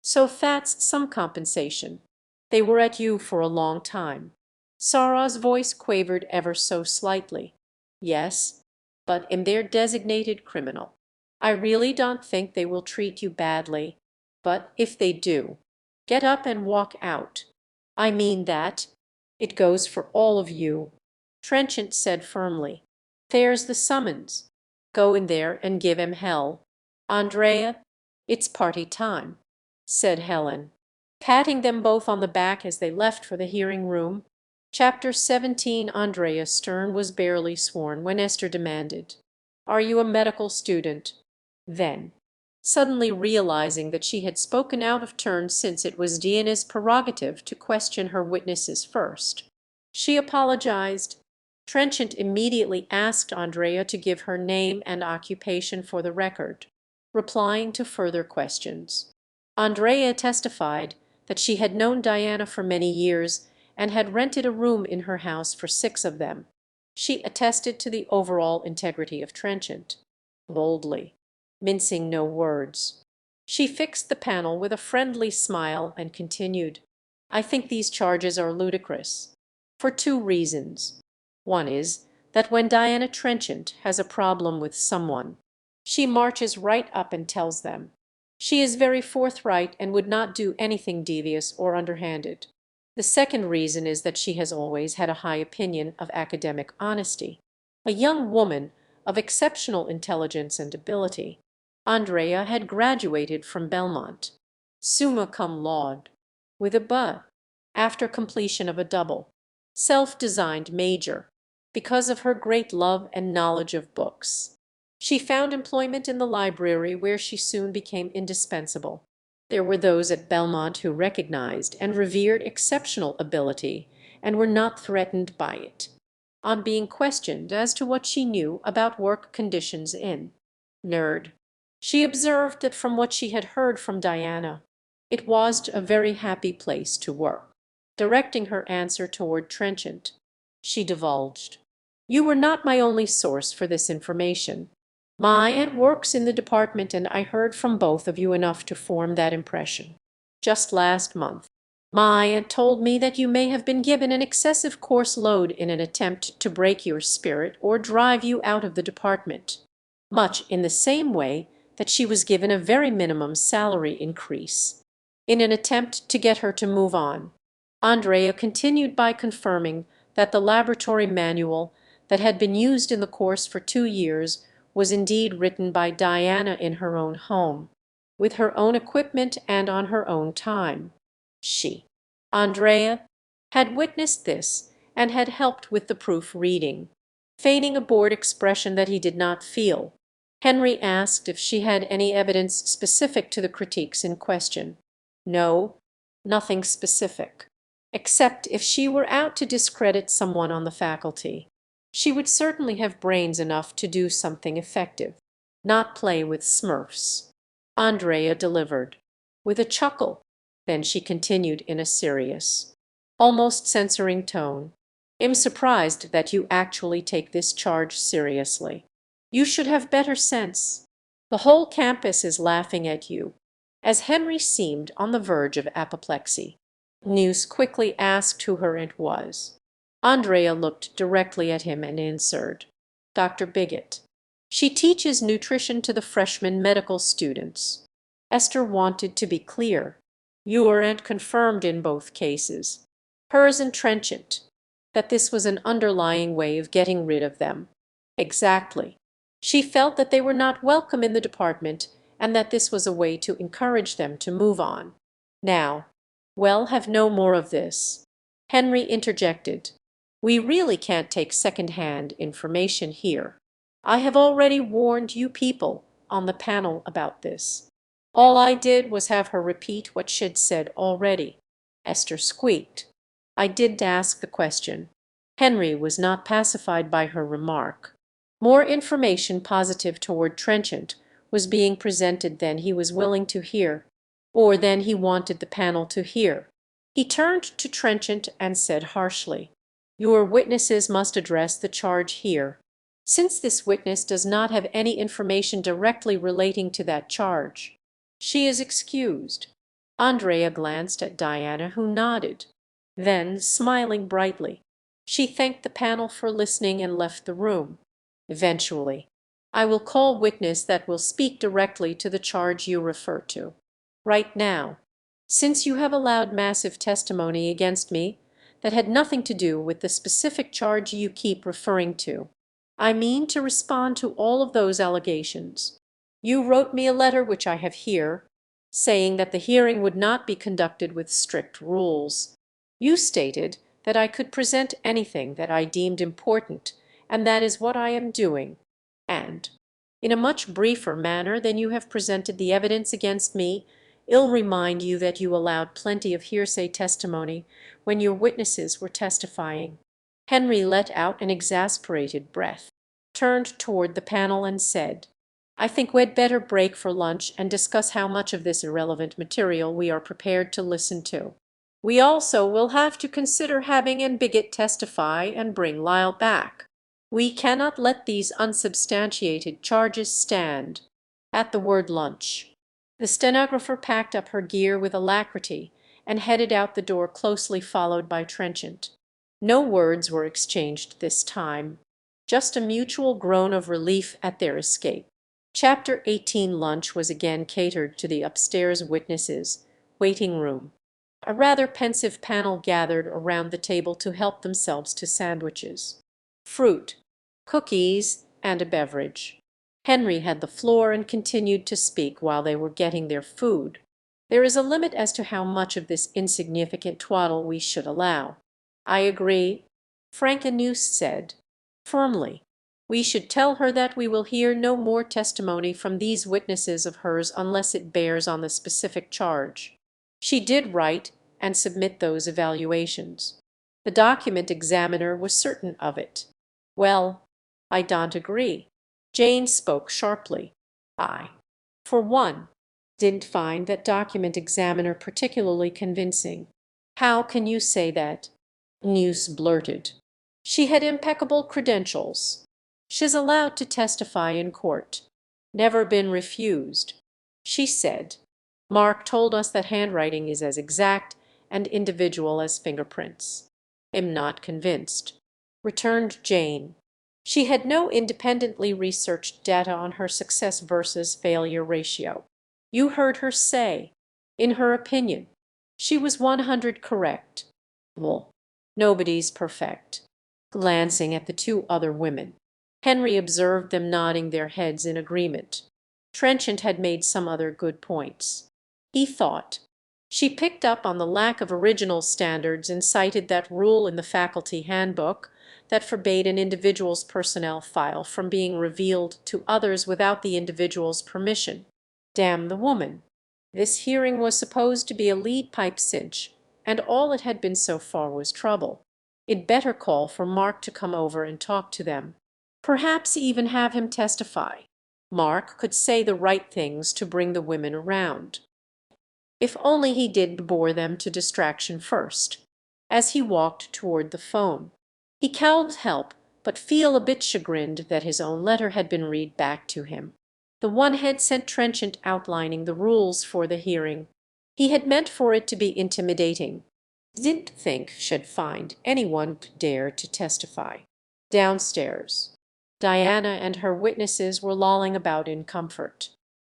so that's some compensation. They were at you for a long time. Sarah's voice quavered ever so slightly. Yes, but am their designated criminal. I really don't think they will treat you badly, but if they do, get up and walk out. I mean that. It goes for all of you. Trenchant said firmly, "There's the summons. Go in there and give him hell." "Andrea, it's party time," said Helen, patting them both on the back as they left for the hearing room. Chapter 17. Andrea Stern was barely sworn when Esther demanded, "Are you a medical student?" Then, suddenly realizing that she had spoken out of turn, since it was Diana's prerogative to question her witnesses first, she apologized. Trenchant immediately asked Andrea to give her name and occupation for the record, replying to further questions. Andrea testified that she had known Diana for many years and had rented a room in her house for 6 of them. She attested to the overall integrity of Trenchant, boldly, mincing no words. She fixed the panel with a friendly smile and continued, "I think these charges are ludicrous, for 2 reasons. One is that when Diana Trenchant has a problem with someone, she marches right up and tells them. She is very forthright and would not do anything devious or underhanded. The second reason is that she has always had a high opinion of academic honesty. A young woman of exceptional intelligence and ability, Andrea had graduated from Belmont, summa cum laude, with a B, after completion of a double, self-designed major. because of her great love and knowledge of books. She found employment in the library, where she soon became indispensable. There were those at Belmont who recognized and revered exceptional ability, and were not threatened by it. On being questioned as to what she knew about work conditions in Nerd, she observed that from what she had heard from Diana, it was a very happy place to work. Directing her answer toward Trenchant, she divulged, "You were not my only source for this information. My aunt works in the department, and I heard from both of you enough to form that impression. Just last month, my aunt told me that you may have been given an excessive course load in an attempt to break your spirit or drive you out of the department, much in the same way that she was given a very minimum salary increase, in an attempt to get her to move on." Andrea continued by confirming that the laboratory manual that had been used in the course for 2 years was indeed written by Diana in her own home, with her own equipment and on her own time. She, Andrea, had witnessed this and had helped with the proof reading. Feigning a bored expression that he did not feel, Henry asked if she had any evidence specific to the critiques in question. No, nothing specific, except if she were out to discredit someone on the faculty. She would certainly have brains enough to do something effective, not play with Smurfs. Andrea delivered, with a chuckle. Then she continued in a serious, almost censoring tone, "I'm surprised that you actually take this charge seriously. You should have better sense. The whole campus is laughing at you." As Henry seemed on the verge of apoplexy, News quickly asked who her aunt was. Andrea looked directly at him and answered, "Dr. Bigot. She teaches nutrition to the freshman medical students." Esther wanted to be clear. Your aunt confirmed in both cases, hers and Trenchant, that this was an underlying way of getting rid of them. Exactly. She felt that they were not welcome in the department, and that this was a way to encourage them to move on. Now, we'll have no more of this. Henry interjected, "We really can't take second-hand information here. I have already warned you people on the panel about this. All I did was have her repeat what she'd said already." Esther squeaked, "I did ask the question." Henry was not pacified by her remark. More information positive toward Trenchant was being presented than he was willing to hear, or than he wanted the panel to hear. He turned to Trenchant and said harshly, "Your witnesses must address the charge here. Since this witness does not have any information directly relating to that charge, she is excused." Andrea glanced at Diana, who nodded. Then, smiling brightly, she thanked the panel for listening and left the room. "Eventually, I will call witness that will speak directly to the charge you refer to. Right now, since you have allowed massive testimony against me that had nothing to do with the specific charge you keep referring to, I mean to respond to all of those allegations. You wrote me a letter which I have here, saying that the hearing would not be conducted with strict rules. You stated that I could present anything that I deemed important, and that is what I am doing, and, in a much briefer manner than you have presented the evidence against me, I'll remind you that you allowed plenty of hearsay testimony when your witnesses were testifying." Henry let out an exasperated breath, turned toward the panel and said, "I think we'd better break for lunch and discuss how much of this irrelevant material we are prepared to listen to. We also will have to consider having Ann Bigot testify and bring Lyle back. We cannot let these unsubstantiated charges stand." At the word lunch, the stenographer packed up her gear with alacrity and headed out the door, closely followed by Trenchant. No words were exchanged this time, just a mutual groan of relief at their escape. Chapter 18. Lunch was again catered to the upstairs witnesses' waiting room. A rather pensive panel gathered around the table to help themselves to sandwiches, fruit, cookies, and a beverage. Henry had the floor and continued to speak while they were getting their food. "There is a limit as to how much of this insignificant twaddle we should allow." "I agree," Frankenmuth said. firmly. "We should tell her that we will hear no more testimony from these witnesses of hers unless it bears on the specific charge. She did write and submit those evaluations. The document examiner was certain of it." "Well, I don't agree." Jane spoke sharply. "I, for one, didn't find that document examiner particularly convincing." "How can you say that?" News blurted. "She had impeccable credentials. She's allowed to testify in court. Never been refused. She said, 'Mark told us that handwriting is as exact and individual as fingerprints.'" "Am not convinced," returned Jane. She had no independently researched data on her success versus failure ratio. "You heard her say, in her opinion, she was 100 correct." "Well, nobody's perfect." Glancing at the two other women, Henry observed them nodding their heads in agreement. Trenchant had made some other good points. He thought, "She picked up on the lack of original standards and cited that rule in the faculty handbook that forbade an individual's personnel file from being revealed to others without the individual's permission. Damn the woman." This hearing was supposed to be a lead pipe cinch, and all it had been so far was trouble. It'd better call for Mark to come over and talk to them. Perhaps even have him testify. Mark could say the right things to bring the women around. If only he did bore them to distraction first. As he walked toward the phone, he called help, but feel a bit chagrined that his own letter had been read back to him. The one had sent Trenchant outlining the rules for the hearing. He had meant for it to be intimidating. Didn't think she'd find anyone could dare to testify. Downstairs, Diana and her witnesses were lolling about in comfort,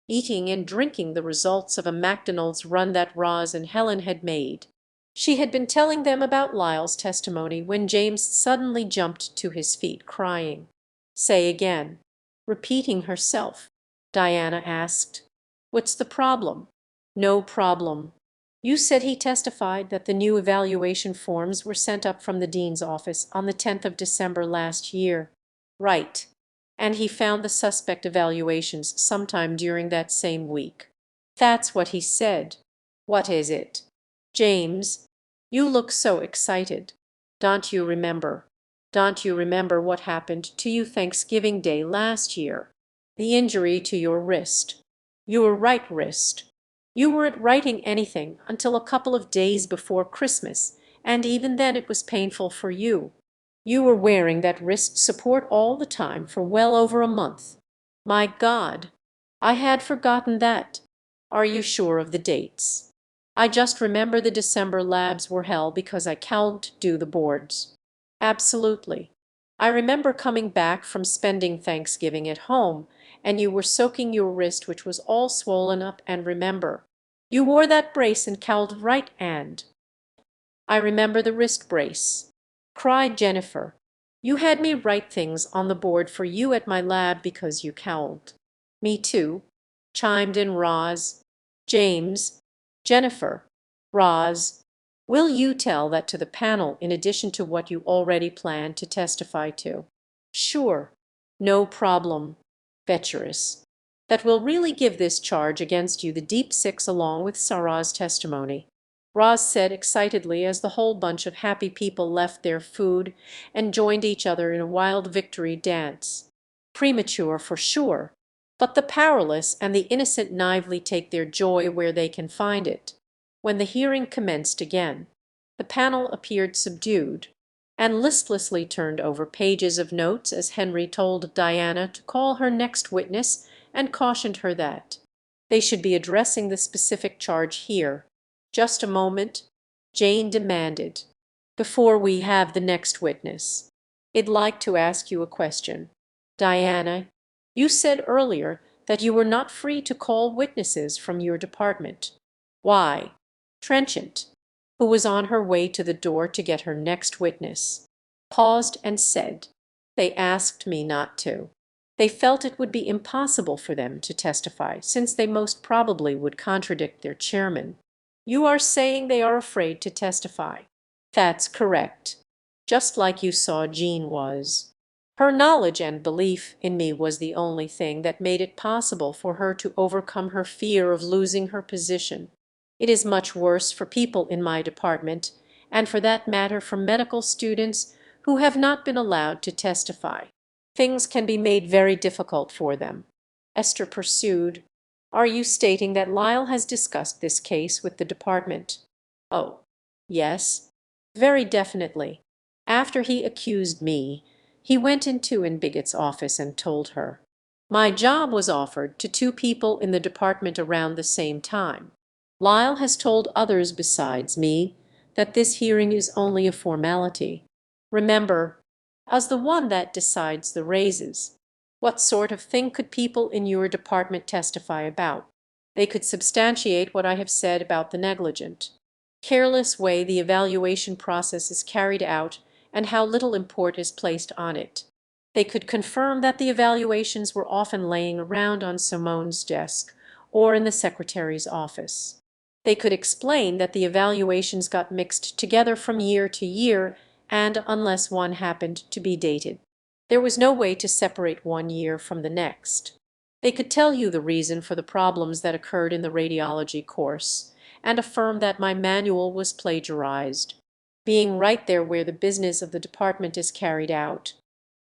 eating and drinking the results of a McDonald's run that Roz and Helen had made. She had been telling them about Lyle's testimony when James suddenly jumped to his feet, crying. "Say again." Repeating herself, Diana asked, "What's the problem?" "No problem. You said he testified that the new evaluation forms were sent up from the dean's office on the 10th of December last year." "Right. And he found the suspect evaluations sometime during that same week." "That's what he said." "What is it?" "James, you look so excited. Don't you remember? Don't you remember what happened to you Thanksgiving Day last year? The injury to your wrist. Your right wrist. You weren't writing anything until a couple of days before Christmas, and even then it was painful for you. You were wearing that wrist support all the time for well over a month." "My God, I had forgotten that." "Are you sure of the dates?" "I just remember the December labs were hell because I can't do the boards." "Absolutely. I remember coming back from spending Thanksgiving at home, and you were soaking your wrist, which was all swollen up, and remember, you wore that brace and cowled right and—" "I remember the wrist brace," cried Jennifer. "You had me write things on the board for you at my lab because you cowled." "Me too," chimed in Roz. "James, Jennifer, Roz, will you tell that to the panel in addition to what you already plan to testify to?" "Sure. No problem, Betcherus. That will really give this charge against you the deep six along with Sarah's testimony," Roz said excitedly as the whole bunch of happy people left their food and joined each other in a wild victory dance. "Premature for sure, but the powerless and the innocent naively take their joy where they can find it." When the hearing commenced again, the panel appeared subdued, and listlessly turned over pages of notes as Henry told Diana to call her next witness and cautioned her that they should be addressing the specific charge here. "Just a moment," Jane demanded, "before we have the next witness. I'd like to ask you a question. Diana, you said earlier that you were not free to call witnesses from your department. Why?" Trenchant, who was on her way to the door to get her next witness, paused and said, "They asked me not to. They felt it would be impossible for them to testify, since they most probably would contradict their chairman." "You are saying they are afraid to testify?" "That's correct. Just like you saw Jean was." Her knowledge and belief in me was the only thing that made it possible for her to overcome her fear of losing her position. It is much worse for people in my department, and for that matter for medical students who have not been allowed to testify. Things can be made very difficult for them." Esther pursued, "Are you stating that Lyle has discussed this case with the department?" "Oh, yes, very definitely. After he accused me, he went into Bigot's office and told her. My job was offered to two people in the department around the same time. Lyle has told others besides me that this hearing is only a formality. Remember, as the one that decides the raises. What sort of thing could people in your department testify about? They could substantiate what I have said about the negligent, careless way the evaluation process is carried out and how little import is placed on it. They could confirm that the evaluations were often laying around on Simone's desk or in the secretary's office. They could explain that the evaluations got mixed together from year to year, and unless one happened to be dated, there was no way to separate one year from the next. They could tell you the reason for the problems that occurred in the radiology course, and affirm that my manual was plagiarized, being right there where the business of the department is carried out.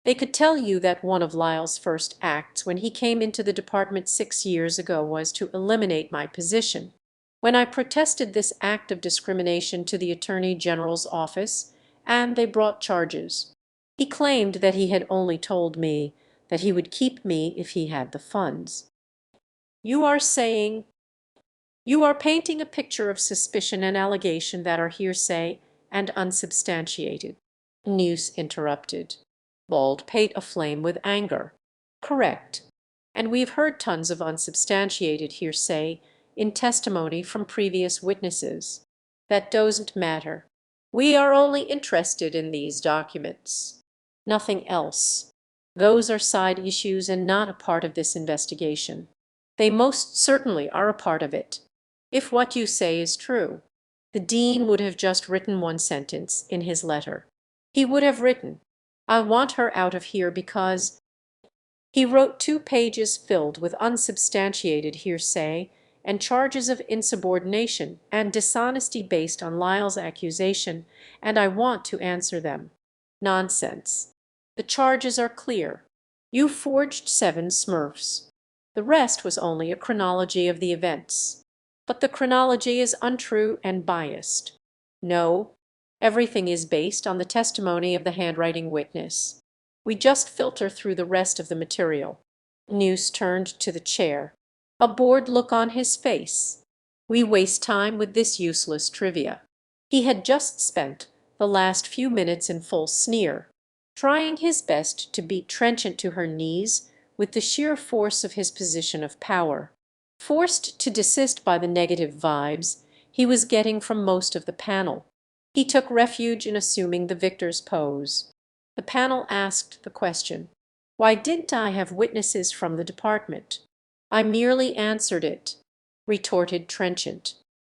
They could tell you that one of Lyle's first acts when he came into the department 6 years ago was to eliminate my position. When I protested this act of discrimination to the Attorney General's office, and they brought charges, he claimed that he had only told me that he would keep me if he had the funds. You are saying You are painting a picture of suspicion and allegation that are hearsay and unsubstantiated," Neuse interrupted, Baldpate aflame with anger. "Correct. And we've heard tons of unsubstantiated hearsay in testimony from previous witnesses. That doesn't matter. We are only interested in these documents. Nothing else. Those are side issues and not a part of this investigation." "They most certainly are a part of it. If what you say is true." The dean would have just written one sentence in his letter. He would have written, "I want her out of here because—" He wrote 2 pages filled with unsubstantiated hearsay and charges of insubordination and dishonesty based on Lyle's accusation, and I want to answer them. Nonsense. The charges are clear. You forged 7 Smurfs. The rest was only a chronology of the events. But the chronology is untrue and biased. No, everything is based on the testimony of the handwriting witness. We just filter through the rest of the material." Neuse turned to the chair, a bored look on his face. "We waste time with this useless trivia." He had just spent the last few minutes in full sneer, trying his best to beat Trenchant to her knees with the sheer force of his position of power. Forced to desist by the negative vibes he was getting from most of the panel, he took refuge in assuming the victor's pose. The panel asked the question, "Why didn't I have witnesses from the department?" "I merely answered it," retorted Trenchant,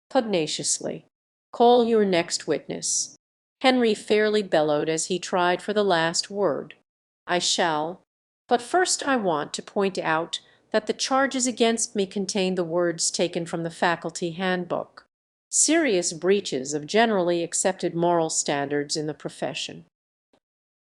pugnaciously. "Call your next witness." Henry fairly bellowed as he tried for the last word. "I shall. But first I want to point out that the charges against me contain the words taken from the faculty handbook. Serious breaches of generally accepted moral standards in the profession.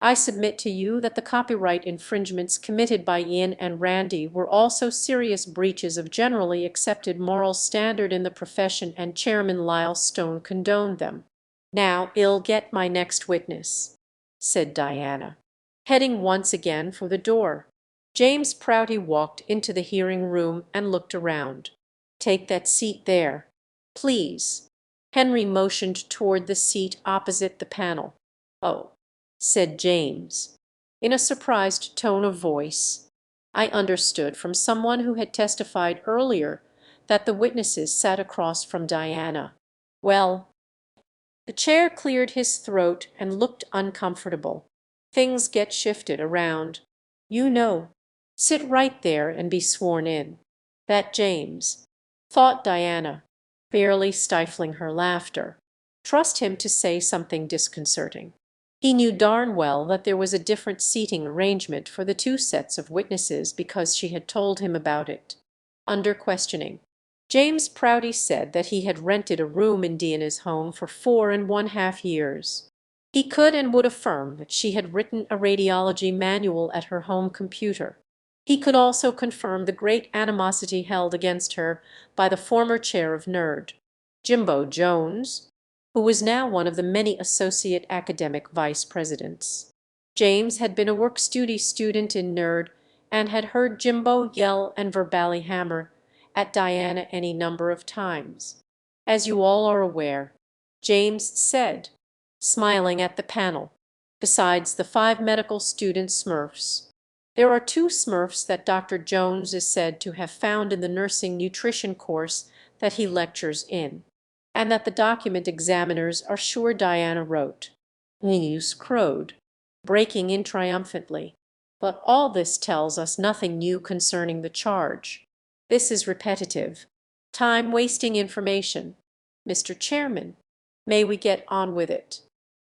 I submit to you that the copyright infringements committed by Ian and Randy were also serious breaches of generally accepted moral standard in the profession, and Chairman Lyle Stone condoned them." "Now I'll get my next witness," said Diana, heading once again for the door. James Prouty walked into the hearing room and looked around. "Take that seat there, please." Henry motioned toward the seat opposite the panel. "Oh," said James, in a surprised tone of voice. "I understood from someone who had testified earlier that the witnesses sat across from Diana. Well—" The chair cleared his throat and looked uncomfortable. "Things get shifted around, you know. Sit right there and be sworn in." That James, thought Diana, barely stifling her laughter. Trust him to say something disconcerting. He knew darn well that there was a different seating arrangement for the two sets of witnesses because she had told him about it. Under questioning, James Prouty said that he had rented a room in Diana's home for 4½ years. He could and would affirm that she had written a radiology manual at her home computer. He could also confirm the great animosity held against her by the former chair of NERD, Jimbo Jones, who was now one of the many associate academic vice presidents. James had been a work-study student in NERD and had heard Jimbo yell and verbally hammer at Diana any number of times. As you all are aware, James said, smiling at the panel, besides the 5 medical student Smurfs, there are 2 Smurfs that Dr. Jones is said to have found in the nursing nutrition course that he lectures in, and that the document examiners are sure Diana wrote. News crowed, breaking in triumphantly. But all this tells us nothing new concerning the charge. This is repetitive, time-wasting information. Mr. Chairman, may we get on with it?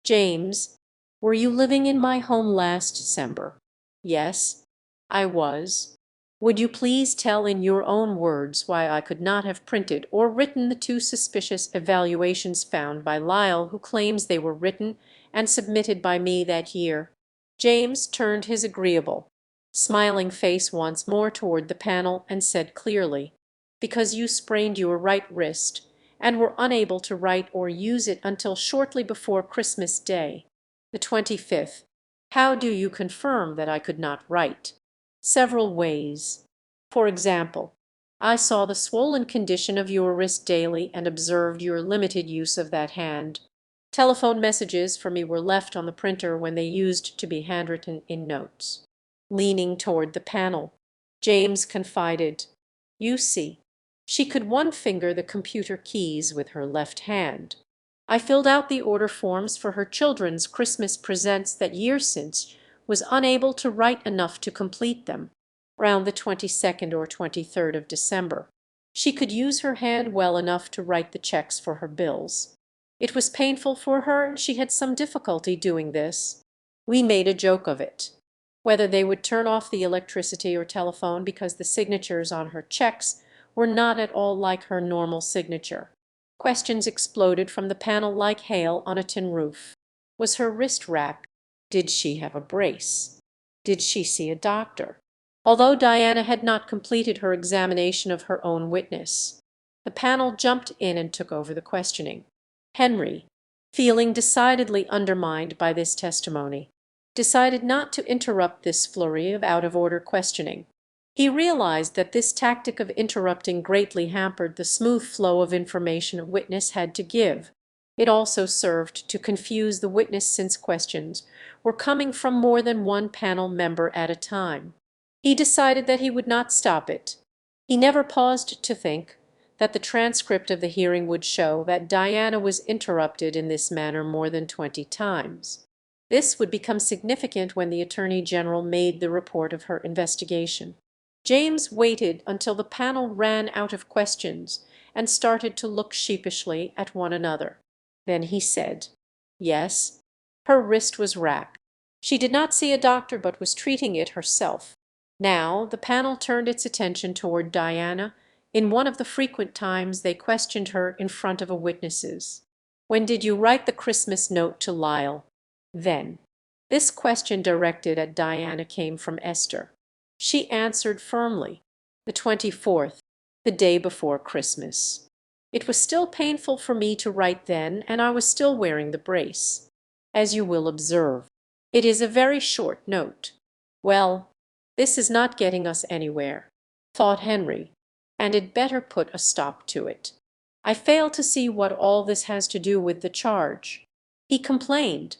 James, were you living in my home last December? Yes, I was. Would you please tell in your own words why I could not have printed or written the 2 suspicious evaluations found by Lyle, who claims they were written and submitted by me that year? James turned his agreeable, smiling face once more toward the panel and said clearly, because you sprained your right wrist and were unable to write or use it until shortly before Christmas Day, the 25th. How do you confirm that I could not write? Several ways. For example, I saw the swollen condition of your wrist daily and observed your limited use of that hand. Telephone messages for me were left on the printer when they used to be handwritten in notes. Leaning toward the panel, James confided, you see, she could one-finger the computer keys with her left hand. I filled out the order forms for her children's Christmas presents that year since was unable to write enough to complete them, round the 22nd or 23rd of December. She could use her hand well enough to write the checks for her bills. It was painful for her, and she had some difficulty doing this. We made a joke of it. Whether they would turn off the electricity or telephone because the signatures on her checks were not at all like her normal signature. Questions exploded from the panel like hail on a tin roof. Was her wrist wrapped? Did she have a brace? Did she see a doctor? Although Diana had not completed her examination of her own witness, the panel jumped in and took over the questioning. Henry, feeling decidedly undermined by this testimony, decided not to interrupt this flurry of out-of-order questioning. He realized that this tactic of interrupting greatly hampered the smooth flow of information a witness had to give. It also served to confuse the witness since questions were coming from more than one panel member at a time. He decided that he would not stop it. He never paused to think that the transcript of the hearing would show that Diana was interrupted in this manner more than 20 times. This would become significant when the Attorney General made the report of her investigation. James waited until the panel ran out of questions and started to look sheepishly at one another. Then he said, yes, her wrist was wrapped. She did not see a doctor but was treating it herself. Now the panel turned its attention toward Diana in one of the frequent times they questioned her in front of a witnesses. When did you write the Christmas note to Lyle? Then. This question directed at Diana came from Esther. She answered firmly, the 24th, the day before Christmas. It was still painful for me to write then, and I was still wearing the brace. As you will observe, it is a very short note. Well, this is not getting us anywhere, thought Henry, and it better put a stop to it. I fail to see what all this has to do with the charge. He complained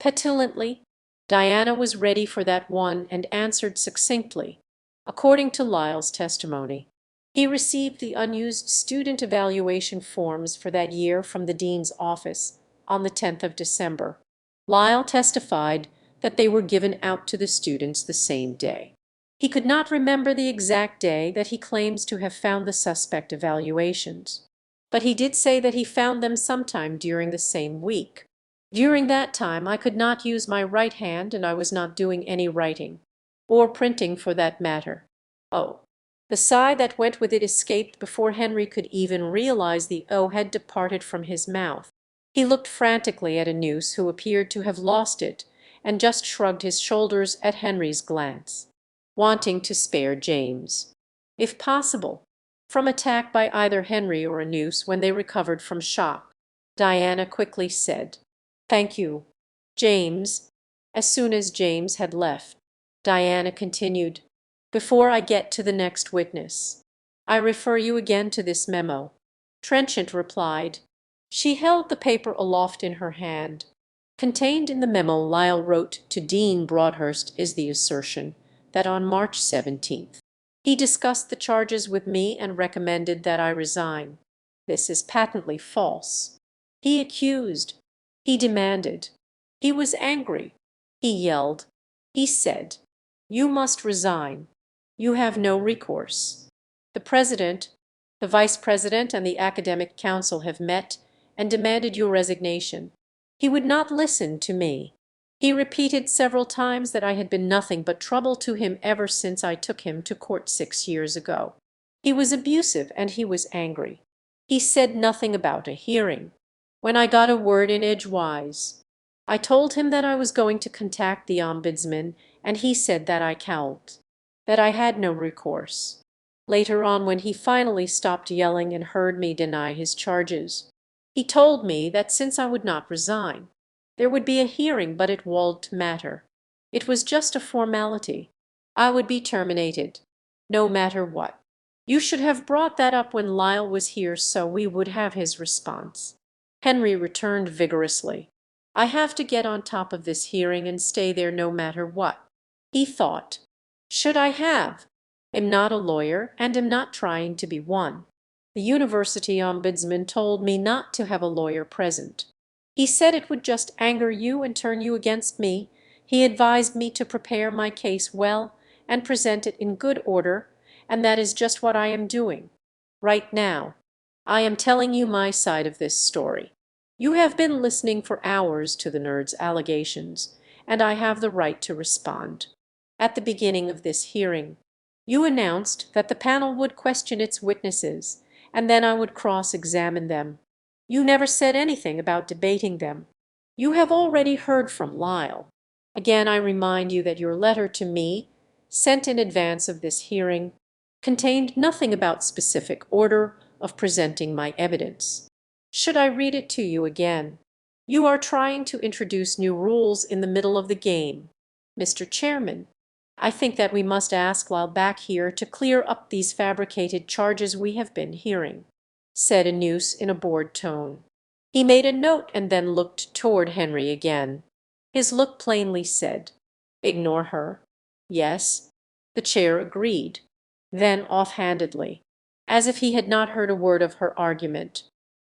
petulantly. Diana was ready for that one and answered succinctly. According to Lyle's testimony, he received the unused student evaluation forms for that year from the dean's office on the 10th of December. Lyle testified that they were given out to the students the same day. He could not remember the exact day that he claims to have found the suspect evaluations, but he did say that he found them sometime during the same week. During that time I could not use my right hand, and I was not doing any writing, or printing for that matter. Oh, the sigh that went with it escaped before Henry could even realize the O had departed from his mouth. He looked frantically at Anuse, who appeared to have lost it, and just shrugged his shoulders at Henry's glance, wanting to spare James, if possible, from attack by either Henry or Anuse when they recovered from shock. Diana quickly said, "Thank you, James." As soon as James had left, Diana continued, "Before I get to the next witness, I refer you again to this memo." Trenchant replied. She held the paper aloft in her hand. Contained in the memo Lyle wrote to Dean Broadhurst is the assertion that on March 17th he discussed the charges with me and recommended that I resign. This is patently false. He accused. He demanded. He was angry. He yelled. He said, "You must resign. You have no recourse. The President, the Vice President, and the Academic Council have met and demanded your resignation." He would not listen to me. He repeated several times that I had been nothing but trouble to him ever since I took him to court 6 years ago. He was abusive and he was angry. He said nothing about a hearing. When I got a word in edgewise, I told him that I was going to contact the ombudsman, and he said that I cowed, that I had no recourse. Later on, when he finally stopped yelling and heard me deny his charges, he told me that since I would not resign, there would be a hearing, but it wouldn't matter. It was just a formality. I would be terminated, no matter what. You should have brought that up when Lyle was here so we would have his response. Henry returned vigorously. I have to get on top of this hearing and stay there no matter what. He thought, should I have? Am not a lawyer and am not trying to be one. The university ombudsman told me not to have a lawyer present. He said it would just anger you and turn you against me. He advised me to prepare my case well and present it in good order, and that is just what I am doing. Right now, I am telling you my side of this story. You have been listening for hours to the nerd's allegations, and I have the right to respond. At the beginning of this hearing, you announced that the panel would question its witnesses, and then I would cross-examine them. You never said anything about debating them. You have already heard from Lyle. Again, I remind you that your letter to me, sent in advance of this hearing, contained nothing about specific order of presenting my evidence. Should I read it to you again? You are trying to introduce new rules in the middle of the game. Mr. Chairman, I think that we must ask Lyle back here to clear up these fabricated charges we have been hearing, said Anuse in a bored tone. He made a note and then looked toward Henry again. His look plainly said, "Ignore her." Yes, the chair agreed. Then offhandedly, as if he had not heard a word of her argument,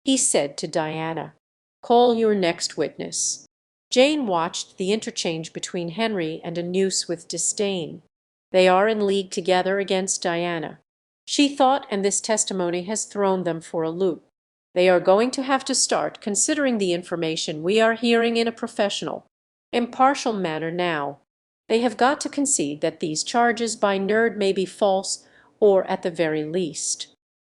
he said to Diana, "Call your next witness." Jane watched the interchange between Henry and Anuse with disdain. They are in league together against Diana, she thought, and this testimony has thrown them for a loop. They are going to have to start considering the information we are hearing in a professional, impartial manner now. They have got to concede that these charges by Nerd may be false, or at the very least,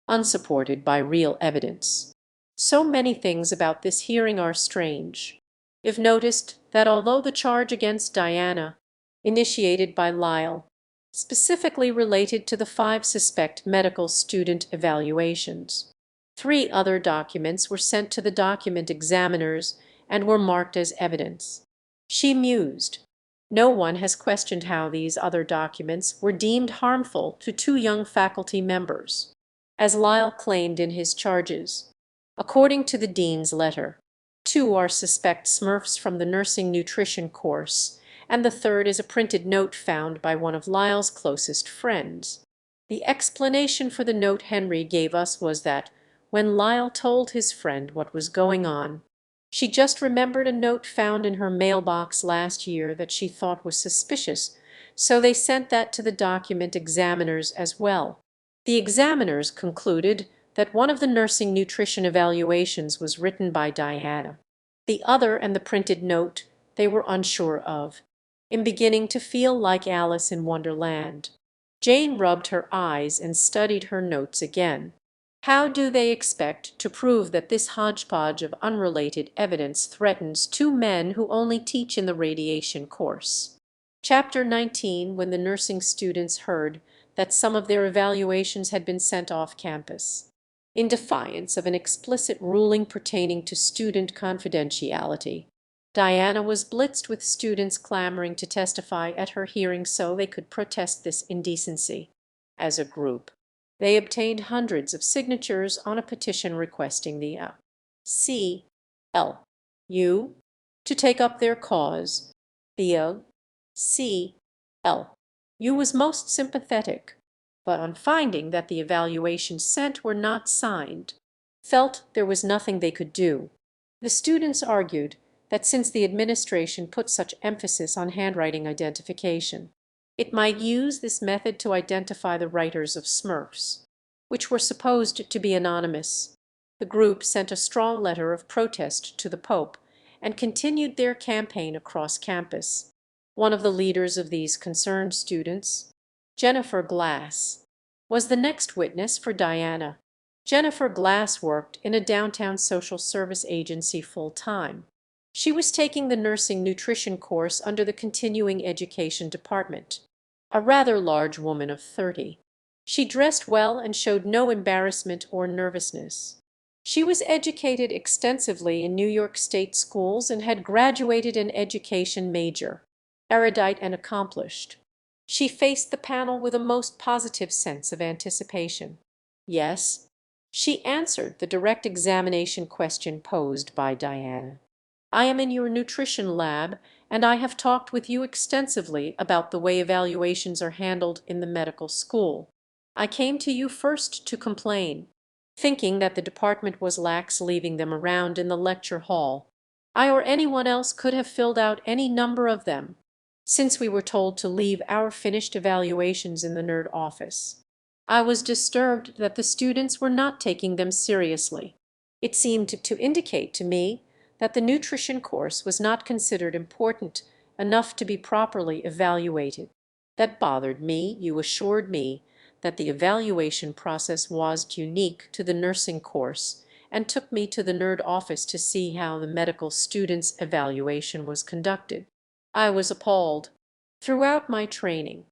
unsupported by real evidence. So many things about this hearing are strange. You've noticed that although the charge against Diana, initiated by Lyle, specifically related to the 5 suspect medical student evaluations, 3 other documents were sent to the document examiners and were marked as evidence. She mused. No one has questioned how these other documents were deemed harmful to 2 young faculty members, as Lyle claimed in his charges. According to the dean's letter, 2 are suspect smurfs from the nursing nutrition course, and the third is a printed note found by one of Lyle's closest friends. The explanation for the note Henry gave us was that when Lyle told his friend what was going on, she just remembered a note found in her mailbox last year that she thought was suspicious, so they sent that to the document examiners as well. The examiners concluded that one of the nursing nutrition evaluations was written by Diana. The other and the printed note they were unsure of, in beginning to feel like Alice in Wonderland. Jane rubbed her eyes and studied her notes again. How do they expect to prove that this hodgepodge of unrelated evidence threatens two men who only teach in the radiation course? Chapter 19, when the nursing students heard that some of their evaluations had been sent off campus, in defiance of an explicit ruling pertaining to student confidentiality. Diana was blitzed with students clamoring to testify at her hearing so they could protest this indecency. As a group, they obtained hundreds of signatures on a petition requesting the C.L.U. to take up their cause. The C.L.U. was most sympathetic, but on finding that the evaluations sent were not signed, felt there was nothing they could do. The students argued that since the administration put such emphasis on handwriting identification, it might use this method to identify the writers of Smurfs, which were supposed to be anonymous. The group sent a strong letter of protest to the Pope and continued their campaign across campus. One of the leaders of these concerned students, Jennifer Glass, was the next witness for Diana. Jennifer Glass worked in a downtown social service agency full-time. She was taking the nursing nutrition course under the continuing education department. A rather large woman of 30. She dressed well and showed no embarrassment or nervousness. She was educated extensively in New York State schools and had graduated an education major. Erudite and accomplished, she faced the panel with a most positive sense of anticipation. Yes, she answered the direct examination question posed by Diana. I am in your nutrition lab, and I have talked with you extensively about the way evaluations are handled in the medical school. I came to you first to complain, thinking that the department was lax leaving them around in the lecture hall. I or anyone else could have filled out any number of them, since we were told to leave our finished evaluations in the nerd office. I was disturbed that the students were not taking them seriously. It seemed to indicate to me that the nutrition course was not considered important enough to be properly evaluated. That bothered me. You assured me that the evaluation process was unique to the nursing course and took me to the nerd office to see how the medical students' evaluation was conducted. I was appalled. Throughout my training,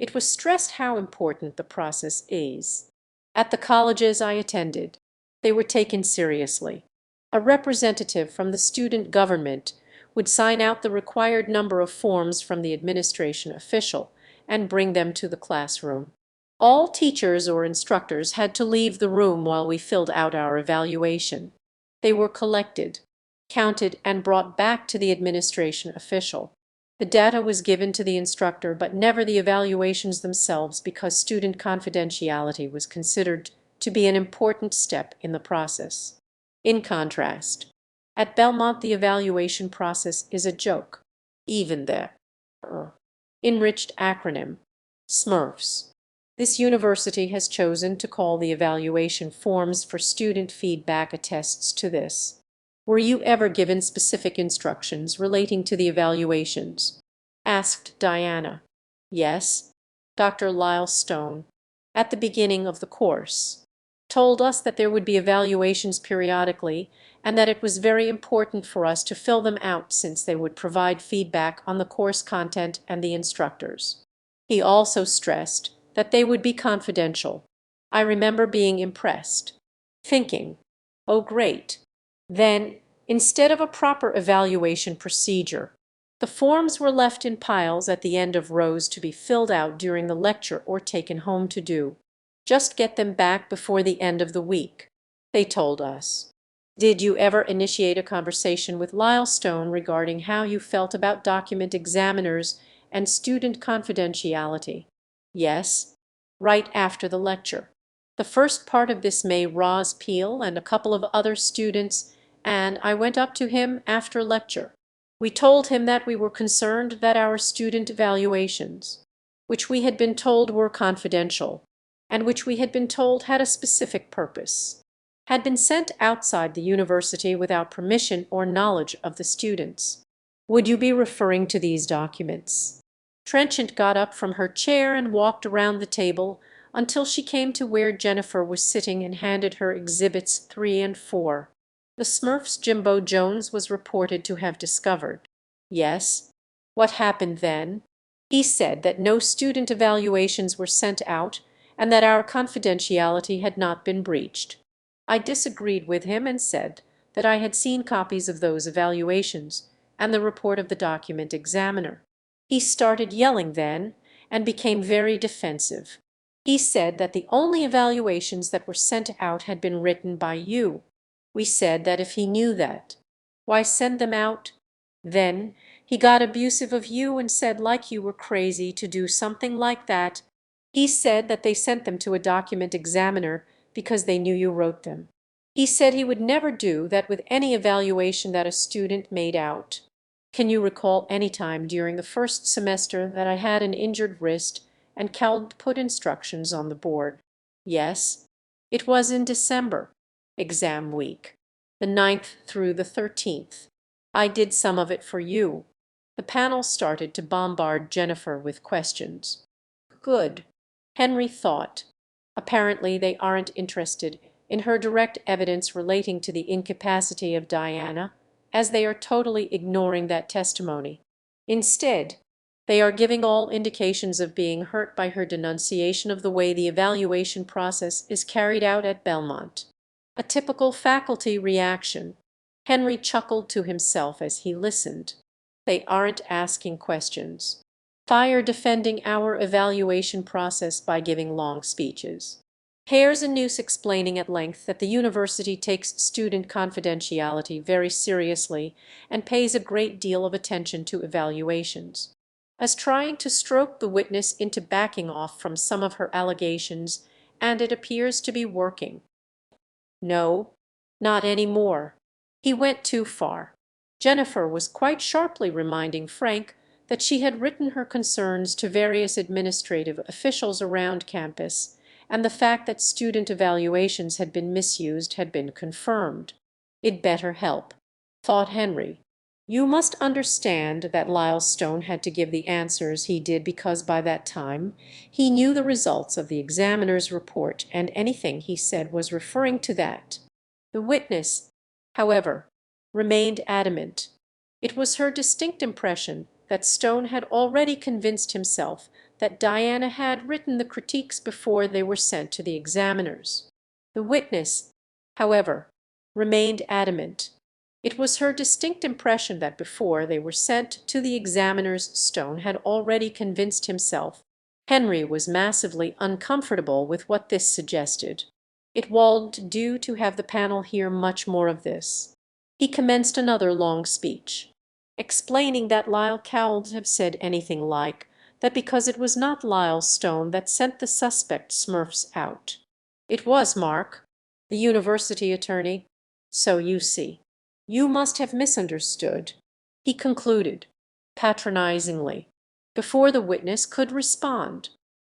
it was stressed how important the process is. At the colleges I attended, they were taken seriously. A representative from the student government would sign out the required number of forms from the administration official and bring them to the classroom. All teachers or instructors had to leave the room while we filled out our evaluation. They were collected, counted, and brought back to the administration official. The data was given to the instructor, but never the evaluations themselves, because student confidentiality was considered to be an important step in the process. In contrast, at Belmont the evaluation process is a joke. Even the enriched acronym, Smurfs. This university has chosen to call the evaluation forms for student feedback attests to this. Were you ever given specific instructions relating to the evaluations? Asked Diana. Yes, Dr. Lyle Stone, at the beginning of the course, told us that there would be evaluations periodically and that it was very important for us to fill them out since they would provide feedback on the course content and the instructors. He also stressed that they would be confidential. I remember being impressed, thinking, oh great. Then, instead of a proper evaluation procedure, the forms were left in piles at the end of rows to be filled out during the lecture or taken home to do. Just get them back before the end of the week, they told us. Did you ever initiate a conversation with Lyle Stone regarding how you felt about document examiners and student confidentiality? Yes, right after the lecture. The first part of this May Roz Peel and a couple of other students, and I went up to him after lecture. We told him that we were concerned that our student evaluations, which we had been told were confidential, and which we had been told had a specific purpose, had been sent outside the university without permission or knowledge of the students. Would you be referring to these documents? Trenchant got up from her chair and walked around the table until she came to where Jennifer was sitting and handed her Exhibits 3 and 4. The Smurfs Jimbo Jones was reported to have discovered. Yes. What happened then? He said that no student evaluations were sent out and that our confidentiality had not been breached. I disagreed with him and said that I had seen copies of those evaluations and the report of the document examiner. He started yelling then and became very defensive. He said that the only evaluations that were sent out had been written by you. We said that if he knew that, why send them out? Then he got abusive of you and said like you were crazy to do something like that. He said that they sent them to a document examiner because they knew you wrote them. He said he would never do that with any evaluation that a student made out. Can you recall any time during the first semester that I had an injured wrist and Cal put instructions on the board? Yes. It was in December, exam week, the 9th through the 13th. I did some of it for you. The panel started to bombard Jennifer with questions. Good, Henry thought. Apparently they aren't interested in her direct evidence relating to the incapacity of Diana, as they are totally ignoring that testimony. Instead, they are giving all indications of being hurt by her denunciation of the way the evaluation process is carried out at Belmont. A typical faculty reaction. Henry chuckled to himself as he listened. They aren't asking questions. Fire defending our evaluation process by giving long speeches. Hares and Noose explaining at length that the university takes student confidentiality very seriously and pays a great deal of attention to evaluations. As trying to stroke the witness into backing off from some of her allegations, and it appears to be working. No, not any more. He went too far. Jennifer was quite sharply reminding Frank that she had written her concerns to various administrative officials around campus, and the fact that student evaluations had been misused had been confirmed. It better help, thought Henry. You must understand that Lyle Stone had to give the answers he did because by that time he knew the results of the examiner's report, and anything he said was referring to that. The witness, however, remained adamant. It was her distinct impression that Stone had already convinced himself that Diana had written the critiques before they were sent to the examiners. The witness, however, remained adamant. It was her distinct impression that before they were sent to the examiners Stone had already convinced himself. Henry was massively uncomfortable with what this suggested. It walled due to have the panel hear much more of this. He commenced another long speech, explaining that Lyle Cowles had said anything like that because it was not Lyle Stone that sent the suspect Smurfs out. It was Mark, the university attorney. So you see, you must have misunderstood, he concluded, patronizingly, before the witness could respond.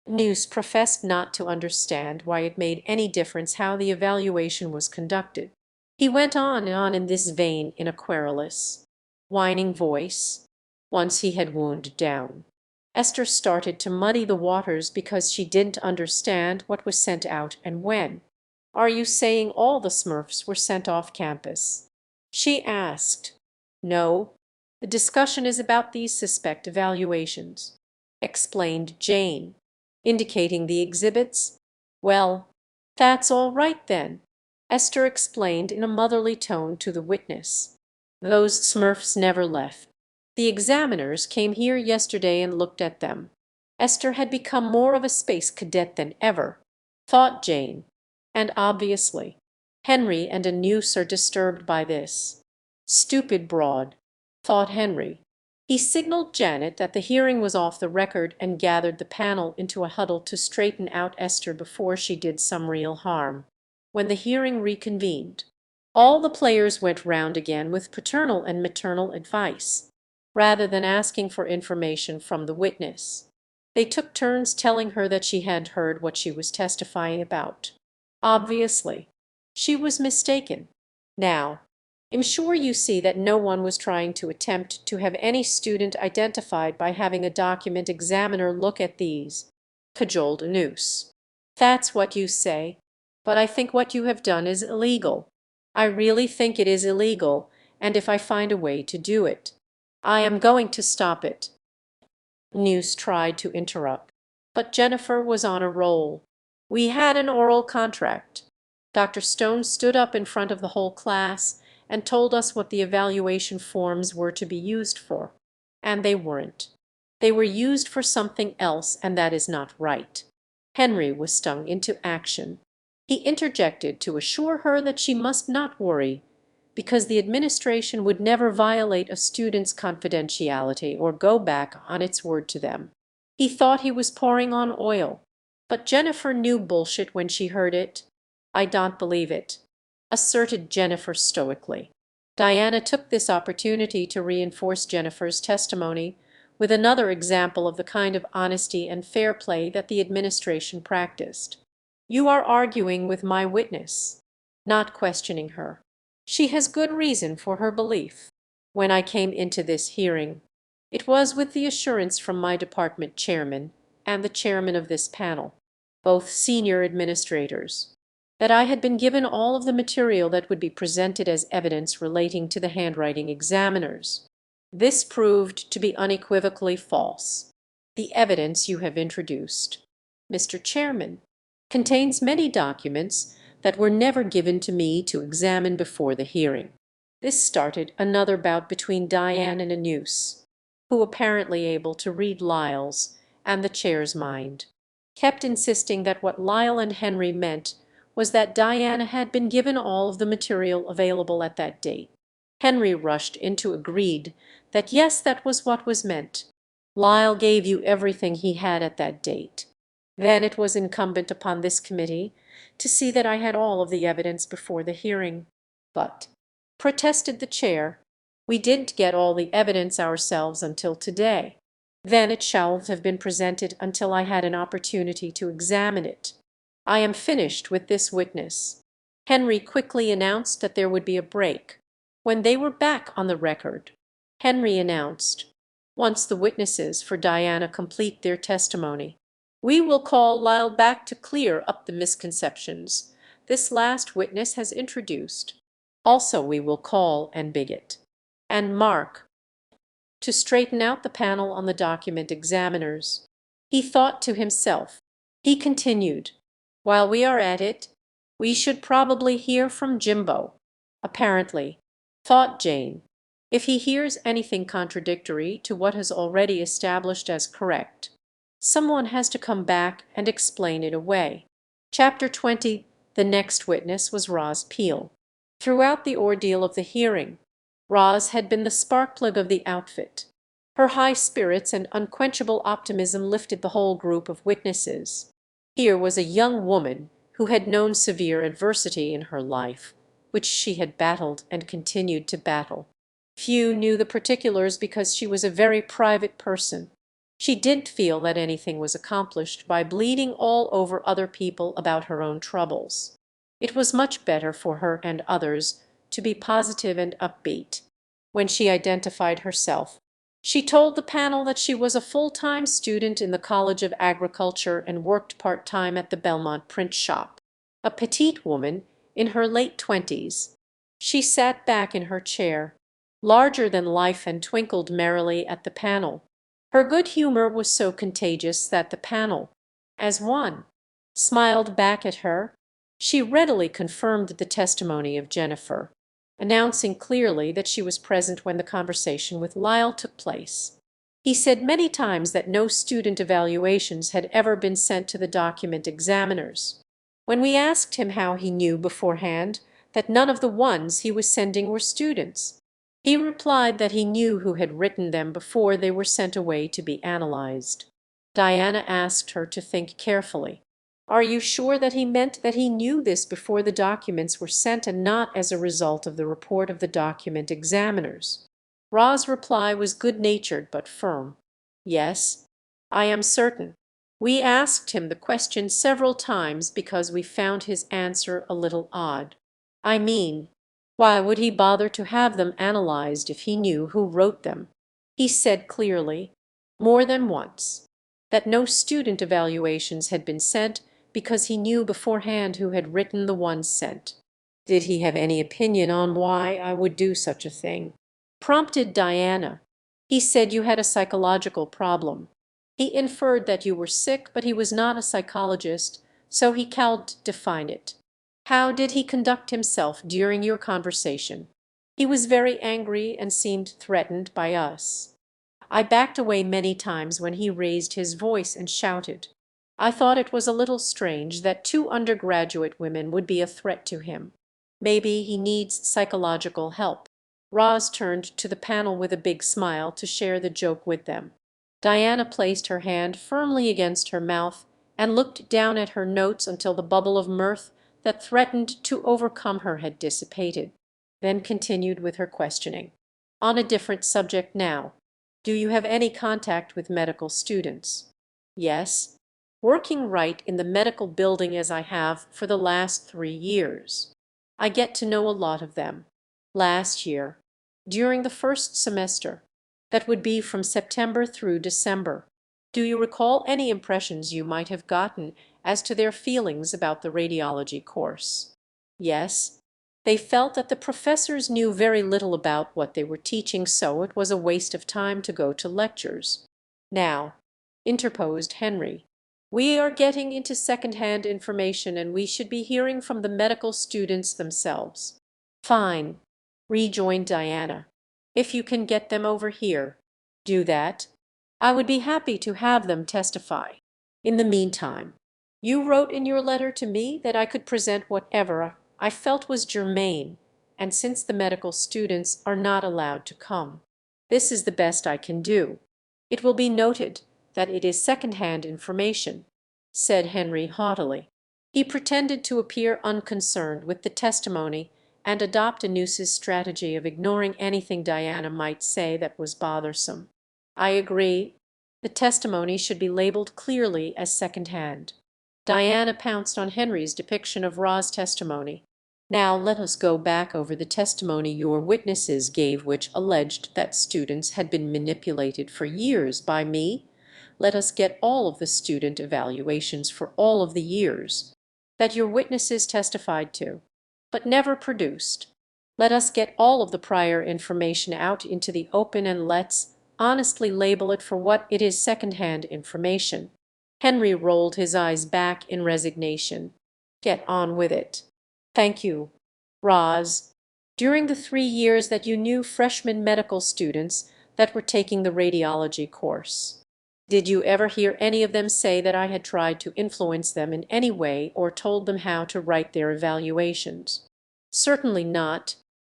Noose professed not to understand why it made any difference how the evaluation was conducted. He went on and on in this vein in a querulous, whining voice. Once he had wound down. Esther started to muddy the waters because she didn't understand what was sent out and when. Are you saying all the Smurfs were sent off campus? She asked. No, the discussion is about these suspect evaluations, explained Jane, indicating the exhibits. Well, that's all right then, Esther explained in a motherly tone to the witness. Those Smurfs never left. The examiners came here yesterday and looked at them. Esther had become more of a space cadet than ever, thought Jane, and obviously Henry and a Noose are disturbed by this. Stupid broad, thought Henry. He signaled Janet that the hearing was off the record and gathered the panel into a huddle to straighten out Esther before she did some real harm. When the hearing reconvened, all the players went round again with paternal and maternal advice, rather than asking for information from the witness. They took turns telling her that she had heard what she was testifying about. Obviously, She was mistaken. Now, I'm sure you see that no one was trying to attempt to have any student identified by having a document examiner look at these, cajoled Anus. That's what you say, but I think what you have done is illegal. I really think it is illegal, and if I find a way to do it, I am going to stop it. Anus tried to interrupt, but Jennifer was on a roll. We had an oral contract. Dr. Stone stood up in front of the whole class and told us what the evaluation forms were to be used for. And they weren't. They were used for something else, and that is not right. Henry was stung into action. He interjected to assure her that she must not worry, because the administration would never violate a student's confidentiality or go back on its word to them. He thought he was pouring on oil, but Jennifer knew bullshit when she heard it. I don't believe it, asserted Jennifer stoically. Diana took this opportunity to reinforce Jennifer's testimony with another example of the kind of honesty and fair play that the administration practiced. You are arguing with my witness, not questioning her. She has good reason for her belief. When I came into this hearing, it was with the assurance from my department chairman and the chairman of this panel, both senior administrators, that I had been given all of the material that would be presented as evidence relating to the handwriting examiners. This proved to be unequivocally false. The evidence you have introduced, Mr. Chairman, contains many documents that were never given to me to examine before the hearing. This started another bout between Diane and Anus, who, apparently able to read Lyle's and the chair's mind, kept insisting that what Lyle and Henry meant was that Diana had been given all of the material available at that date. Henry rushed into agreed that yes, that was what was meant. Lyle gave you everything he had at that date. Then it was incumbent upon this committee to see that I had all of the evidence before the hearing. But, protested the chair, we didn't get all the evidence ourselves until today. Then it shall have been presented until I had an opportunity to examine it. I am finished with this witness. Henry quickly announced that there would be a break. When they were back on the record, Henry announced, once the witnesses for Diana complete their testimony, we will call Lyle back to clear up the misconceptions this last witness has introduced. Also we will call and Bigot and Mark to straighten out the panel on the document examiners. He thought to himself. He continued, while we are at it, we should probably hear from Jimbo. Apparently, thought Jane, if he hears anything contradictory to what is already established as correct, someone has to come back and explain it away. Chapter 20. The next witness was Roz Peel. Throughout the ordeal of the hearing, Roz had been the spark-plug of the outfit. Her high spirits and unquenchable optimism lifted the whole group of witnesses. Here was a young woman who had known severe adversity in her life, which she had battled and continued to battle. Few knew the particulars because she was a very private person. She didn't feel that anything was accomplished by bleeding all over other people about her own troubles. It was much better for her and others to be positive and upbeat. When she identified herself, she told the panel that she was a full-time student in the College of Agriculture and worked part-time at the Belmont print shop. A petite woman in her late 20s. She sat back in her chair, larger than life, and twinkled merrily at the panel. Her good humor was so contagious that the panel, as one, smiled back at her. She readily confirmed the testimony of Jennifer, announcing clearly that she was present when the conversation with Lyle took place. He said many times that no student evaluations had ever been sent to the document examiners. When we asked him how he knew beforehand that none of the ones he was sending were students, he replied that he knew who had written them before they were sent away to be analyzed. Diana asked her to think carefully. Are you sure that he meant that he knew this before the documents were sent and not as a result of the report of the document examiners? Ra's reply was good-natured but firm. Yes, I am certain. We asked him the question several times because we found his answer a little odd. I mean, why would he bother to have them analyzed if he knew who wrote them? He said clearly, more than once, that no student evaluations had been sent because he knew beforehand who had written the ones sent. Did he have any opinion on why I would do such a thing? Prompted Diana. He said you had a psychological problem. He inferred that you were sick, but he was not a psychologist, so he can't define it. How did he conduct himself during your conversation? He was very angry and seemed threatened by us. I backed away many times when he raised his voice and shouted. I thought it was a little strange that two undergraduate women would be a threat to him. Maybe he needs psychological help. Roz turned to the panel with a big smile to share the joke with them. Diana placed her hand firmly against her mouth and looked down at her notes until the bubble of mirth that threatened to overcome her had dissipated, then continued with her questioning. On a different subject now. Do you have any contact with medical students? Yes. Working right in the medical building as I have for the last 3 years. I get to know a lot of them. Last year, during the first semester, that would be from September through December. Do you recall any impressions you might have gotten as to their feelings about the radiology course? Yes. They felt that the professors knew very little about what they were teaching, so it was a waste of time to go to lectures. Now, interposed Henry, we are getting into second-hand information and we should be hearing from the medical students themselves. Fine, rejoined Diana. If you can get them over here, do that. I would be happy to have them testify. In the meantime, you wrote in your letter to me that I could present whatever I felt was germane, and since the medical students are not allowed to come, this is the best I can do. It will be noted that it is second-hand information, said Henry haughtily. He pretended to appear unconcerned with the testimony and adopt Anuse's strategy of ignoring anything Diana might say that was bothersome. I agree. The testimony should be labeled clearly as second-hand. Diana pounced on Henry's depiction of Ra's testimony. Now let us go back over the testimony your witnesses gave, which alleged that students had been manipulated for years by me. Let us get all of the student evaluations for all of the years that your witnesses testified to, but never produced. Let us get all of the prior information out into the open and let's honestly label it for what it is, second-hand information. Henry rolled his eyes back in resignation. Get on with it. Thank you, Roz. During the 3 years that you knew freshman medical students that were taking the radiology course, did you ever hear any of them say that I had tried to influence them in any way or told them how to write their evaluations? Certainly not.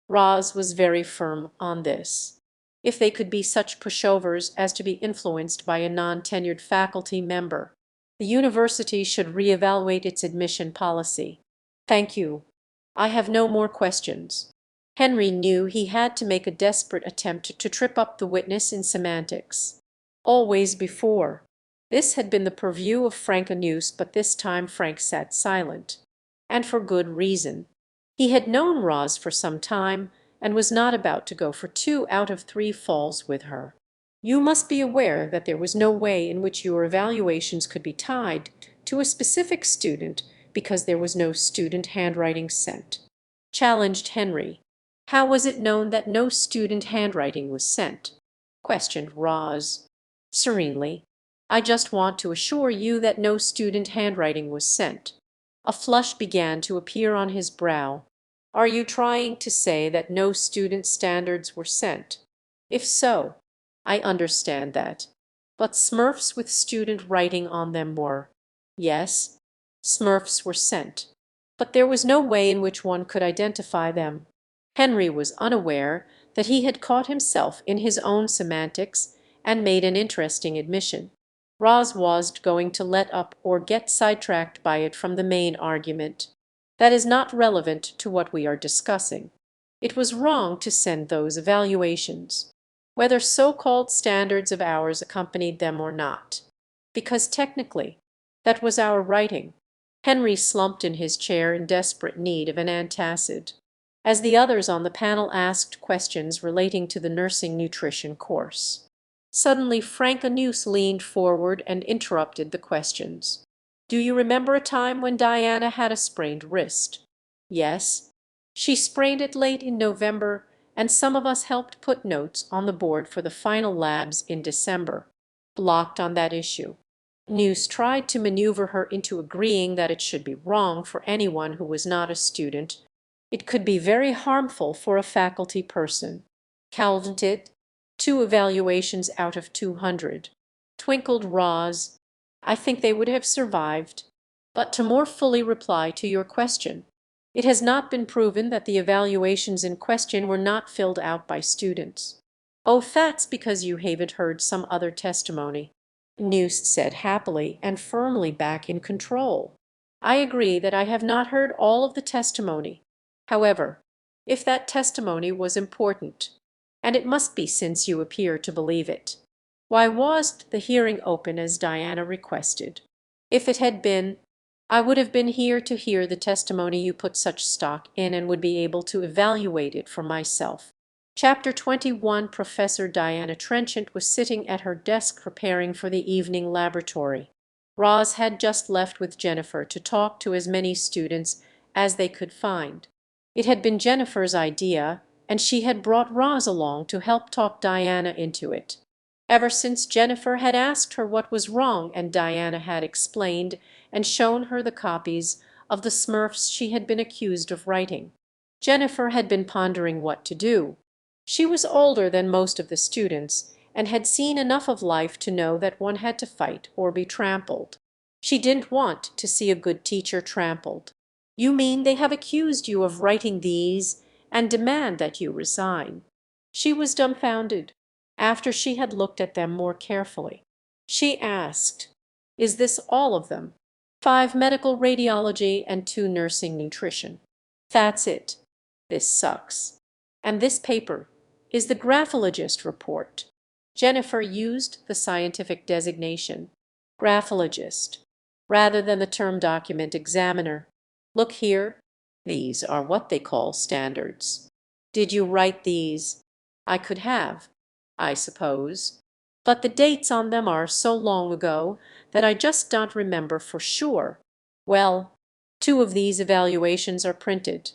Roz was very firm on this. If they could be such pushovers as to be influenced by a non-tenured faculty member, the university should reevaluate its admission policy. Thank you. I have no more questions. Henry knew he had to make a desperate attempt to trip up the witness in semantics. Always before, this had been the purview of Frank Anuse, but this time Frank sat silent, and for good reason. He had known Roz for some time, and was not about to go for 2 out of 3 falls with her. You must be aware that there was no way in which your evaluations could be tied to a specific student because there was no student handwriting sent. Challenged Henry. How was it known that no student handwriting was sent? Questioned Roz. Serenely. I just want to assure you that no student handwriting was sent. A flush began to appear on his brow. Are you trying to say that no student standards were sent? If so, I understand that. But Smurfs with student writing on them were. Yes, Smurfs were sent. But there was no way in which one could identify them. Henry was unaware that he had caught himself in his own semantics and made an interesting admission. Roz wasn't going to let up or get sidetracked by it from the main argument. That is not relevant to what we are discussing. It was wrong to send those evaluations, whether so-called standards of ours accompanied them or not, because technically that was our writing. Henry slumped in his chair in desperate need of an antacid, as the others on the panel asked questions relating to the nursing nutrition course. Suddenly Frank Anuse leaned forward and interrupted the questions. "Do you remember a time when Diana had a sprained wrist?" "Yes. She sprained it late in November, and some of us helped put notes on the board for the final labs in December. Blocked on that issue." News tried to maneuver her into agreeing that it should be wrong for anyone who was not a student. It could be very harmful for a faculty person. "Calved it. 2 evaluations out of 200. Twinkled Roz. "I think they would have survived. But to more fully reply to your question, it has not been proven that the evaluations in question were not filled out by students." "Oh, that's because you haven't heard some other testimony," Newst said happily and firmly back in control. "I agree that I have not heard all of the testimony. However, if that testimony was important, and it must be since you appear to believe it, why wasn't the hearing open as Diana requested? If it had been, I would have been here to hear the testimony you put such stock in and would be able to evaluate it for myself." Chapter 21. Professor Diana Trenchant was sitting at her desk preparing for the evening laboratory. Roz had just left with Jennifer to talk to as many students as they could find. It had been Jennifer's idea, and she had brought Roz along to help talk Diana into it. Ever since Jennifer had asked her what was wrong and Diana had explained and shown her the copies of the Smurfs she had been accused of writing, Jennifer had been pondering what to do. She was older than most of the students and had seen enough of life to know that one had to fight or be trampled. She didn't want to see a good teacher trampled. "You mean they have accused you of writing these and demand that you resign?" She was dumbfounded. After she had looked at them more carefully, she asked, "Is this all of them?" 5 medical radiology and 2 nursing nutrition. "That's it. This sucks. And this paper is the graphologist report." Jennifer used the scientific designation, graphologist, rather than the term document examiner. "Look here. These are what they call standards. Did you write these?" "I could have, I suppose. But the dates on them are so long ago that I just don't remember for sure." "Well, 2 of these evaluations are printed.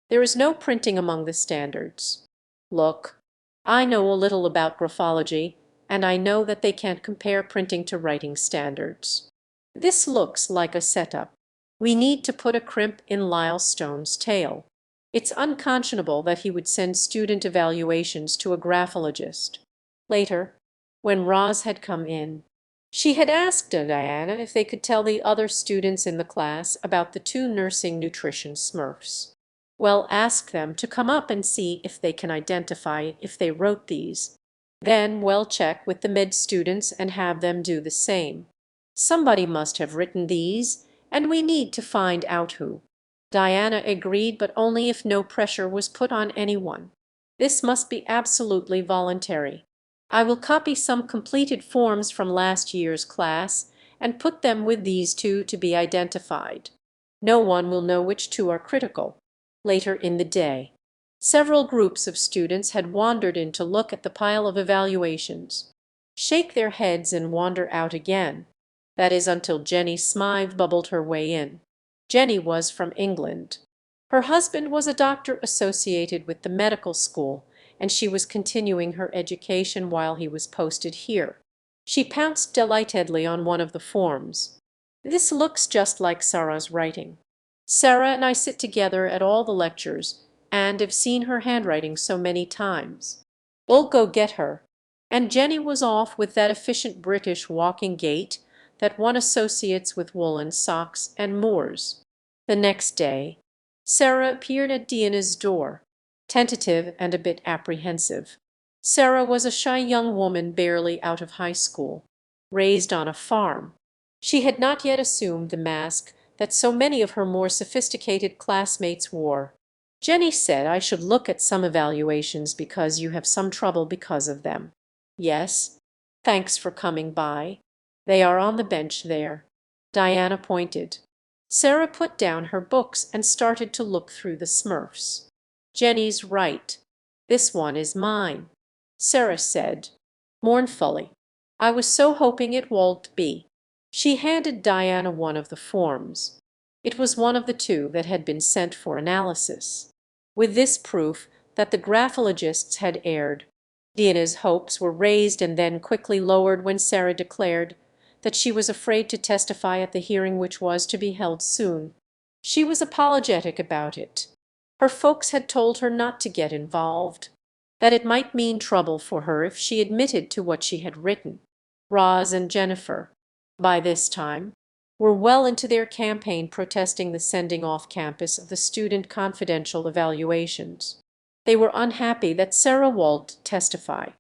There is no printing among the standards. Look, I know a little about graphology, and I know that they can't compare printing to writing standards. This looks like a setup. We need to put a crimp in Lyle Stone's tail. It's unconscionable that he would send student evaluations to a graphologist." Later, when Roz had come in, she had asked Diana if they could tell the other students in the class about the 2 nursing nutrition Smurfs. "Well, ask them to come up and see if they can identify if they wrote these. Then we'll check with the med students and have them do the same. Somebody must have written these, and we need to find out who." Diana agreed, but only if no pressure was put on anyone. "This must be absolutely voluntary. I will copy some completed forms from last year's class and put them with these 2 to be identified. No one will know which 2 are critical." Later in the day, several groups of students had wandered in to look at the pile of evaluations, shake their heads and wander out again. That is until Jenny Smythe bubbled her way in. Jenny was from England. Her husband was a doctor associated with the medical school, and she was continuing her education while he was posted here. She pounced delightedly on one of the forms. "This looks just like Sarah's writing. Sarah and I sit together at all the lectures, and have seen her handwriting so many times. We'll go get her." And Jenny was off with that efficient British walking gait that one associates with woolen socks and moors. The next day, Sarah appeared at Diana's door, tentative and a bit apprehensive. Sarah was a shy young woman barely out of high school, raised on a farm. She had not yet assumed the mask that so many of her more sophisticated classmates wore. "Jenny said I should look at some evaluations because you have some trouble because of them." "Yes. Thanks for coming by. They are on the bench there." Diana pointed. Sarah put down her books and started to look through the Smurfs. "Jenny's right. This one is mine," Sarah said, mournfully. "I was so hoping it won't be." She handed Diana one of the forms. It was one of the two that had been sent for analysis. With this proof that the graphologists had erred, Diana's hopes were raised and then quickly lowered when Sarah declared that she was afraid to testify at the hearing which was to be held soon. She was apologetic about it. Her folks had told her not to get involved, that it might mean trouble for her if she admitted to what she had written. Roz and Jennifer, by this time, were well into their campaign protesting the sending off campus of the student confidential evaluations. They were unhappy that Sarah Walt testify,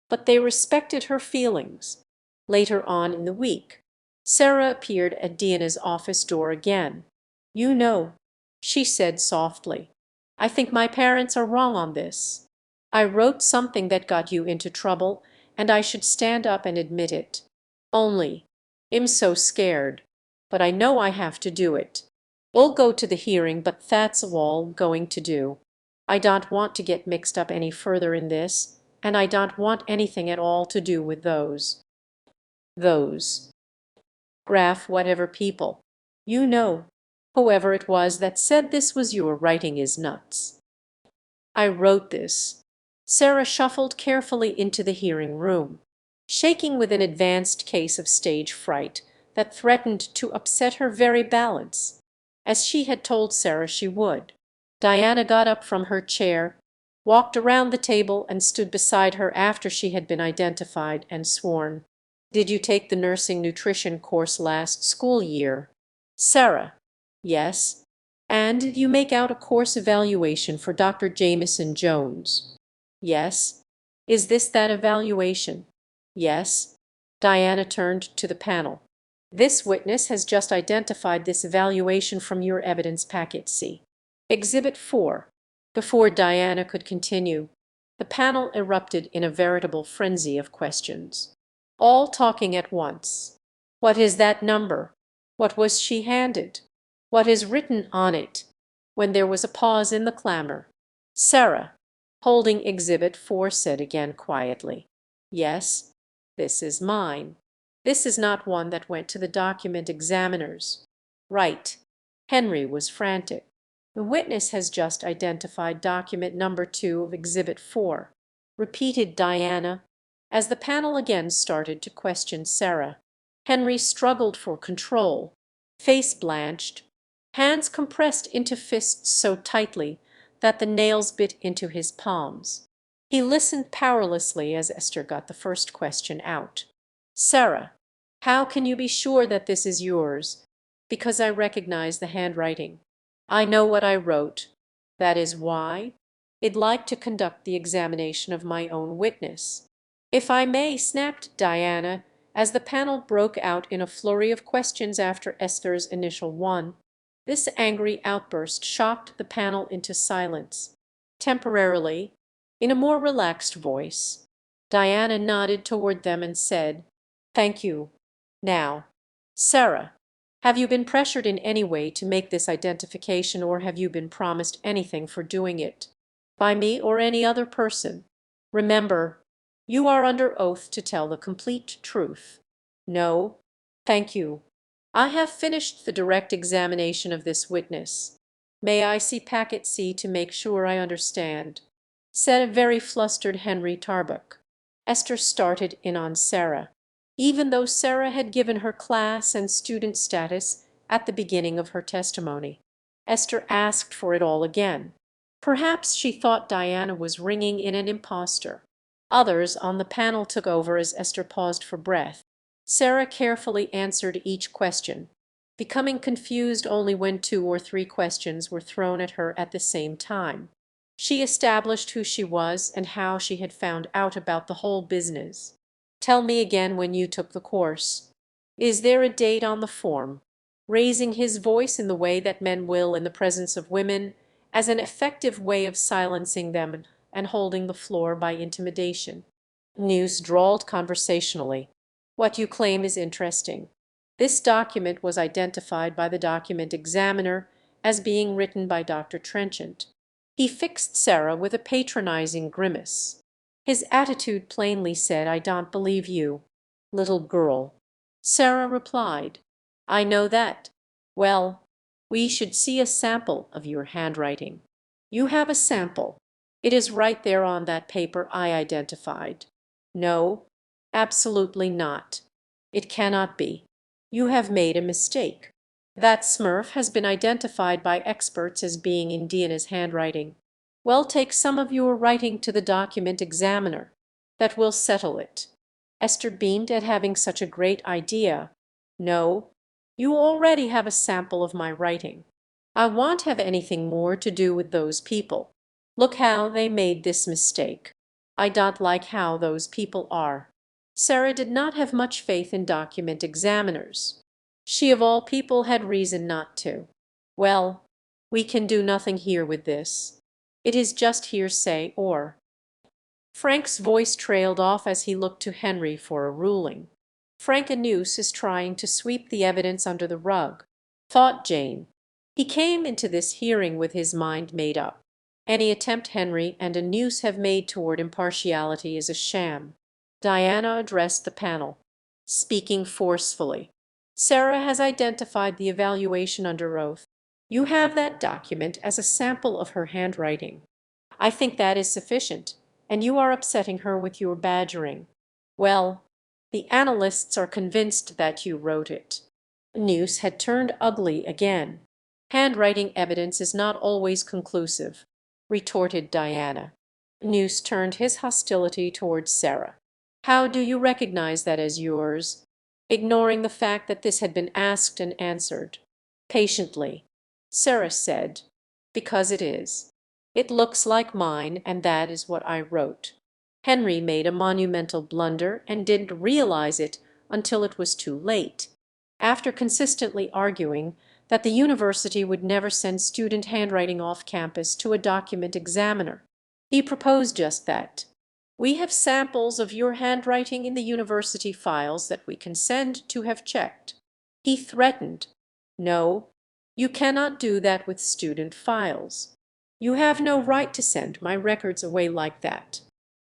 but they respected her feelings. Later on in the week, Sarah appeared at Diana's office door again. "You know," she said softly, "I think my parents are wrong on this. I wrote something that got you into trouble, and I should stand up and admit it. Only, I'm so scared, but I know I have to do it. We'll go to the hearing, but that's all I'm going to do. I don't want to get mixed up any further in this, and I don't want anything at all to do with those graph whatever people. You know, whoever it was that said this was your writing is nuts. I wrote this." Sarah shuffled carefully into the hearing room, shaking with an advanced case of stage fright that threatened to upset her very balance, as she had told Sarah she would. Diana got up from her chair, walked around the table, and stood beside her after she had been identified and sworn. "Did you take the nursing nutrition course last school year?" Sarah: "Yes." "And did you make out a course evaluation for Dr. Jameson Jones?" "Yes." "Is this that evaluation?" "Yes." Diana turned to the panel. "This witness has just identified this evaluation from your evidence packet C. Exhibit 4. Before Diana could continue, the panel erupted in a veritable frenzy of questions, all talking at once. "What is that number?" "What was she handed?" "What is written on it?" When there was a pause in the clamor, Sarah, holding Exhibit 4, said again quietly, "Yes, this is mine. This is not one that went to the document examiners." "Right." Henry was frantic. "The witness has just identified document number 2 of Exhibit 4," repeated Diana, as the panel again started to question Sarah. Henry struggled for control, face blanched, hands compressed into fists so tightly that the nails bit into his palms. He listened powerlessly as Esther got the first question out. "Sarah, how can you be sure that this is yours?" "Because I recognize the handwriting. I know what I wrote. That is why I'd like to conduct the examination of my own witness." "If I may," snapped Diana, as the panel broke out in a flurry of questions after Esther's initial one. This angry outburst shocked the panel into silence. Temporarily, in a more relaxed voice, Diana nodded toward them and said, "Thank you. Now, Sarah, have you been pressured in any way to make this identification, or have you been promised anything for doing it? By me or any other person? Remember, you are under oath to tell the complete truth." "No, thank you. I have finished the direct examination of this witness. May I see packet C to make sure I understand?" said a very flustered Henry Tarbuck. Esther started in on Sarah, even though Sarah had given her class and student status at the beginning of her testimony. Esther asked for it all again. Perhaps she thought Diana was ringing in an impostor. Others on the panel took over as Esther paused for breath. Sarah carefully answered each question, becoming confused only when 2 or 3 questions were thrown at her at the same time. She established who she was and how she had found out about the whole business. "Tell me again when you took the course. Is there a date on the form?" raising his voice in the way that men will in the presence of women, as an effective way of silencing them and holding the floor by intimidation. News drawled conversationally. "What you claim is interesting. This document was identified by the document examiner as being written by Dr. Trenchant. He fixed Sarah with a patronizing grimace. His attitude plainly said, "I don't believe you, little girl." Sarah replied, "I know that. Well, we should see a sample of your handwriting." "You have a sample. It is right there on that paper I identified." "No, absolutely not. It cannot be. You have made a mistake. That Smurf has been identified by experts as being Indiana's handwriting. Well, take some of your writing to the document examiner. That will settle it." Esther beamed at having such a great idea. "No, you already have a sample of my writing. I won't have anything more to do with those people. Look how they made this mistake. I don't like how those people are." Sarah did not have much faith in document examiners. She of all people had reason not to. "Well, we can do nothing here with this. It is just hearsay or—" Frank's voice trailed off as he looked to Henry for a ruling. "Frank Anuse is trying to sweep the evidence under the rug," thought Jane. "He came into this hearing with his mind made up. Any attempt Henry and Anuse have made toward impartiality is a sham." Diana addressed the panel, speaking forcefully. "Sarah has identified the evaluation under oath. You have that document as a sample of her handwriting. I think that is sufficient, and you are upsetting her with your badgering. Well, the analysts are convinced that you wrote it." Anuse had turned ugly again. "Handwriting evidence is not always conclusive," retorted Diana. Anuse turned his hostility towards Sarah. "How do you recognize that as yours?" Ignoring the fact that this had been asked and answered. Patiently, Sarah said, "Because it is. It looks like mine, and that is what I wrote." Henry made a monumental blunder and didn't realize it until it was too late. After consistently arguing that the university would never send student handwriting off campus to a document examiner, he proposed just that. "We have samples of your handwriting in the university files that we can send to have checked." He threatened, "No, you cannot do that with student files. You have no right to send my records away like that.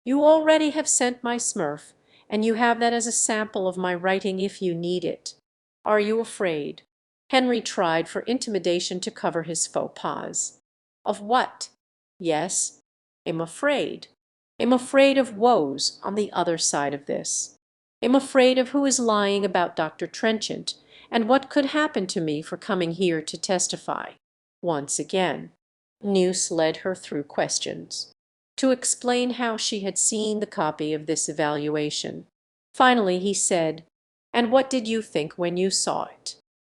You already have sent my Smurf, and you have that as a sample of my writing if you need it. Are you afraid?" Henry tried for intimidation to cover his faux pas. "Of what?" "Yes, am afraid. Am afraid of woes on the other side of this. Am afraid of who is lying about Dr. Trenchant, and what could happen to me for coming here to testify." Once again, Nuse led her through questions, to explain how she had seen the copy of this evaluation. Finally he said, "And what did you think when you saw it?"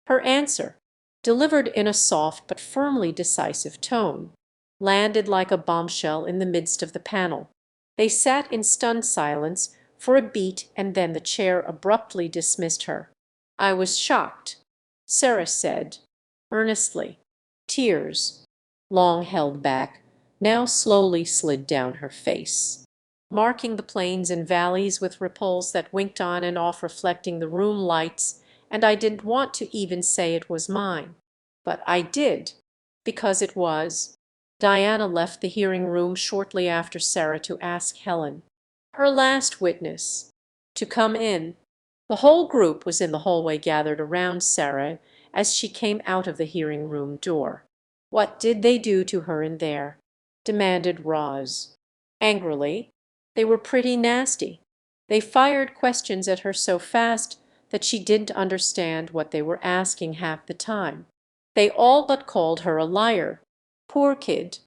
Her answer, delivered in a soft but firmly decisive tone, landed like a bombshell in the midst of the panel. They sat in stunned silence for a beat, and then the chair abruptly dismissed her. "I was shocked," Sarah said, earnestly. Tears, long held back, now slowly slid down her face, marking the plains and valleys with ripples that winked on and off reflecting the room lights, "and I didn't want to even say it was mine. But I did, because it was." Diana left the hearing room shortly after Sarah to ask Helen, her last witness, to come in. The whole group was in the hallway gathered around Sarah as she came out of the hearing room door. "What did they do to her in there?" demanded Roz, angrily. "They were pretty nasty. They fired questions at her so fast that she didn't understand what they were asking half the time. They all but called her a liar." "Poor kid,"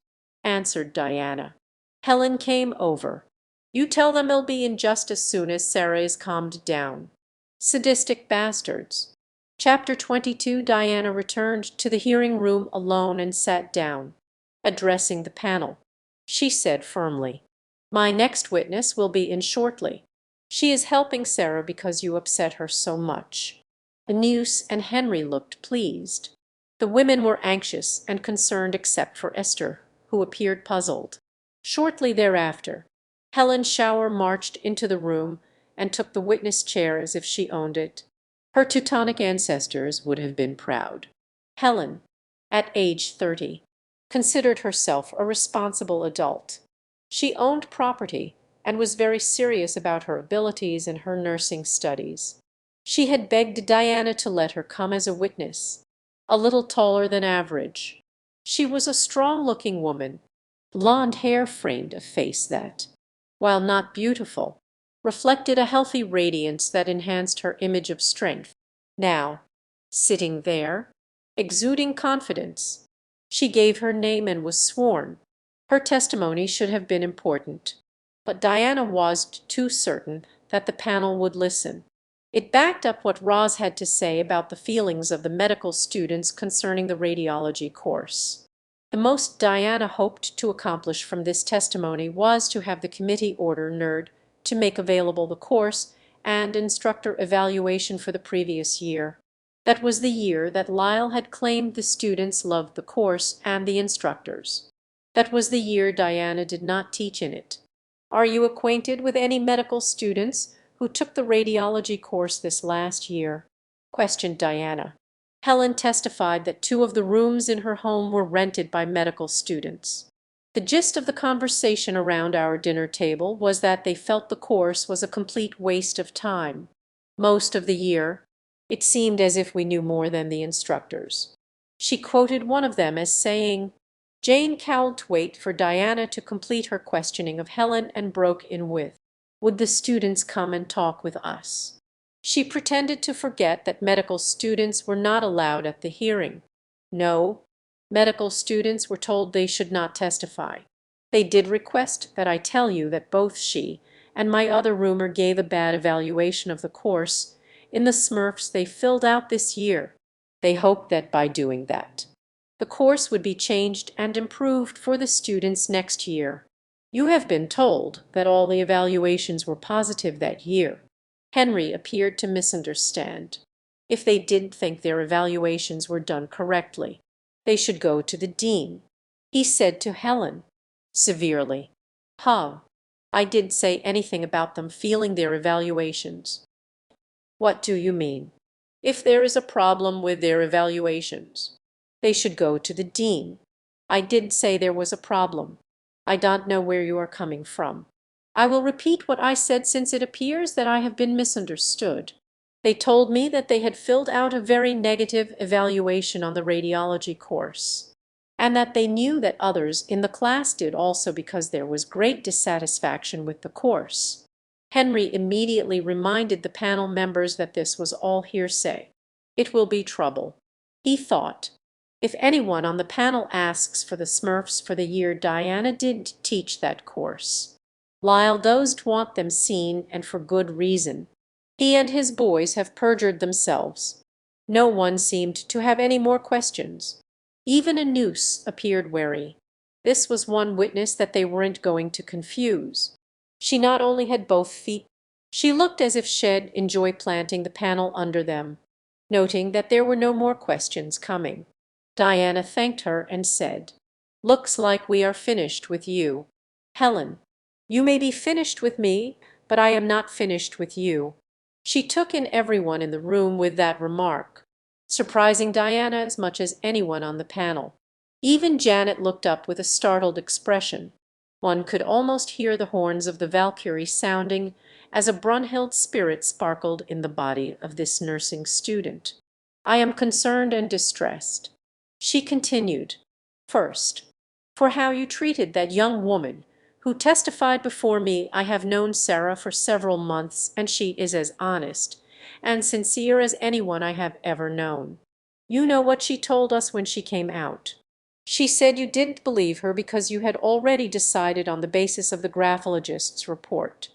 answered Diana. Helen came over. "You tell them it'll be in just as soon as Sarah is calmed down. Sadistic bastards." Chapter 22. Diana returned to the hearing room alone and sat down. Addressing the panel, she said firmly, "My next witness will be in shortly. She is helping Sarah because you upset her so much." Anuse and Henry looked pleased. The women were anxious and concerned except for Esther, who appeared puzzled. Shortly thereafter, Helen Shower marched into the room and took the witness chair as if she owned it. Her Teutonic ancestors would have been proud. Helen, at age 30, considered herself a responsible adult. She owned property and was very serious about her abilities in her nursing studies. She had begged Diana to let her come as a witness. A little taller than average. She was a strong-looking woman. Blonde hair framed a face that, while not beautiful, reflected a healthy radiance that enhanced her image of strength. Now, sitting there, exuding confidence, she gave her name and was sworn. Her testimony should have been important, but Diana was too certain that the panel would listen. It backed up what Roz had to say about the feelings of the medical students concerning the radiology course. The most Diana hoped to accomplish from this testimony was to have the committee order NERD to make available the course and instructor evaluation for the previous year. That was the year that Lyle had claimed the students loved the course and the instructors. That was the year Diana did not teach in it. Are you acquainted with any medical students who took the radiology course this last year? Questioned Diana. Helen testified that 2 of the rooms in her home were rented by medical students. The gist of the conversation around our dinner table was that they felt the course was a complete waste of time. Most of the year, it seemed as if we knew more than the instructors. She quoted one of them as saying, Jane cowed to wait for Diana to complete her questioning of Helen and broke in with, "Would the students come and talk with us?" She pretended to forget that medical students were not allowed at the hearing. No, medical students were told they should not testify. They did request that I tell you that both she and my other roomer gave a bad evaluation of the course in the Smurfs they filled out this year. They hoped that by doing that, the course would be changed and improved for the students next year. You have been told that all the evaluations were positive that year. Henry appeared to misunderstand. If they didn't think their evaluations were done correctly, they should go to the dean. He said to Helen, severely, "Huh, I didn't say anything about them feeling their evaluations." What do you mean? If there is a problem with their evaluations, they should go to the dean. I didn't say there was a problem. I don't know where you are coming from. I will repeat what I said since it appears that I have been misunderstood. They told me that they had filled out a very negative evaluation on the radiology course, and that they knew that others in the class did also because there was great dissatisfaction with the course. Henry immediately reminded the panel members that this was all hearsay. It will be trouble. He thought, if anyone on the panel asks for the Smurfs for the year Diana did teach that course, Lyle doesn't want them seen, and for good reason. He and his boys have perjured themselves. No one seemed to have any more questions. Even a noose appeared wary. This was one witness that they weren't going to confuse. She not only had both feet, she looked as if she'd enjoy planting the panel under them. Noting that there were no more questions coming, Diana thanked her and said, "Looks like we are finished with you. Helen, you may be finished with me, but I am not finished with you." She took in everyone in the room with that remark, surprising Diana as much as anyone on the panel. Even Janet looked up with a startled expression. One could almost hear the horns of the Valkyrie sounding as a Brunhild spirit sparkled in the body of this nursing student. "I am concerned and distressed," she continued. "First, for how you treated that young woman who testified before me. I have known Sarah for several months, and she is as honest and sincere as anyone I have ever known. You know what she told us when she came out. She said you didn't believe her because you had already decided on the basis of the graphologist's report.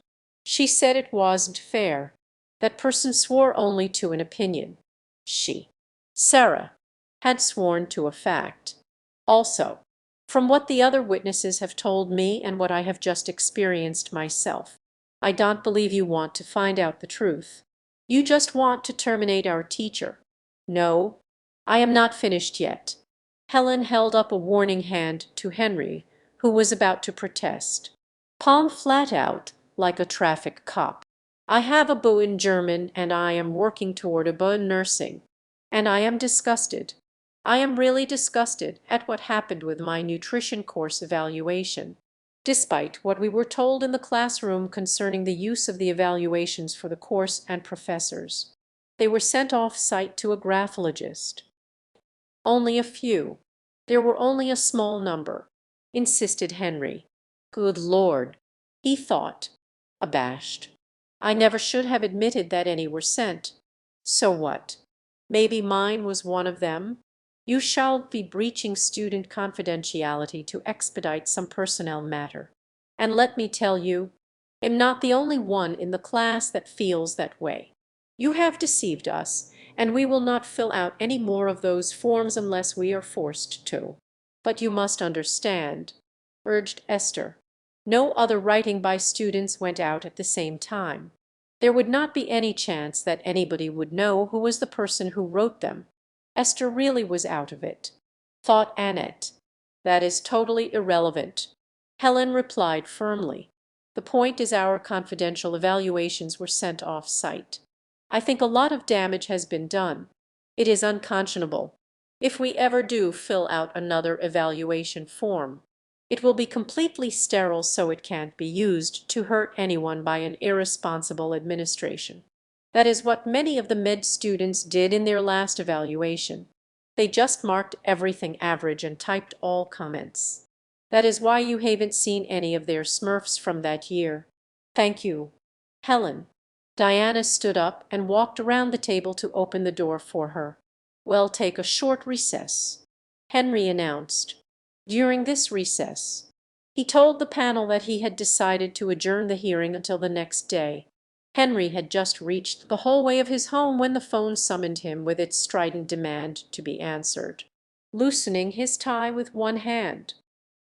She said it wasn't fair. That person swore only to an opinion. She, Sarah, had sworn to a fact. Also, from what the other witnesses have told me and what I have just experienced myself, I don't believe you want to find out the truth. You just want to terminate our teacher. No, I am not finished yet." Helen held up a warning hand to Henry, who was about to protest. Palm flat out, like a traffic cop. I have a BA in German, and I am working toward a BA in nursing, and I am disgusted. I am really disgusted at what happened with my nutrition course evaluation, despite what we were told in the classroom concerning the use of the evaluations for the course and professors. They were sent off-site to a graphologist. Only a few. There were only a small number, insisted Henry. Good Lord, he thought, abashed. I never should have admitted that any were sent. So what? Maybe mine was one of them. You shall be breaching student confidentiality to expedite some personnel matter. And let me tell you, I'm not the only one in the class that feels that way. You have deceived us, and we will not fill out any more of those forms unless we are forced to. But you must understand, urged Esther. No other writing by students went out at the same time. There would not be any chance that anybody would know who was the person who wrote them. Esther really was out of it, thought Annette. That is totally irrelevant. Helen replied firmly. The point is our confidential evaluations were sent off-site. I think a lot of damage has been done. It is unconscionable. If we ever do fill out another evaluation form, it will be completely sterile, so it can't be used to hurt anyone by an irresponsible administration. That is what many of the med students did in their last evaluation. They just marked everything average and typed all comments. That is why you haven't seen any of their smurfs from that year. Thank you, Helen. Diana stood up and walked around the table to open the door for her. We'll take a short recess, Henry announced. During this recess, he told the panel that he had decided to adjourn the hearing until the next day. Henry had just reached the hallway of his home when the phone summoned him with its strident demand to be answered. Loosening his tie with one hand,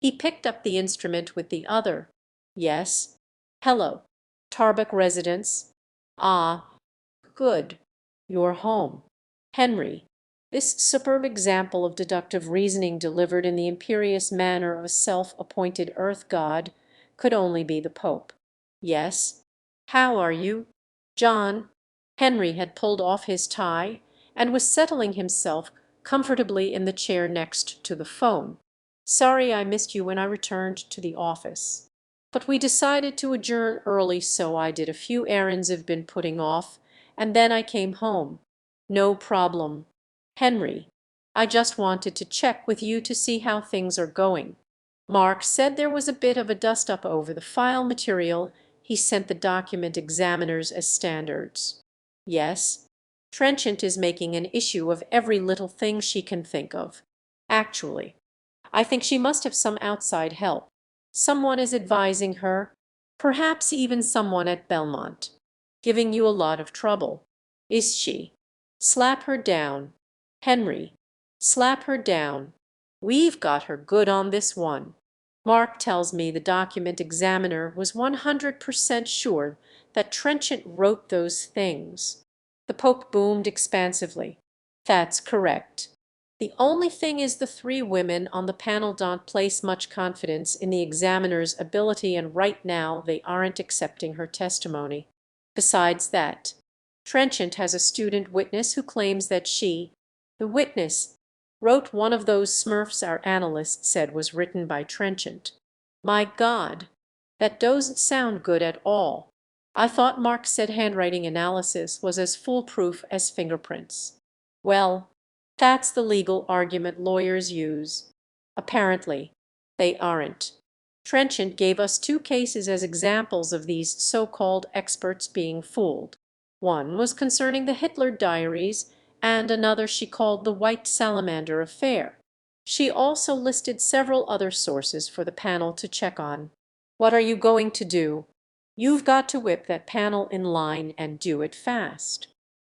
he picked up the instrument with the other. Yes. Hello. Tarbuck residence. Ah, good. You're home. Henry. This superb example of deductive reasoning delivered in the imperious manner of a self-appointed earth god could only be the Pope. Yes. How are you? John. Henry had pulled off his tie and was settling himself comfortably in the chair next to the phone. Sorry I missed you when I returned to the office. But we decided to adjourn early, so I did a few errands I've been putting off, and then I came home. No problem. Henry, I just wanted to check with you to see how things are going. Mark said there was a bit of a dust-up over the file material he sent the document examiners as standards. Yes, Trenchant is making an issue of every little thing she can think of. Actually, I think she must have some outside help. Someone is advising her, perhaps even someone at Belmont. Giving you a lot of trouble. Is she? Slap her down. Henry, slap her down. We've got her good on this one. Mark tells me the document examiner was 100% sure that Trenchant wrote those things. The Pope boomed expansively. That's correct. The only thing is the three women on the panel don't place much confidence in the examiner's ability, and right now they aren't accepting her testimony. Besides that, Trenchant has a student witness who claims that she, the witness, wrote one of those smurfs our analyst said was written by Trenchant. My God, that doesn't sound good at all. I thought Mark said handwriting analysis was as foolproof as fingerprints. Well, that's the legal argument lawyers use. Apparently, they aren't. Trenchant gave us two cases as examples of these so-called experts being fooled. One was concerning the Hitler diaries, and another she called the White Salamander affair. She also listed several other sources for the panel to check on. What are you going to do? You've got to whip that panel in line and do it fast.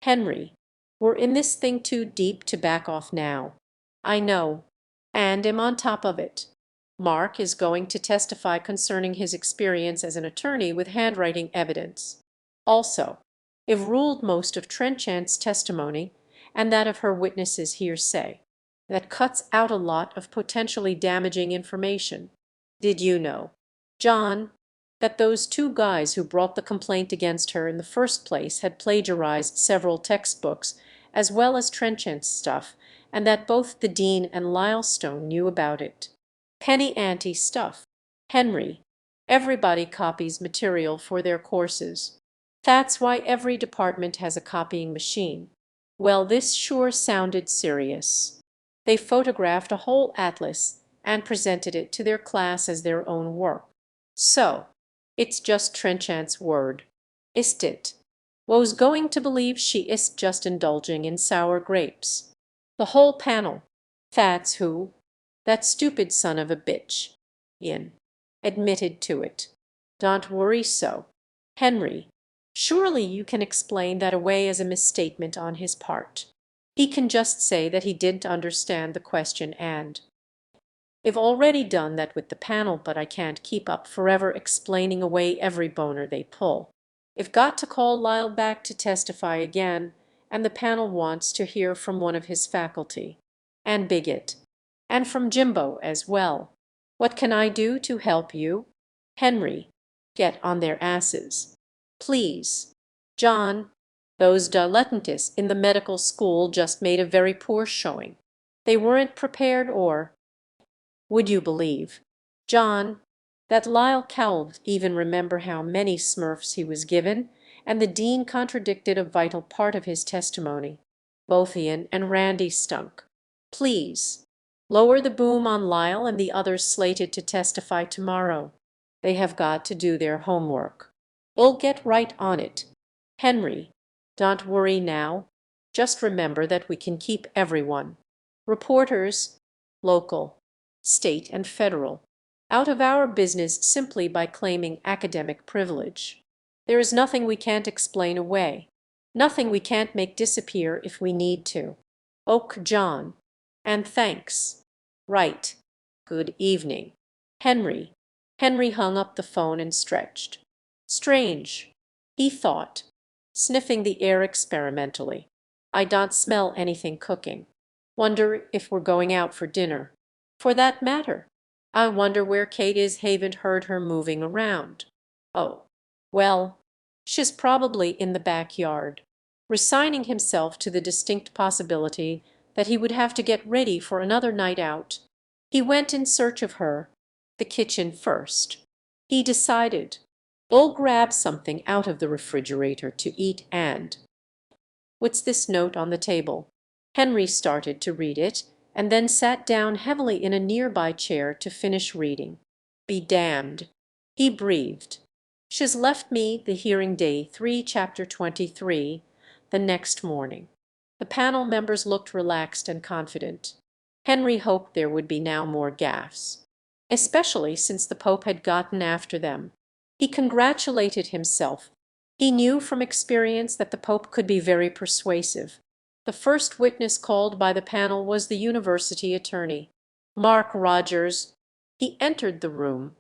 Henry, we're in this thing too deep to back off now. I know, and am on top of it. Mark is going to testify concerning his experience as an attorney with handwriting evidence. Also, I've ruled most of Trenchant's testimony and that of her witnesses hearsay. That cuts out a lot of potentially damaging information. Did you know? John, that those two guys who brought the complaint against her in the first place had plagiarized several textbooks as well as Trenchant's stuff, and that both the dean and Lylestone knew about it. Penny ante stuff. Henry. Everybody copies material for their courses. That's why every department has a copying machine. Well, this sure sounded serious. They photographed a whole atlas and presented it to their class as their own work. So, it's just Trenchant's word. Ist it? Was going to believe she ist just indulging in sour grapes. The whole panel. That's who. That stupid son of a bitch. Ian. Admitted to it. Don't worry so. Henry. Surely you can explain that away as a misstatement on his part. He can just say that he didn't understand the question and I've already done that with the panel, but I can't keep up forever explaining away every boner they pull. I've got to call Lyle back to testify again, and the panel wants to hear from one of his faculty. And Bigot. And from Jimbo as well. What can I do to help you? Henry. Get on their asses. Please. John. Those dilettantists in the medical school just made a very poor showing. They weren't prepared or would you believe, John, that Lyle can't even remember how many smurfs he was given, and the dean contradicted a vital part of his testimony. Both Ian and Randy stunk. Please, lower the boom on Lyle and the others slated to testify tomorrow. They have got to do their homework. We'll get right on it. Henry, don't worry now. Just remember that we can keep everyone. Reporters, local, state and federal, out of our business simply by claiming academic privilege. There is nothing we can't explain away, nothing we can't make disappear if we need to. Oak John. And thanks. Right. Good evening. Henry. Henry hung up the phone and stretched. Strange, he thought, sniffing the air experimentally. I don't smell anything cooking. Wonder if we're going out for dinner. For that matter, I wonder where Kate is. Haven't heard her moving around. Oh, well, she's probably in the backyard. Resigning himself to the distinct possibility that he would have to get ready for another night out, he went in search of her. The kitchen first. He decided. We'll grab something out of the refrigerator to eat and what's this note on the table? Henry started to read it, and then sat down heavily in a nearby chair to finish reading. Be damned, he breathed. She's left me the hearing day 3, chapter 23, the next morning. The panel members looked relaxed and confident. Henry hoped there would be now more gaffes, especially since the Pope had gotten after them. He congratulated himself. He knew from experience that the Pope could be very persuasive. The first witness called by the panel was the university attorney, Mark Rogers. He entered the room,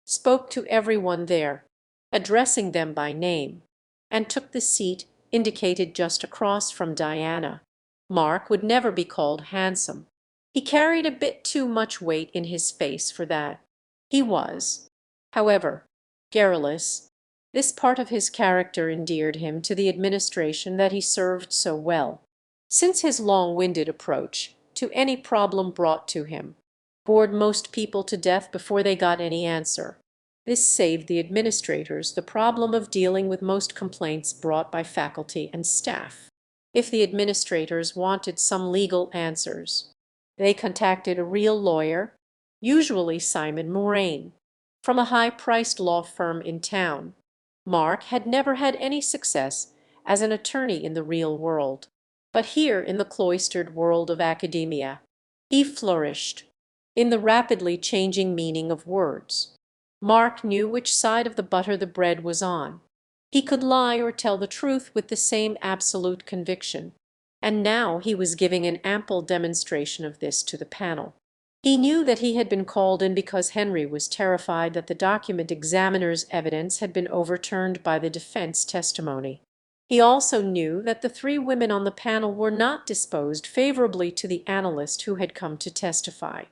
spoke to everyone there, addressing them by name, and took the seat indicated just across from Diana. Mark would never be called handsome. He carried a bit too much weight in his face for that. He was, however, garrulous. This part of his character endeared him to the administration that he served so well, since his long-winded approach to any problem brought to him bored most people to death before they got any answer. This saved the administrators the problem of dealing with most complaints brought by faculty and staff. If the administrators wanted some legal answers, they contacted a real lawyer, usually Simon Moraine, from a high-priced law firm in town. Mark had never had any success as an attorney in the real world, but here in the cloistered world of academia he flourished. In the rapidly changing meaning of words, Mark knew which side of the butter the bread was on. He could lie or tell the truth with the same absolute conviction, and now he was giving an ample demonstration of this to the panel. He knew that he had been called in because Henry was terrified that the document examiner's evidence had been overturned by the defense testimony. He also knew that the 3 women on the panel were not disposed favorably to the analyst who had come to testify.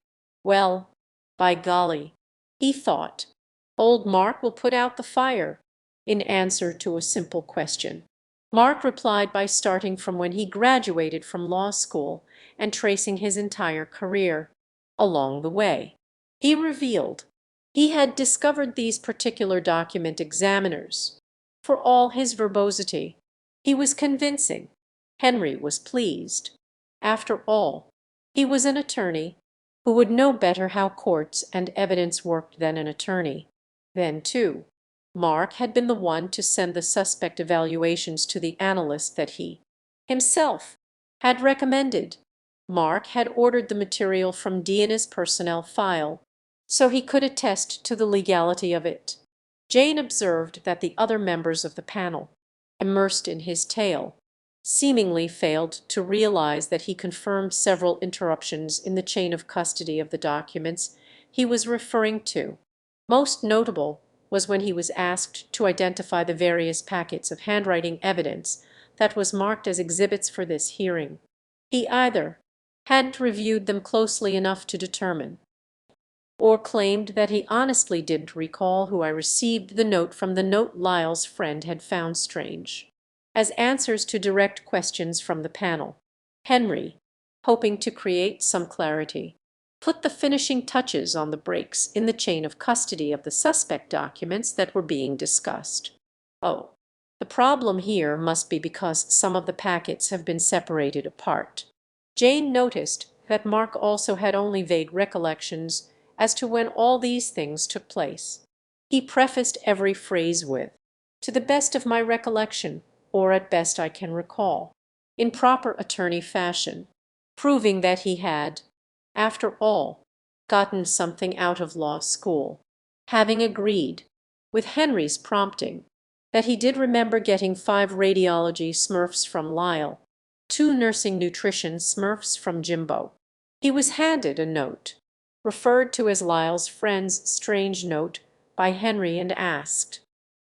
Well, by golly, he thought, Old Mark will put out the fire," in answer to a simple question. Mark replied by starting from when he graduated from law school and tracing his entire career. Along the way, he revealed he had discovered these particular document examiners. For all his verbosity, he was convincing. Henry was pleased. After all, he was an attorney who would know better how courts and evidence worked than an attorney. Then, too, Mark had been the one to send the suspect evaluations to the analyst that he himself had recommended. Mark had ordered the material from Deanna's personnel file, so he could attest to the legality of it. Jane observed that the other members of the panel, immersed in his tale, seemingly failed to realize that he confirmed several interruptions in the chain of custody of the documents he was referring to. Most notable was when he was asked to identify the various packets of handwriting evidence that was marked as exhibits for this hearing. He either hadn't reviewed them closely enough to determine, or claimed that he honestly didn't recall who I received the note from, the note Lyle's friend had found strange. As answers to direct questions from the panel, Henry, hoping to create some clarity, put the finishing touches on the breaks in the chain of custody of the suspect documents that were being discussed. Oh, the problem here must be because some of the packets have been separated apart. Jane noticed that Mark also had only vague recollections as to when all these things took place. He prefaced every phrase with, "To the best of my recollection, or at best I can recall," in proper attorney fashion, proving that he had, after all, gotten something out of law school, having agreed, with Henry's prompting, that he did remember getting 5 radiology smurfs from Lyle, 2 nursing nutrition smurfs from Jimbo. He was handed a note, referred to as Lyle's friend's strange note by Henry, and asked,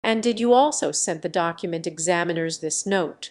"And did you also send the document examiners this note?"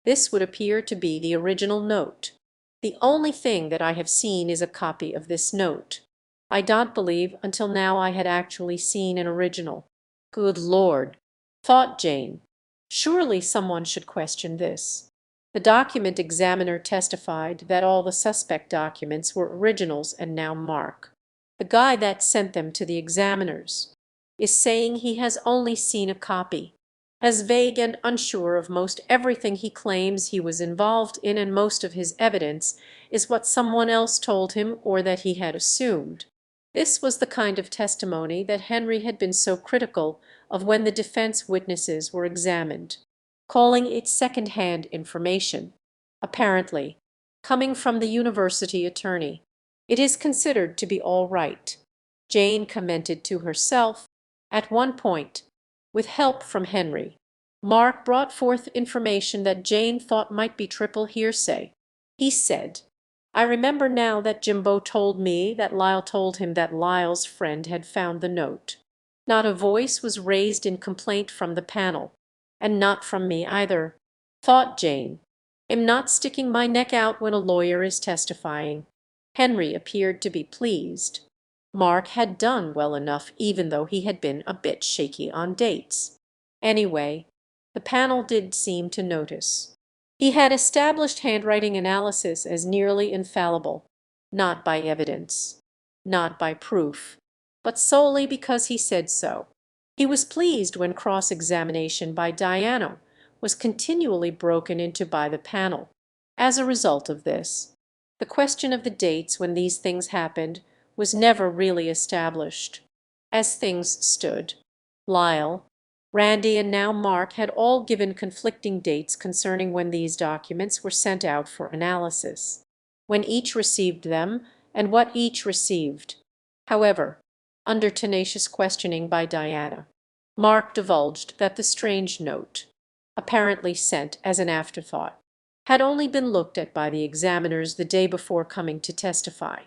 This would appear to be the original note. "The only thing that I have seen is a copy of this note. I don't believe until now I had actually seen an original." Good Lord, thought Jane. Surely someone should question this. The document examiner testified that all the suspect documents were originals, and now Mark, the guy that sent them to the examiners, is saying he has only seen a copy. As vague and unsure of most everything he claims he was involved in, and most of his evidence is what someone else told him or that he had assumed. This was the kind of testimony that Henry had been so critical of when the defense witnesses were examined, calling it second-hand information, apparently coming from the university attorney. It is considered to be all right, Jane commented to herself. At one point, with help from Henry, Mark brought forth information that Jane thought might be triple hearsay. He said, "I remember now that Jimbo told me that Lyle told him that Lyle's friend had found the note." Not a voice was raised in complaint from the panel, and not from me either, thought Jane. "I'm not sticking my neck out when a lawyer is testifying." Henry appeared to be pleased. Mark had done well enough, even though he had been a bit shaky on dates. Anyway, the panel did seem to notice. He had established handwriting analysis as nearly infallible, not by evidence, not by proof, but solely because he said so. He was pleased when cross-examination by Diana was continually broken into by the panel. As a result of this, the question of the dates when these things happened was never really established. As things stood, Lyle, Randy, and now Mark had all given conflicting dates concerning when these documents were sent out for analysis, when each received them, and what each received. However, under tenacious questioning by Diana, Mark divulged that the strange note, apparently sent as an afterthought, had only been looked at by the examiners the day before coming to testify.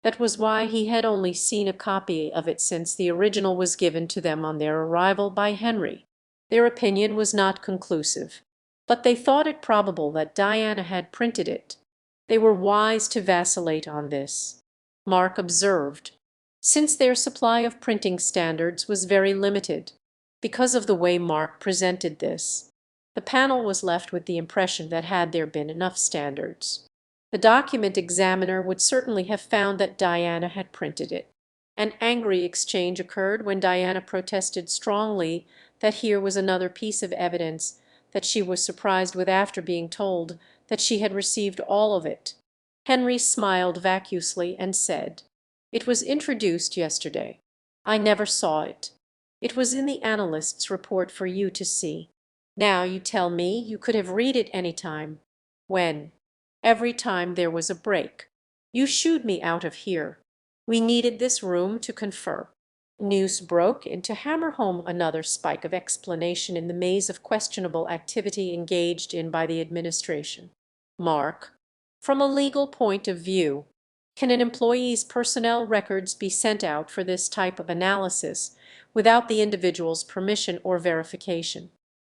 That was why he had only seen a copy of it, since the original was given to them on their arrival by Henry. Their opinion was not conclusive, but they thought it probable that Diana had printed it. They were wise to vacillate on this. Mark observed, since their supply of printing standards was very limited. Because of the way Mark presented this, the panel was left with the impression that had there been enough standards, the document examiner would certainly have found that Diana had printed it. An angry exchange occurred when Diana protested strongly that here was another piece of evidence that she was surprised with after being told that she had received all of it. Henry smiled vacuously and said, "It was introduced yesterday. I never saw it. It was in the analyst's report for you to see. Now you tell me you could have read it any time. When? Every time there was a break. You shooed me out of here. We needed this room to confer." News broke in to hammer home another spike of explanation in the maze of questionable activity engaged in by the administration. Mark, from a legal point of view, can an employee's personnel records be sent out for this type of analysis without the individual's permission or verification?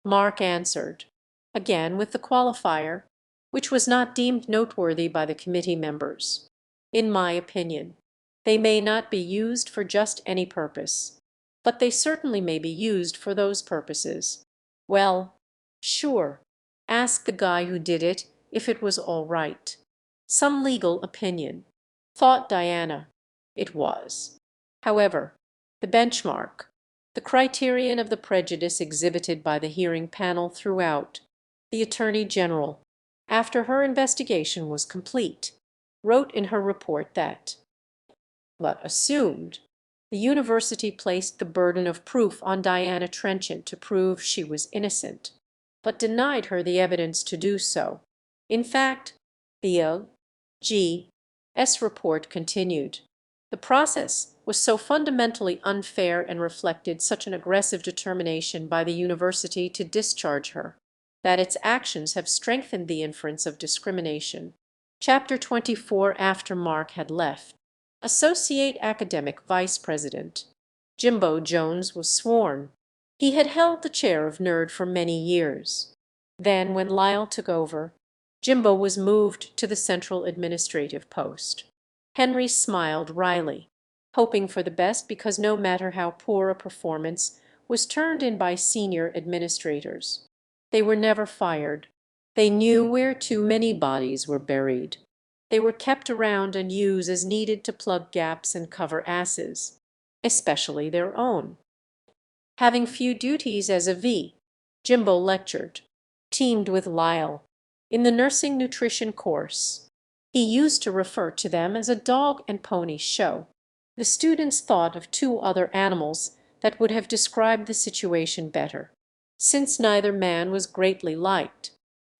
Mark answered, again with the qualifier, which was not deemed noteworthy by the committee members. "In my opinion, they may not be used for just any purpose, but they certainly may be used for those purposes." Well, sure, ask the guy who did it if it was all right. Some legal opinion. Thought Diana. It was. However, the benchmark, the criterion of the prejudice exhibited by the hearing panel throughout, the Attorney General, after her investigation was complete, wrote in her report that, but assumed, the university placed the burden of proof on Diana Trenchant to prove she was innocent, but denied her the evidence to do so. In fact, the O.G.'s report continued, "The process was so fundamentally unfair and reflected such an aggressive determination by the university to discharge her, that its actions have strengthened the inference of discrimination." Chapter 24. After Mark had left, Associate Academic Vice President Jimbo Jones was sworn. He had held the chair of NERD for many years. Then, when Lyle took over, Jimbo was moved to the central administrative post. Henry smiled wryly, hoping for the best because no matter how poor a performance was turned in by senior administrators, they were never fired. They knew where too many bodies were buried. They were kept around and used as needed to plug gaps and cover asses, especially their own. Having few duties as a V, Jimbo lectured, teamed with Lyle, in the nursing nutrition course. He used to refer to them as a dog and pony show. The students thought of two other animals that would have described the situation better, since neither man was greatly liked.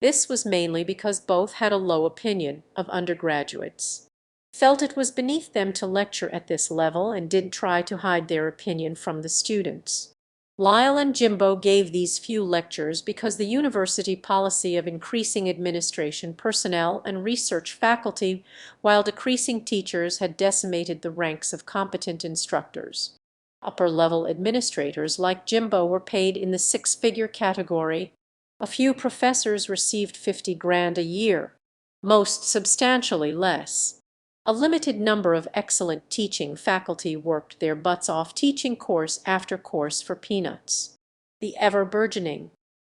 This was mainly because both had a low opinion of undergraduates, felt it was beneath them to lecture at this level, and didn't try to hide their opinion from the students. Lyle and Jimbo gave these few lectures because the university policy of increasing administration personnel and research faculty while decreasing teachers had decimated the ranks of competent instructors. Upper-level administrators like Jimbo were paid in the six-figure category. A few professors received 50 grand a year, most substantially less. A limited number of excellent teaching faculty worked their butts off teaching course after course for peanuts. The ever-burgeoning,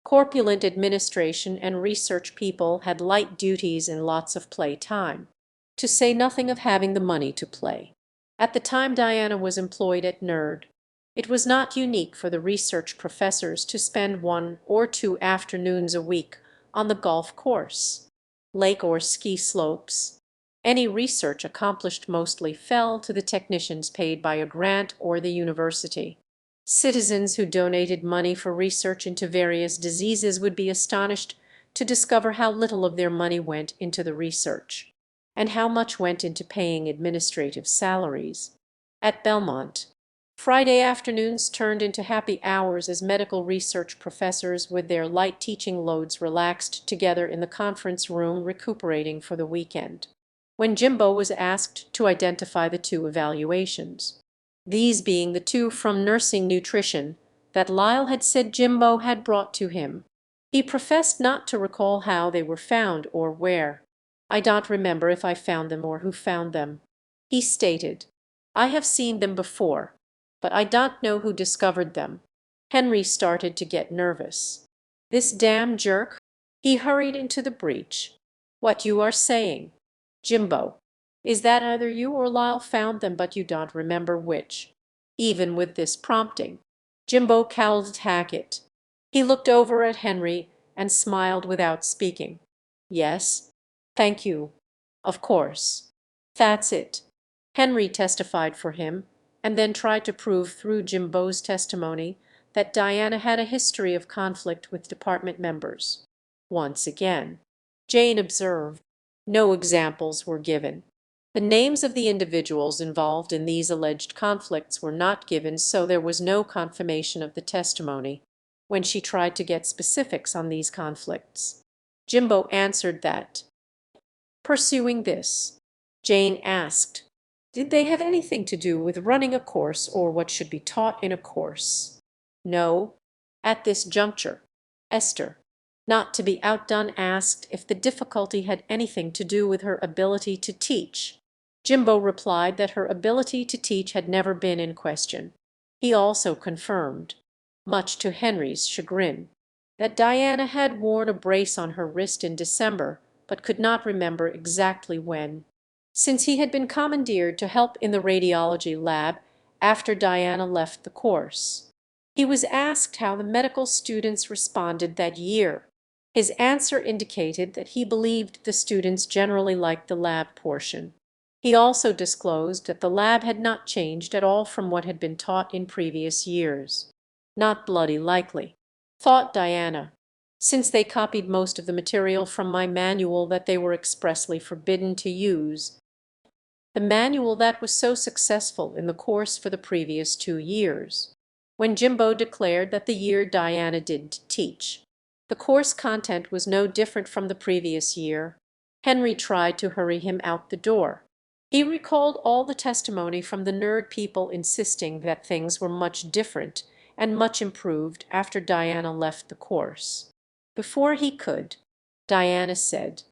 corpulent administration and research people had light duties and lots of play time, to say nothing of having the money to play. At the time Diana was employed at NERD, it was not unique for the research professors to spend 1 or 2 afternoons a week on the golf course, lake or ski slopes. Any research accomplished mostly fell to the technicians paid by a grant or the university. Citizens who donated money for research into various diseases would be astonished to discover how little of their money went into the research, and how much went into paying administrative salaries. At Belmont, Friday afternoons turned into happy hours as medical research professors with their light teaching loads relaxed together in the conference room recuperating for the weekend, when Jimbo was asked to identify the two evaluations, these being the two from nursing nutrition that Lyle had said Jimbo had brought to him. He professed not to recall how they were found or where. "I don't remember if I found them or who found them," he stated. I have seen them before, but I don't know who discovered them." Henry started to get nervous. "This damn jerk?" He hurried into the breach. "What you are saying, Jimbo, is that either you or Lyle found them, but you don't remember which." Even with this prompting, Jimbo cowled at Hackett. He looked over at Henry and smiled without speaking. "Yes, thank you. Of course. That's it." Henry testified for him, and then tried to prove through Jimbo's testimony that Diana had a history of conflict with department members. Once again, Jane observed, no examples were given. The names of the individuals involved in these alleged conflicts were not given, so there was no confirmation of the testimony when she tried to get specifics on these conflicts. Jimbo answered that. Pursuing this, Jane asked, "Did they have anything to do with running a course or what should be taught in a course?" "No." At this juncture, Esther, not to be outdone, asked if the difficulty had anything to do with her ability to teach. Jimbo replied that her ability to teach had never been in question. He also confirmed, much to Henry's chagrin, that Diana had worn a brace on her wrist in December, but could not remember exactly when. Since he had been commandeered to help in the radiology lab after Diana left the course. He was asked how the medical students responded that year. His answer indicated that he believed the students generally liked the lab portion. He also disclosed that the lab had not changed at all from what had been taught in previous years. Not bloody likely, thought Diana, since they copied most of the material from my manual that they were expressly forbidden to use. The manual that was so successful in the course for the previous 2 years. When Jimbo declared that the year Diana didn't teach, the course content was no different from the previous year, Henry tried to hurry him out the door. He recalled all the testimony from the nerd people insisting that things were much different and much improved after Diana left the course. Before he could, Diana said,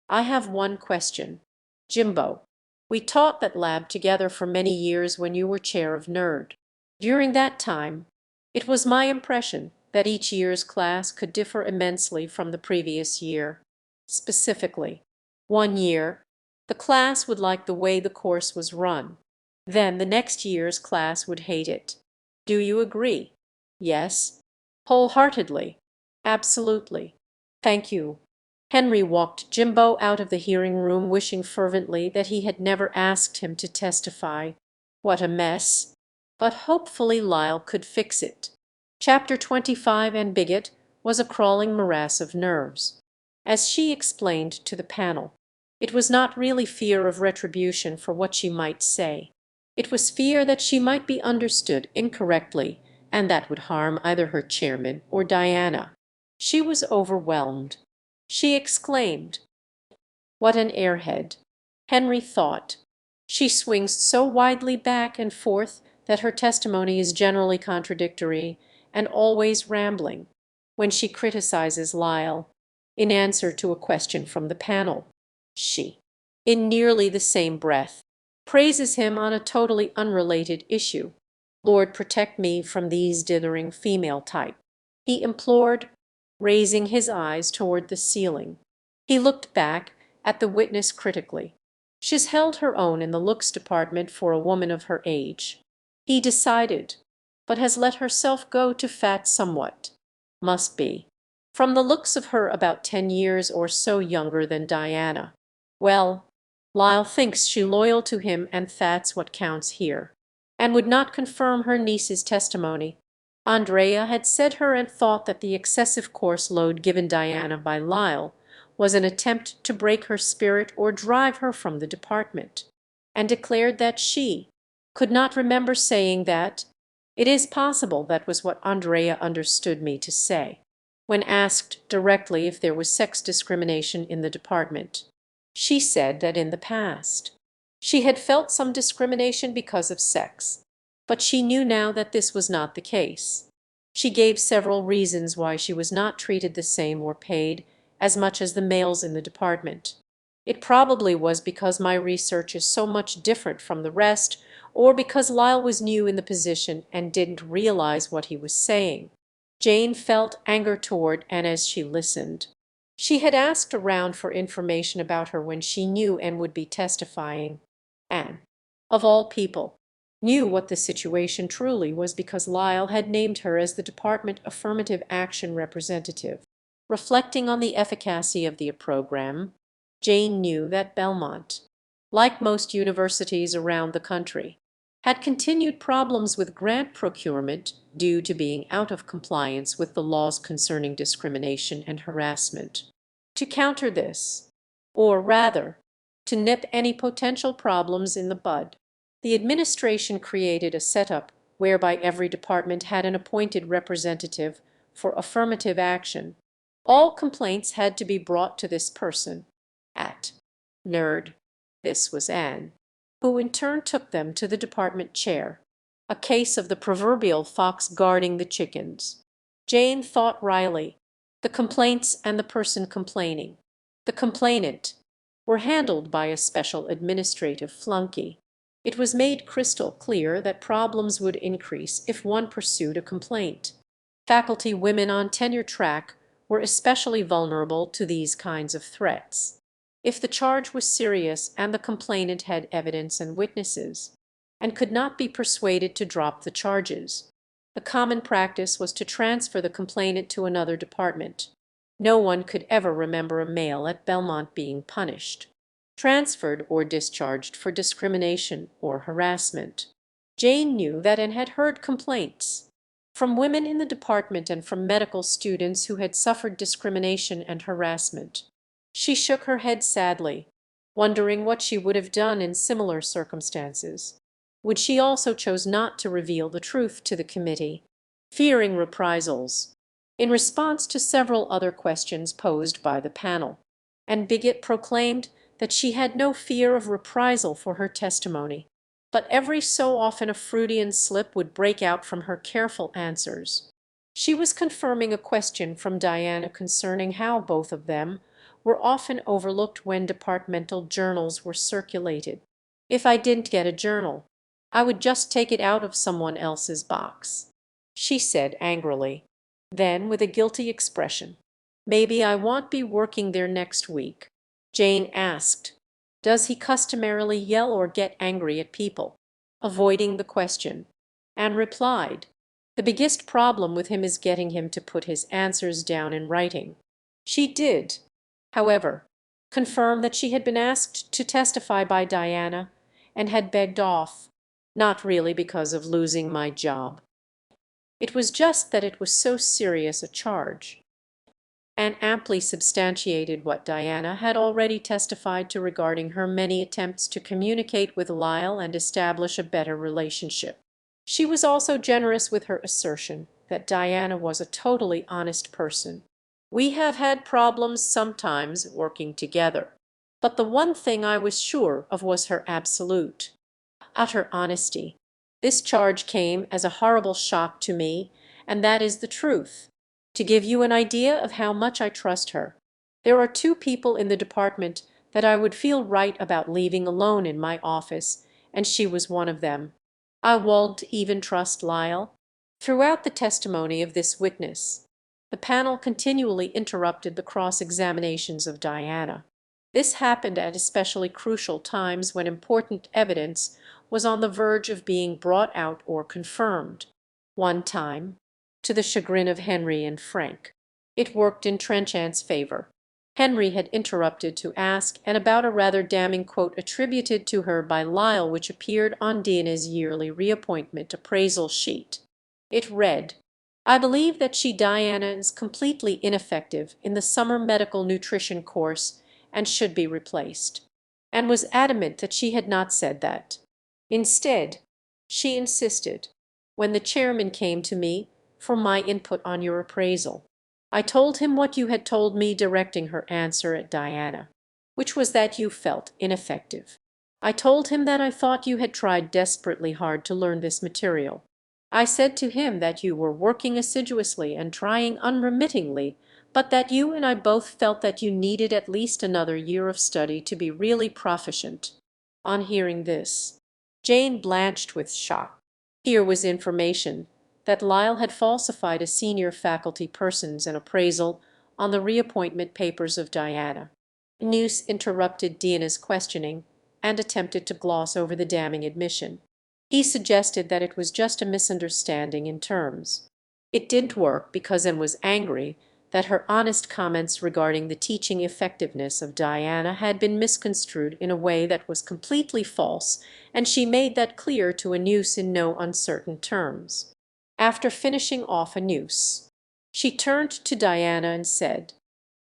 "I have one question. Jimbo, we taught that lab together for many years when you were chair of nerd. During that time, it was my impression that each year's class could differ immensely from the previous year. Specifically, one year, the class would like the way the course was run. Then the next year's class would hate it. Do you agree?" "Yes." "Wholeheartedly?" "Absolutely." "Thank you." Henry walked Jimbo out of the hearing room, wishing fervently that he had never asked him to testify. What a mess! But hopefully Lyle could fix it. Chapter 25 and Bigot was a crawling morass of nerves. As she explained to the panel, it was not really fear of retribution for what she might say. It was fear that she might be understood incorrectly, and that would harm either her chairman or Diana. She was overwhelmed. She exclaimed, "What an airhead!" Henry thought, "She swings so widely back and forth that her testimony is generally contradictory and always rambling. When she criticizes Lyle, in answer to a question from the panel, she, in nearly the same breath, praises him on a totally unrelated issue. Lord protect me from these dithering female type," he implored, raising his eyes toward the ceiling. He looked back at the witness critically. She's held her own in the looks department for a woman of her age, he decided, but has let herself go to fat somewhat. Must be, from the looks of her, about 10 years or so younger than Diana. Well, Lyle thinks she loyal to him, and that's what counts here, and would not confirm her niece's testimony. Andrea had said her and thought that the excessive course load given Diana by Lyle was an attempt to break her spirit or drive her from the department, and declared that she could not remember saying that. It is possible that was what Andrea understood me to say, when asked directly if there was sex discrimination in the department. She said that in the past she had felt some discrimination because of sex, but she knew now that this was not the case. She gave several reasons why she was not treated the same or paid as much as the males in the department. It probably was because my research is so much different from the rest, or because Lyle was new in the position and didn't realize what he was saying. Jane felt anger toward Anne as she listened. She had asked around for information about her when she knew Anne would be testifying. Anne, of all people, knew what the situation truly was because Lyle had named her as the Department Affirmative Action Representative. Reflecting on the efficacy of the program, Jane knew that Belmont, like most universities around the country, had continued problems with grant procurement due to being out of compliance with the laws concerning discrimination and harassment. To counter this, or rather, to nip any potential problems in the bud, the administration created a setup whereby every department had an appointed representative for affirmative action. All complaints had to be brought to this person at NERD. This was Anne, who in turn took them to the department chair. A case of the proverbial fox guarding the chickens. Jane thought wryly. The complaints and the person complaining, the complainant, were handled by a special administrative flunky. It was made crystal clear that problems would increase if one pursued a complaint. Faculty women on tenure track were especially vulnerable to these kinds of threats. If the charge was serious and the complainant had evidence and witnesses, and could not be persuaded to drop the charges, the common practice was to transfer the complainant to another department. No one could ever remember a male at Belmont being punished, transferred, or discharged for discrimination or harassment. Jane knew that and had heard complaints from women in the department and from medical students who had suffered discrimination and harassment. She shook her head sadly, wondering what she would have done in similar circumstances. Which she also chose not to reveal the truth to the committee, fearing reprisals. In response to several other questions posed by the panel, and Bigot proclaimed that she had no fear of reprisal for her testimony, but every so often a Freudian slip would break out from her careful answers. She was confirming a question from Diana concerning how both of them were often overlooked when departmental journals were circulated. If I didn't get a journal, I would just take it out of someone else's box, she said angrily. Then, with a guilty expression, maybe I won't be working there next week. Jane asked, does he customarily yell or get angry at people? Avoiding the question, Anne replied, the biggest problem with him is getting him to put his answers down in writing. She did, however, confirm that she had been asked to testify by Diana and had begged off. Not really because of losing my job. It was just that it was so serious a charge. Anne amply substantiated what Diana had already testified to regarding her many attempts to communicate with Lyle and establish a better relationship. She was also generous with her assertion that Diana was a totally honest person. We have had problems sometimes working together, but the one thing I was sure of was her absolute, utter honesty. This charge came as a horrible shock to me, and that is the truth. To give you an idea of how much I trust her, there are 2 people in the department that I would feel right about leaving alone in my office, and she was one of them. I won't even trust Lyle. Throughout the testimony of this witness, the panel continually interrupted the cross-examinations of Diana. This happened at especially crucial times when important evidence was on the verge of being brought out or confirmed. One time, to the chagrin of Henry and Frank, it worked in Trenchant's favor. Henry had interrupted to ask and about a rather damning quote attributed to her by Lyle which appeared on Dina's yearly reappointment appraisal sheet. It read, I believe that Diana is completely ineffective in the summer medical nutrition course and should be replaced, and was adamant that she had not said that. Instead, she insisted, when the chairman came to me for my input on your appraisal, I told him what you had told me directing her answer at Diana, which was that you felt ineffective. I told him that I thought you had tried desperately hard to learn this material. I said to him that you were working assiduously and trying unremittingly, but that you and I both felt that you needed at least another year of study to be really proficient." On hearing this, Jane blanched with shock. Here was information that Lyle had falsified a senior faculty person's an appraisal on the reappointment papers of Diana. Noose interrupted Dina's questioning and attempted to gloss over the damning admission. He suggested that it was just a misunderstanding in terms. It didn't work because Anne was angry that her honest comments regarding the teaching effectiveness of Diana had been misconstrued in a way that was completely false, and she made that clear to Anuse in no uncertain terms. After finishing off Anuse, she turned to Diana and said,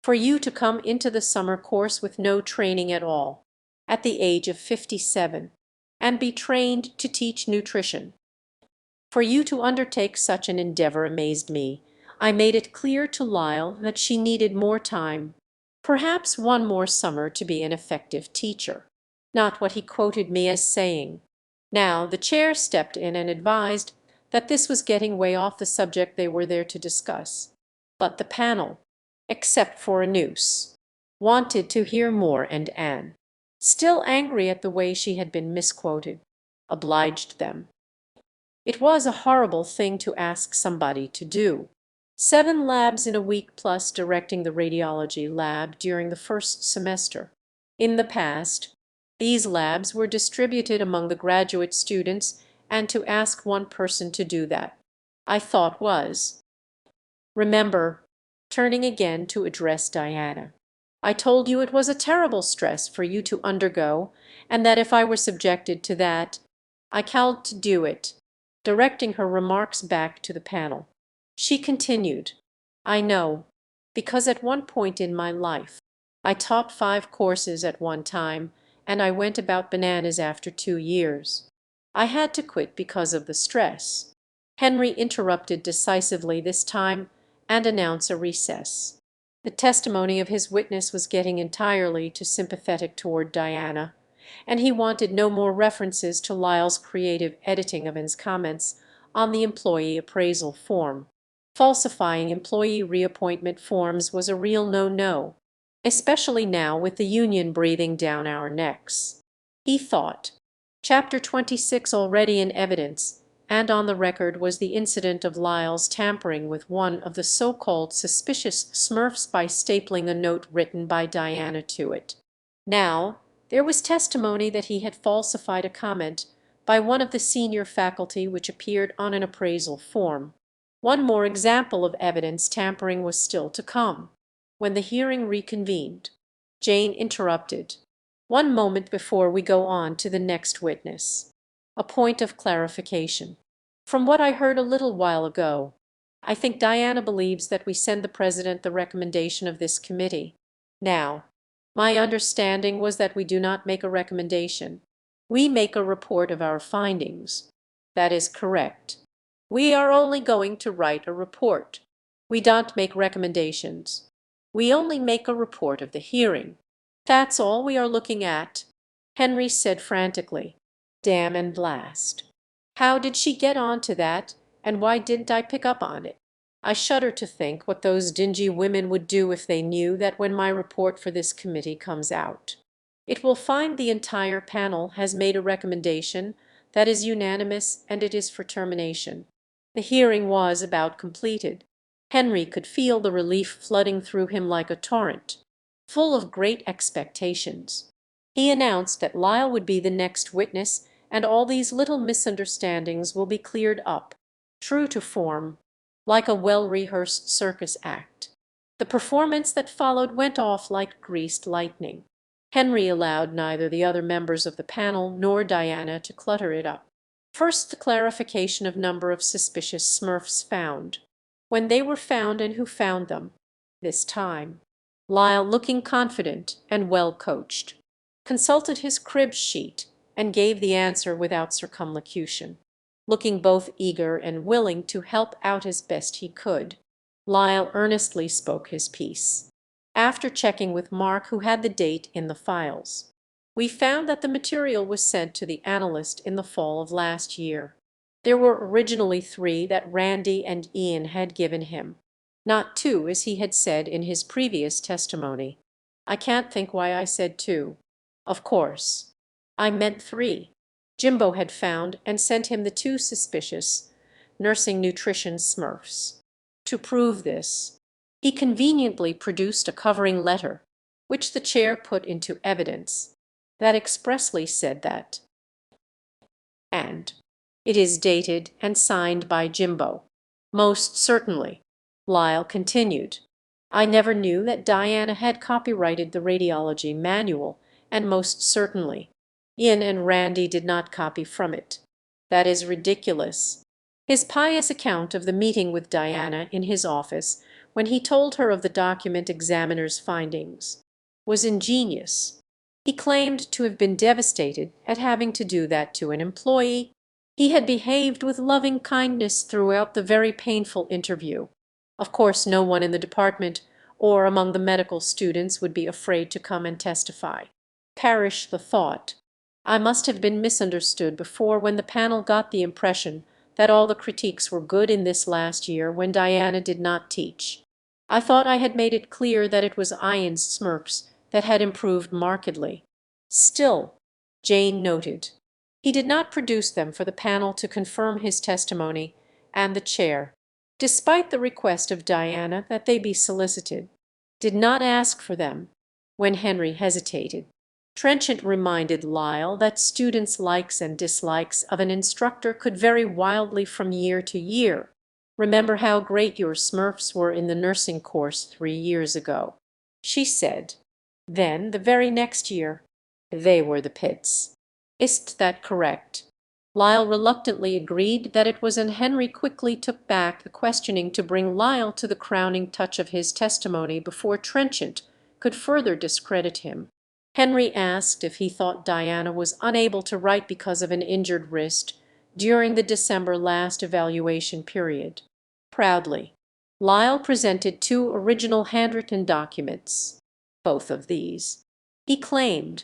"For you to come into the summer course with no training at all, at the age of 57, and be trained to teach nutrition, for you to undertake such an endeavor amazed me. I made it clear to Lyle that she needed more time, perhaps one more summer to be an effective teacher. Not what he quoted me as saying." Now the chair stepped in and advised that this was getting way off the subject they were there to discuss. But the panel, except for Anuse, wanted to hear more, and Anne, still angry at the way she had been misquoted, obliged them. It was a horrible thing to ask somebody to do. 7 labs in a week plus directing the radiology lab during the first semester. In the past, these labs were distributed among the graduate students, and to ask one person to do that, I thought was. Remember, turning again to address Diana, I told you it was a terrible stress for you to undergo, and that if I were subjected to that, I called to do it. Directing her remarks back to the panel, she continued, "I know, because at one point in my life I taught 5 courses at one time, and I went about bananas after 2 years. I had to quit because of the stress." Henry interrupted decisively this time and announced a recess. The testimony of his witness was getting entirely too sympathetic toward Diana, and he wanted no more references to Lyle's creative editing of Anne's comments on the employee appraisal form. Falsifying employee reappointment forms was a real no-no, especially now with the union breathing down our necks. He thought. Chapter 26 already in evidence and on the record was the incident of Lyle's tampering with one of the so-called suspicious Smurfs by stapling a note written by Diana to it. Now there was testimony that he had falsified a comment by one of the senior faculty which appeared on an appraisal form. One more example of evidence tampering was still to come. When the hearing reconvened, Jane interrupted. "One moment before we go on to the next witness. A point of clarification. From what I heard a little while ago, I think Diana believes that we send the President the recommendation of this committee. Now, my understanding was that we do not make a recommendation. We make a report of our findings." "That is correct. We are only going to write a report. We don't make recommendations. We only make a report of the hearing. That's all we are looking at," Henry said frantically. "Damn and blast! How did she get on to that, and why didn't I pick up on it? I shudder to think what those dingy women would do if they knew that when my report for this committee comes out, it will find the entire panel has made a recommendation that is unanimous, and it is for termination." The hearing was about completed. Henry could feel the relief flooding through him like a torrent. Full of great expectations, he announced that Lyle would be the next witness, and all these little misunderstandings will be cleared up. True to form, like a well-rehearsed circus act, the performance that followed went off like greased lightning. Henry allowed neither the other members of the panel nor Diana to clutter it up. First, the clarification of number of suspicious Smurfs found, when they were found, and who found them. This time, Lyle, looking confident and well coached, consulted his crib sheet and gave the answer without circumlocution. Looking both eager and willing to help out as best he could, Lyle earnestly spoke his piece. After checking with Mark, who had the date in the files, we found that the material was sent to the analyst in the fall of last year. There were originally 3 that Randy and Ian had given him. not 2 as he had said in his previous testimony. I can't think why I said 2. Of course, I meant 3. Jimbo had found and sent him the 2 suspicious nursing nutrition smurfs. To prove this, he conveniently produced a covering letter, which the chair put into evidence, that expressly said that, and it is dated and signed by Jimbo. Most certainly, Lyle continued. I never knew that Diana had copyrighted the radiology manual, and most certainly, Ian and Randy did not copy from it. That is ridiculous. His pious account of the meeting with Diana in his office, when he told her of the document examiner's findings, was ingenious. He claimed to have been devastated at having to do that to an employee. He had behaved with loving kindness throughout the very painful interview. Of course, no one in the department or among the medical students would be afraid to come and testify. Perish the thought. I must have been misunderstood before when the panel got the impression that all the critiques were good in this last year when Diana did not teach. I thought I had made it clear that it was Ian's smirks that had improved markedly. Still, Jane noted, he did not produce them for the panel to confirm his testimony, and the chair, despite the request of Diana that they be solicited, did not ask for them. When Henry hesitated, Trenchant reminded Lyle that students' likes and dislikes of an instructor could vary wildly from year to year. Remember how great your Smurfs were in the nursing course 3 years ago, she said. Then, the very next year, they were the pits. Is't that correct? Lyle reluctantly agreed that it was, and Henry quickly took back the questioning to bring Lyle to the crowning touch of his testimony before Trenchant could further discredit him. Henry asked if he thought Diana was unable to write because of an injured wrist during the December last evaluation period. Proudly, Lyle presented 2 original handwritten documents. Both of these, he claimed,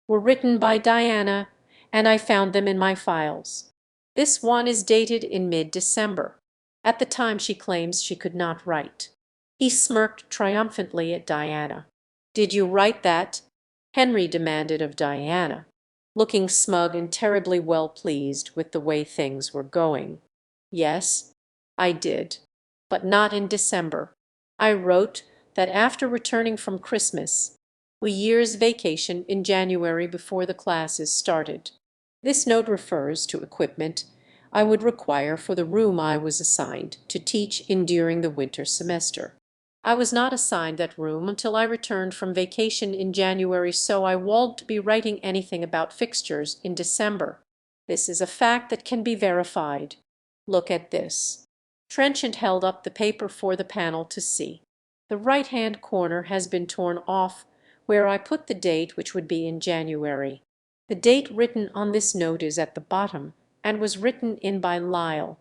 were written by Diana, and I found them in my files. This one is dated in mid-December. At the time she claims she could not write. He smirked triumphantly at Diana. Did you write that? Henry demanded of Diana, looking smug and terribly well pleased with the way things were going. Yes, I did, but not in December. I wrote that after returning from Christmas, a year's vacation in January before the classes started. This note refers to equipment I would require for the room I was assigned to teach in during the winter semester. I was not assigned that room until I returned from vacation in January, so I won't be writing anything about fixtures in December. This is a fact that can be verified. Look at this. Trenchant held up the paper for the panel to see. The right-hand corner has been torn off where I put the date, which would be in January. The date written on this note is at the bottom and was written in by Lyle.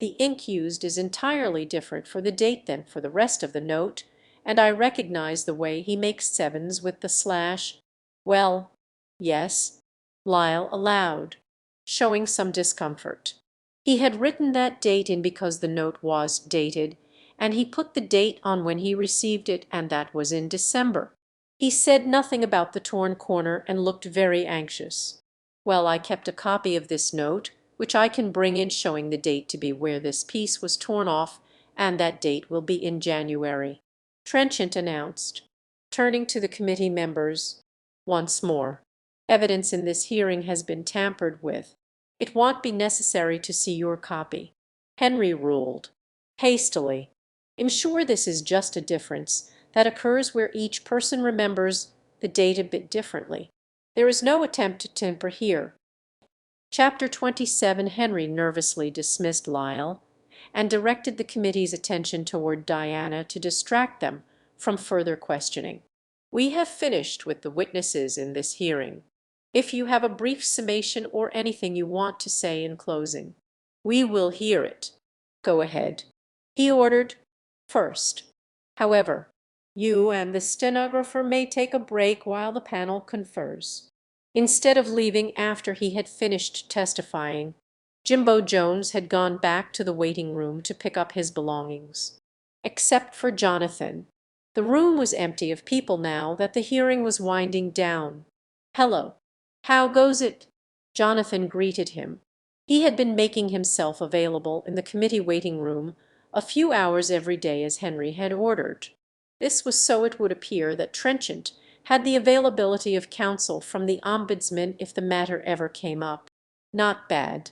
The ink used is entirely different for the date than for the rest of the note, and I recognize the way he makes 7s with the slash. Well, yes, Lyle allowed, showing some discomfort. He had written that date in because the note was dated, and he put the date on when he received it, and that was in December. He said nothing about the torn corner and looked very anxious. Well, I kept a copy of this note, which I can bring in showing the date to be where this piece was torn off, and that date will be in January, Trenchant announced, turning to the committee members. Once more, evidence in this hearing has been tampered with. It won't be necessary to see your copy, Henry ruled, hastily. I'm sure this is just a difference that occurs where each person remembers the date a bit differently. There is no attempt to temper here. Chapter 27. Henry nervously dismissed Lyle and directed the committee's attention toward Diana to distract them from further questioning. We have finished with the witnesses in this hearing. If you have a brief summation or anything you want to say in closing, we will hear it. Go ahead, he ordered. First, however, you and the stenographer may take a break while the panel confers. Instead of leaving after he had finished testifying, Jimbo Jones had gone back to the waiting room to pick up his belongings. except for Jonathan. The room was empty of people now that the hearing was winding down. "Hello. How goes it?" Jonathan greeted him. He had been making himself available in the committee waiting room a few hours every day as Henry had ordered. This was so it would appear that Trenchant had the availability of counsel from the Ombudsman if the matter ever came up. Not bad.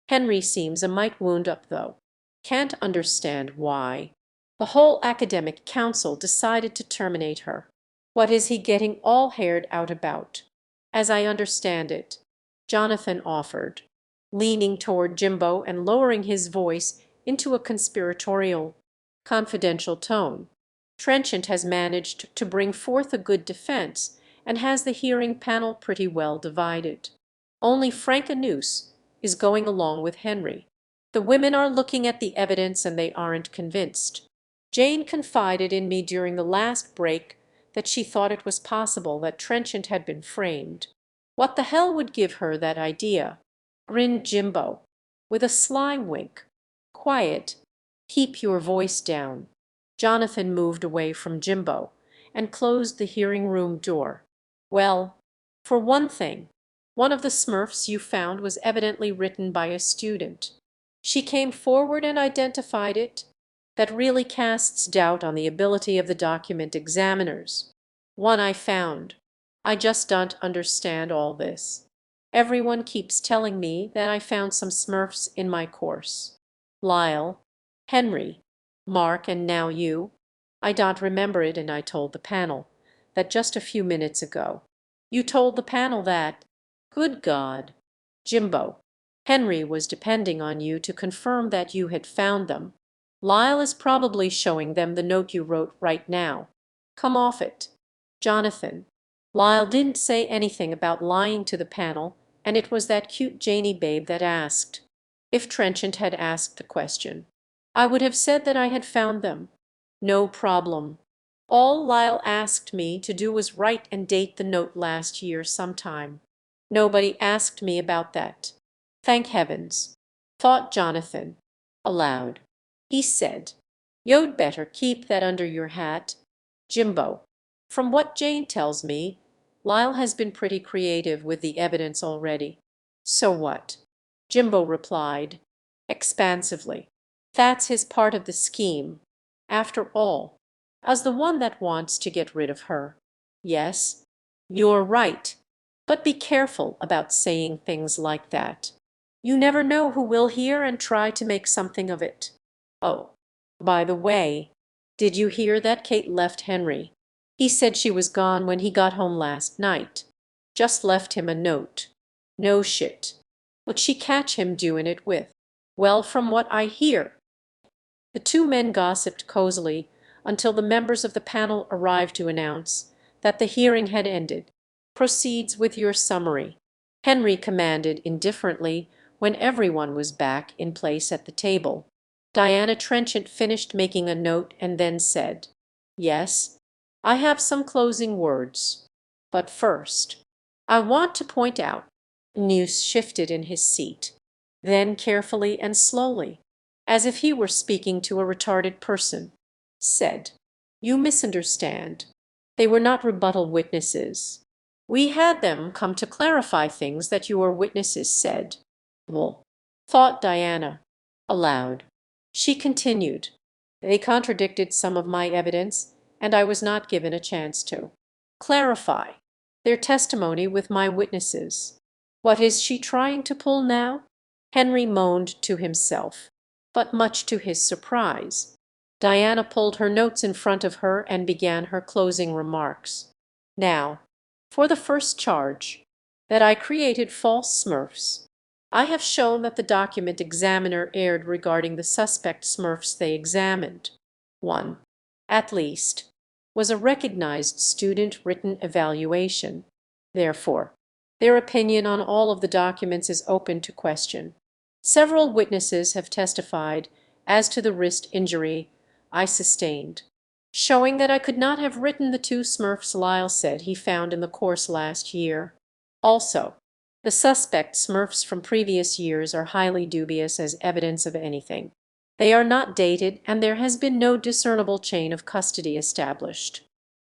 Henry seems a mite wound up, though. Can't understand why. The whole academic council decided to terminate her. What is he getting all haired out about? As I understand it, Jonathan offered, leaning toward Jimbo and lowering his voice into a conspiratorial, confidential tone. Trenchant has managed to bring forth a good defense and has the hearing panel pretty well divided. Only Frank Anus is going along with Henry. The women are looking at the evidence and they aren't convinced. Jane confided in me during the last break that she thought it was possible that Trenchant had been framed. What the hell would give her that idea? Grinned Jimbo, with a sly wink. Quiet. Keep your voice down. Jonathan moved away from Jimbo and closed the hearing room door. Well, for one thing, one of the Smurfs you found was evidently written by a student. She came forward and identified it. That really casts doubt on the ability of the document examiners. One I found. I just don't understand all this. Everyone keeps telling me that I found some Smurfs in my course. Lyle, Henry, Mark, and now you. I don't remember it, and I told the panel that just a few minutes ago. You told the panel that? Good God. Jimbo, Henry was depending on you to confirm that you had found them. Lyle is probably showing them the note you wrote right now. Come off it. Jonathan, Lyle didn't say anything about lying to the panel, and it was that cute Janie babe that asked. If Trenchant had asked the question, I would have said that I had found them. No problem. All Lyle asked me to do was write and date the note last year sometime. Nobody asked me about that. Thank heavens, thought Jonathan, aloud. He said, You'd better keep that under your hat. Jimbo, from what Jane tells me, Lyle has been pretty creative with the evidence already. So what? Jimbo replied, expansively. That's his part of the scheme. After all, as the one that wants to get rid of her. Yes, you're right. But be careful about saying things like that. You never know who will hear and try to make something of it. Oh, by the way, did you hear that Kate left Henry? He said she was gone when he got home last night. Just left him a note. No shit. What'd she catch him doing it with? Well, from what I hear. The two men gossiped cozily until the members of the panel arrived to announce that the hearing had ended. Proceeds with your summary, Henry commanded indifferently when everyone was back in place at the table. Diana Trenchant finished making a note and then said, Yes, I have some closing words. But first, I want to point out. News shifted in his seat. Then carefully and slowly, as if he were speaking to a retarded person, said, You misunderstand. They were not rebuttal witnesses. We had them come to clarify things that your witnesses said. Well, thought Diana, aloud. She continued, They contradicted some of my evidence, and I was not given a chance to clarify their testimony with my witnesses. What is she trying to pull now? Henry moaned to himself, but much to his surprise, Diana pulled her notes in front of her and began her closing remarks. Now, for the first charge, that I created false Smurfs. I have shown that the document examiner erred regarding the suspect Smurfs they examined. One, at least, was a recognized student written evaluation. Therefore, their opinion on all of the documents is open to question. Several witnesses have testified as to the wrist injury I sustained, showing that I could not have written the two Smurfs Lyle said he found in the course last year. Also, the suspect Smurfs from previous years are highly dubious as evidence of anything. They are not dated, and there has been no discernible chain of custody established.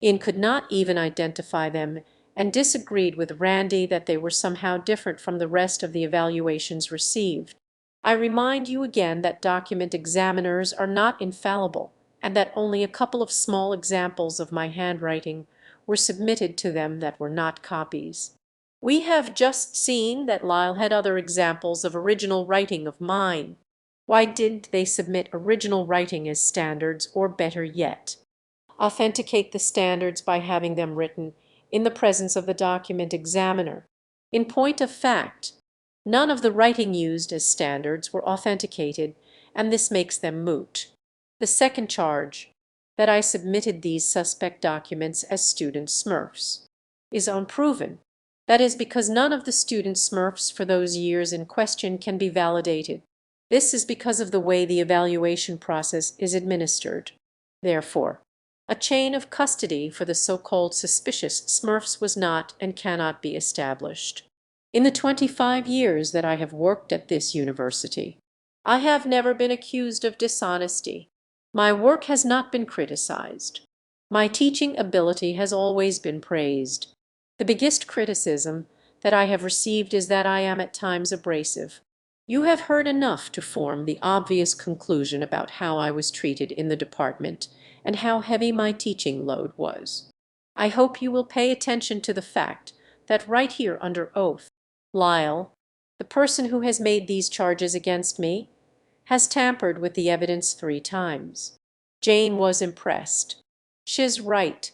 Ian could not even identify them, and disagreed with Randy that they were somehow different from the rest of the evaluations received. I remind you again that document examiners are not infallible, and that only a couple of small examples of my handwriting were submitted to them that were not copies. We have just seen that Lyle had other examples of original writing of mine. Why didn't they submit original writing as standards, or better yet, authenticate the standards by having them written in the presence of the document examiner? In point of fact, none of the writing used as standards were authenticated, and this makes them moot. The second charge, that I submitted these suspect documents as student smurfs, is unproven. That is because none of the student smurfs for those years in question can be validated. This is because of the way the evaluation process is administered. Therefore, a chain of custody for the so-called suspicious smurfs was not and cannot be established. In the 25 years that I have worked at this university, I have never been accused of dishonesty. My work has not been criticized. My teaching ability has always been praised. The biggest criticism that I have received is that I am at times abrasive. You have heard enough to form the obvious conclusion about how I was treated in the department and how heavy my teaching load was. I hope you will pay attention to the fact that right here under oath, Lyle, the person who has made these charges against me, has tampered with the evidence 3 times. Jane was impressed. She's right.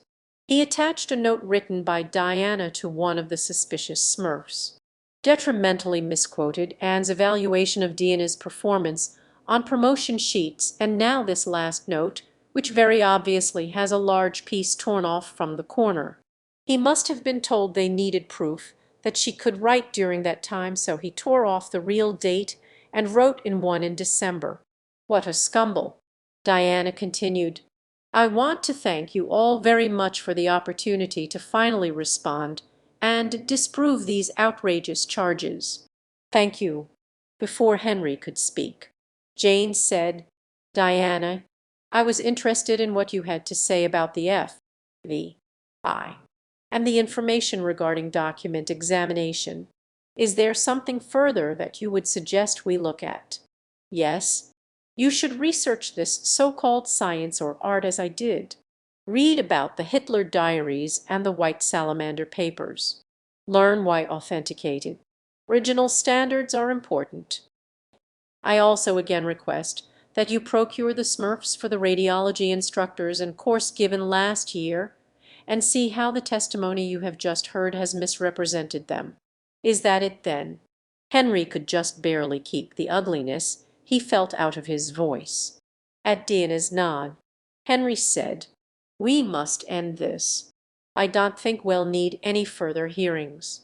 He attached a note written by Diana to one of the suspicious smurfs. Detrimentally misquoted Anne's evaluation of Diana's performance on promotion sheets, and now this last note, which very obviously has a large piece torn off from the corner. He must have been told they needed proof that she could write during that time, so he tore off the real date and wrote in one in December. What a scumble! Diana continued, I want to thank you all very much for the opportunity to finally respond and disprove these outrageous charges. Thank you. Before Henry could speak, Jane said, Diana, I was interested in what you had to say about the FBI and the information regarding document examination. Is there something further that you would suggest we look at? Yes. You should research this so-called science or art as I did. Read about the Hitler diaries and the White Salamander papers. Learn why authenticated original standards are important. I also again request that you procure the Smurfs for the radiology instructors and course given last year, and see how the testimony you have just heard has misrepresented them. Is that it then? Henry could just barely keep the ugliness he felt out of his voice. At Diana's nod, Henry said, We must end this. I don't think we'll need any further hearings,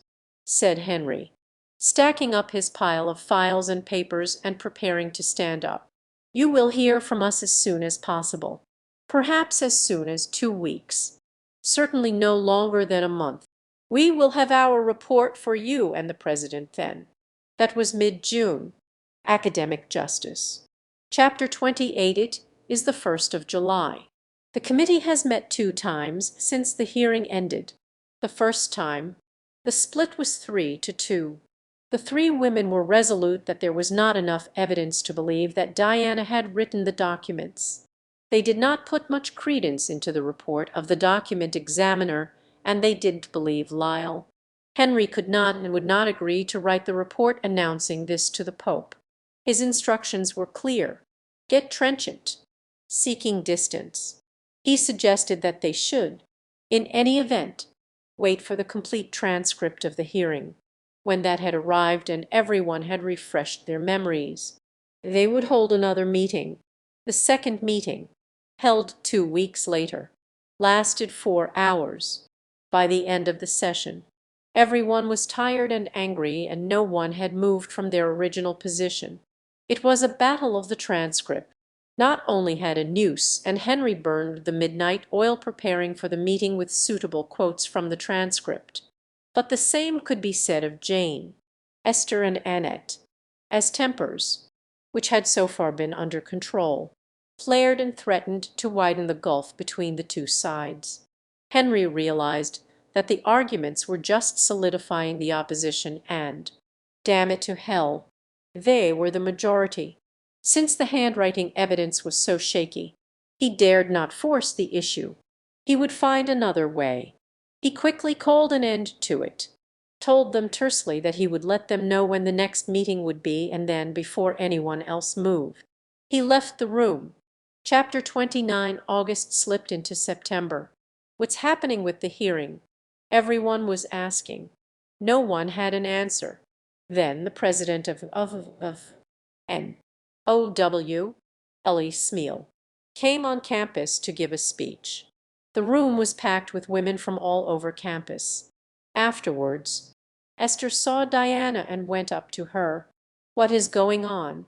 said Henry, stacking up his pile of files and papers and preparing to stand up. You will hear from us as soon as possible, perhaps as soon as 2 weeks, certainly no longer than a month. We will have our report for you and the President then. That was mid-June. Academic Justice. Chapter 28. It is the 1st of July. The committee has met 2 times since the hearing ended. The first time, the split was 3-2. The 3 women were resolute that there was not enough evidence to believe that Diana had written the documents. They did not put much credence into the report of the document examiner, and they didn't believe Lyle. Henry could not and would not agree to write the report announcing this to the Pope. His instructions were clear. Get trenchant, seeking distance. He suggested that they should, in any event, wait for the complete transcript of the hearing. When that had arrived and everyone had refreshed their memories, they would hold another meeting. The second meeting, held 2 weeks later, lasted 4 hours. By the end of the session, everyone was tired and angry, and no one had moved from their original position. It was a battle of the transcript. Not only had a noose and Henry burned the midnight oil preparing for the meeting with suitable quotes from the transcript, but the same could be said of Jane, Esther, and Annette, as tempers. which had so far been under control, flared and threatened to widen the gulf between the two sides. Henry realized that the arguments were just solidifying the opposition and, damn it to hell, they were the majority. Since the handwriting evidence was so shaky, he dared not force the issue. He would find another way. He quickly called an end to it, told them tersely that he would let them know when the next meeting would be, and then, before anyone else moved, he left the room. Chapter 29. August slipped into September. What's happening with the hearing? Everyone was asking. No one had an answer. Then the president of NOW, Ellie Smeal, came on campus to give a speech. The room was packed with women from all over campus. Afterwards, Esther saw Diana and went up to her. "What is going on?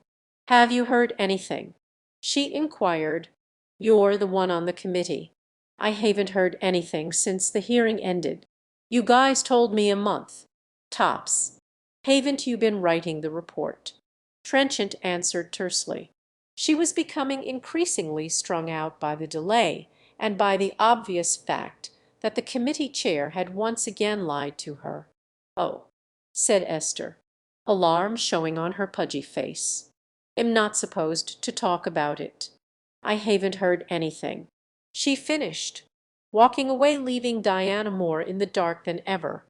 Have you heard anything?" She inquired. "You're the one on the committee. I haven't heard anything since the hearing ended. You guys told me a month. Tops. Haven't you been writing the report?" Trenchant answered tersely. She was becoming increasingly strung out by the delay, and by the obvious fact that the committee chair had once again lied to her. "Oh," said Esther, alarm showing on her pudgy face. "Am not supposed to talk about it. I haven't heard anything," she finished, walking away, leaving Diana more in the dark than ever,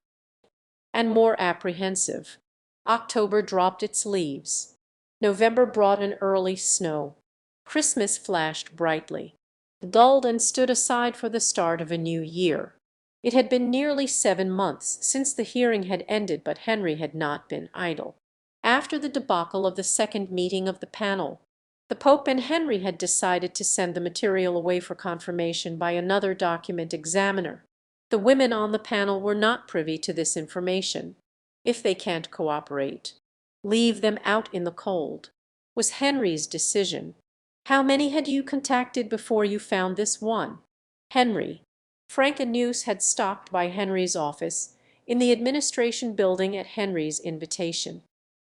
and more apprehensive. October dropped its leaves. November brought an early snow. Christmas flashed brightly, dulled, and stood aside for the start of a new year. It had been nearly 7 months since the hearing had ended, but Henry had not been idle. After the debacle of the second meeting of the panel, the Pope and Henry had decided to send the material away for confirmation by another document examiner. The women on the panel were not privy to this information. If they can't cooperate, leave them out in the cold, was Henry's decision. "How many had you contacted before you found this one?" Henry. Frank and News had stopped by Henry's office in the administration building at Henry's invitation.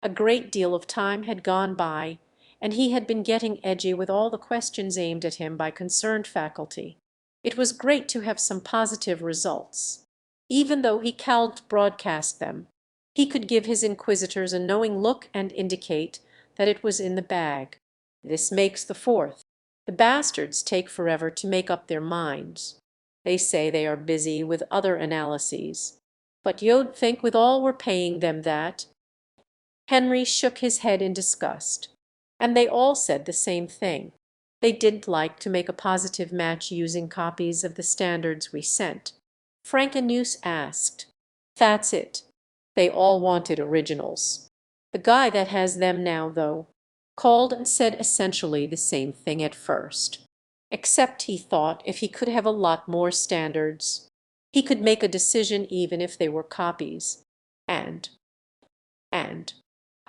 A great deal of time had gone by, and he had been getting edgy with all the questions aimed at him by concerned faculty. It was great to have some positive results. Even though he cowed broadcast them, he could give his inquisitors a knowing look and indicate that it was in the bag. This makes the fourth. The bastards take forever to make up their minds. They say they are busy with other analyses. But you'd think with all we're paying them that. Henry shook his head in disgust. And they all said the same thing. They didn't like to make a positive match using copies of the standards we sent. Frankenuse asked. That's it. They all wanted originals. The guy that has them now, though, called and said essentially the same thing at first. Except he thought if he could have a lot more standards, he could make a decision even if they were copies. And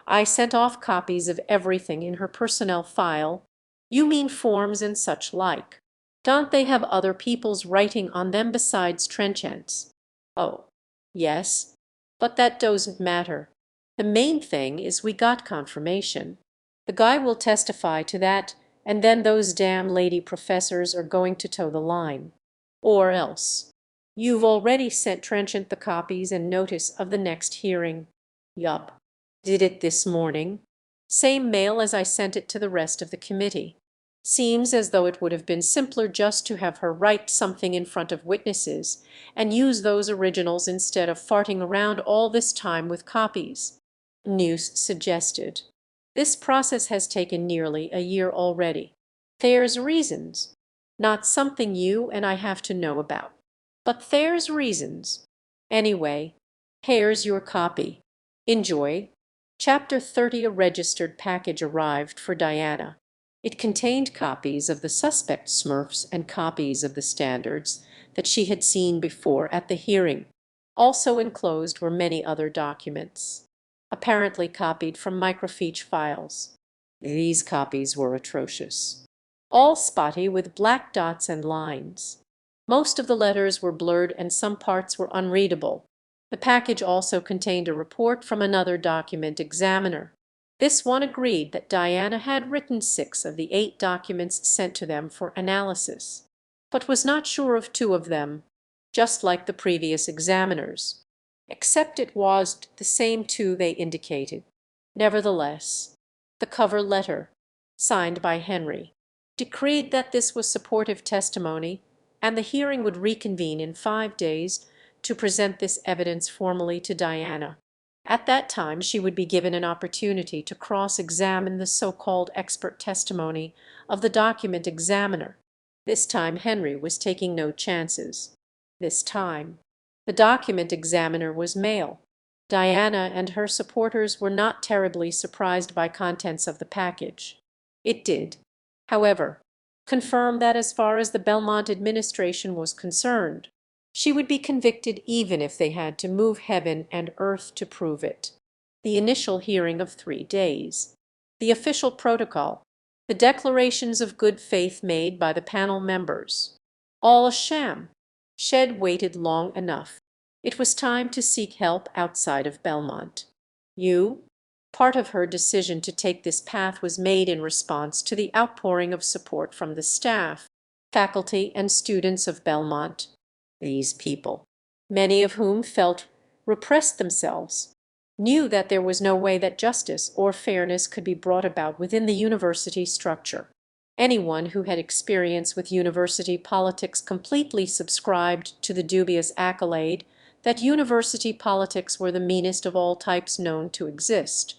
I sent off copies of everything in her personnel file. You mean forms and such like. Don't they have other people's writing on them besides Trenchant's? Oh, yes, but that doesn't matter. The main thing is we got confirmation. The guy will testify to that, and then those damn lady professors are going to toe the line. Or else. You've already sent Trenchant the copies and notice of the next hearing. Yup. Did it this morning. Same mail as I sent it to the rest of the committee. Seems as though it would have been simpler just to have her write something in front of witnesses and use those originals instead of farting around all this time with copies, News suggested. This process has taken nearly a year already. There's reasons. Not something you and I have to know about. But there's reasons. Anyway, here's your copy. Enjoy. Chapter 30. A registered package arrived for Diana. It contained copies of the suspect Smurfs and copies of the standards that she had seen before at the hearing. Also enclosed were many other documents, apparently copied from microfiche files. These copies were atrocious. All spotty with black dots and lines. Most of the letters were blurred and some parts were unreadable. The package also contained a report from another document examiner. This one agreed that Diana had written 6 of the 8 documents sent to them for analysis, but was not sure of 2 of them, just like the previous examiners, except it was the same 2 they indicated. Nevertheless, the cover letter, signed by Henry, decreed that this was supportive testimony, and the hearing would reconvene in 5 days to present this evidence formally to Diana. At that time she would be given an opportunity to cross-examine the so-called expert testimony of the document examiner. This time Henry was taking no chances. This time the document examiner was male. Diana and her supporters were not terribly surprised by contents of the package. It did, however, confirm that as far as the Belmont administration was concerned, she would be convicted even if they had to move heaven and earth to prove it. The initial hearing of 3 days, the official protocol, the declarations of good faith made by the panel members, all a sham. Shed waited long enough. It was time to seek help outside of Belmont. Part of her decision to take this path was made in response to the outpouring of support from the staff, faculty, and students of Belmont. These people, many of whom felt repressed themselves, knew that there was no way that justice or fairness could be brought about within the university structure. Anyone who had experience with university politics completely subscribed to the dubious accolade that university politics were the meanest of all types known to exist.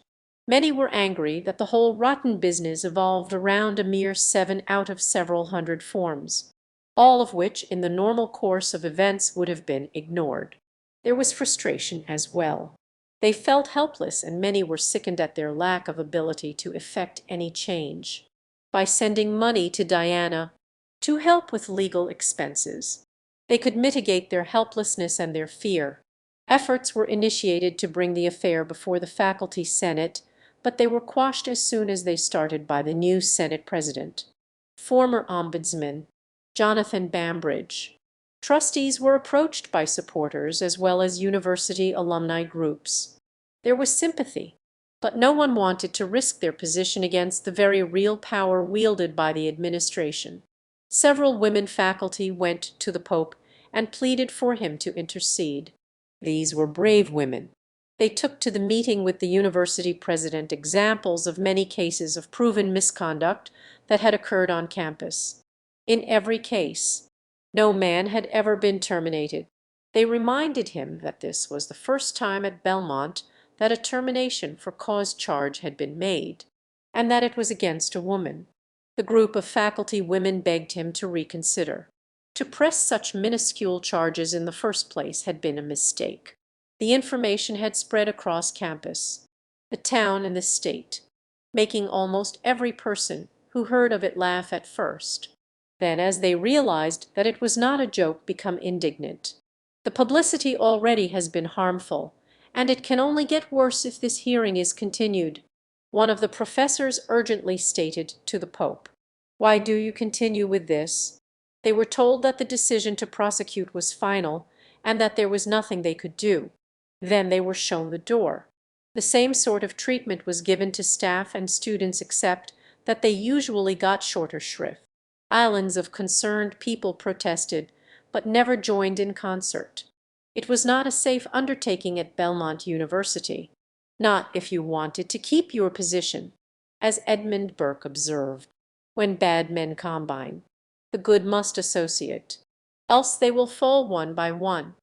Many were angry that the whole rotten business evolved around a mere 7 out of several hundred forms, all of which in the normal course of events would have been ignored. There was frustration as well. They felt helpless, and many were sickened at their lack of ability to effect any change. By sending money to Diana to help with legal expenses, they could mitigate their helplessness and their fear. Efforts were initiated to bring the affair before the faculty senate, but they were quashed as soon as they started by the new Senate president, former ombudsman Jonathan Bambridge. Trustees were approached by supporters as well as university alumni groups. There was sympathy, but no one wanted to risk their position against the very real power wielded by the administration. Several women faculty went to the Pope and pleaded for him to intercede. These were brave women. They took to the meeting with the university president examples of many cases of proven misconduct that had occurred on campus. In every case, no man had ever been terminated. They reminded him that this was the first time at Belmont that a termination for cause charge had been made, and that it was against a woman. The group of faculty women begged him to reconsider. To press such minuscule charges in the first place had been a mistake. The information had spread across campus, the town, and the state, making almost every person who heard of it laugh at first. Then, as they realized that it was not a joke, become indignant. The publicity already has been harmful, and it can only get worse if this hearing is continued. One of the professors urgently stated to the Pope, "Why do you continue with this?" They were told that the decision to prosecute was final, and that there was nothing they could do. Then they were shown the door. The same sort of treatment was given to staff and students, except that they usually got shorter shrift. Islands of concerned people protested, but never joined in concert. It was not a safe undertaking at Belmont University, not if you wanted to keep your position. As Edmund Burke observed, when bad men combine, the good must associate, else they will fall one by one,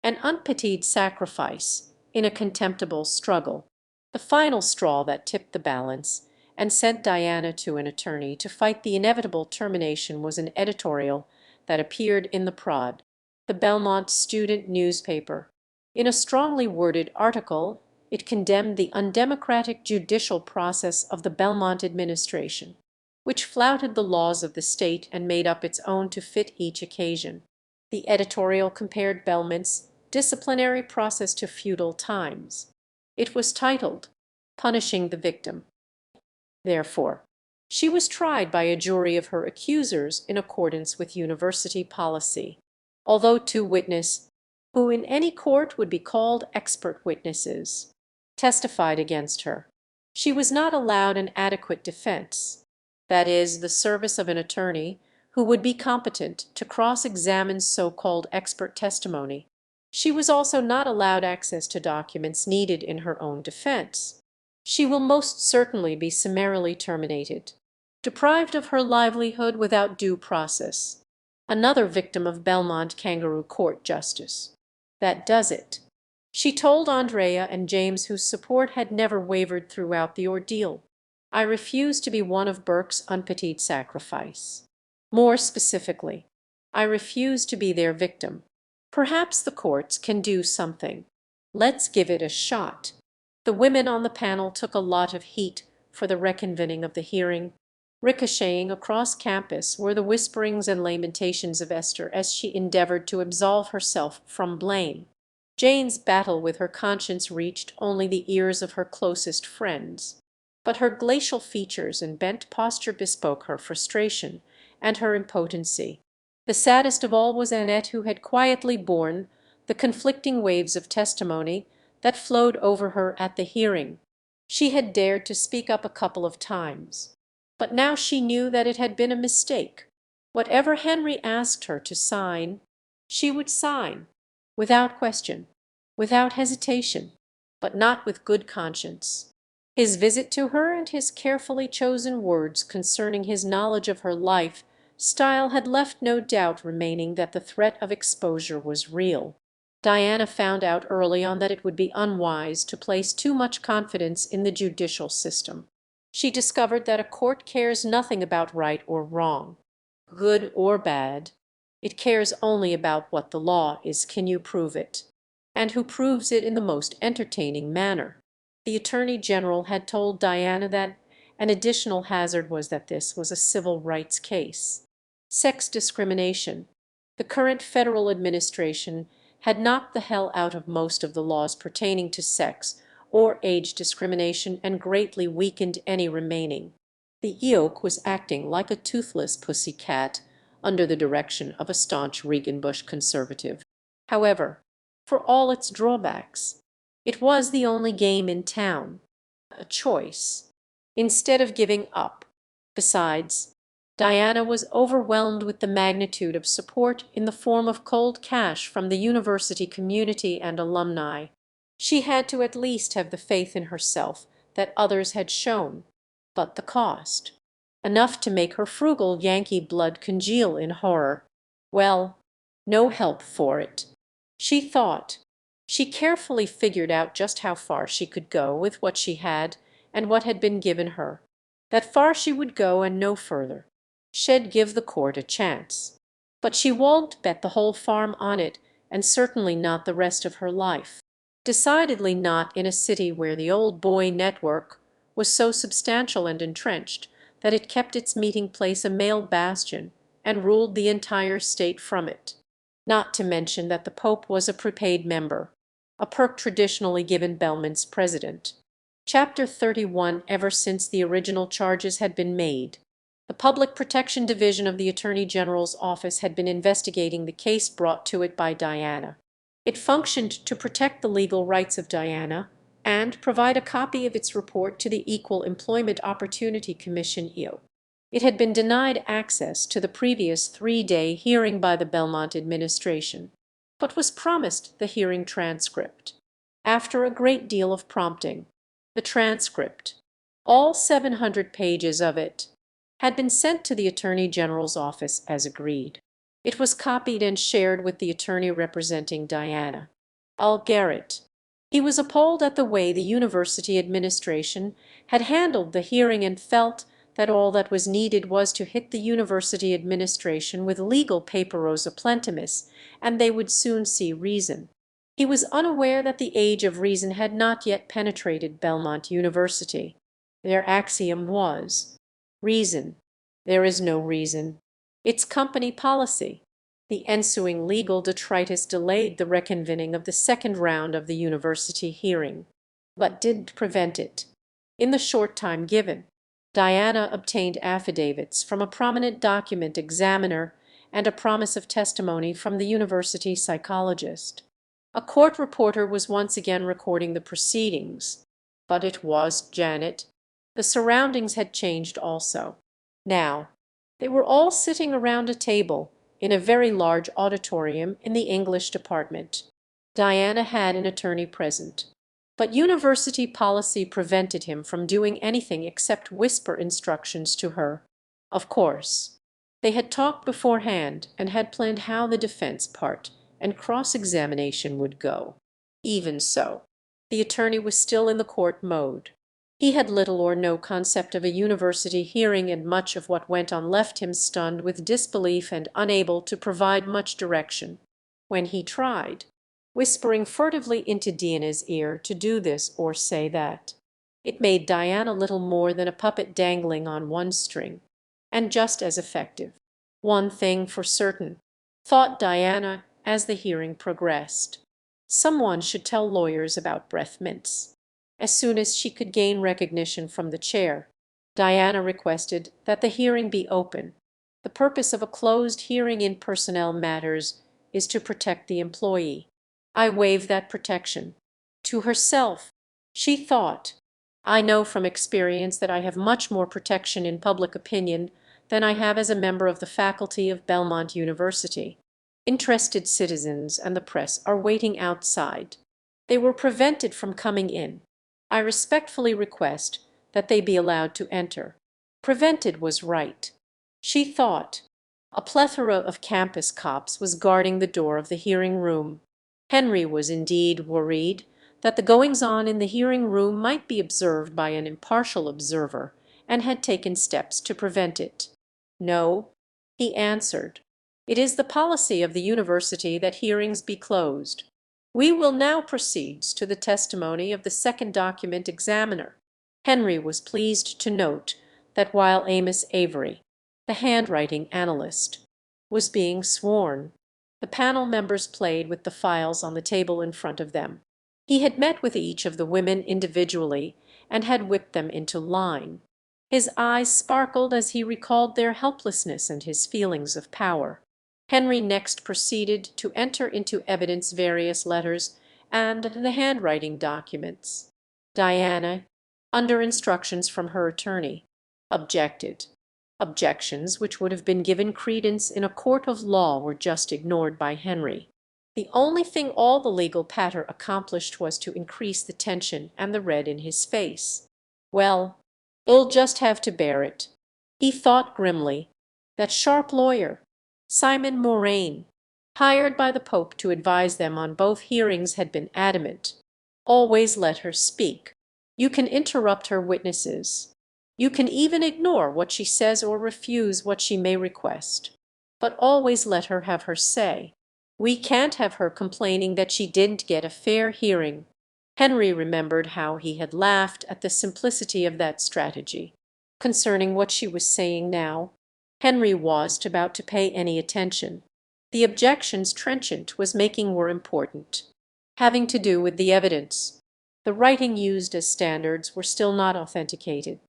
an unpitied sacrifice in a contemptible struggle. The final straw that tipped the balance and sent Diana to an attorney to fight the inevitable termination was an editorial that appeared in the Prod, the Belmont student newspaper. In a strongly worded article, it condemned the undemocratic judicial process of the Belmont administration, which flouted the laws of the state and made up its own to fit each occasion. The editorial compared Belmont's disciplinary process to feudal times. It was titled, "Punishing the Victim." Therefore, she was tried by a jury of her accusers in accordance with university policy, although 2 witnesses, who in any court would be called expert witnesses, testified against her. She was not allowed an adequate defense, that is, the service of an attorney who would be competent to cross-examine so-called expert testimony. She was also not allowed access to documents needed in her own defense. She will most certainly be summarily terminated, deprived of her livelihood without due process. Another victim of Belmont Kangaroo Court justice. That does it. She told Andrea and James, whose support had never wavered throughout the ordeal, "I refuse to be one of Burke's unpitied sacrifice. More specifically, I refuse to be their victim. Perhaps the courts can do something. Let's give it a shot." The women on the panel took a lot of heat for the reconvening of the hearing. Ricocheting across campus were the whisperings and lamentations of Esther as she endeavored to absolve herself from blame. Jane's battle with her conscience reached only the ears of her closest friends. But her glacial features and bent posture bespoke her frustration and her impotency. The saddest of all was Annette, who had quietly borne the conflicting waves of testimony that flowed over her at the hearing. She had dared to speak up a couple of times, but now she knew that it had been a mistake. Whatever Henry asked her to sign, she would sign, without question, without hesitation, but not with good conscience. His visit to her and his carefully chosen words concerning his knowledge of her life style had left no doubt remaining that the threat of exposure was real. Diana found out early on that it would be unwise to place too much confidence in the judicial system. She discovered that a court cares nothing about right or wrong, good or bad. It cares only about what the law is. Can you prove it? And who proves it in the most entertaining manner? The Attorney General had told Diana that an additional hazard was that this was a civil rights case. Sex discrimination. The current federal administration had knocked the hell out of most of the laws pertaining to sex or age discrimination and greatly weakened any remaining. The yoke was acting like a toothless pussy cat under the direction of a staunch Reagan-Bush conservative. However, for all its drawbacks, it was the only game in town, a choice, instead of giving up. Besides, Diana was overwhelmed with the magnitude of support in the form of cold cash from the university community and alumni. She had to at least have the faith in herself that others had shown. But the cost? Enough to make her frugal Yankee blood congeal in horror. Well, no help for it. She thought. She carefully figured out just how far she could go with what she had and what had been given her. That far she would go and no further. She'd give the court a chance. But she won't bet the whole farm on it, and certainly not the rest of her life. Decidedly not in a city where the old boy network was so substantial and entrenched that it kept its meeting place a male bastion and ruled the entire state from it. Not to mention that the Pope was a prepaid member, a perk traditionally given Belmont's president. Chapter 31. Ever since the original charges had been made, the Public Protection Division of the Attorney General's office had been investigating the case brought to it by Diana. It functioned to protect the legal rights of Diana and provide a copy of its report to the Equal Employment Opportunity Commission (EO). It had been denied access to the previous 3-day hearing by the Belmont administration, but was promised the hearing transcript. After a great deal of prompting, the transcript, all 700 pages of it, had been sent to the Attorney General's office as agreed. It was copied and shared with the attorney representing Diana, Al Garrett. He was appalled at the way the university administration had handled the hearing and felt that all that was needed was to hit the university administration with legal paperosa plentimus, and they would soon see reason. He was unaware that the age of reason had not yet penetrated Belmont University. Their axiom was, "Reason. There is no reason. It's company policy." The ensuing legal detritus delayed the reconvening of the second round of the university hearing, but didn't prevent it. In the short time given, Diana obtained affidavits from a prominent document examiner and a promise of testimony from the university psychologist. A court reporter was once again recording the proceedings, But it was Janet. The surroundings had changed also. Now, they were all sitting around a table in a very large auditorium in the English department. Diana had an attorney present, but university policy prevented him from doing anything except whisper instructions to her. Of course, they had talked beforehand and had planned how the defense part and cross-examination would go. Even so, the attorney was still in the court mode. He had little or no concept of a university hearing, and much of what went on left him stunned with disbelief and unable to provide much direction. When he tried, whispering furtively into Diana's ear to do this or say that, it made Diana little more than a puppet dangling on one string, and just as effective. One thing for certain, thought Diana as the hearing progressed. Someone should tell lawyers about breath mints. As soon as she could gain recognition from the chair, Diana requested that the hearing be open. The purpose of a closed hearing in personnel matters is to protect the employee. I waive that protection. To herself, she thought, I know from experience that I have much more protection in public opinion than I have as a member of the faculty of Belmont University. Interested citizens and the press are waiting outside. They were prevented from coming in. I respectfully request that they be allowed to enter. Prevented was right. She thought. A plethora of campus cops was guarding the door of the hearing room. Henry was indeed worried that the goings-on in the hearing room might be observed by an impartial observer, and had taken steps to prevent it. No, he answered. It is the policy of the university that hearings be closed. We will now proceed to the testimony of the second document examiner. Henry was pleased to note that while Amos Avery, the handwriting analyst, was being sworn, the panel members played with the files on the table in front of them. He had met with each of the women individually and had whipped them into line. His eyes sparkled as he recalled their helplessness and his feelings of power. Henry next proceeded to enter into evidence various letters and the handwriting documents. Diana, under instructions from her attorney, objected. Objections which would have been given credence in a court of law were just ignored by Henry. The only thing all the legal patter accomplished was to increase the tension and the red in his face. Well, you'll just have to bear it. He thought grimly. That sharp lawyer, Simon Moraine, hired by the Pope to advise them on both hearings, had been adamant. Always let her speak. You can interrupt her witnesses. You can even ignore what she says or refuse what she may request. But always let her have her say. We can't have her complaining that she didn't get a fair hearing. Henry remembered how he had laughed at the simplicity of that strategy. Concerning what she was saying now, Henry wasn't about to pay any attention. The objections Trenchant was making were important, having to do with the evidence. The writing used as standards were still not authenticated.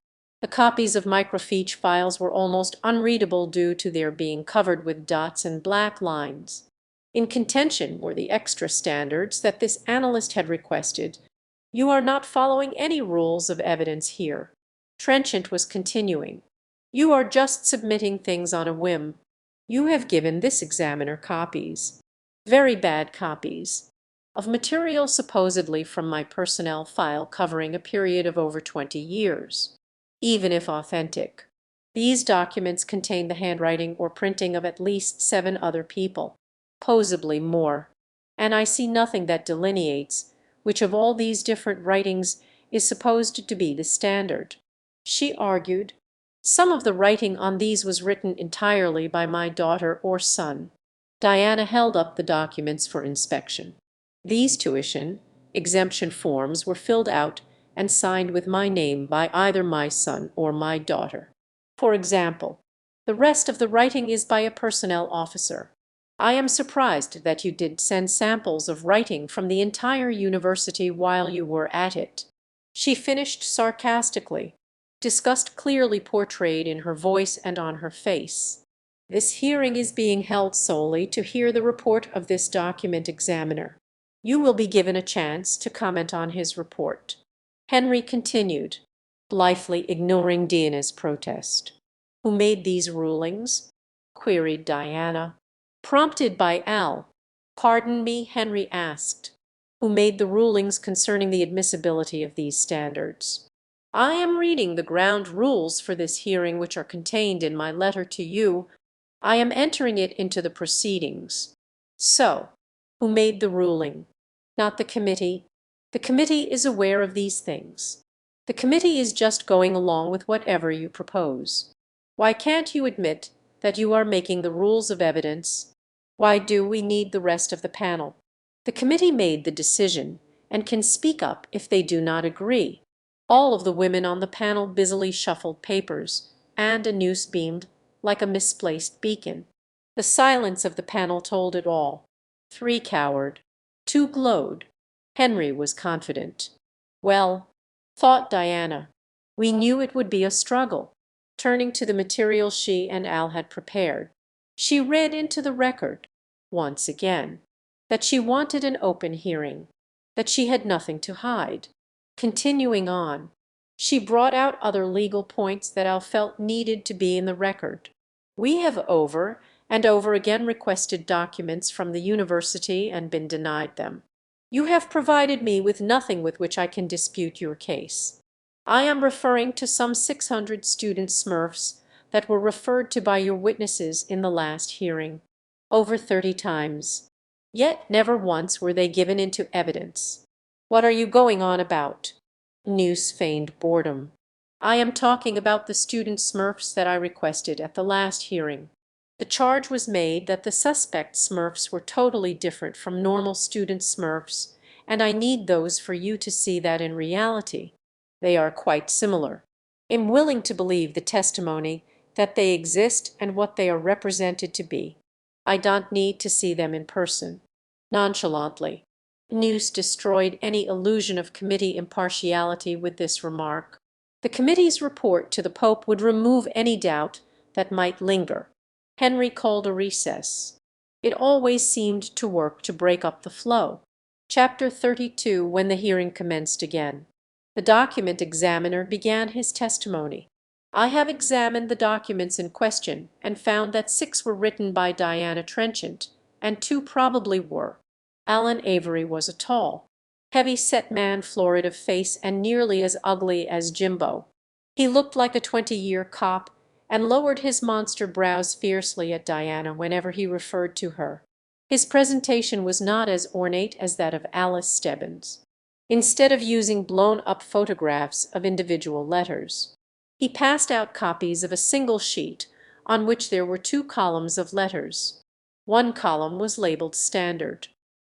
The copies of microfiche files were almost unreadable due to their being covered with dots and black lines. In contention were the extra standards that this analyst had requested. You are not following any rules of evidence here. Trenchant was continuing. You are just submitting things on a whim. You have given this examiner copies, very bad copies, of material supposedly from my personnel file covering a period of over 20 years. Even if authentic, these documents contain the handwriting or printing of at least 7 other people, possibly more, and I see nothing that delineates which of all these different writings is supposed to be the standard. She argued. Some of the writing on these was written entirely by my daughter or son. Diana held up the documents for inspection. These tuition exemption forms were filled out and signed with my name by either my son or my daughter. For example, the rest of the writing is by a personnel officer. I am surprised that you did send samples of writing from the entire university while you were at it. She finished sarcastically, disgust clearly portrayed in her voice and on her face. This hearing is being held solely to hear the report of this document examiner. You will be given a chance to comment on his report. Henry continued, blithely ignoring Diana's protest. "Who made these rulings?" queried Diana. Prompted by Al. "Pardon me," Henry asked. "Who made the rulings concerning the admissibility of these standards?" "I am reading the ground rules for this hearing which are contained in my letter to you. I am entering it into the proceedings." "So, who made the ruling?" "Not the committee. The committee is aware of these things. The committee is just going along with whatever you propose. Why can't you admit that you are making the rules of evidence? Why do we need the rest of the panel? The committee made the decision, and can speak up if they do not agree." All of the women on the panel busily shuffled papers, and a noose beamed like a misplaced beacon. The silence of the panel told it all. 3 cowered, 2 glowed. Henry was confident. "Well," thought Diana, "we knew it would be a struggle." Turning to the material she and Al had prepared, she read into the record, once again, that she wanted an open hearing, that she had nothing to hide. Continuing on, she brought out other legal points that Al felt needed to be in the record. "We have over and over again requested documents from the university and been denied them. You have provided me with nothing with which I can dispute your case. I am referring to some 600 student Smurfs that were referred to by your witnesses in the last hearing, over 30 times. Yet never once were they given into evidence. What are you going on about?" Noose feigned boredom. "I am talking about the student Smurfs that I requested at the last hearing. The charge was made that the suspect Smurfs were totally different from normal student Smurfs, and I need those for you to see that in reality they are quite similar. Am willing to believe the testimony that they exist and what they are represented to be. I don't need to see them in person." Nonchalantly, Noose destroyed any illusion of committee impartiality with this remark. The committee's report to the Pope would remove any doubt that might linger. Henry called a recess. It always seemed to work to break up the flow. Chapter 32, when the hearing commenced again. The document examiner began his testimony. "I have examined the documents in question and found that 6 were written by Diana Trenchant, and 2 probably were." Alan Avery was a tall, heavy-set man, florid of face and nearly as ugly as Jimbo. He looked like a 20-year cop, and lowered his monster brows fiercely at Diana whenever he referred to her. His presentation was not as ornate as that of Alice Stebbins. Instead of using blown-up photographs of individual letters, he passed out copies of a single sheet on which there were 2 columns of letters. One column was labeled Standard,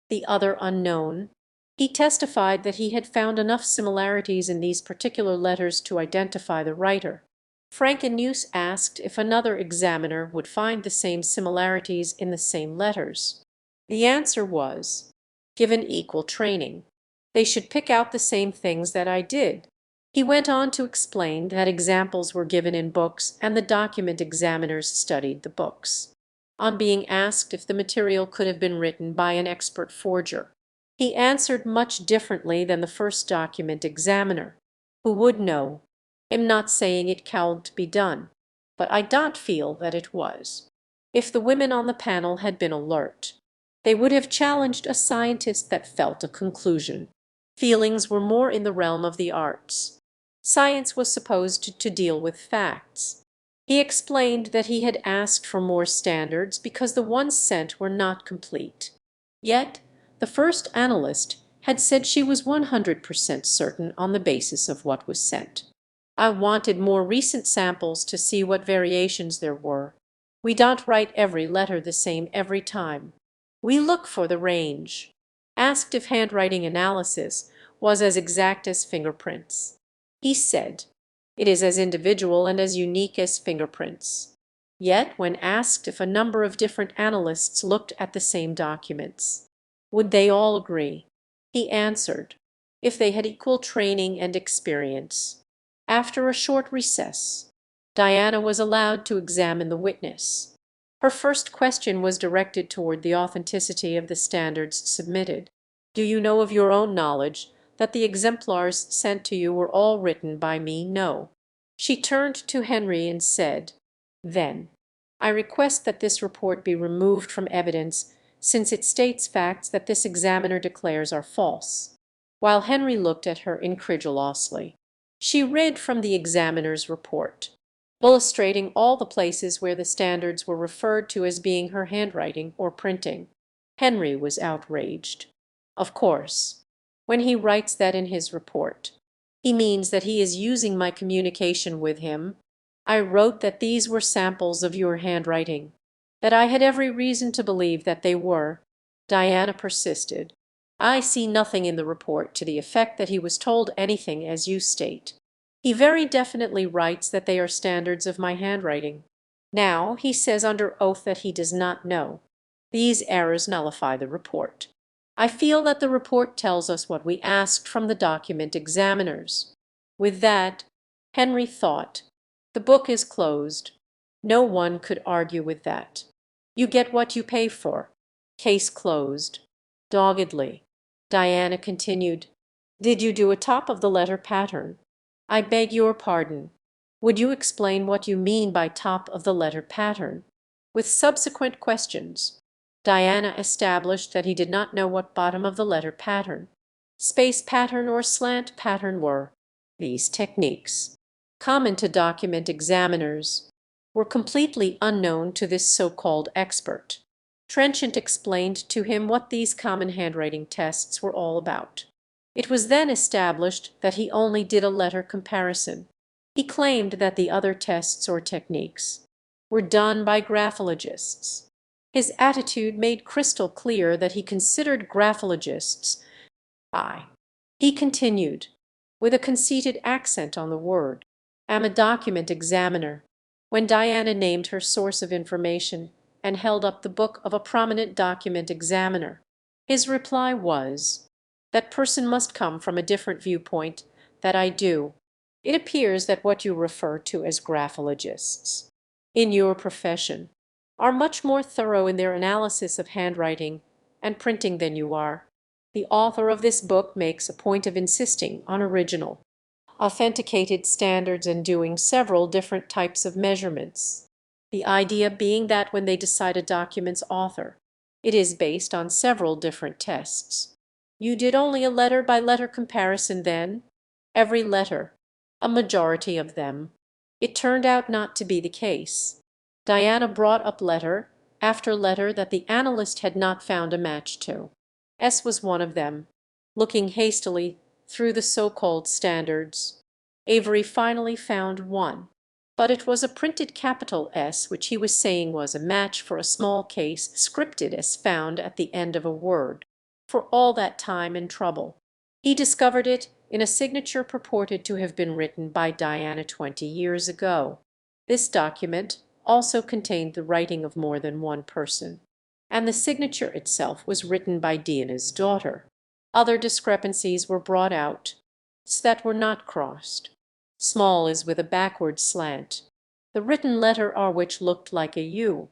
the other Unknown. He testified that he had found enough similarities in these particular letters to identify the writer. Frank and Noose asked if another examiner would find the same similarities in the same letters. The answer was, given equal training, they should pick out the same things that I did. He went on to explain that examples were given in books and the document examiners studied the books. On being asked if the material could have been written by an expert forger, he answered much differently than the first document examiner. "Who would know? Am not saying it can't be done, but I don't feel that it was." If the women on the panel had been alert, they would have challenged a scientist that felt a conclusion. Feelings were more in the realm of the arts. Science was supposed to deal with facts. He explained that he had asked for more standards because the ones sent were not complete. Yet the first analyst had said she was 100% certain on the basis of what was sent. "I wanted more recent samples to see what variations there were. We don't write every letter the same every time. We look for the range." Asked if handwriting analysis was as exact as fingerprints, he said, "It is as individual and as unique as fingerprints." Yet when asked if a number of different analysts looked at the same documents, would they all agree, he answered, if they had equal training and experience. After a short recess, Diana was allowed to examine the witness. Her first question was directed toward the authenticity of the standards submitted. "Do you know of your own knowledge that the exemplars sent to you were all written by me know." She turned to Henry and said, "Then, I request that this report be removed from evidence, since it states facts that this examiner declares are false." While Henry looked at her incredulously, she read from the examiner's report, illustrating all the places where the standards were referred to as being her handwriting or printing. Henry was outraged. Of course, when he writes that in his report, he means that he is using my communication with him. I wrote that these were samples of your handwriting, that I had every reason to believe that they were. Diana persisted. I see nothing in the report to the effect that he was told anything as you state. He very definitely writes that they are standards of my handwriting. Now he says under oath that he does not know. These errors nullify the report. I feel that the report tells us what we asked from the document examiners. With that, Henry thought, the book is closed. No one could argue with that. You get what you pay for. Case closed. Doggedly, Diana continued, "Did you do a top of the letter pattern?" "I beg your pardon. Would you explain what you mean by top of the letter pattern?" With subsequent questions, Diana established that he did not know what bottom of the letter pattern, space pattern, or slant pattern were. These techniques, common to document examiners, were completely unknown to this so-called expert. Trenchant explained to him what these common handwriting tests were all about. It was then established that he only did a letter comparison. He claimed that the other tests or techniques were done by graphologists. His attitude made crystal clear that he considered graphologists. He continued, with a conceited accent on the word, "am a document examiner." When Diana named her source of information and held up the book of a prominent document examiner, his reply was, "That person must come from a different viewpoint, that I do. It appears that what you refer to as graphologists, in your profession, are much more thorough in their analysis of handwriting and printing than you are. The author of this book makes a point of insisting on original, authenticated standards and doing several different types of measurements. The idea being that when they decide a document's author, it is based on several different tests. You did only a letter-by-letter comparison then? Every letter, a majority of them. It turned out not to be the case. Diana brought up letter after letter that the analyst had not found a match to. S was one of them. Looking hastily through the so-called standards, Avery finally found one, but it was a printed capital S which he was saying was a match for a small case scripted as found at the end of a word. For all that time and trouble, he discovered it in a signature purported to have been written by Diana 20 years ago. This document also contained the writing of more than one person, and the signature itself was written by Diana's daughter. Other discrepancies were brought out, that were not crossed. Small is with a backward slant. The written letter R which looked like a U.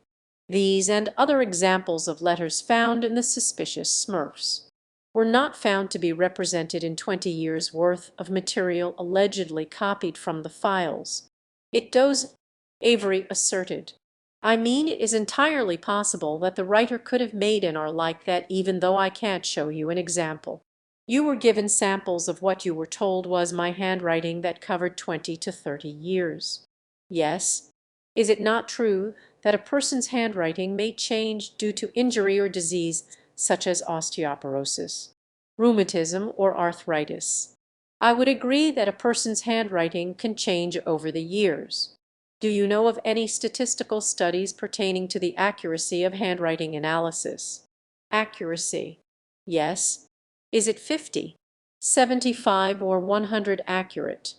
These and other examples of letters found in the suspicious Smurfs were not found to be represented in 20 years' worth of material allegedly copied from the files. It does, Avery asserted. I mean, it is entirely possible that the writer could have made an R like that, even though I can't show you an example. You were given samples of what you were told was my handwriting that covered 20 to 30 years. Yes. Is it not true that a person's handwriting may change due to injury or disease such as osteoporosis, rheumatism, or arthritis? I would agree that a person's handwriting can change over the years. Do you know of any statistical studies pertaining to the accuracy of handwriting analysis? Accuracy. Yes. Is it 50, 75, or 100 accurate?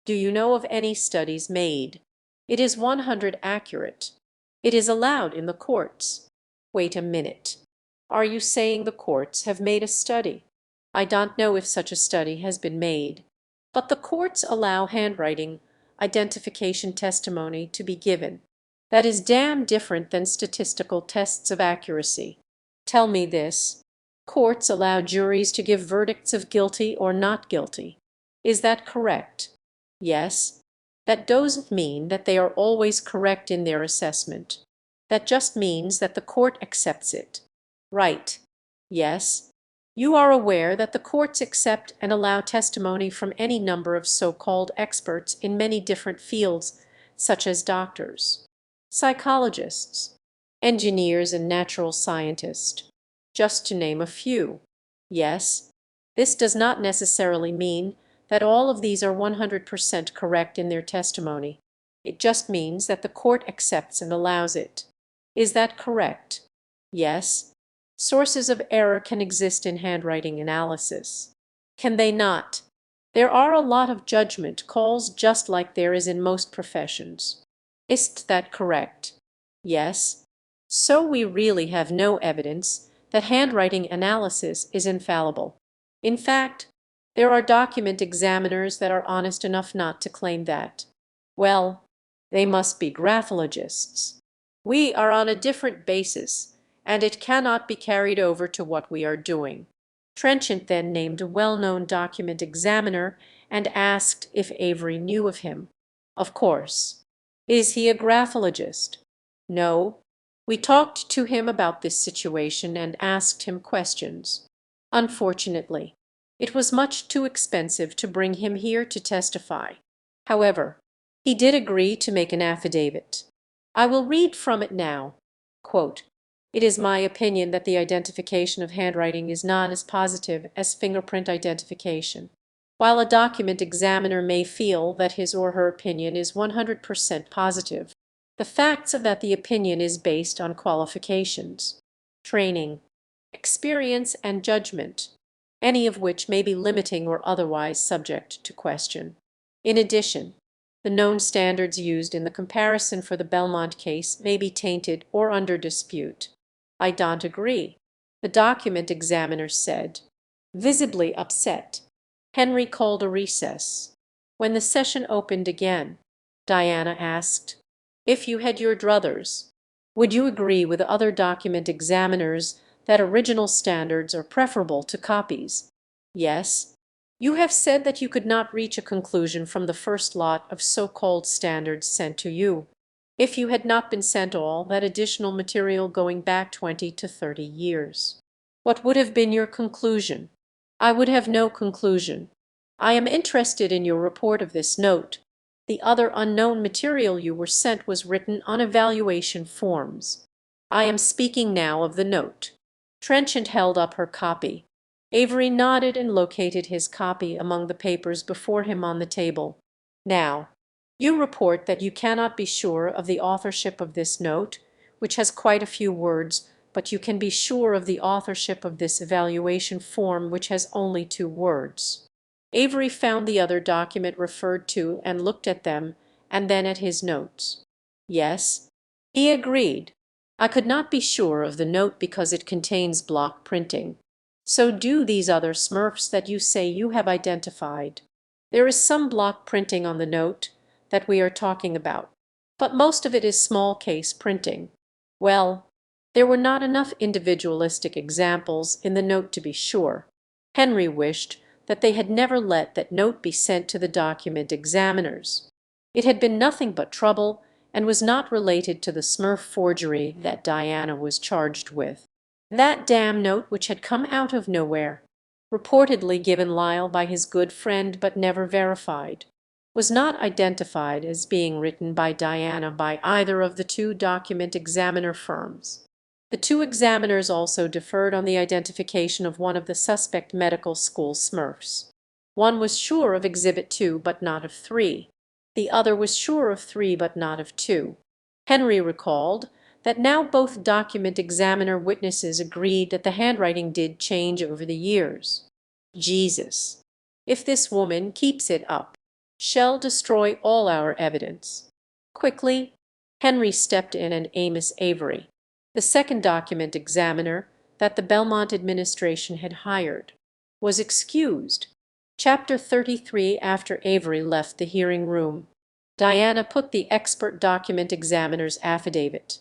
Do you know of any studies made? It is 100 accurate. It is allowed in the courts. Wait a minute. Are you saying the courts have made a study? I don't know if such a study has been made, but the courts allow handwriting identification testimony to be given. That is damn different than statistical tests of accuracy. Tell me this. Courts allow juries to give verdicts of guilty or not guilty. Is that correct? Yes. That doesn't mean that they are always correct in their assessment. That just means that the court accepts it. Right. Yes. You are aware that the courts accept and allow testimony from any number of so-called experts in many different fields, such as doctors, psychologists, engineers, and natural scientists, just to name a few. Yes. This does not necessarily mean that all of these are 100% correct in their testimony. It just means that the court accepts and allows it. Is that correct? Yes. Sources of error can exist in handwriting analysis. Can they not? There are a lot of judgment calls just like there is in most professions. Is that correct? Yes. So we really have no evidence that handwriting analysis is infallible. In fact, there are document examiners that are honest enough not to claim that. Well, they must be graphologists. We are on a different basis, and it cannot be carried over to what we are doing. Trenchant then named a well-known document examiner and asked if Avery knew of him. Of course. Is he a graphologist? No. We talked to him about this situation and asked him questions. Unfortunately, it was much too expensive to bring him here to testify. However, he did agree to make an affidavit. I will read from it now. Quote, "It is my opinion that the identification of handwriting is not as positive as fingerprint identification. While a document examiner may feel that his or her opinion is 100% positive, the facts of that the opinion is based on qualifications, training, experience, and judgment, any of which may be limiting or otherwise subject to question. In addition, the known standards used in the comparison for the Belmont case may be tainted or under dispute." I don't agree, the document examiner said, visibly upset. Henry called a recess. When the session opened again, Diana asked, "If you had your druthers, would you agree with other document examiners that original standards are preferable to copies?" "Yes." "You have said that you could not reach a conclusion from the first lot of so-called standards sent to you, if you had not been sent all that additional material going back 20 to 30 years. What would have been your conclusion?" "I would have no conclusion. I am interested in your report of this note. The other unknown material you were sent was written on evaluation forms. I am speaking now of the note." Trenchant held up her copy. Avery nodded and located his copy among the papers before him on the table. "Now, you report that you cannot be sure of the authorship of this note, which has quite a few words, but you can be sure of the authorship of this evaluation form, which has only 2 words. Avery found the other document referred to and looked at them, and then at his notes. Yes, he agreed. I could not be sure of the note because it contains block printing. So do these other Smurfs that you say you have identified. There is some block printing on the note that we are talking about, but most of it is small case printing. Well, there were not enough individualistic examples in the note to be sure. Henry wished that they had never let that note be sent to the document examiners. It had been nothing but trouble and was not related to the Smurf forgery that Diana was charged with. That damn note which had come out of nowhere, reportedly given Lyle by his good friend but never verified, was not identified as being written by Diana by either of the 2 document examiner firms. The 2 examiners also differed on the identification of one of the suspect medical school Smurfs. One was sure of Exhibit 2 but not of 3. The other was sure of 3 but not of 2. Henry recalled that now both document examiner witnesses agreed that the handwriting did change over the years. Jesus! If this woman keeps it up, she'll destroy all our evidence. Quickly, Henry stepped in and Amos Avery, the second document examiner that the Belmont administration had hired, was excused. Chapter 33. After Avery left the hearing room, Diana put the expert document examiner's affidavit,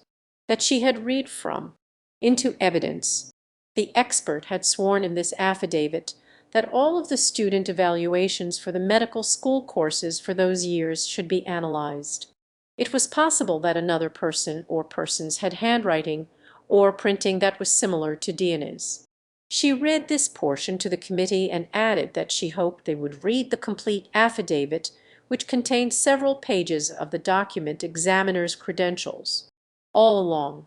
that she had read from, into evidence. The expert had sworn in this affidavit that all of the student evaluations for the medical school courses for those years should be analyzed. It was possible that another person or persons had handwriting or printing that was similar to Diana's. She read this portion to the committee and added that she hoped they would read the complete affidavit, which contained several pages of the document examiner's credentials. All along,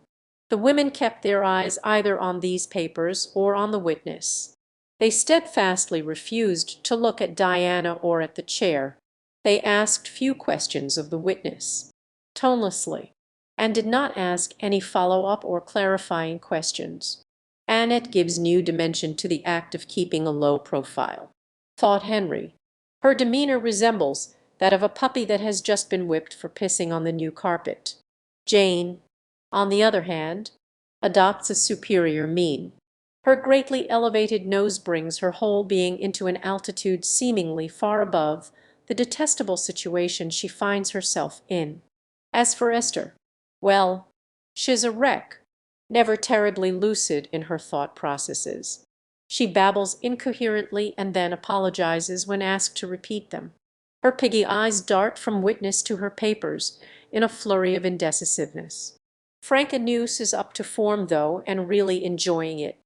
the women kept their eyes either on these papers or on the witness. They steadfastly refused to look at Diana or at the chair. They asked few questions of the witness, tonelessly, and did not ask any follow-up or clarifying questions. Annette gives new dimension to the act of keeping a low profile, thought Henry. Her demeanor resembles that of a puppy that has just been whipped for pissing on the new carpet. Jane, on the other hand, adopts a superior mien. Her greatly elevated nose brings her whole being into an altitude seemingly far above the detestable situation she finds herself in. As for Esther, well, she's a wreck, never terribly lucid in her thought processes. She babbles incoherently and then apologizes when asked to repeat them. Her piggy eyes dart from witness to her papers in a flurry of indecisiveness. Frank Anuse is up to form, though, and really enjoying it.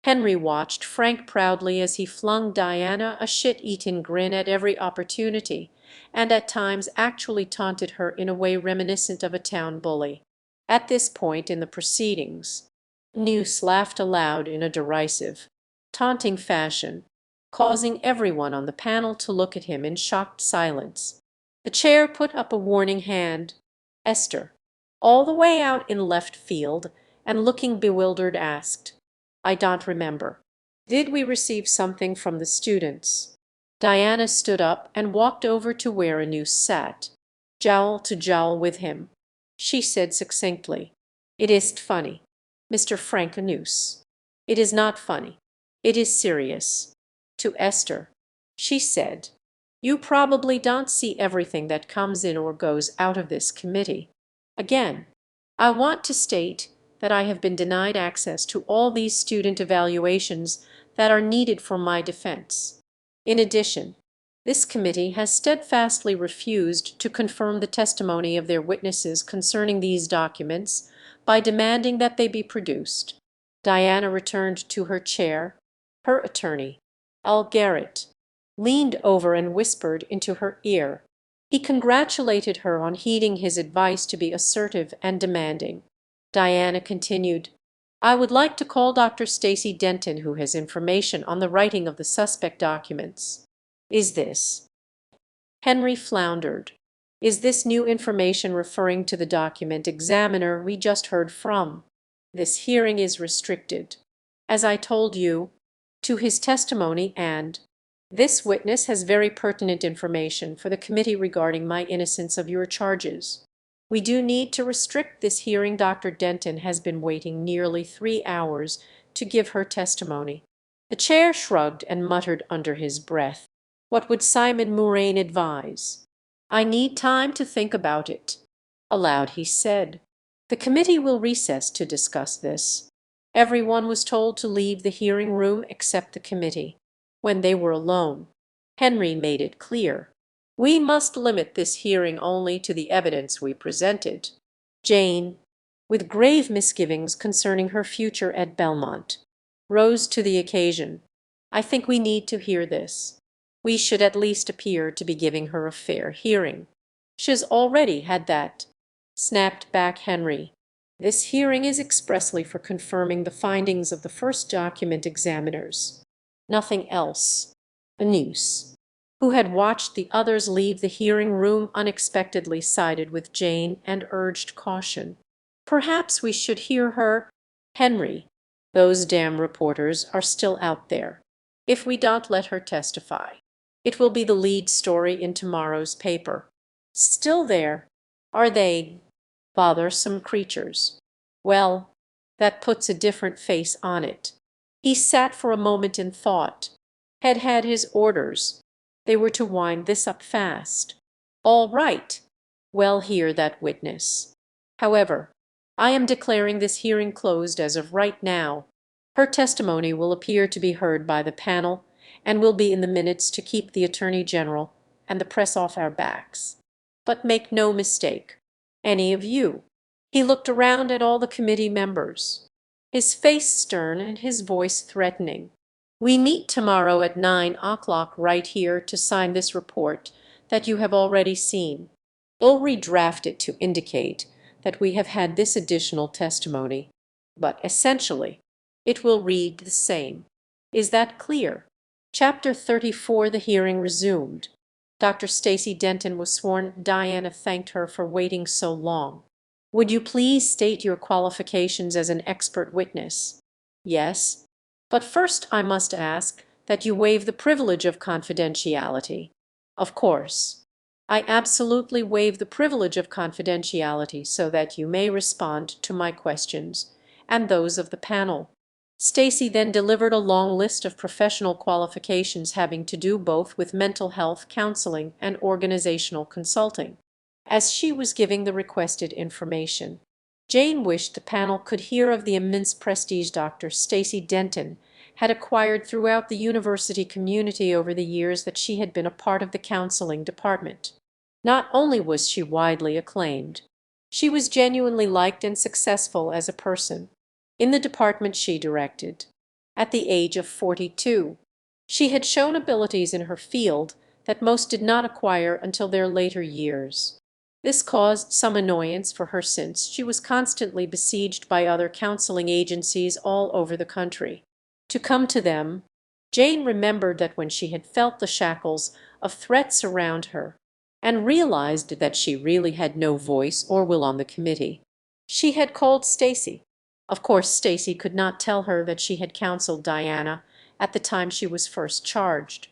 Henry watched Frank proudly as he flung Diana a shit-eaten grin at every opportunity, and at times actually taunted her in a way reminiscent of a town bully. At this point in the proceedings, Anuse laughed aloud in a derisive, taunting fashion, causing everyone on the panel to look at him in shocked silence. The chair put up a warning hand. Esther, all the way out in left field, and looking bewildered, asked, "I don't remember. Did we receive something from the students?" Diana stood up and walked over to where Anuse sat, jowl to jowl with him. She said succinctly, "It ist funny, Mr. Frank Anuse. It is not funny. It is serious." To Esther, she said, "You probably don't see everything that comes in or goes out of this committee. Again, I want to state that I have been denied access to all these student evaluations that are needed for my defense. In addition, this committee has steadfastly refused to confirm the testimony of their witnesses concerning these documents by demanding that they be produced." Diana returned to her chair. Her attorney, Al Garrett, leaned over and whispered into her ear. He congratulated her on heeding his advice to be assertive and demanding. Diana continued, "I would like to call Dr. Stacy Denton, who has information on the writing of the suspect documents." "Is this—" Henry floundered. "Is this new information referring to the document examiner we just heard from? This hearing is restricted, as I told you, to his testimony, and this witness has very pertinent information for the committee regarding my innocence of your charges. We do need to restrict this hearing. Dr. Denton has been waiting nearly 3 hours to give her testimony." The chair shrugged and muttered under his breath, "What would Simon Moraine advise?" "I need time to think about it." Aloud he said, "The committee will recess to discuss this." Every one was told to leave the hearing room except the committee. When they were alone, Henry made it clear, "We must limit this hearing only to the evidence we presented." Jane, with grave misgivings concerning her future at Belmont, rose to the occasion. "I think we need to hear this. We should at least appear to be giving her a fair hearing." "She's already had that," snapped back Henry. "This hearing is expressly for confirming the findings of the first document examiners. Nothing else." Anuse, who had watched the others leave the hearing room, unexpectedly sided with Jane and urged caution. "Perhaps we should hear her—" "Henry, those damn reporters are still out there. If we don't let her testify, it will be the lead story in tomorrow's paper." "Still there, are they? Bothersome creatures. Well, that puts a different face on it." He sat for a moment in thought. Had had his orders. They were to wind this up fast. "All right. Well, hear that witness. However, I am declaring this hearing closed as of right now." Her testimony will appear to be heard by the panel and will be in the minutes to keep the Attorney General and the press off our backs. But make no mistake, any of you." He looked around at all the committee members, his face stern and his voice threatening. "We meet tomorrow at 9 o'clock right here to sign this report that you have already seen. We'll redraft it to indicate that we have had this additional testimony, but essentially it will read the same. Is that clear?" Chapter 34. The hearing resumed. Dr. Stacy Denton was sworn. Diana thanked her for waiting so long. "Would you please state your qualifications as an expert witness?" "Yes. But first I must ask that you waive the privilege of confidentiality." "Of course. I absolutely waive the privilege of confidentiality so that you may respond to my questions and those of the panel." Stacy then delivered a long list of professional qualifications having to do both with mental health counseling and organizational consulting. As she was giving the requested information, Jane wished the panel could hear of the immense prestige Dr. Stacy Denton had acquired throughout the university community over the years that she had been a part of the counseling department. Not only was she widely acclaimed, she was genuinely liked and successful as a person. In the department she directed, at the age of 42, she had shown abilities in her field that most did not acquire until their later years. This caused some annoyance for her since she was constantly besieged by other counseling agencies all over the country. To come to them, Jane remembered that when she had felt the shackles of threats around her, and realized that she really had no voice or will on the committee, she had called Stacy. Of course, Stacy could not tell her that she had counseled Diana at the time she was first charged.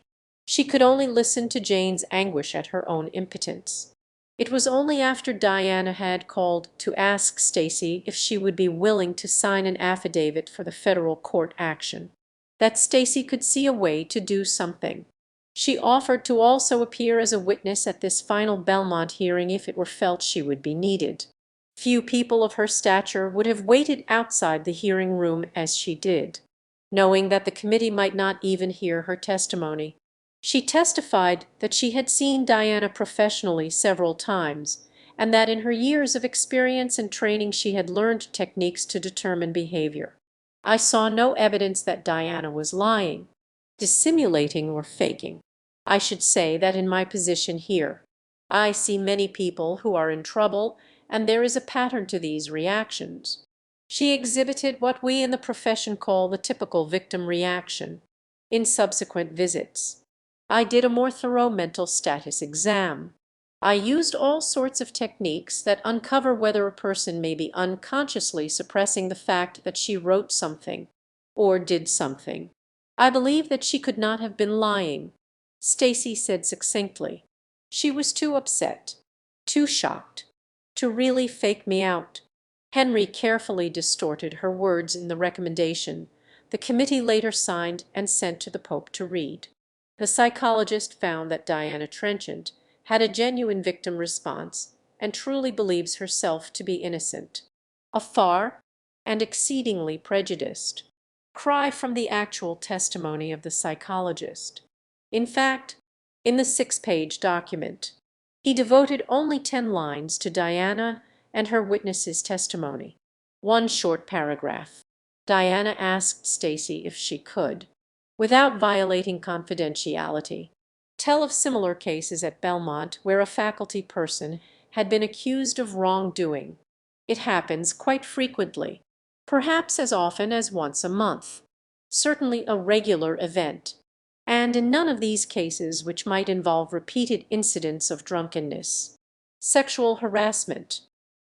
She could only listen to Jane's anguish at her own impotence. It was only after Diana had called to ask Stacy if she would be willing to sign an affidavit for the federal court action that Stacy could see a way to do something. She offered to also appear as a witness at this final Belmont hearing if it were felt she would be needed. Few people of her stature would have waited outside the hearing room as she did, knowing that the committee might not even hear her testimony. She testified that she had seen Diana professionally several times, and that in her years of experience and training she had learned techniques to determine behavior. "I saw no evidence that Diana was lying, dissimulating, or faking. I should say that in my position here, I see many people who are in trouble, and there is a pattern to these reactions." She exhibited what we in the profession call the typical victim reaction. In subsequent visits, I did a more thorough mental status exam. I used all sorts of techniques that uncover whether a person may be unconsciously suppressing the fact that she wrote something or did something. "I believe that she could not have been lying," Stacy said succinctly. "She was too upset, too shocked, to really fake me out." Henry carefully distorted her words in the recommendation the committee later signed and sent to the Pope to read. The psychologist found that Diana Trenchant had a genuine victim response and truly believes herself to be innocent. A far and exceedingly prejudiced cry from the actual testimony of the psychologist. In fact, in the 6-page document, he devoted only 10 lines to Diana and her witness's testimony. One short paragraph. Diana asked Stacy if she could, without violating confidentiality, tell of similar cases at Belmont where a faculty person had been accused of wrongdoing. It happens quite frequently, perhaps as often as once a month, certainly a regular event, and in none of these cases which might involve repeated incidents of drunkenness, sexual harassment,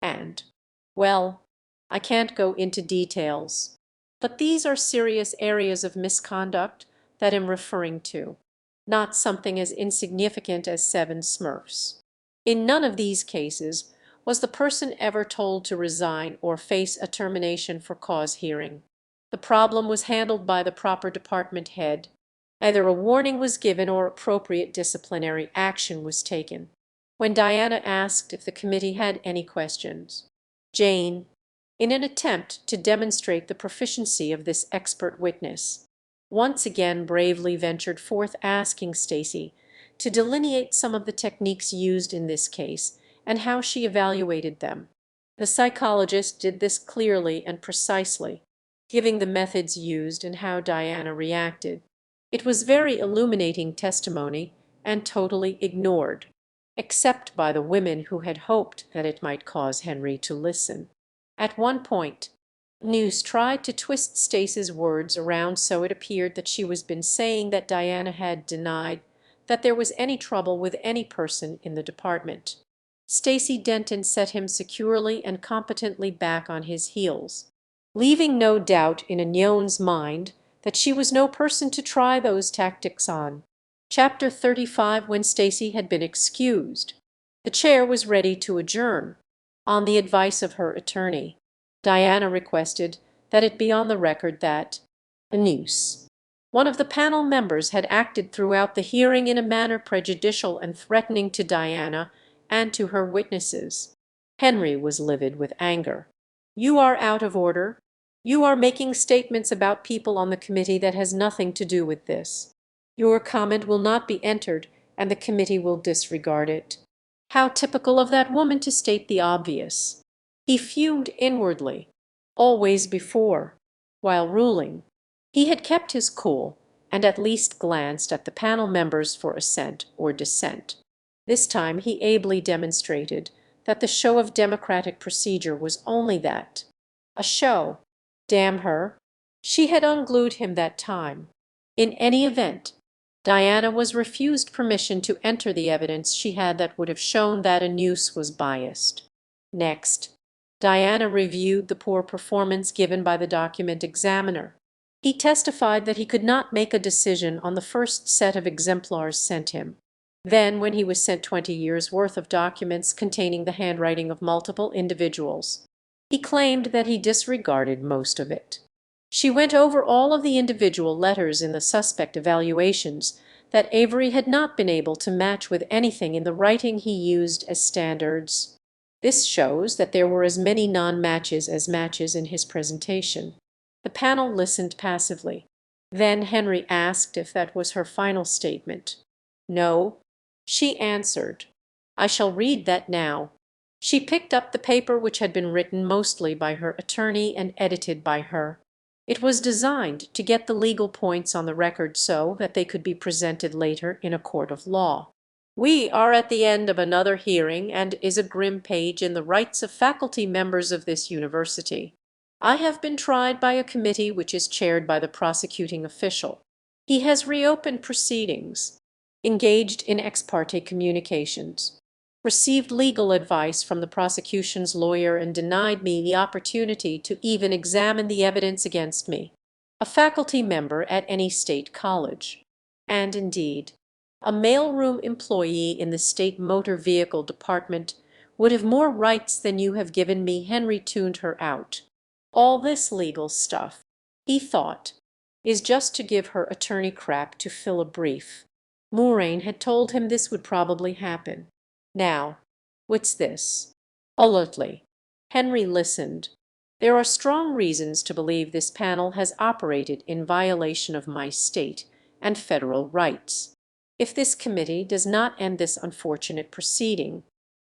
and, well, I can't go into details, but these are serious areas of misconduct that I'm referring to, not something as insignificant as 7 Smurfs. In none of these cases was the person ever told to resign or face a termination for cause hearing. The problem was handled by the proper department head. Either a warning was given or appropriate disciplinary action was taken. When Diana asked if the committee had any questions, Jane, in an attempt to demonstrate the proficiency of this expert witness. Once again bravely ventured forth asking Stacy to delineate some of the techniques used in this case and how she evaluated them. The psychologist did this clearly and precisely, giving the methods used and how Diana reacted. It was very illuminating testimony and totally ignored, except by the women who had hoped that it might cause Henry to listen. At one point, news tried to twist Stacy's words around so it appeared that she was been saying that Diana had denied that there was any trouble with any person in the department. Stacy Denton set him securely and competently back on his heels, leaving no doubt in Agnon's mind that she was no person to try those tactics on. Chapter 35. When Stacy had been excused, the chair was ready to adjourn. On the advice of her attorney, Diana requested that it be on the record that Anus, one of the panel members, had acted throughout the hearing in a manner prejudicial and threatening to Diana and to her witnesses. Henry was livid with anger. "You are out of order. You are making statements about people on the committee that has nothing to do with this. Your comment will not be entered, and the committee will disregard it." How typical of that woman to state the obvious! He fumed inwardly. Always before, while ruling, he had kept his cool and at least glanced at the panel members for assent or dissent. This time he ably demonstrated that the show of democratic procedure was only that, a show. Damn her, she had unglued him that time. In any event, Diana was refused permission to enter the evidence she had that would have shown that Anus was biased. Next, Diana reviewed the poor performance given by the document examiner. He testified that he could not make a decision on the first set of exemplars sent him. Then, when he was sent 20 years' worth of documents containing the handwriting of multiple individuals, he claimed that he disregarded most of it. She went over all of the individual letters in the suspect evaluations that Avery had not been able to match with anything in the writing he used as standards. This shows that there were as many non-matches as matches in his presentation. The panel listened passively. Then Henry asked if that was her final statement. No, she answered. I shall read that now. She picked up the paper which had been written mostly by her attorney and edited by her. It was designed to get the legal points on the record so that they could be presented later in a court of law. We are at the end of another hearing, and is a grim page in the rights of faculty members of this university. I have been tried by a committee which is chaired by the prosecuting official. He has reopened proceedings, engaged in ex parte communications, received legal advice from the prosecution's lawyer, and denied me the opportunity to even examine the evidence against me, a faculty member at any state college. And indeed, a mailroom employee in the state motor vehicle department would have more rights than you have given me. Henry tuned her out. All this legal stuff, he thought, is just to give her attorney crap to fill a brief. Moraine had told him this would probably happen. Now, what's this? Alertly, Henry listened. There are strong reasons to believe this panel has operated in violation of my state and federal rights. If this committee does not end this unfortunate proceeding,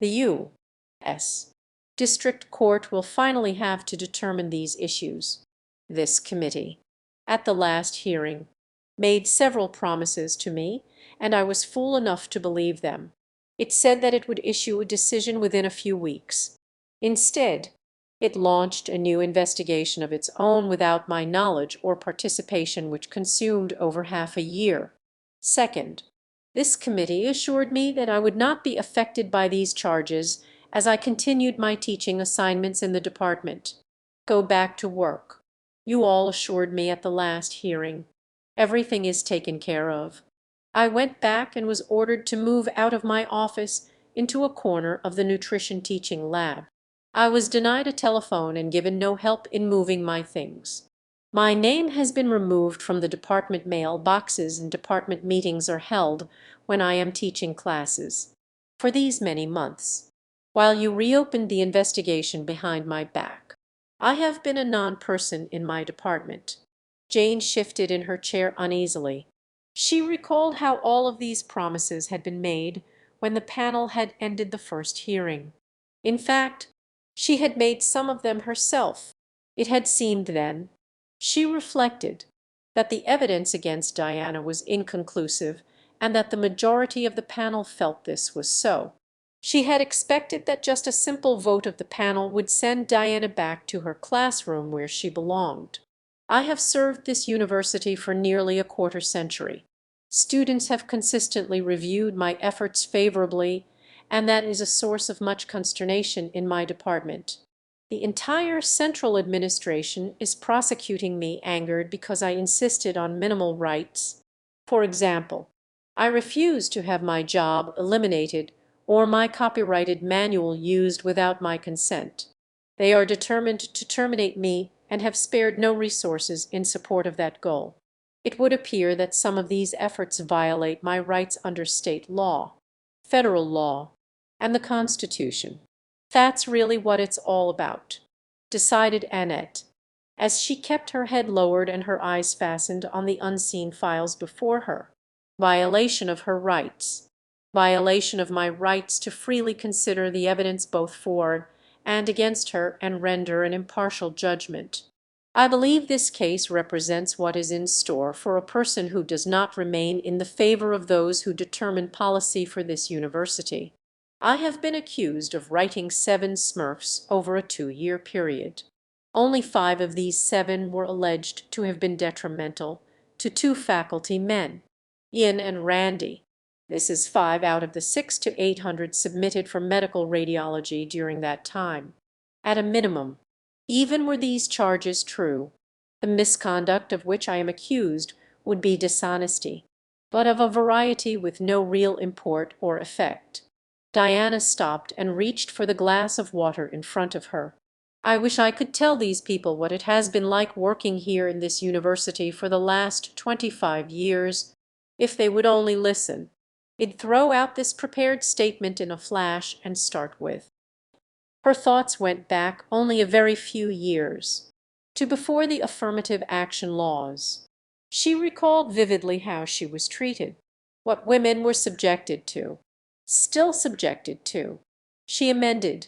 the U.S. District Court will finally have to determine these issues. This committee, at the last hearing, made several promises to me, and I was fool enough to believe them. It said that it would issue a decision within a few weeks. Instead, it launched a new investigation of its own without my knowledge or participation, which consumed over half a year. Second, this committee assured me that I would not be affected by these charges as I continued my teaching assignments in the department. Go back to work. You all assured me at the last hearing. Everything is taken care of. I went back and was ordered to move out of my office into a corner of the nutrition teaching lab. I was denied a telephone and given no help in moving my things. My name has been removed from the department mail boxes, and department meetings are held when I am teaching classes. For these many months, while you reopened the investigation behind my back, I have been a non-person in my department." Jane shifted in her chair uneasily. She recalled how all of these promises had been made when the panel had ended the first hearing. In fact, she had made some of them herself. It had seemed then, she reflected, that the evidence against Diana was inconclusive, and that the majority of the panel felt this was so. She had expected that just a simple vote of the panel would send Diana back to her classroom where she belonged. "I have served this university for nearly a quarter century. Students have consistently reviewed my efforts favorably, and that is a source of much consternation in my department. The entire central administration is prosecuting me angered because I insisted on minimal rights. For example, I refused to have my job eliminated or my copyrighted manual used without my consent. They are determined to terminate me and have spared no resources in support of that goal. It would appear that some of these efforts violate my rights under state law, federal law, and the Constitution. That's really what it's all about," decided Annette, as she kept her head lowered and her eyes fastened on the unseen files before her. "Violation of her rights. Violation of my rights to freely consider the evidence both for and against her and render an impartial judgment. I believe this case represents what is in store for a person who does not remain in the favor of those who determine policy for this university. I have been accused of writing 7 Smurfs over a 2-year period. Only 5 of these 7 were alleged to have been detrimental to 2 faculty men, Ian and Randy. This is 5 out of the 6 to 800 submitted for medical radiology during that time. At a minimum, even were these charges true, the misconduct of which I am accused would be dishonesty, but of a variety with no real import or effect." Diana stopped and reached for the glass of water in front of her. "I wish I could tell these people what it has been like working here in this university for the last 25 years. If they would only listen. It'd throw out this prepared statement in a flash and start with." Her thoughts went back only a very few years, to before the affirmative action laws. She recalled vividly how she was treated, what women were subjected to, still subjected to. She amended,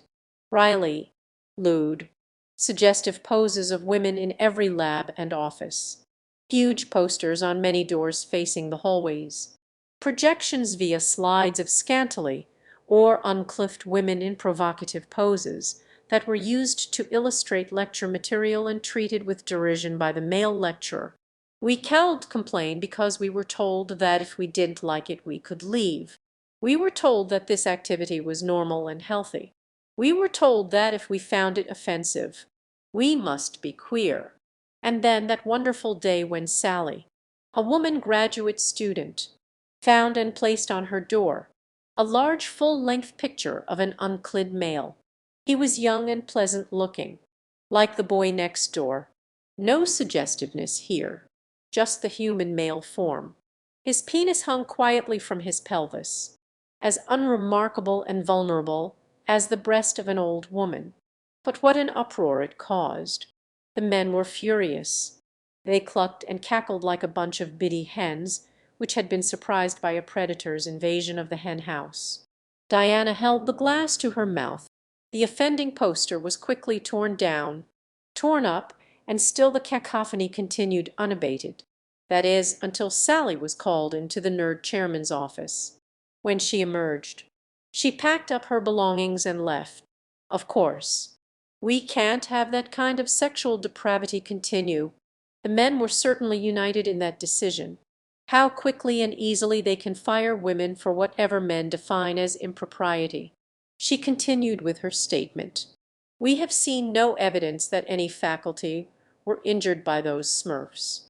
wryly, lewd, suggestive poses of women in every lab and office, huge posters on many doors facing the hallways, projections via slides of scantily or uncliffed women in provocative poses that were used to illustrate lecture material and treated with derision by the male lecturer. We cannot complain because we were told that if we didn't like it we could leave. We were told that this activity was normal and healthy. We were told that if we found it offensive, we must be queer. And then that wonderful day when Sally, a woman graduate student, found and placed on her door a large full-length picture of an unclid male. He was young and pleasant-looking, like the boy next door. No suggestiveness here, just the human male form. His penis hung quietly from his pelvis, as unremarkable and vulnerable as the breast of an old woman. But what an uproar it caused! The men were furious. They clucked and cackled like a bunch of biddy hens which had been surprised by a predator's invasion of the hen house. Diana held the glass to her mouth. The offending poster was quickly torn down, torn up, and still the cacophony continued unabated. That is, until Sally was called into the nerd chairman's office. When she emerged, she packed up her belongings and left. "Of course, we can't have that kind of sexual depravity continue." The men were certainly united in that decision. How quickly and easily they can fire women for whatever men define as impropriety. She continued with her statement. "We have seen no evidence that any faculty were injured by those Smurfs.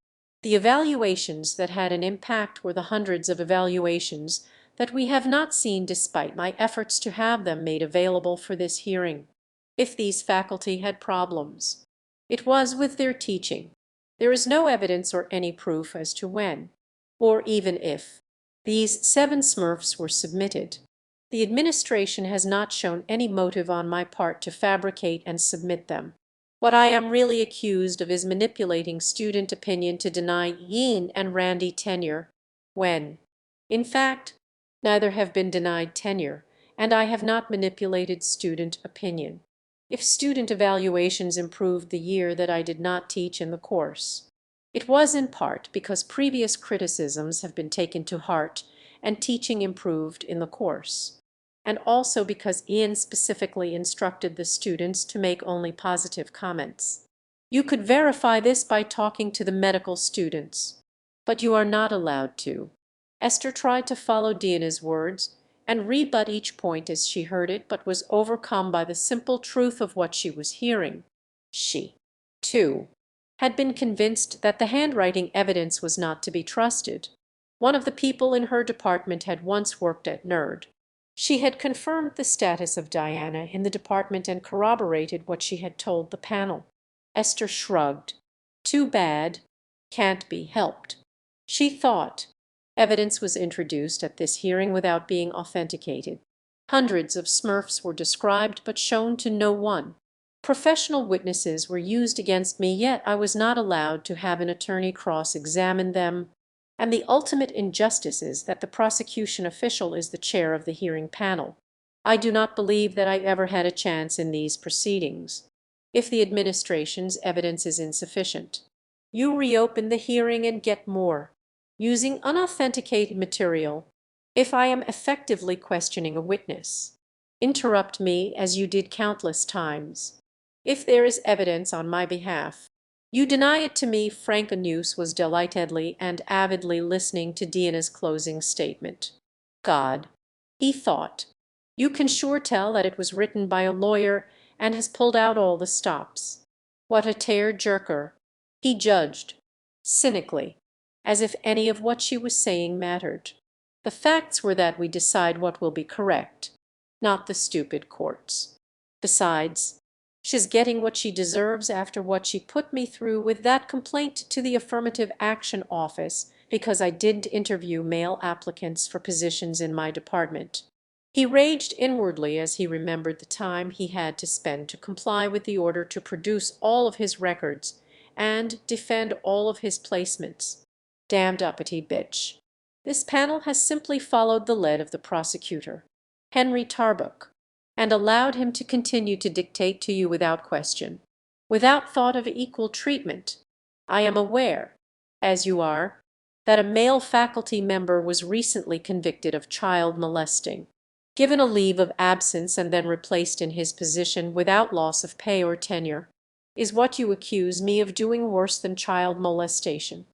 The evaluations that had an impact were the hundreds of evaluations that we have not seen despite my efforts to have them made available for this hearing. If these faculty had problems, it was with their teaching. There is no evidence or any proof as to when, or even if, these 7 Smurfs were submitted. The administration has not shown any motive on my part to fabricate and submit them. What I am really accused of is manipulating student opinion to deny Yin and Randy tenure, when, in fact, neither have been denied tenure, and I have not manipulated student opinion. If student evaluations improved the year that I did not teach in the course, it was in part because previous criticisms have been taken to heart and teaching improved in the course, and also because Ian specifically instructed the students to make only positive comments. You could verify this by talking to the medical students, but you are not allowed to. Esther tried to follow Deanna's words and rebut each point as she heard it, but was overcome by the simple truth of what she was hearing. She, too, had been convinced that the handwriting evidence was not to be trusted. One of the people in her department had once worked at NERD. She had confirmed the status of Diana in the department and corroborated what she had told the panel. Esther shrugged. Too bad. Can't be helped. She thought. Evidence was introduced at this hearing without being authenticated. Hundreds of Smurfs were described but shown to no one. Professional witnesses were used against me, yet I was not allowed to have an attorney cross-examine them. And the ultimate injustice is that the prosecution official is the chair of the hearing panel. I do not believe that I ever had a chance in these proceedings. If the administration's evidence is insufficient, you reopen the hearing and get more, using unauthenticated material. If I am effectively questioning a witness, interrupt me as you did countless times. If there is evidence on my behalf, you deny it to me. Frank Anuse was delightedly and avidly listening to Deanna's closing statement. God, he thought, you can sure tell that it was written by a lawyer and has pulled out all the stops. What a tear-jerker, he judged, cynically, as if any of what she was saying mattered. The facts were that we decide what will be correct, not the stupid courts. Besides, she's getting what she deserves after what she put me through with that complaint to the Affirmative Action Office because I didn't interview male applicants for positions in my department. He raged inwardly as he remembered the time he had to spend to comply with the order to produce all of his records and defend all of his placements. Damned uppity bitch. This panel has simply followed the lead of the prosecutor, Henry Tarbuck, and allowed him to continue to dictate to you without question, without thought of equal treatment. I am aware, as you are, that a male faculty member was recently convicted of child molesting, given a leave of absence and then replaced in his position without loss of pay or tenure. Is what you accuse me of doing worse than child molestation?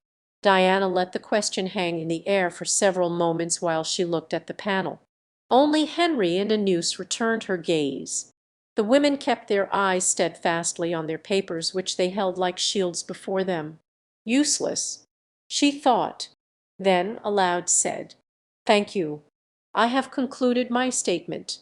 Diana let the question hang in the air for several moments while she looked at the panel. Only Henry and Anuse returned her gaze. The women kept their eyes steadfastly on their papers, which they held like shields before them. Useless, she thought, then aloud said, "Thank you. I have concluded my statement.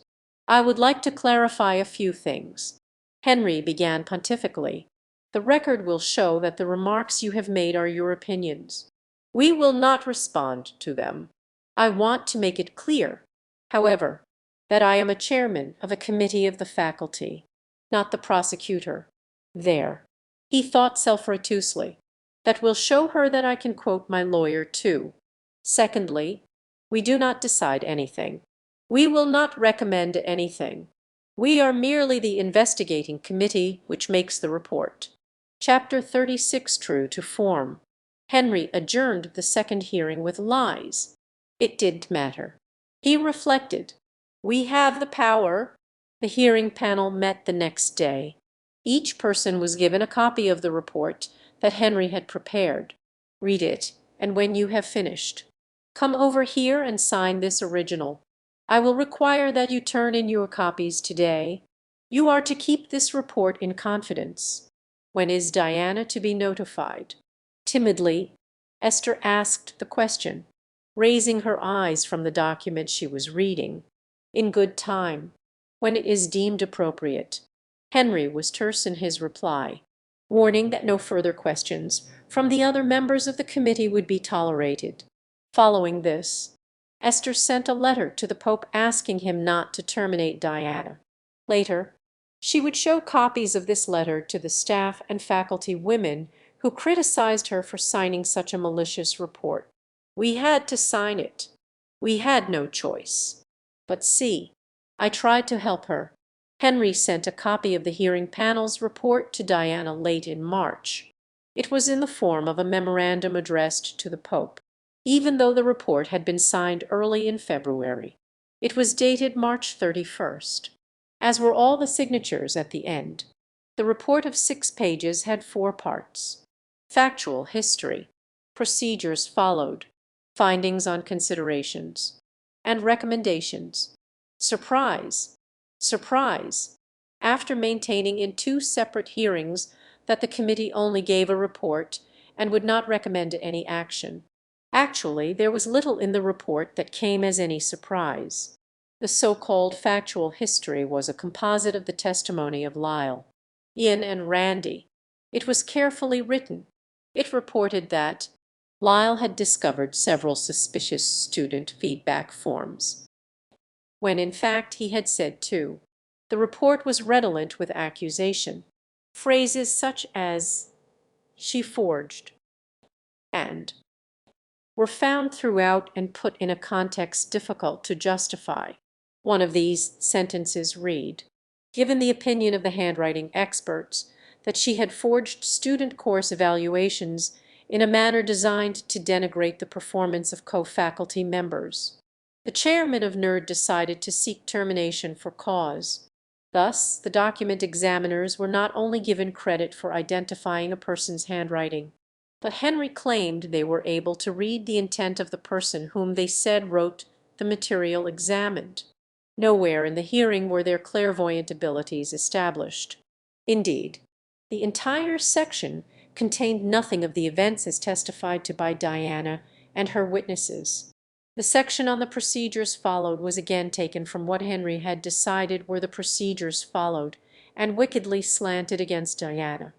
I would like to clarify a few things." Henry began pontifically. "The record will show that the remarks you have made are your opinions. We will not respond to them. I want to make it clear, however, that I am a chairman of a committee of the faculty, not the prosecutor. There." He thought self-righteously. "That will show her that I can quote my lawyer too. Secondly, we do not decide anything. We will not recommend anything. We are merely the investigating committee which makes the report." Chapter 36 true to form. Henry adjourned the second hearing with lies. It didn't matter. He reflected. We have the power. The hearing panel met the next day. Each person was given a copy of the report that Henry had prepared. Read it, and when you have finished, come over here and sign this original. I will require that you turn in your copies today. You are to keep this report in confidence. When is Diana to be notified? Timidly, Esther asked the question, raising her eyes from the document she was reading. In good time, when it is deemed appropriate. Henry was terse in his reply, warning that no further questions from the other members of the committee would be tolerated. Following this, Esther sent a letter to the Pope asking him not to terminate Diana. Later, She would show copies of this letter to the staff and faculty women who criticized her for signing such a malicious report. "We had to sign it. We had no choice. But see, I tried to help her." Henry sent a copy of the hearing panel's report to Diana late in March. It was in the form of a memorandum addressed to the Pope, even though the report had been signed early in February. It was dated March 31st, as were all the signatures at the end. The report of 6 pages had 4 parts: factual history, procedures followed, findings on considerations, and recommendations. Surprise! Surprise! After maintaining in 2 separate hearings that the committee only gave a report and would not recommend any action. Actually, there was little in the report that came as any surprise. The so-called factual history was a composite of the testimony of Lyle, Ian, and Randy. It was carefully written. It reported that Lyle had discovered several suspicious student feedback forms, when in fact he had said 2. The report was redolent with accusation. Phrases such as "she forged" and were found throughout and put in a context difficult to justify. One of these sentences read, "Given the opinion of the handwriting experts that she had forged student course evaluations in a manner designed to denigrate the performance of co-faculty members, the chairman of NERD decided to seek termination for cause." Thus, the document examiners were not only given credit for identifying a person's handwriting, but Henry claimed they were able to read the intent of the person whom they said wrote the material examined. Nowhere in the hearing were their clairvoyant abilities established. Indeed, the entire section contained nothing of the events as testified to by Diana and her witnesses. The section on the procedures followed was again taken from what Henry had decided were the procedures followed, and wickedly slanted against Diana.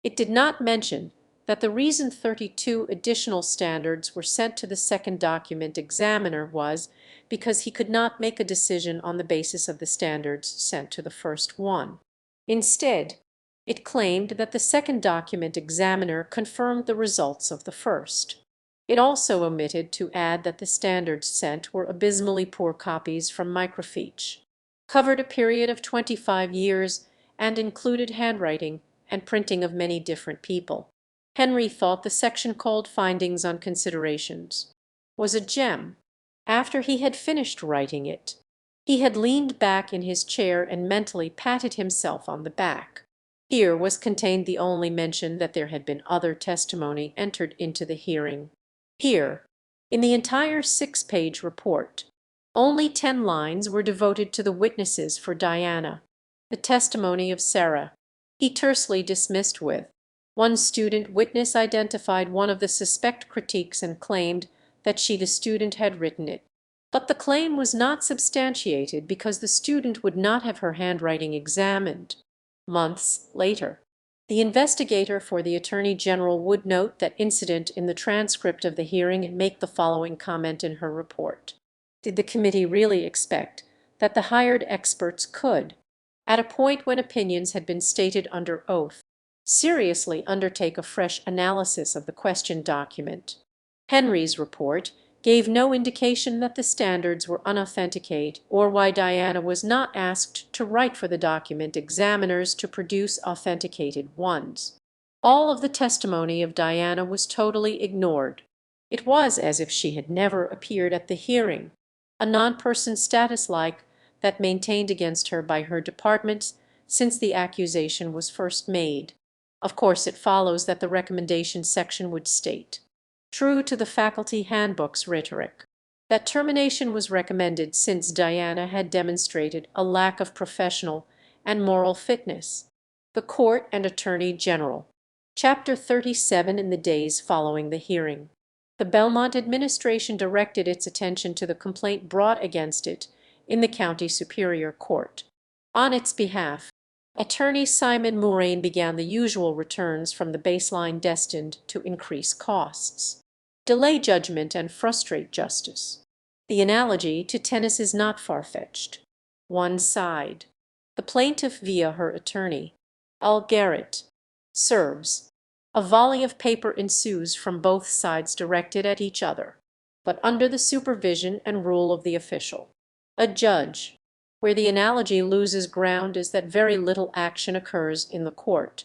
It did not mention that the reason 32 additional standards were sent to the second document examiner was because he could not make a decision on the basis of the standards sent to the first one. Instead, it claimed that the second document examiner confirmed the results of the first. It also omitted to add that the standards sent were abysmally poor copies from microfiche, covered a period of 25 years, and included handwriting and printing of many different people. Henry thought the section called Findings on Considerations was a gem. After he had finished writing it, he had leaned back in his chair and mentally patted himself on the back. Here was contained the only mention that there had been other testimony entered into the hearing. Here, in the entire 6-page report, only 10 lines were devoted to the witnesses for Diana. The testimony of Sarah he tersely dismissed with, "One student witness identified one of the suspect critiques and claimed that she, the student, had written it. But the claim was not substantiated because the student would not have her handwriting examined." Months later, the investigator for the Attorney General would note that incident in the transcript of the hearing and make the following comment in her report: "Did the committee really expect that the hired experts could, at a point when opinions had been stated under oath, seriously undertake a fresh analysis of the questioned document?" Henry's report gave no indication that the standards were unauthenticate or why Diana was not asked to write for the document examiners to produce authenticated ones. All of the testimony of Diana was totally ignored. It was as if she had never appeared at the hearing, a non-person status like that maintained against her by her department since the accusation was first made. Of course it follows that the recommendation section would state, true to the faculty handbook's rhetoric, that termination was recommended since Diana had demonstrated a lack of professional and moral fitness. The Court and Attorney General. Chapter 37. In the days following the hearing, the Belmont administration directed its attention to the complaint brought against it in the County Superior Court. On its behalf, Attorney Simon Moraine began the usual returns from the baseline destined to increase costs, delay judgment, and frustrate justice. The analogy to tennis is not far-fetched. One side, the plaintiff via her attorney, Al Garrett, serves. A volley of paper ensues from both sides directed at each other, but under the supervision and rule of the official, a judge. Where the analogy loses ground is that very little action occurs in the court.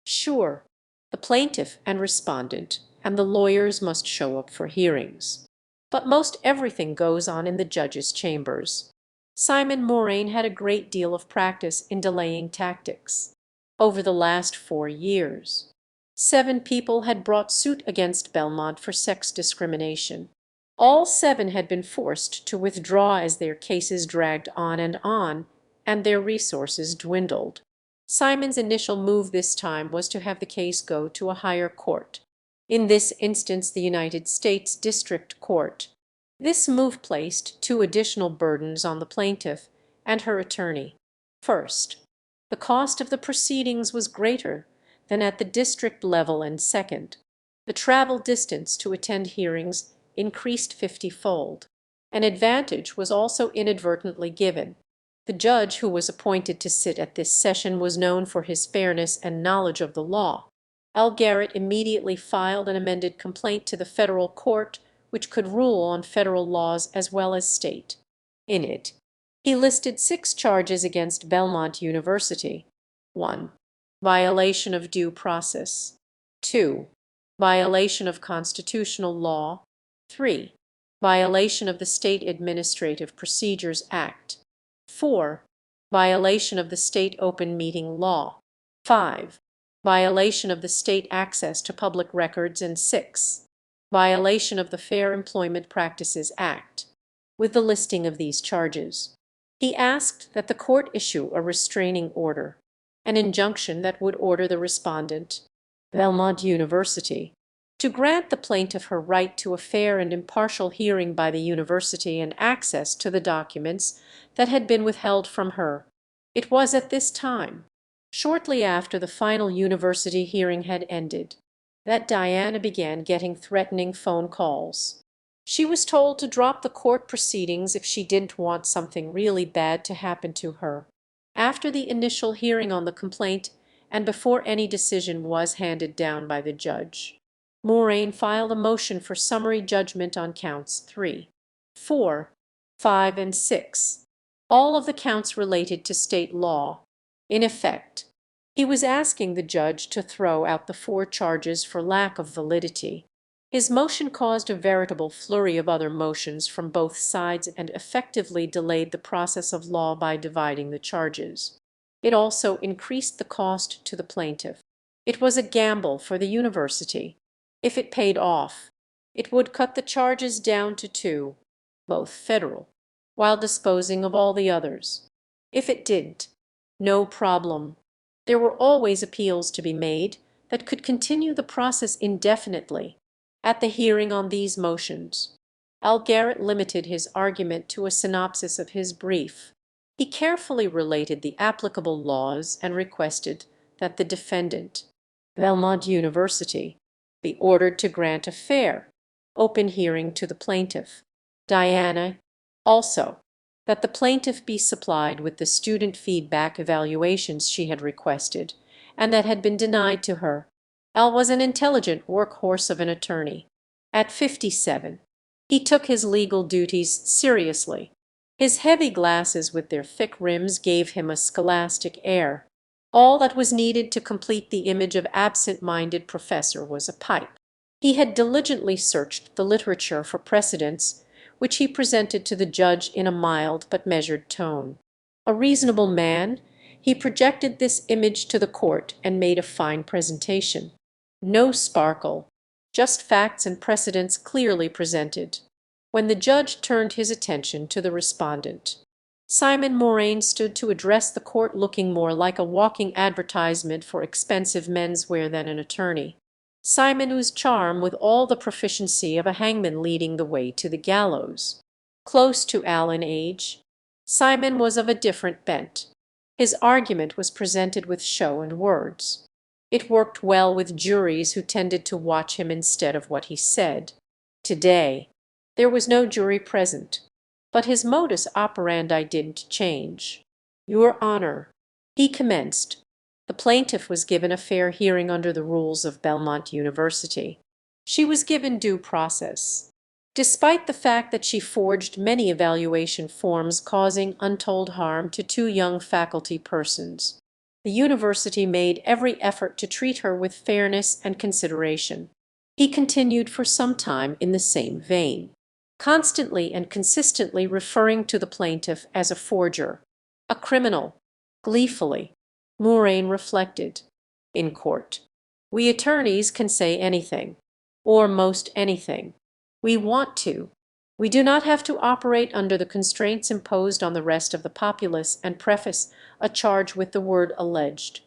Sure, the plaintiff and respondent and the lawyers must show up for hearings, but most everything goes on in the judge's chambers. Simon Moraine had a great deal of practice in delaying tactics. Over the last 4 years, 7 people had brought suit against Belmont for sex discrimination. All 7 had been forced to withdraw as their cases dragged on, and their resources dwindled. Simon's initial move this time was to have the case go to a higher court, in this instance the United States District Court. This move placed 2 additional burdens on the plaintiff and her attorney. First, the cost of the proceedings was greater than at the district level, and second, the travel distance to attend hearings increased 50-fold. An advantage was also inadvertently given. The judge who was appointed to sit at this session was known for his fairness and knowledge of the law. Al Garrett immediately filed an amended complaint to the federal court, which could rule on federal laws as well as state. In it, he listed 6 charges against Belmont University. 1. Violation of due process. 2. Violation of constitutional law. 3. Violation of the State Administrative Procedures Act. 4. Violation of the State Open Meeting Law. 5. Violation of the State Access to Public Records, and 6. Violation of the Fair Employment Practices Act. With the listing of these charges, he asked that the court issue a restraining order, an injunction that would order the respondent, Belmont University, to grant the plaintiff her right to a fair and impartial hearing by the university and access to the documents that had been withheld from her. It was at this time, shortly after the final university hearing had ended, that Diana began getting threatening phone calls. She was told to drop the court proceedings if she didn't want something really bad to happen to her. After the initial hearing on the complaint, and before any decision was handed down by the judge, Moraine filed a motion for summary judgment on counts 3, 4, 5, and 6. All of the counts related to state law. In effect, he was asking the judge to throw out the 4 charges for lack of validity. His motion caused a veritable flurry of other motions from both sides and effectively delayed the process of law by dividing the charges. It also increased the cost to the plaintiff. It was a gamble for the university. If it paid off, it would cut the charges down to 2, both federal, while disposing of all the others. If it didn't, no problem. There were always appeals to be made that could continue the process indefinitely. At the hearing on these motions, Al Garrett limited his argument to a synopsis of his brief. He carefully related the applicable laws and requested that the defendant, Belmont University, be ordered to grant a fair, open hearing to the plaintiff, Diana, also that the plaintiff be supplied with the student feedback evaluations she had requested and that had been denied to her. Al was an intelligent workhorse of an attorney. At 57, he took his legal duties seriously. His heavy glasses with their thick rims gave him a scholastic air. All that was needed to complete the image of absent-minded professor was a pipe. He had diligently searched the literature for precedents, which he presented to the judge in a mild but measured tone. A reasonable man, he projected this image to the court and made a fine presentation. No sparkle, just facts and precedents clearly presented. When the judge turned his attention to the respondent, Simon Moraine stood to address the court looking more like a walking advertisement for expensive menswear than an attorney. Simon was charmed with all the proficiency of a hangman leading the way to the gallows. Close to Al in age, Simon was of a different bent. His argument was presented with show and words. It worked well with juries who tended to watch him instead of what he said. Today, there was no jury present, but his modus operandi didn't change. "Your Honor," He commenced. The plaintiff was given a fair hearing under the rules of Belmont University. She was given due process. Despite the fact that she forged many evaluation forms causing untold harm to two young faculty persons, the university made every effort to treat her with fairness and consideration. He continued for some time in the same vein, constantly and consistently referring to the plaintiff as a forger, a criminal, gleefully. Moraine reflected. In court, we attorneys can say anything, or most anything, we want to. We do not have to operate under the constraints imposed on the rest of the populace and preface a charge with the word alleged.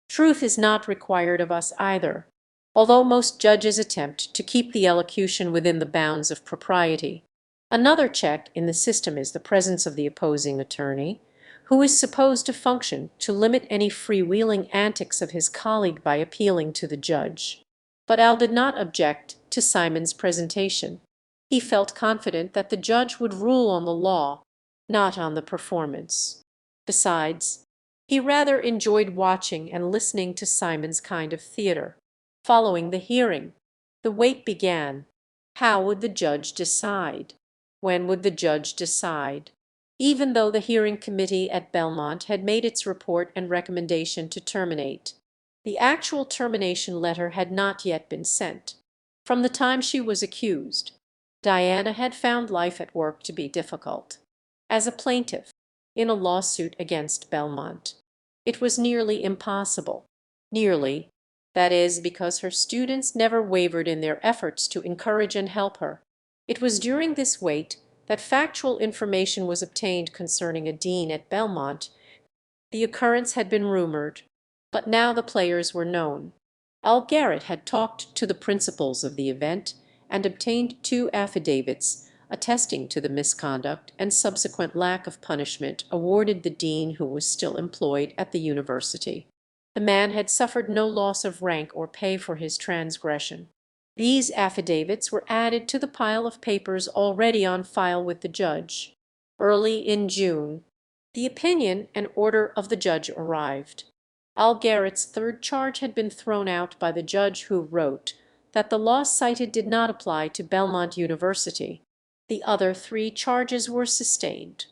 Truth is not required of us either, although most judges attempt to keep the elocution within the bounds of propriety. Another check in the system is the presence of the opposing attorney, who is supposed to function to limit any freewheeling antics of his colleague by appealing to the judge. But Al did not object to Simon's presentation. He felt confident that the judge would rule on the law, not on the performance. Besides, he rather enjoyed watching and listening to Simon's kind of theater. Following the hearing, the wait began. How would the judge decide? When would the judge decide? Even though the hearing committee at Belmont had made its report and recommendation to terminate, the actual termination letter had not yet been sent. From the time she was accused, Diana had found life at work to be difficult. As a plaintiff in a lawsuit against Belmont, it was nearly impossible. Nearly, that is, because her students never wavered in their efforts to encourage and help her. It was during this wait that factual information was obtained concerning a dean at Belmont. The occurrence had been rumored, but now the players were known. Al Garrett had talked to the principals of the event and obtained 2 affidavits attesting to the misconduct and subsequent lack of punishment awarded the dean, who was still employed at the university. The man had suffered no loss of rank or pay for his transgression. These affidavits were added to the pile of papers already on file with the judge. Early in June, the opinion and order of the judge arrived. Al Garrett's third charge had been thrown out by the judge, who wrote that the law cited did not apply to Belmont University. The other 3 charges were sustained.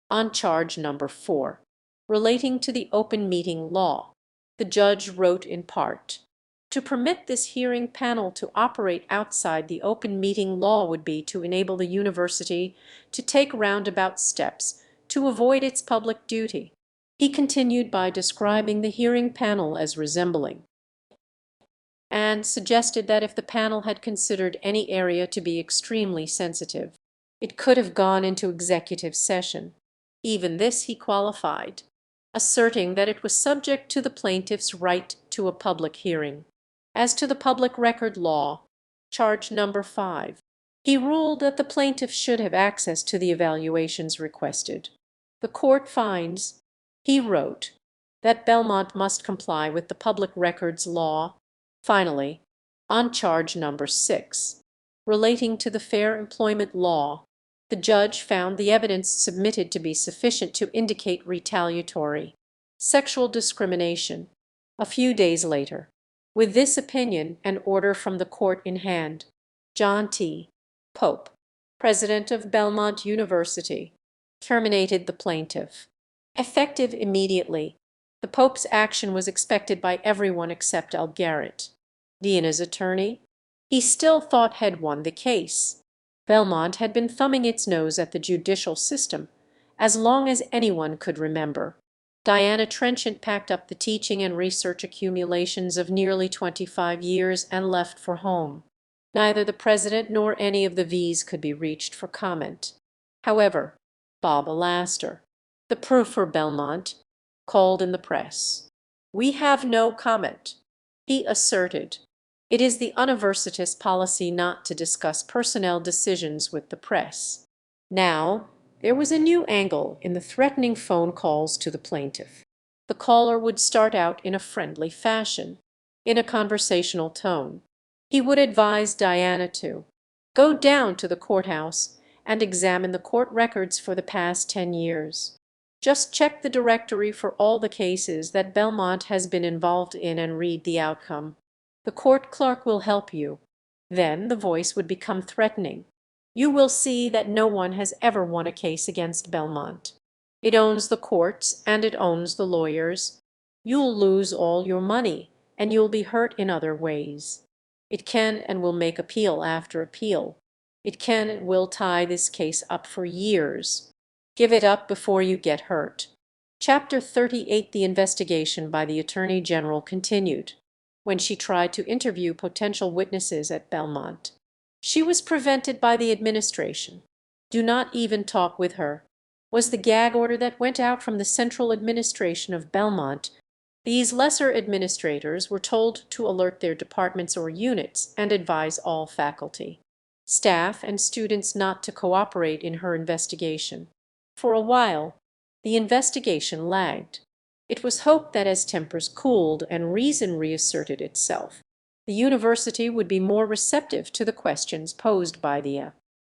On charge number 4, relating to the open meeting law, the judge wrote in part, "To permit this hearing panel to operate outside the open meeting law would be to enable the university to take roundabout steps to avoid its public duty." He continued by describing the hearing panel as resembling, and suggested that if the panel had considered any area to be extremely sensitive, it could have gone into executive session. Even this he qualified, asserting that it was subject to the plaintiff's right to a public hearing. As to the public record law, charge number 5, he ruled that the plaintiff should have access to the evaluations requested. The court finds, he wrote, that Belmont must comply with the public records law. Finally, on charge number 6, relating to the Fair Employment Law, the judge found the evidence submitted to be sufficient to indicate retaliatory sexual discrimination. A few days later, with this opinion and order from the court in hand, John T. Pope, president of Belmont University, terminated the plaintiff. Effective immediately, the Pope's action was expected by everyone except Al Garrett. Diana's attorney, he still thought, had won the case. Belmont had been thumbing its nose at the judicial system as long as anyone could remember. Diana Trenchant packed up the teaching and research accumulations of nearly 25 years and left for home. Neither the president nor any of the V's could be reached for comment. However, Bob Alaster, the pro for Belmont, called in the press. "We have no comment," he asserted. "It is the university's policy not to discuss personnel decisions with the press." Now, there was a new angle in the threatening phone calls to the plaintiff. The caller would start out in a friendly fashion, in a conversational tone. He would advise Diana to go down to the courthouse and examine the court records for the past 10 years. Just check the directory for all the cases that Belmont has been involved in and read the outcome. The court clerk will help you." Then the voice would become threatening. "You will see that no one has ever won a case against Belmont. It owns the courts and it owns the lawyers. You'll lose all your money, and you'll be hurt in other ways. It can and will make appeal after appeal. It can and will tie this case up for years. Give it up before you get hurt." Chapter 38. The investigation by the Attorney General continued. When she tried to interview potential witnesses at Belmont, she was prevented by the administration. "Do not even talk with her," was the gag order that went out from the central administration of Belmont. These lesser administrators were told to alert their departments or units and advise all faculty, staff, and students not to cooperate in her investigation. For a while, the investigation lagged. It was hoped that as tempers cooled and reason reasserted itself, the university would be more receptive to the questions posed by the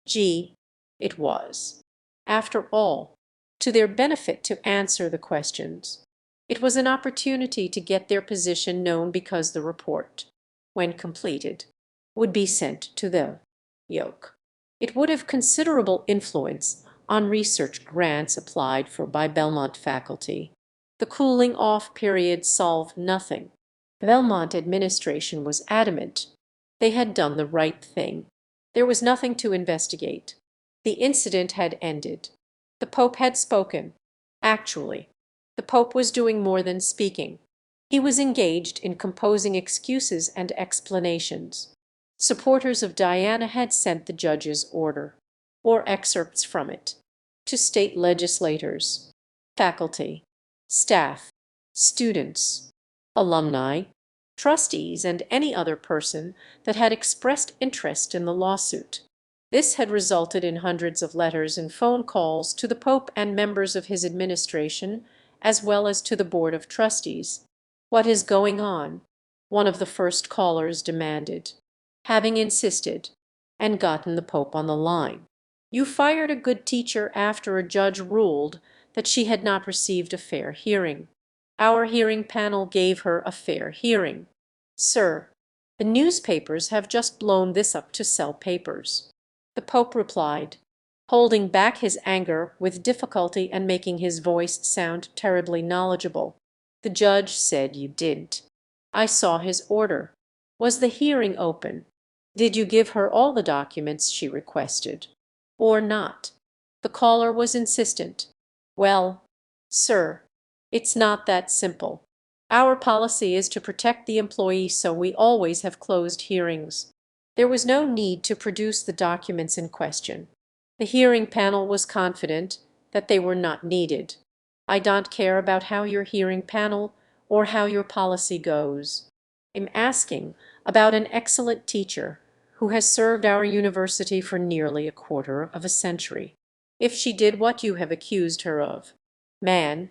G. It was, after all, to their benefit to answer the questions. It was an opportunity to get their position known because the report, when completed, would be sent to the yoke. It would have considerable influence on research grants applied for by Belmont faculty. The cooling off period solved nothing. The Belmont administration was adamant they had done the right thing. There was nothing to investigate. The incident had ended. The Pope had spoken. Actually, the Pope was doing more than speaking. He was engaged in composing excuses and explanations. Supporters of Diana had sent the judge's order, or excerpts from it, to state legislators, faculty, staff, students, alumni, trustees, and any other person that had expressed interest in the lawsuit. This had resulted in hundreds of letters and phone calls to the Pope and members of his administration, as well as to the Board of Trustees. "What is going on?" one of the first callers demanded, having insisted and gotten the Pope on the line. "You fired a good teacher after a judge ruled that she had not received a fair hearing. Our hearing panel gave her a fair hearing. Sir, the newspapers have just blown this up to sell papers." The Pope replied, holding back his anger with difficulty and making his voice sound terribly knowledgeable. "The judge said you didn't. I saw his order. Was the hearing open? Did you give her all the documents she requested, or not?" The caller was insistent. "Well, sir, it's not that simple. Our policy is to protect the employee, so we always have closed hearings. There was no need to produce the documents in question. The hearing panel was confident that they were not needed. I don't care about how your hearing panel or how your policy goes. I'm asking about an excellent teacher who has served our university for nearly a quarter of a century. If she did what you have accused her of, man,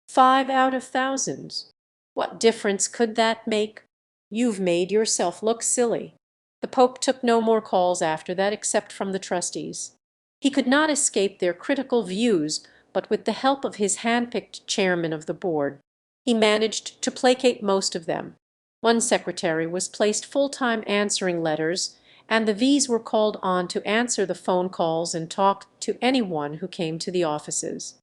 5 out of thousands, what difference could that make? You've made yourself look silly." The Pope took no more calls after that except from the trustees. He could not escape their critical views, but with the help of his hand-picked chairman of the board, he managed to placate most of them. One secretary was placed full-time answering letters, and the V's were called on to answer the phone calls and talk to anyone who came to the offices.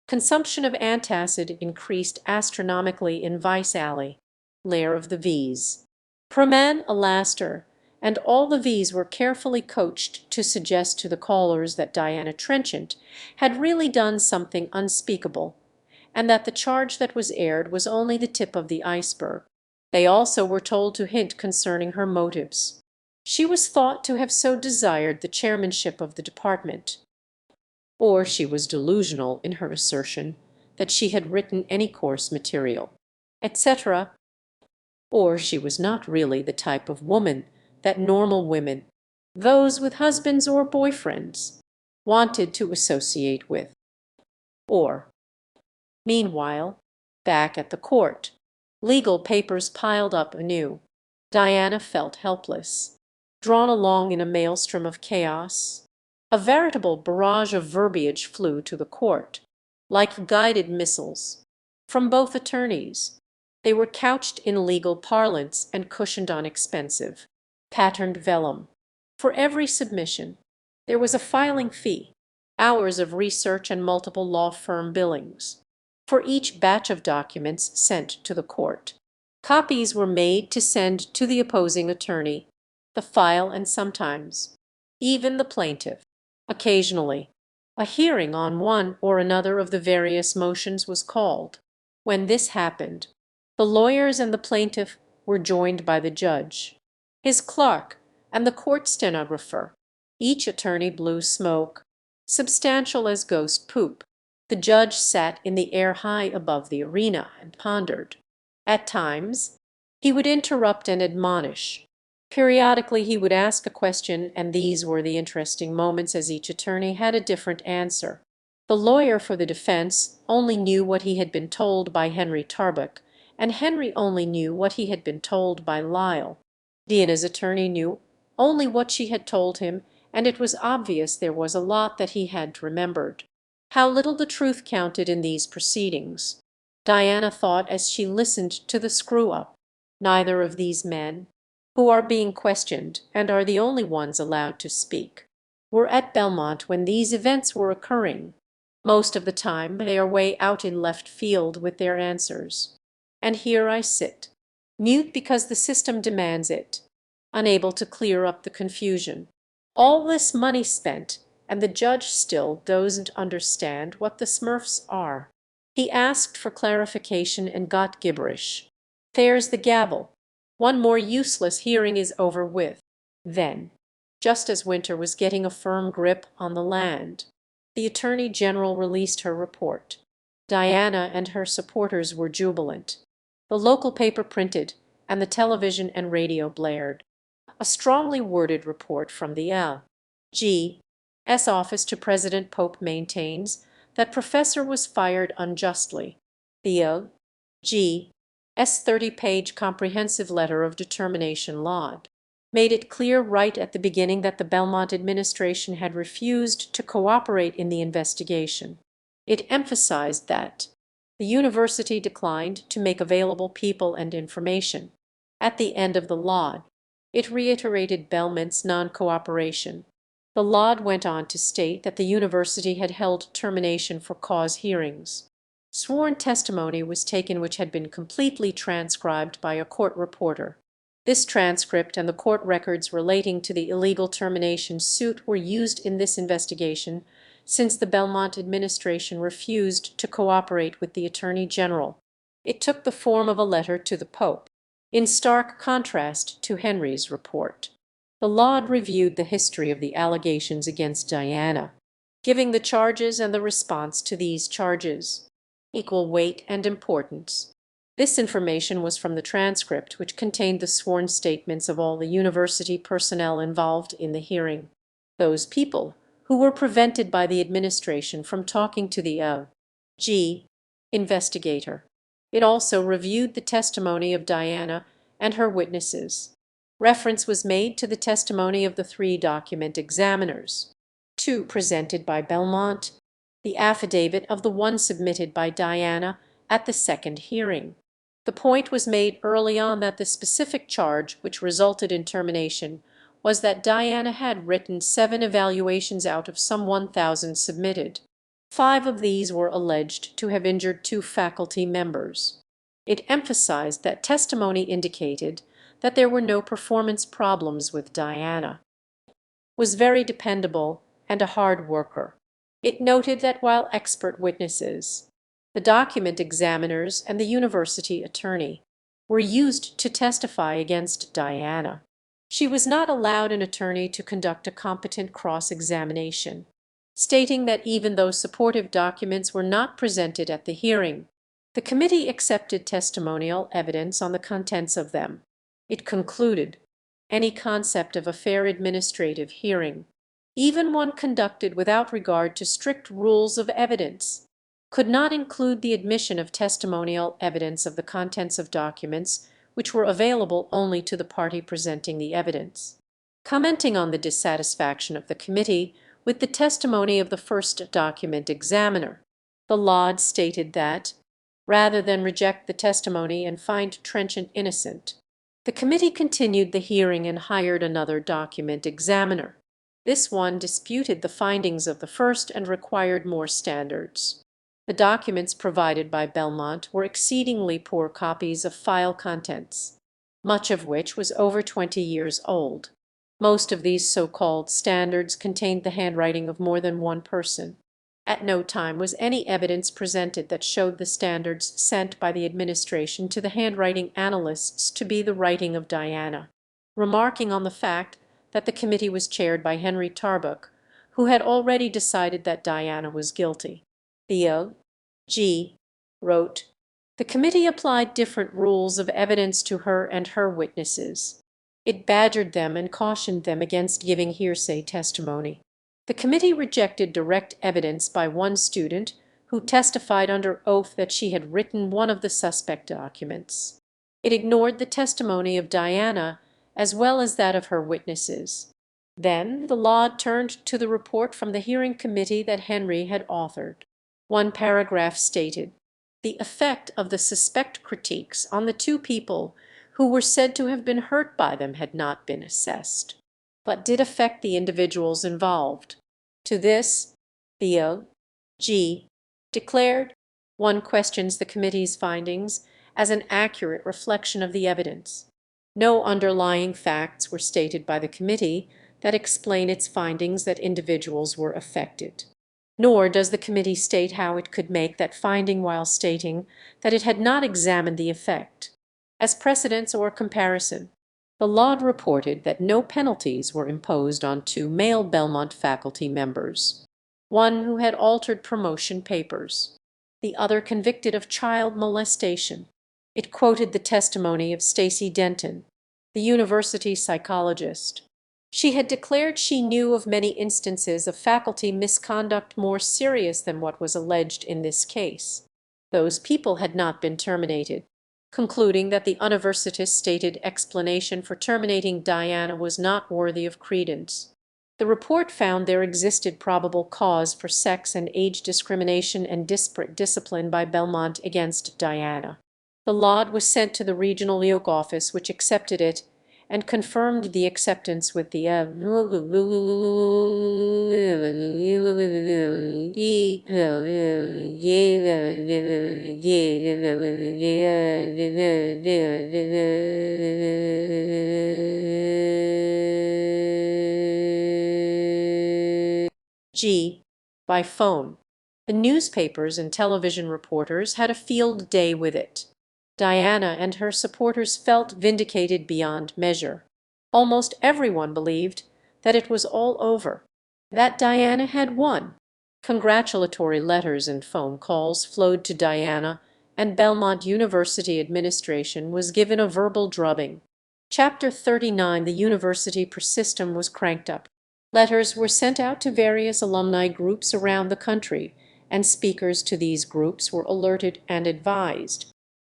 Consumption of antacid increased astronomically in Vice Alley, lair of the V's. Proman Alaster and all the V's were carefully coached to suggest to the callers that Diana Trenchant had really done something unspeakable, and that the charge that was aired was only the tip of the iceberg. They also were told to hint concerning her motives. She was thought to have so desired the chairmanship of the department, or she was delusional in her assertion that she had written any course material, etc., or she was not really the type of woman that normal women, those with husbands or boyfriends, wanted to associate with. Or, meanwhile, back at the court, legal papers piled up anew. Diana felt helpless, drawn along in a maelstrom of chaos. A veritable barrage of verbiage flew to the court. like guided missiles, from both attorneys. They were couched in legal parlance and cushioned on expensive, patterned vellum. For every submission, there was a filing fee, hours of research and multiple law firm billings. For each batch of documents sent to the court, copies were made to send to the opposing attorney, the file, and sometimes even the plaintiff. Occasionally, a hearing on one or another of the various motions was called. When this happened, the lawyers and the plaintiff were joined by the judge, his clerk, and the court stenographer. Each attorney blew smoke, substantial as ghost poop. The judge sat in the air high above the arena and pondered. At times he would interrupt and admonish. Periodically he would ask a question, and these were the interesting moments, as each attorney had a different answer. The lawyer for the defense only knew what he had been told by Henry Tarbuck, and Henry only knew what he had been told by Lyle. Diana's attorney knew only what she had told him, and it was obvious there was a lot that he had remembered. How little the truth counted in these proceedings, Diana thought as she listened to the screw-up. Neither of these men, who are being questioned and are the only ones allowed to speak, were at Belmont when these events were occurring. Most of the time they are way out in left field with their answers. And here I sit, mute because the system demands it, unable to clear up the confusion. All this money spent, and the judge still doesn't understand what the Smurfs are. He asked for clarification and got gibberish. There's the gavel. One more useless hearing is over with. Then, just as Winter was getting a firm grip on the land, the Attorney General released her report. Diana and her supporters were jubilant. The local paper printed, and the television and radio blared. A strongly worded report from the L.G.'s office to President Pope maintains that Professor was fired unjustly. The L.G.'s 30-page comprehensive letter of determination laud made it clear right at the beginning that the Belmont administration had refused to cooperate in the investigation. It emphasized that the university declined to make available people and information. At the end of the laud, it reiterated Belmont's non-cooperation. The laud went on to state that the university had held termination for cause hearings. Sworn testimony was taken which had been completely transcribed by a court reporter. This transcript and the court records relating to the illegal termination suit were used in this investigation, since the Belmont administration refused to cooperate with the Attorney General. It took the form of a letter to the Pope, in stark contrast to Henry's report. The laud reviewed the history of the allegations against Diana, giving the charges and the response to these charges equal weight and importance. This information was from the transcript, which contained the sworn statements of all the university personnel involved in the hearing. Those people who were prevented by the administration from talking to the L.G. investigator. It also reviewed the testimony of Diana and her witnesses. Reference was made to the testimony of the 3 document examiners, 2 presented by Belmont, the affidavit of the one submitted by Diana at the second hearing. The point was made early on that the specific charge which resulted in termination was that Diana had written 7 evaluations out of some 1,000 submitted. 5 of these were alleged to have injured 2 faculty members. It emphasized that testimony indicated that there were no performance problems with Diana, was very dependable and a hard worker. It noted that while expert witnesses, the document examiners and the university attorney, were used to testify against Diana, she was not allowed an attorney to conduct a competent cross-examination, stating that even though supportive documents were not presented at the hearing, the committee accepted testimonial evidence on the contents of them. It concluded any concept of a fair administrative hearing, even one conducted without regard to strict rules of evidence, could not include the admission of testimonial evidence of the contents of documents which were available only to the party presenting the evidence. Commenting on the dissatisfaction of the committee with the testimony of the first document examiner, The Lod stated that, rather than reject the testimony and find Trenchant innocent, the committee continued the hearing and hired another document examiner. This one disputed the findings of the first and required more standards. The documents provided by Belmont were exceedingly poor copies of file contents, much of which was over 20 years old. Most of these so-called standards contained the handwriting of more than one person. At no time was any evidence presented that showed the standards sent by the administration to the handwriting analysts to be the writing of Diana. Remarking on the fact that the committee was chaired by Henry Tarbuck, who had already decided that Diana was guilty, Theo G. wrote, "The committee applied different rules of evidence to her and her witnesses. It badgered them and cautioned them against giving hearsay testimony. The committee rejected direct evidence by one student who testified under oath that she had written one of the suspect documents. It ignored the testimony of Diana as well as that of her witnesses. Then the Lod turned to the report from the hearing committee that Henry had authored. One paragraph stated, 'The effect of the suspect critiques on the two people who were said to have been hurt by them had not been assessed, but did affect the individuals involved.' To this, Theo G. declared, 'One questions the committee's findings as an accurate reflection of the evidence. No underlying facts were stated by the committee that explain its findings that individuals were affected. Nor does the committee state how it could make that finding while stating that it had not examined the effect. As precedence or comparison, the Lod reported that no penalties were imposed on two male Belmont faculty members, one who had altered promotion papers, the other convicted of child molestation. It quoted the testimony of Stacy Denton, the university psychologist. She had declared she knew of many instances of faculty misconduct more serious than what was alleged in this case. Those people had not been terminated, concluding that the university's stated explanation for terminating Diana was not worthy of credence. The report found there existed probable cause for sex and age discrimination and disparate discipline by Belmont against Diana. The Lod was sent to the regional yoke office, which accepted it and confirmed the acceptance with the G by phone. The newspapers and television reporters had a field day with it. Diana and her supporters felt vindicated beyond measure. Almost everyone believed that it was all over, that Diana had won. Congratulatory letters and phone calls flowed to Diana, and Belmont University administration was given a verbal drubbing. Chapter 39, the university per system, was cranked up. Letters were sent out to various alumni groups around the country, and speakers to these groups were alerted and advised.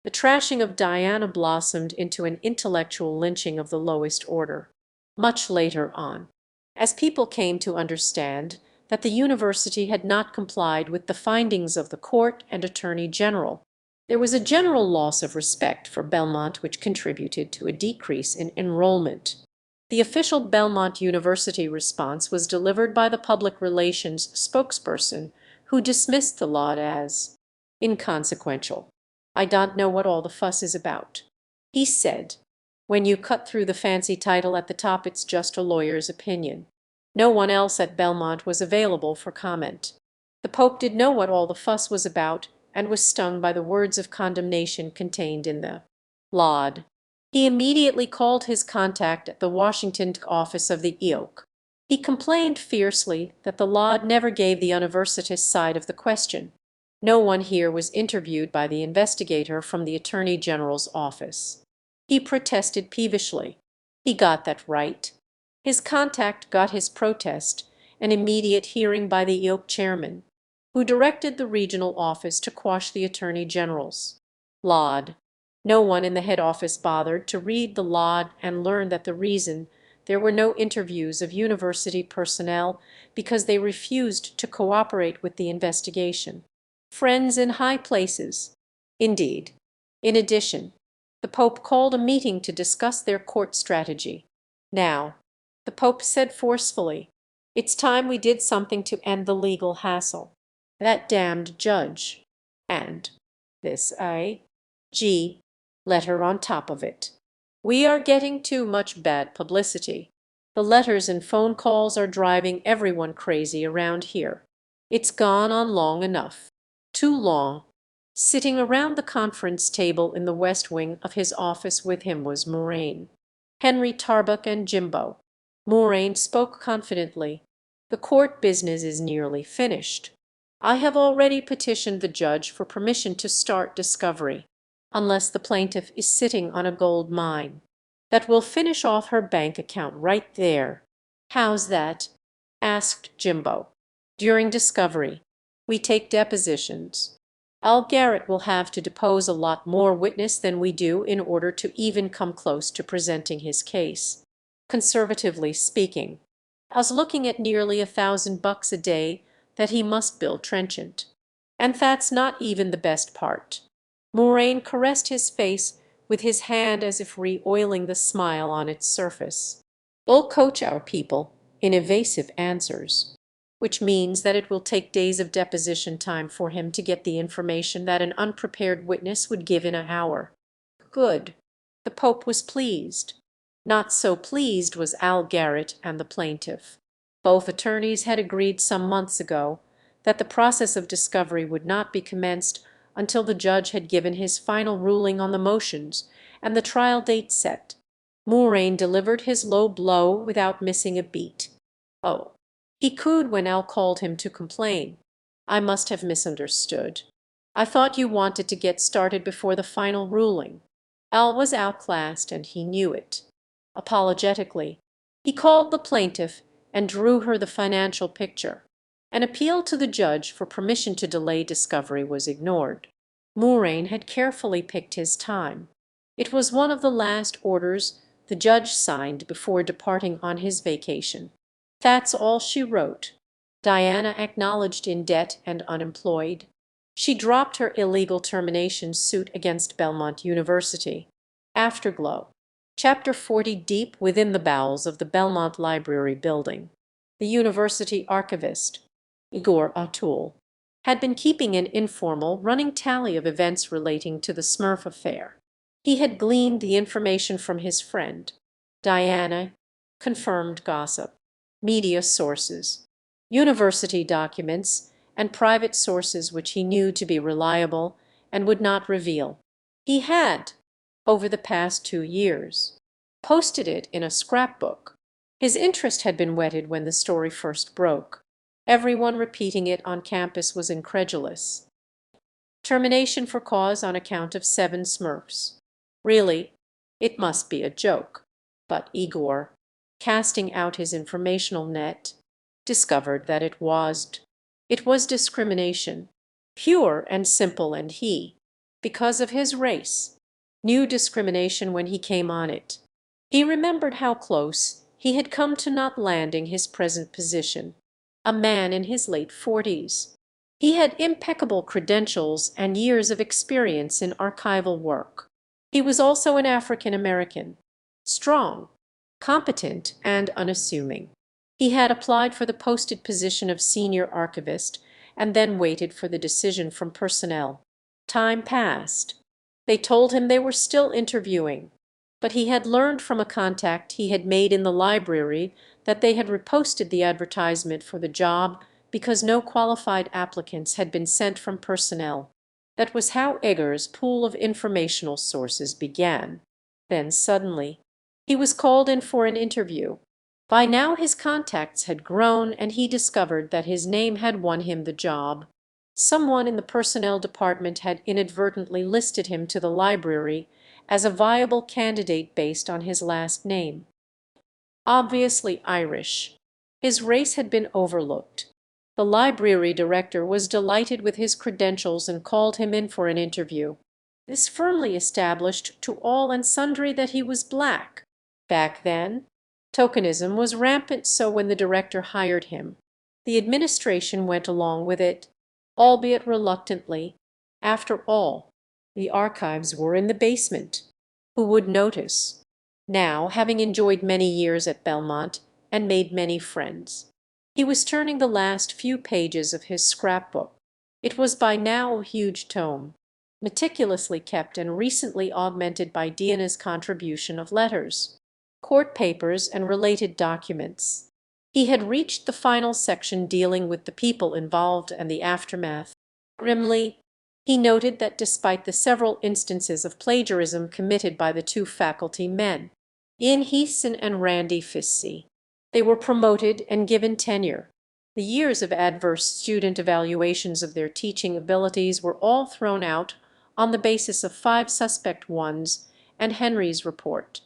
The trashing of Diana blossomed into an intellectual lynching of the lowest order. Much later on, as people came to understand that the university had not complied with the findings of the court and attorney general, there was a general loss of respect for Belmont which contributed to a decrease in enrollment. The official Belmont University response was delivered by the public relations spokesperson, who dismissed the Lod as inconsequential. "I don't know what all the fuss is about," he said. "When you cut through the fancy title at the top, it's just a lawyer's opinion." No one else at Belmont was available for comment. The Pope did know what all the fuss was about, and was stung by the words of condemnation contained in the Lod. He immediately called his contact at the Washington office of the Eoc. He complained fiercely that the Lod never gave the university's side of the question. No one here was interviewed by the investigator from the Attorney General's office. He protested peevishly. He got that right. His contact got his protest an immediate hearing by the Eoc chairman, who directed the regional office to quash the Attorney General's Lod. No one in the head office bothered to read the Lod and learn that the reason there were no interviews of university personnel because they refused to cooperate with the investigation. friends in high places. Indeed, in addition, the Pope called a meeting to discuss their court strategy. Now, the Pope said forcefully, "It's time we did something to end the legal hassle. That damned judge." And this A.G. letter on top of it. "We are getting too much bad publicity. The letters and phone calls are driving everyone crazy around here. It's gone on long enough. Too long." Sitting around the conference table in the west wing of his office with him was Moraine, Henry Tarbuck, and Jimbo. Moraine spoke confidently. "The court business is nearly finished. I have already petitioned the judge for permission to start discovery, unless the plaintiff is sitting on a gold mine. That will finish off her bank account right there." "How's that?" asked Jimbo. "During discovery, we take depositions. Al Garrett will have to depose a lot more witness than we do in order to even come close to presenting his case. Conservatively speaking, Al's looking at nearly $1,000 a day that he must bill trenchant. And that's not even the best part." Moraine caressed his face with his hand as if re-oiling the smile on its surface. "We'll coach our people in evasive answers, which means that it will take days of deposition time for him to get the information that an unprepared witness would give in an hour." Good. The Pope was pleased. Not so pleased was Al Garrett and the plaintiff. Both attorneys had agreed some months ago that the process of discovery would not be commenced until the judge had given his final ruling on the motions and the trial date set. Moraine delivered his low blow without missing a beat. "Oh." He cooed when Al called him to complain. "I must have misunderstood. I thought you wanted to get started before the final ruling." Al was outclassed, and he knew it. Apologetically, he called the plaintiff and drew her the financial picture. An appeal to the judge for permission to delay discovery was ignored. Moraine had carefully picked his time. It was one of the last orders the judge signed before departing on his vacation. That's all she wrote. Diana acknowledged in debt and unemployed. She dropped her illegal termination suit against Belmont University. Afterglow. Chapter 40. Deep within the bowels of the Belmont Library building, the university archivist, Igor O'Toole, had been keeping an informal, running tally of events relating to the Smurf affair. He had gleaned the information from his friend, Diana, confirmed gossip, media sources, university documents, and private sources which he knew to be reliable and would not reveal. He had, over the past 2 years, posted it in a scrapbook. His interest had been whetted when the story first broke. Everyone repeating it on campus was incredulous. Termination for cause on account of 7 Smurfs. Really, it must be a joke. But Igor, casting out his informational net, discovered that it was. It was discrimination, pure and simple, and he, because of his race, knew discrimination when he came on it. He remembered how close he had come to not landing his present position, a man in his late 40s. He had impeccable credentials and years of experience in archival work. He was also an African American, strong, competent, and unassuming. He had applied for the posted position of senior archivist and then waited for the decision from personnel. Time passed. They told him they were still interviewing, but he had learned from a contact he had made in the library that they had reposted the advertisement for the job because no qualified applicants had been sent from personnel. That was how Egger's pool of informational sources began. Then suddenly he was called in for an interview. By now his contacts had grown, and he discovered that his name had won him the job. Someone in the personnel department had inadvertently listed him to the library as a viable candidate based on his last name. Obviously Irish, his race had been overlooked. The library director was delighted with his credentials and called him in for an interview. This firmly established to all and sundry that he was black. Back then, tokenism was rampant, so when the director hired him, the administration went along with it. albeit reluctantly. After all, the archives were in the basement. Who would notice? Now, having enjoyed many years at Belmont and made many friends, he was turning the last few pages of his scrapbook. It was by now a huge tome, meticulously kept and recently augmented by Diana's contribution of letters, court papers, and related documents. He had reached the final section dealing with the people involved and the aftermath. Grimly, he noted that despite the several instances of plagiarism committed by the two faculty men, Ian Heason and Randy Fissy, they were promoted and given tenure. The years of adverse student evaluations of their teaching abilities were all thrown out on the basis of 5 suspect ones and Henry's report.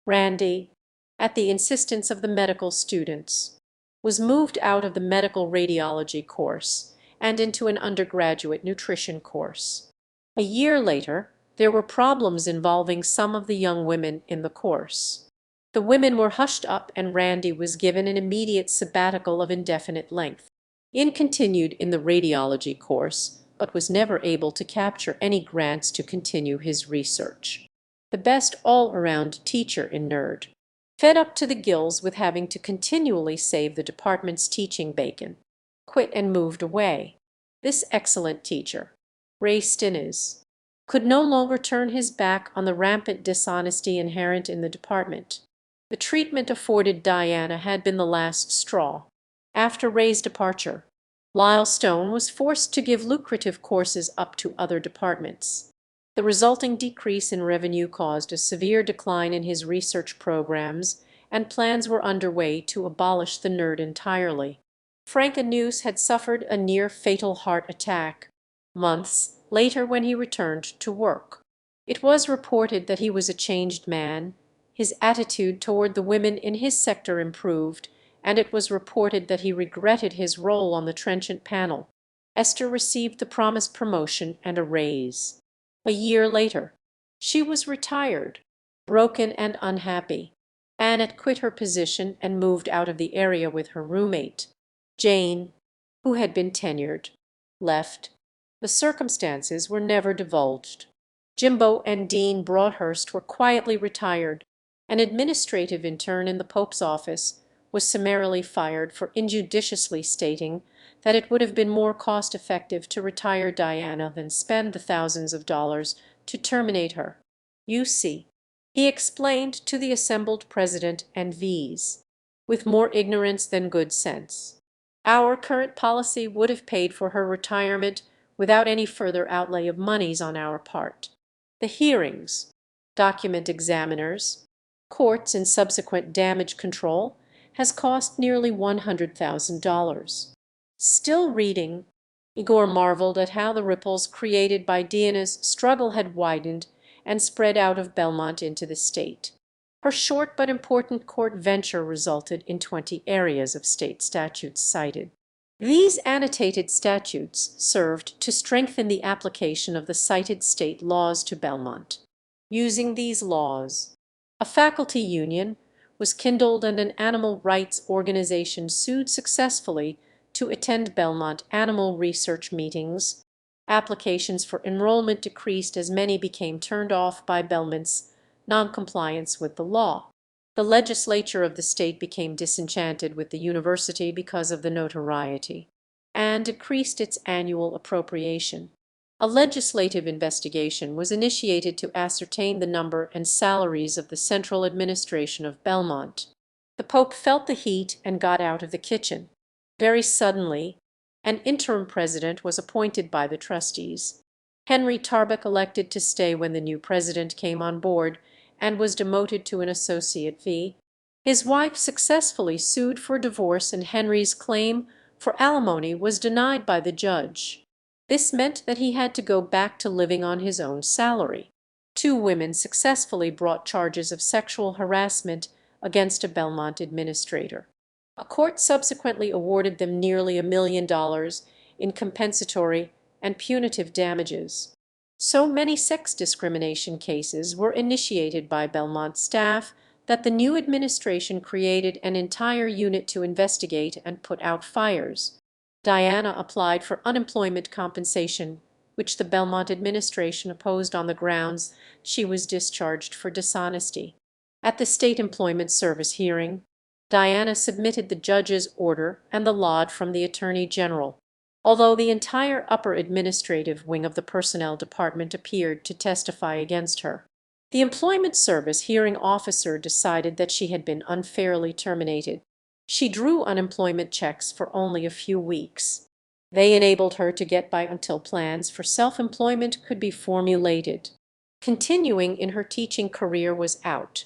Randy, at the insistence of the medical students, was moved out of the medical radiology course and into an undergraduate nutrition course. A year later, there were problems involving some of the young women in the course. The women were hushed up and Randy was given an immediate sabbatical of indefinite length. Ian continued in the radiology course, but was never able to capture any grants to continue his research. The best all-around teacher in Nerd, fed up to the gills with having to continually save the department's teaching bacon, quit and moved away. This excellent teacher, Ray Stinnes, could no longer turn his back on the rampant dishonesty inherent in the department. The treatment afforded Diana had been the last straw. After Ray's departure, Lyle Stone was forced to give lucrative courses up to other departments. The resulting decrease in revenue caused a severe decline in his research programs, and plans were underway to abolish the Nerd entirely. Frank Anuse had suffered a near-fatal heart attack months later when he returned to work. It was reported that he was a changed man. His attitude toward the women in his sector improved, and it was reported that he regretted his role on the trenchant panel. Esther received the promised promotion and a raise. A year later, she was retired, broken and unhappy. Anne had quit her position and moved out of the area with her roommate. Jane, who had been tenured, left. The circumstances were never divulged. Jimbo and Dean Broadhurst were quietly retired. An administrative intern in the Pope's office was summarily fired for injudiciously stating that it would have been more cost-effective to retire Diana than spend the thousands of dollars to terminate her. You see, he explained to the assembled president and V's, with more ignorance than good sense, our current policy would have paid for her retirement without any further outlay of monies on our part. The hearings, document examiners, courts, and subsequent damage control has cost nearly $100,000. Still reading, Igor marveled at how the ripples created by Diana's struggle had widened and spread out of Belmont into the state. Her short but important court venture resulted in 20 areas of state statutes cited. These annotated statutes served to strengthen the application of the cited state laws to Belmont. Using these laws, a faculty union was kindled and an animal rights organization sued successfully to attend Belmont animal research meetings. Applications for enrollment decreased as many became turned off by Belmont's noncompliance with the law. The legislature of the state became disenchanted with the university because of the notoriety, and decreased its annual appropriation. A legislative investigation was initiated to ascertain the number and salaries of the central administration of Belmont. The Pope felt the heat and got out of the kitchen. Very suddenly, an interim president was appointed by the trustees. Henry Tarbuck elected to stay when the new president came on board and was demoted to an associate V. His wife successfully sued for divorce, and Henry's claim for alimony was denied by the judge. This meant that he had to go back to living on his own salary. 2 women successfully brought charges of sexual harassment against a Belmont administrator. A court subsequently awarded them nearly $1 million in compensatory and punitive damages. So many sex discrimination cases were initiated by Belmont staff that the new administration created an entire unit to investigate and put out fires. Diana applied for unemployment compensation, which the Belmont administration opposed on the grounds she was discharged for dishonesty. At the State Employment Service hearing, Diana submitted the judge's order and the laud from the Attorney General, although the entire upper administrative wing of the Personnel Department appeared to testify against her. The Employment Service hearing officer decided that she had been unfairly terminated. She drew unemployment checks for only a few weeks. They enabled her to get by until plans for self-employment could be formulated. Continuing in her teaching career was out.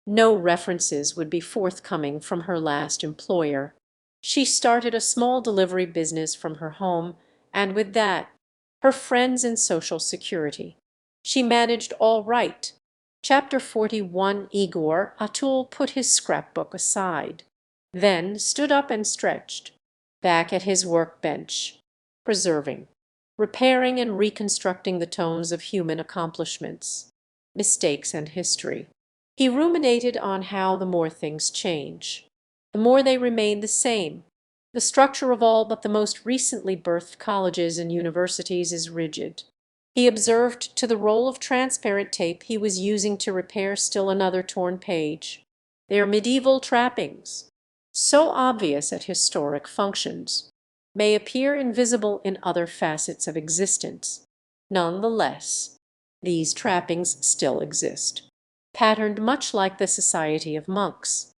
No references would be forthcoming from her last employer. She started a small delivery business from her home, and with that, her friends and Social Security. She managed all right. Chapter 41. Igor Atul put his scrapbook aside, then stood up and stretched, back at his workbench, preserving, repairing and reconstructing the tones of human accomplishments, mistakes and history. He ruminated on how the more things change, the more they remain the same. The structure of all but the most recently birthed colleges and universities is rigid. He observed to the roll of transparent tape he was using to repair still another torn page. Their medieval trappings, so obvious at historic functions, may appear invisible in other facets of existence. None the less, these trappings still exist, patterned much like the society of monks.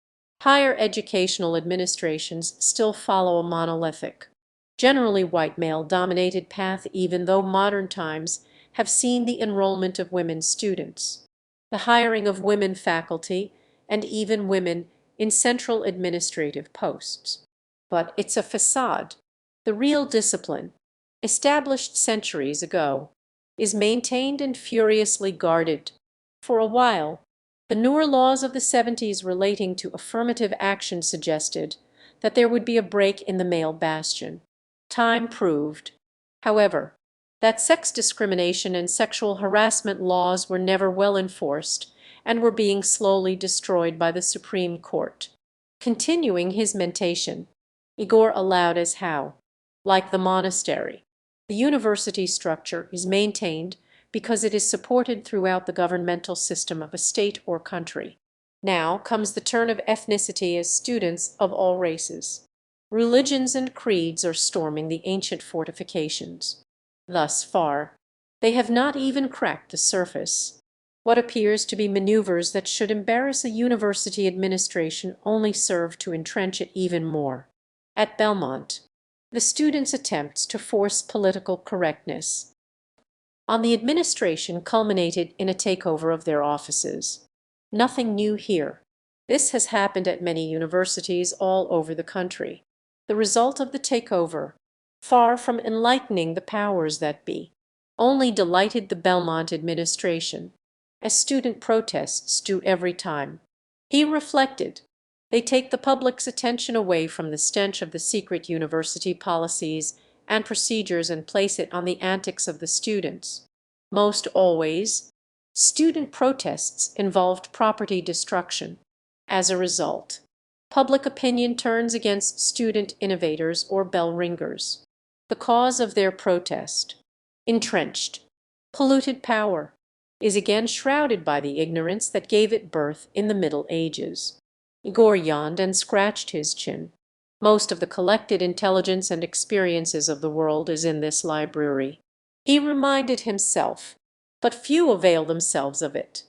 Higher educational administrations still follow a monolithic, generally white male-dominated path, even though modern times have seen the enrollment of women students, the hiring of women faculty, and even women in central administrative posts. But it's a facade. The real discipline, established centuries ago, is maintained and furiously guarded. For a while, the newer laws of the 70s relating to affirmative action suggested that there would be a break in the male bastion. Time proved, however, that sex discrimination and sexual harassment laws were never well enforced and were being slowly destroyed by the Supreme Court. Continuing his mentation, Igor allowed as how, like the monastery, the university structure is maintained because it is supported throughout the governmental system of a state or country. Now comes the turn of ethnicity as students of all races. Religions and creeds are storming the ancient fortifications. Thus far, they have not even cracked the surface. What appears to be maneuvers that should embarrass a university administration only serve to entrench it even more. At Belmont, the students' attempts to force political correctness on the administration culminated in a takeover of their offices. Nothing new here. This has happened at many universities all over the country. The result of the takeover, far from enlightening the powers that be, only delighted the Belmont administration, as student protests do every time. He reflected, they take the public's attention away from the stench of the secret university policies and procedures and place it on the antics of the students. Most always, student protests involved property destruction. As a result, public opinion turns against student innovators or bell ringers. The cause of their protest, entrenched, polluted power, is again shrouded by the ignorance that gave it birth in the Middle Ages. Igor yawned and scratched his chin. Most of the collected intelligence and experiences of the world is in this library, he reminded himself, but few avail themselves of it.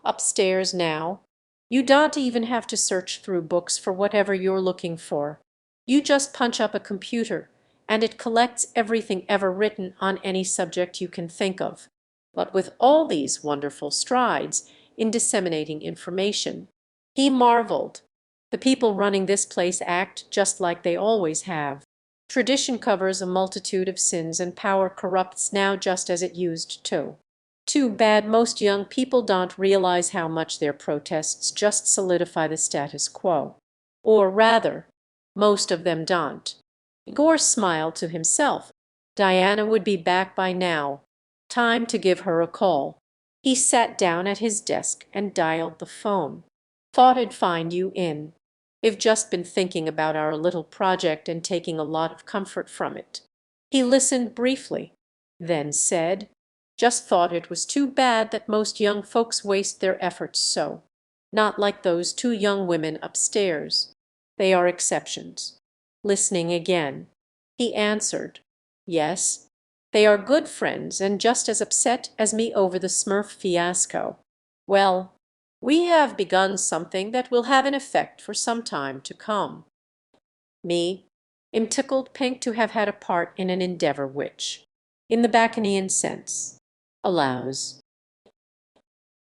Upstairs now, you don't even have to search through books for whatever you're looking for. You just punch up a computer, and it collects everything ever written on any subject you can think of. But with all these wonderful strides in disseminating information, he marveled, the people running this place act just like they always have. Tradition covers a multitude of sins and power corrupts now just as it used to. Too bad most young people don't realize how much their protests just solidify the status quo. Or rather, most of them don't. Igor smiled to himself. Diana would be back by now. Time to give her a call. He sat down at his desk and dialed the phone. Thought I'd find you in. We've just been thinking about our little project and taking a lot of comfort from it." He listened briefly, then said, "Just thought it was too bad that most young folks waste their efforts so. Not like those two young women upstairs. They are exceptions." Listening again, he answered, "Yes, they are good friends and just as upset as me over the Smurf fiasco. Well, we have begun something that will have an effect for some time to come. Me, am tickled pink to have had a part in an endeavor which, in the Baconian sense, allows.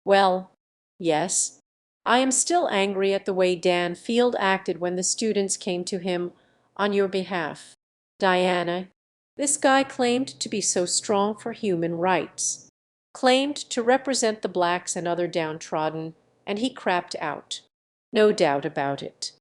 Well, yes, I am still angry at the way Dan Field acted when the students came to him on your behalf. Diana, this guy claimed to be so strong for human rights, claimed to represent the blacks and other downtrodden, and he crapped out. No doubt about it.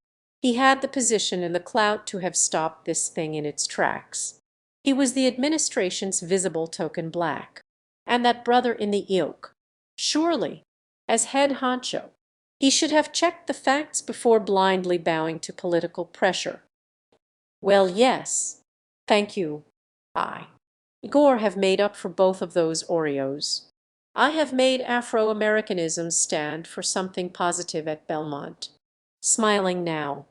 He had the position and the clout to have stopped this thing in its tracks. He was the administration's visible token black, and that brother in the yoke. Surely, as head honcho, he should have checked the facts before blindly bowing to political pressure. Well, yes. Thank you. I, Igor, have made up for both of those Oreos. I have made Afro-Americanism stand for something positive at Belmont. Smiling now,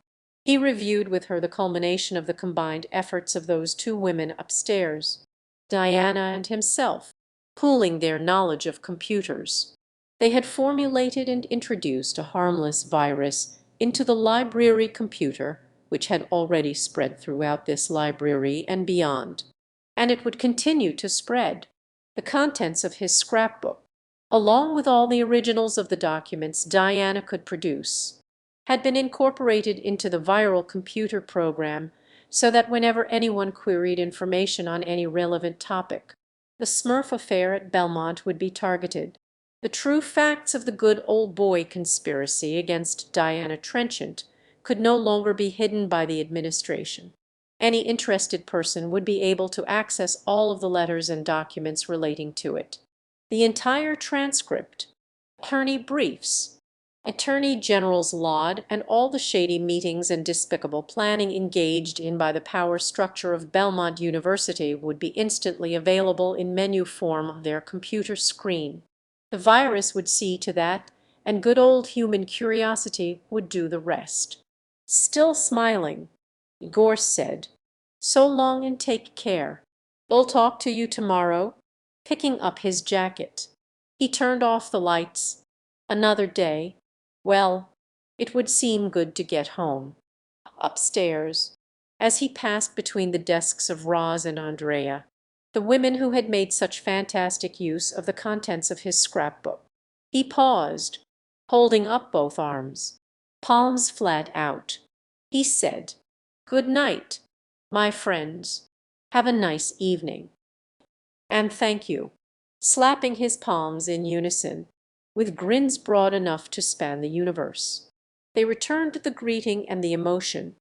he reviewed with her the culmination of the combined efforts of those two women upstairs, Diana and himself, pooling their knowledge of computers. They had formulated and introduced a harmless virus into the library computer, which had already spread throughout this library and beyond. And it would continue to spread. The contents of his scrapbook, along with all the originals of the documents Diana could produce, had been incorporated into the viral computer program so that whenever anyone queried information on any relevant topic, the Smurf affair at Belmont would be targeted. The true facts of the good old boy conspiracy against Diana Trenchant could no longer be hidden by the administration. Any interested person would be able to access all of the letters and documents relating to it. The entire transcript, attorney briefs, Attorney General's laud, and all the shady meetings and despicable planning engaged in by the power structure of Belmont University would be instantly available in menu form on their computer screen. The virus would see to that, and good old human curiosity would do the rest. Still smiling, Igor said, "So long and take care. We'll talk to you tomorrow," picking up his jacket. He turned off the lights. Another day. Well, it would seem good to get home. Upstairs, as he passed between the desks of Roz and Andrea, the women who had made such fantastic use of the contents of his scrapbook, he paused, holding up both arms, palms flat out. He said, "Good night, my friends. Have a nice evening. And thank you," slapping his palms in unison, with grins broad enough to span the universe. They returned the greeting and the emotion,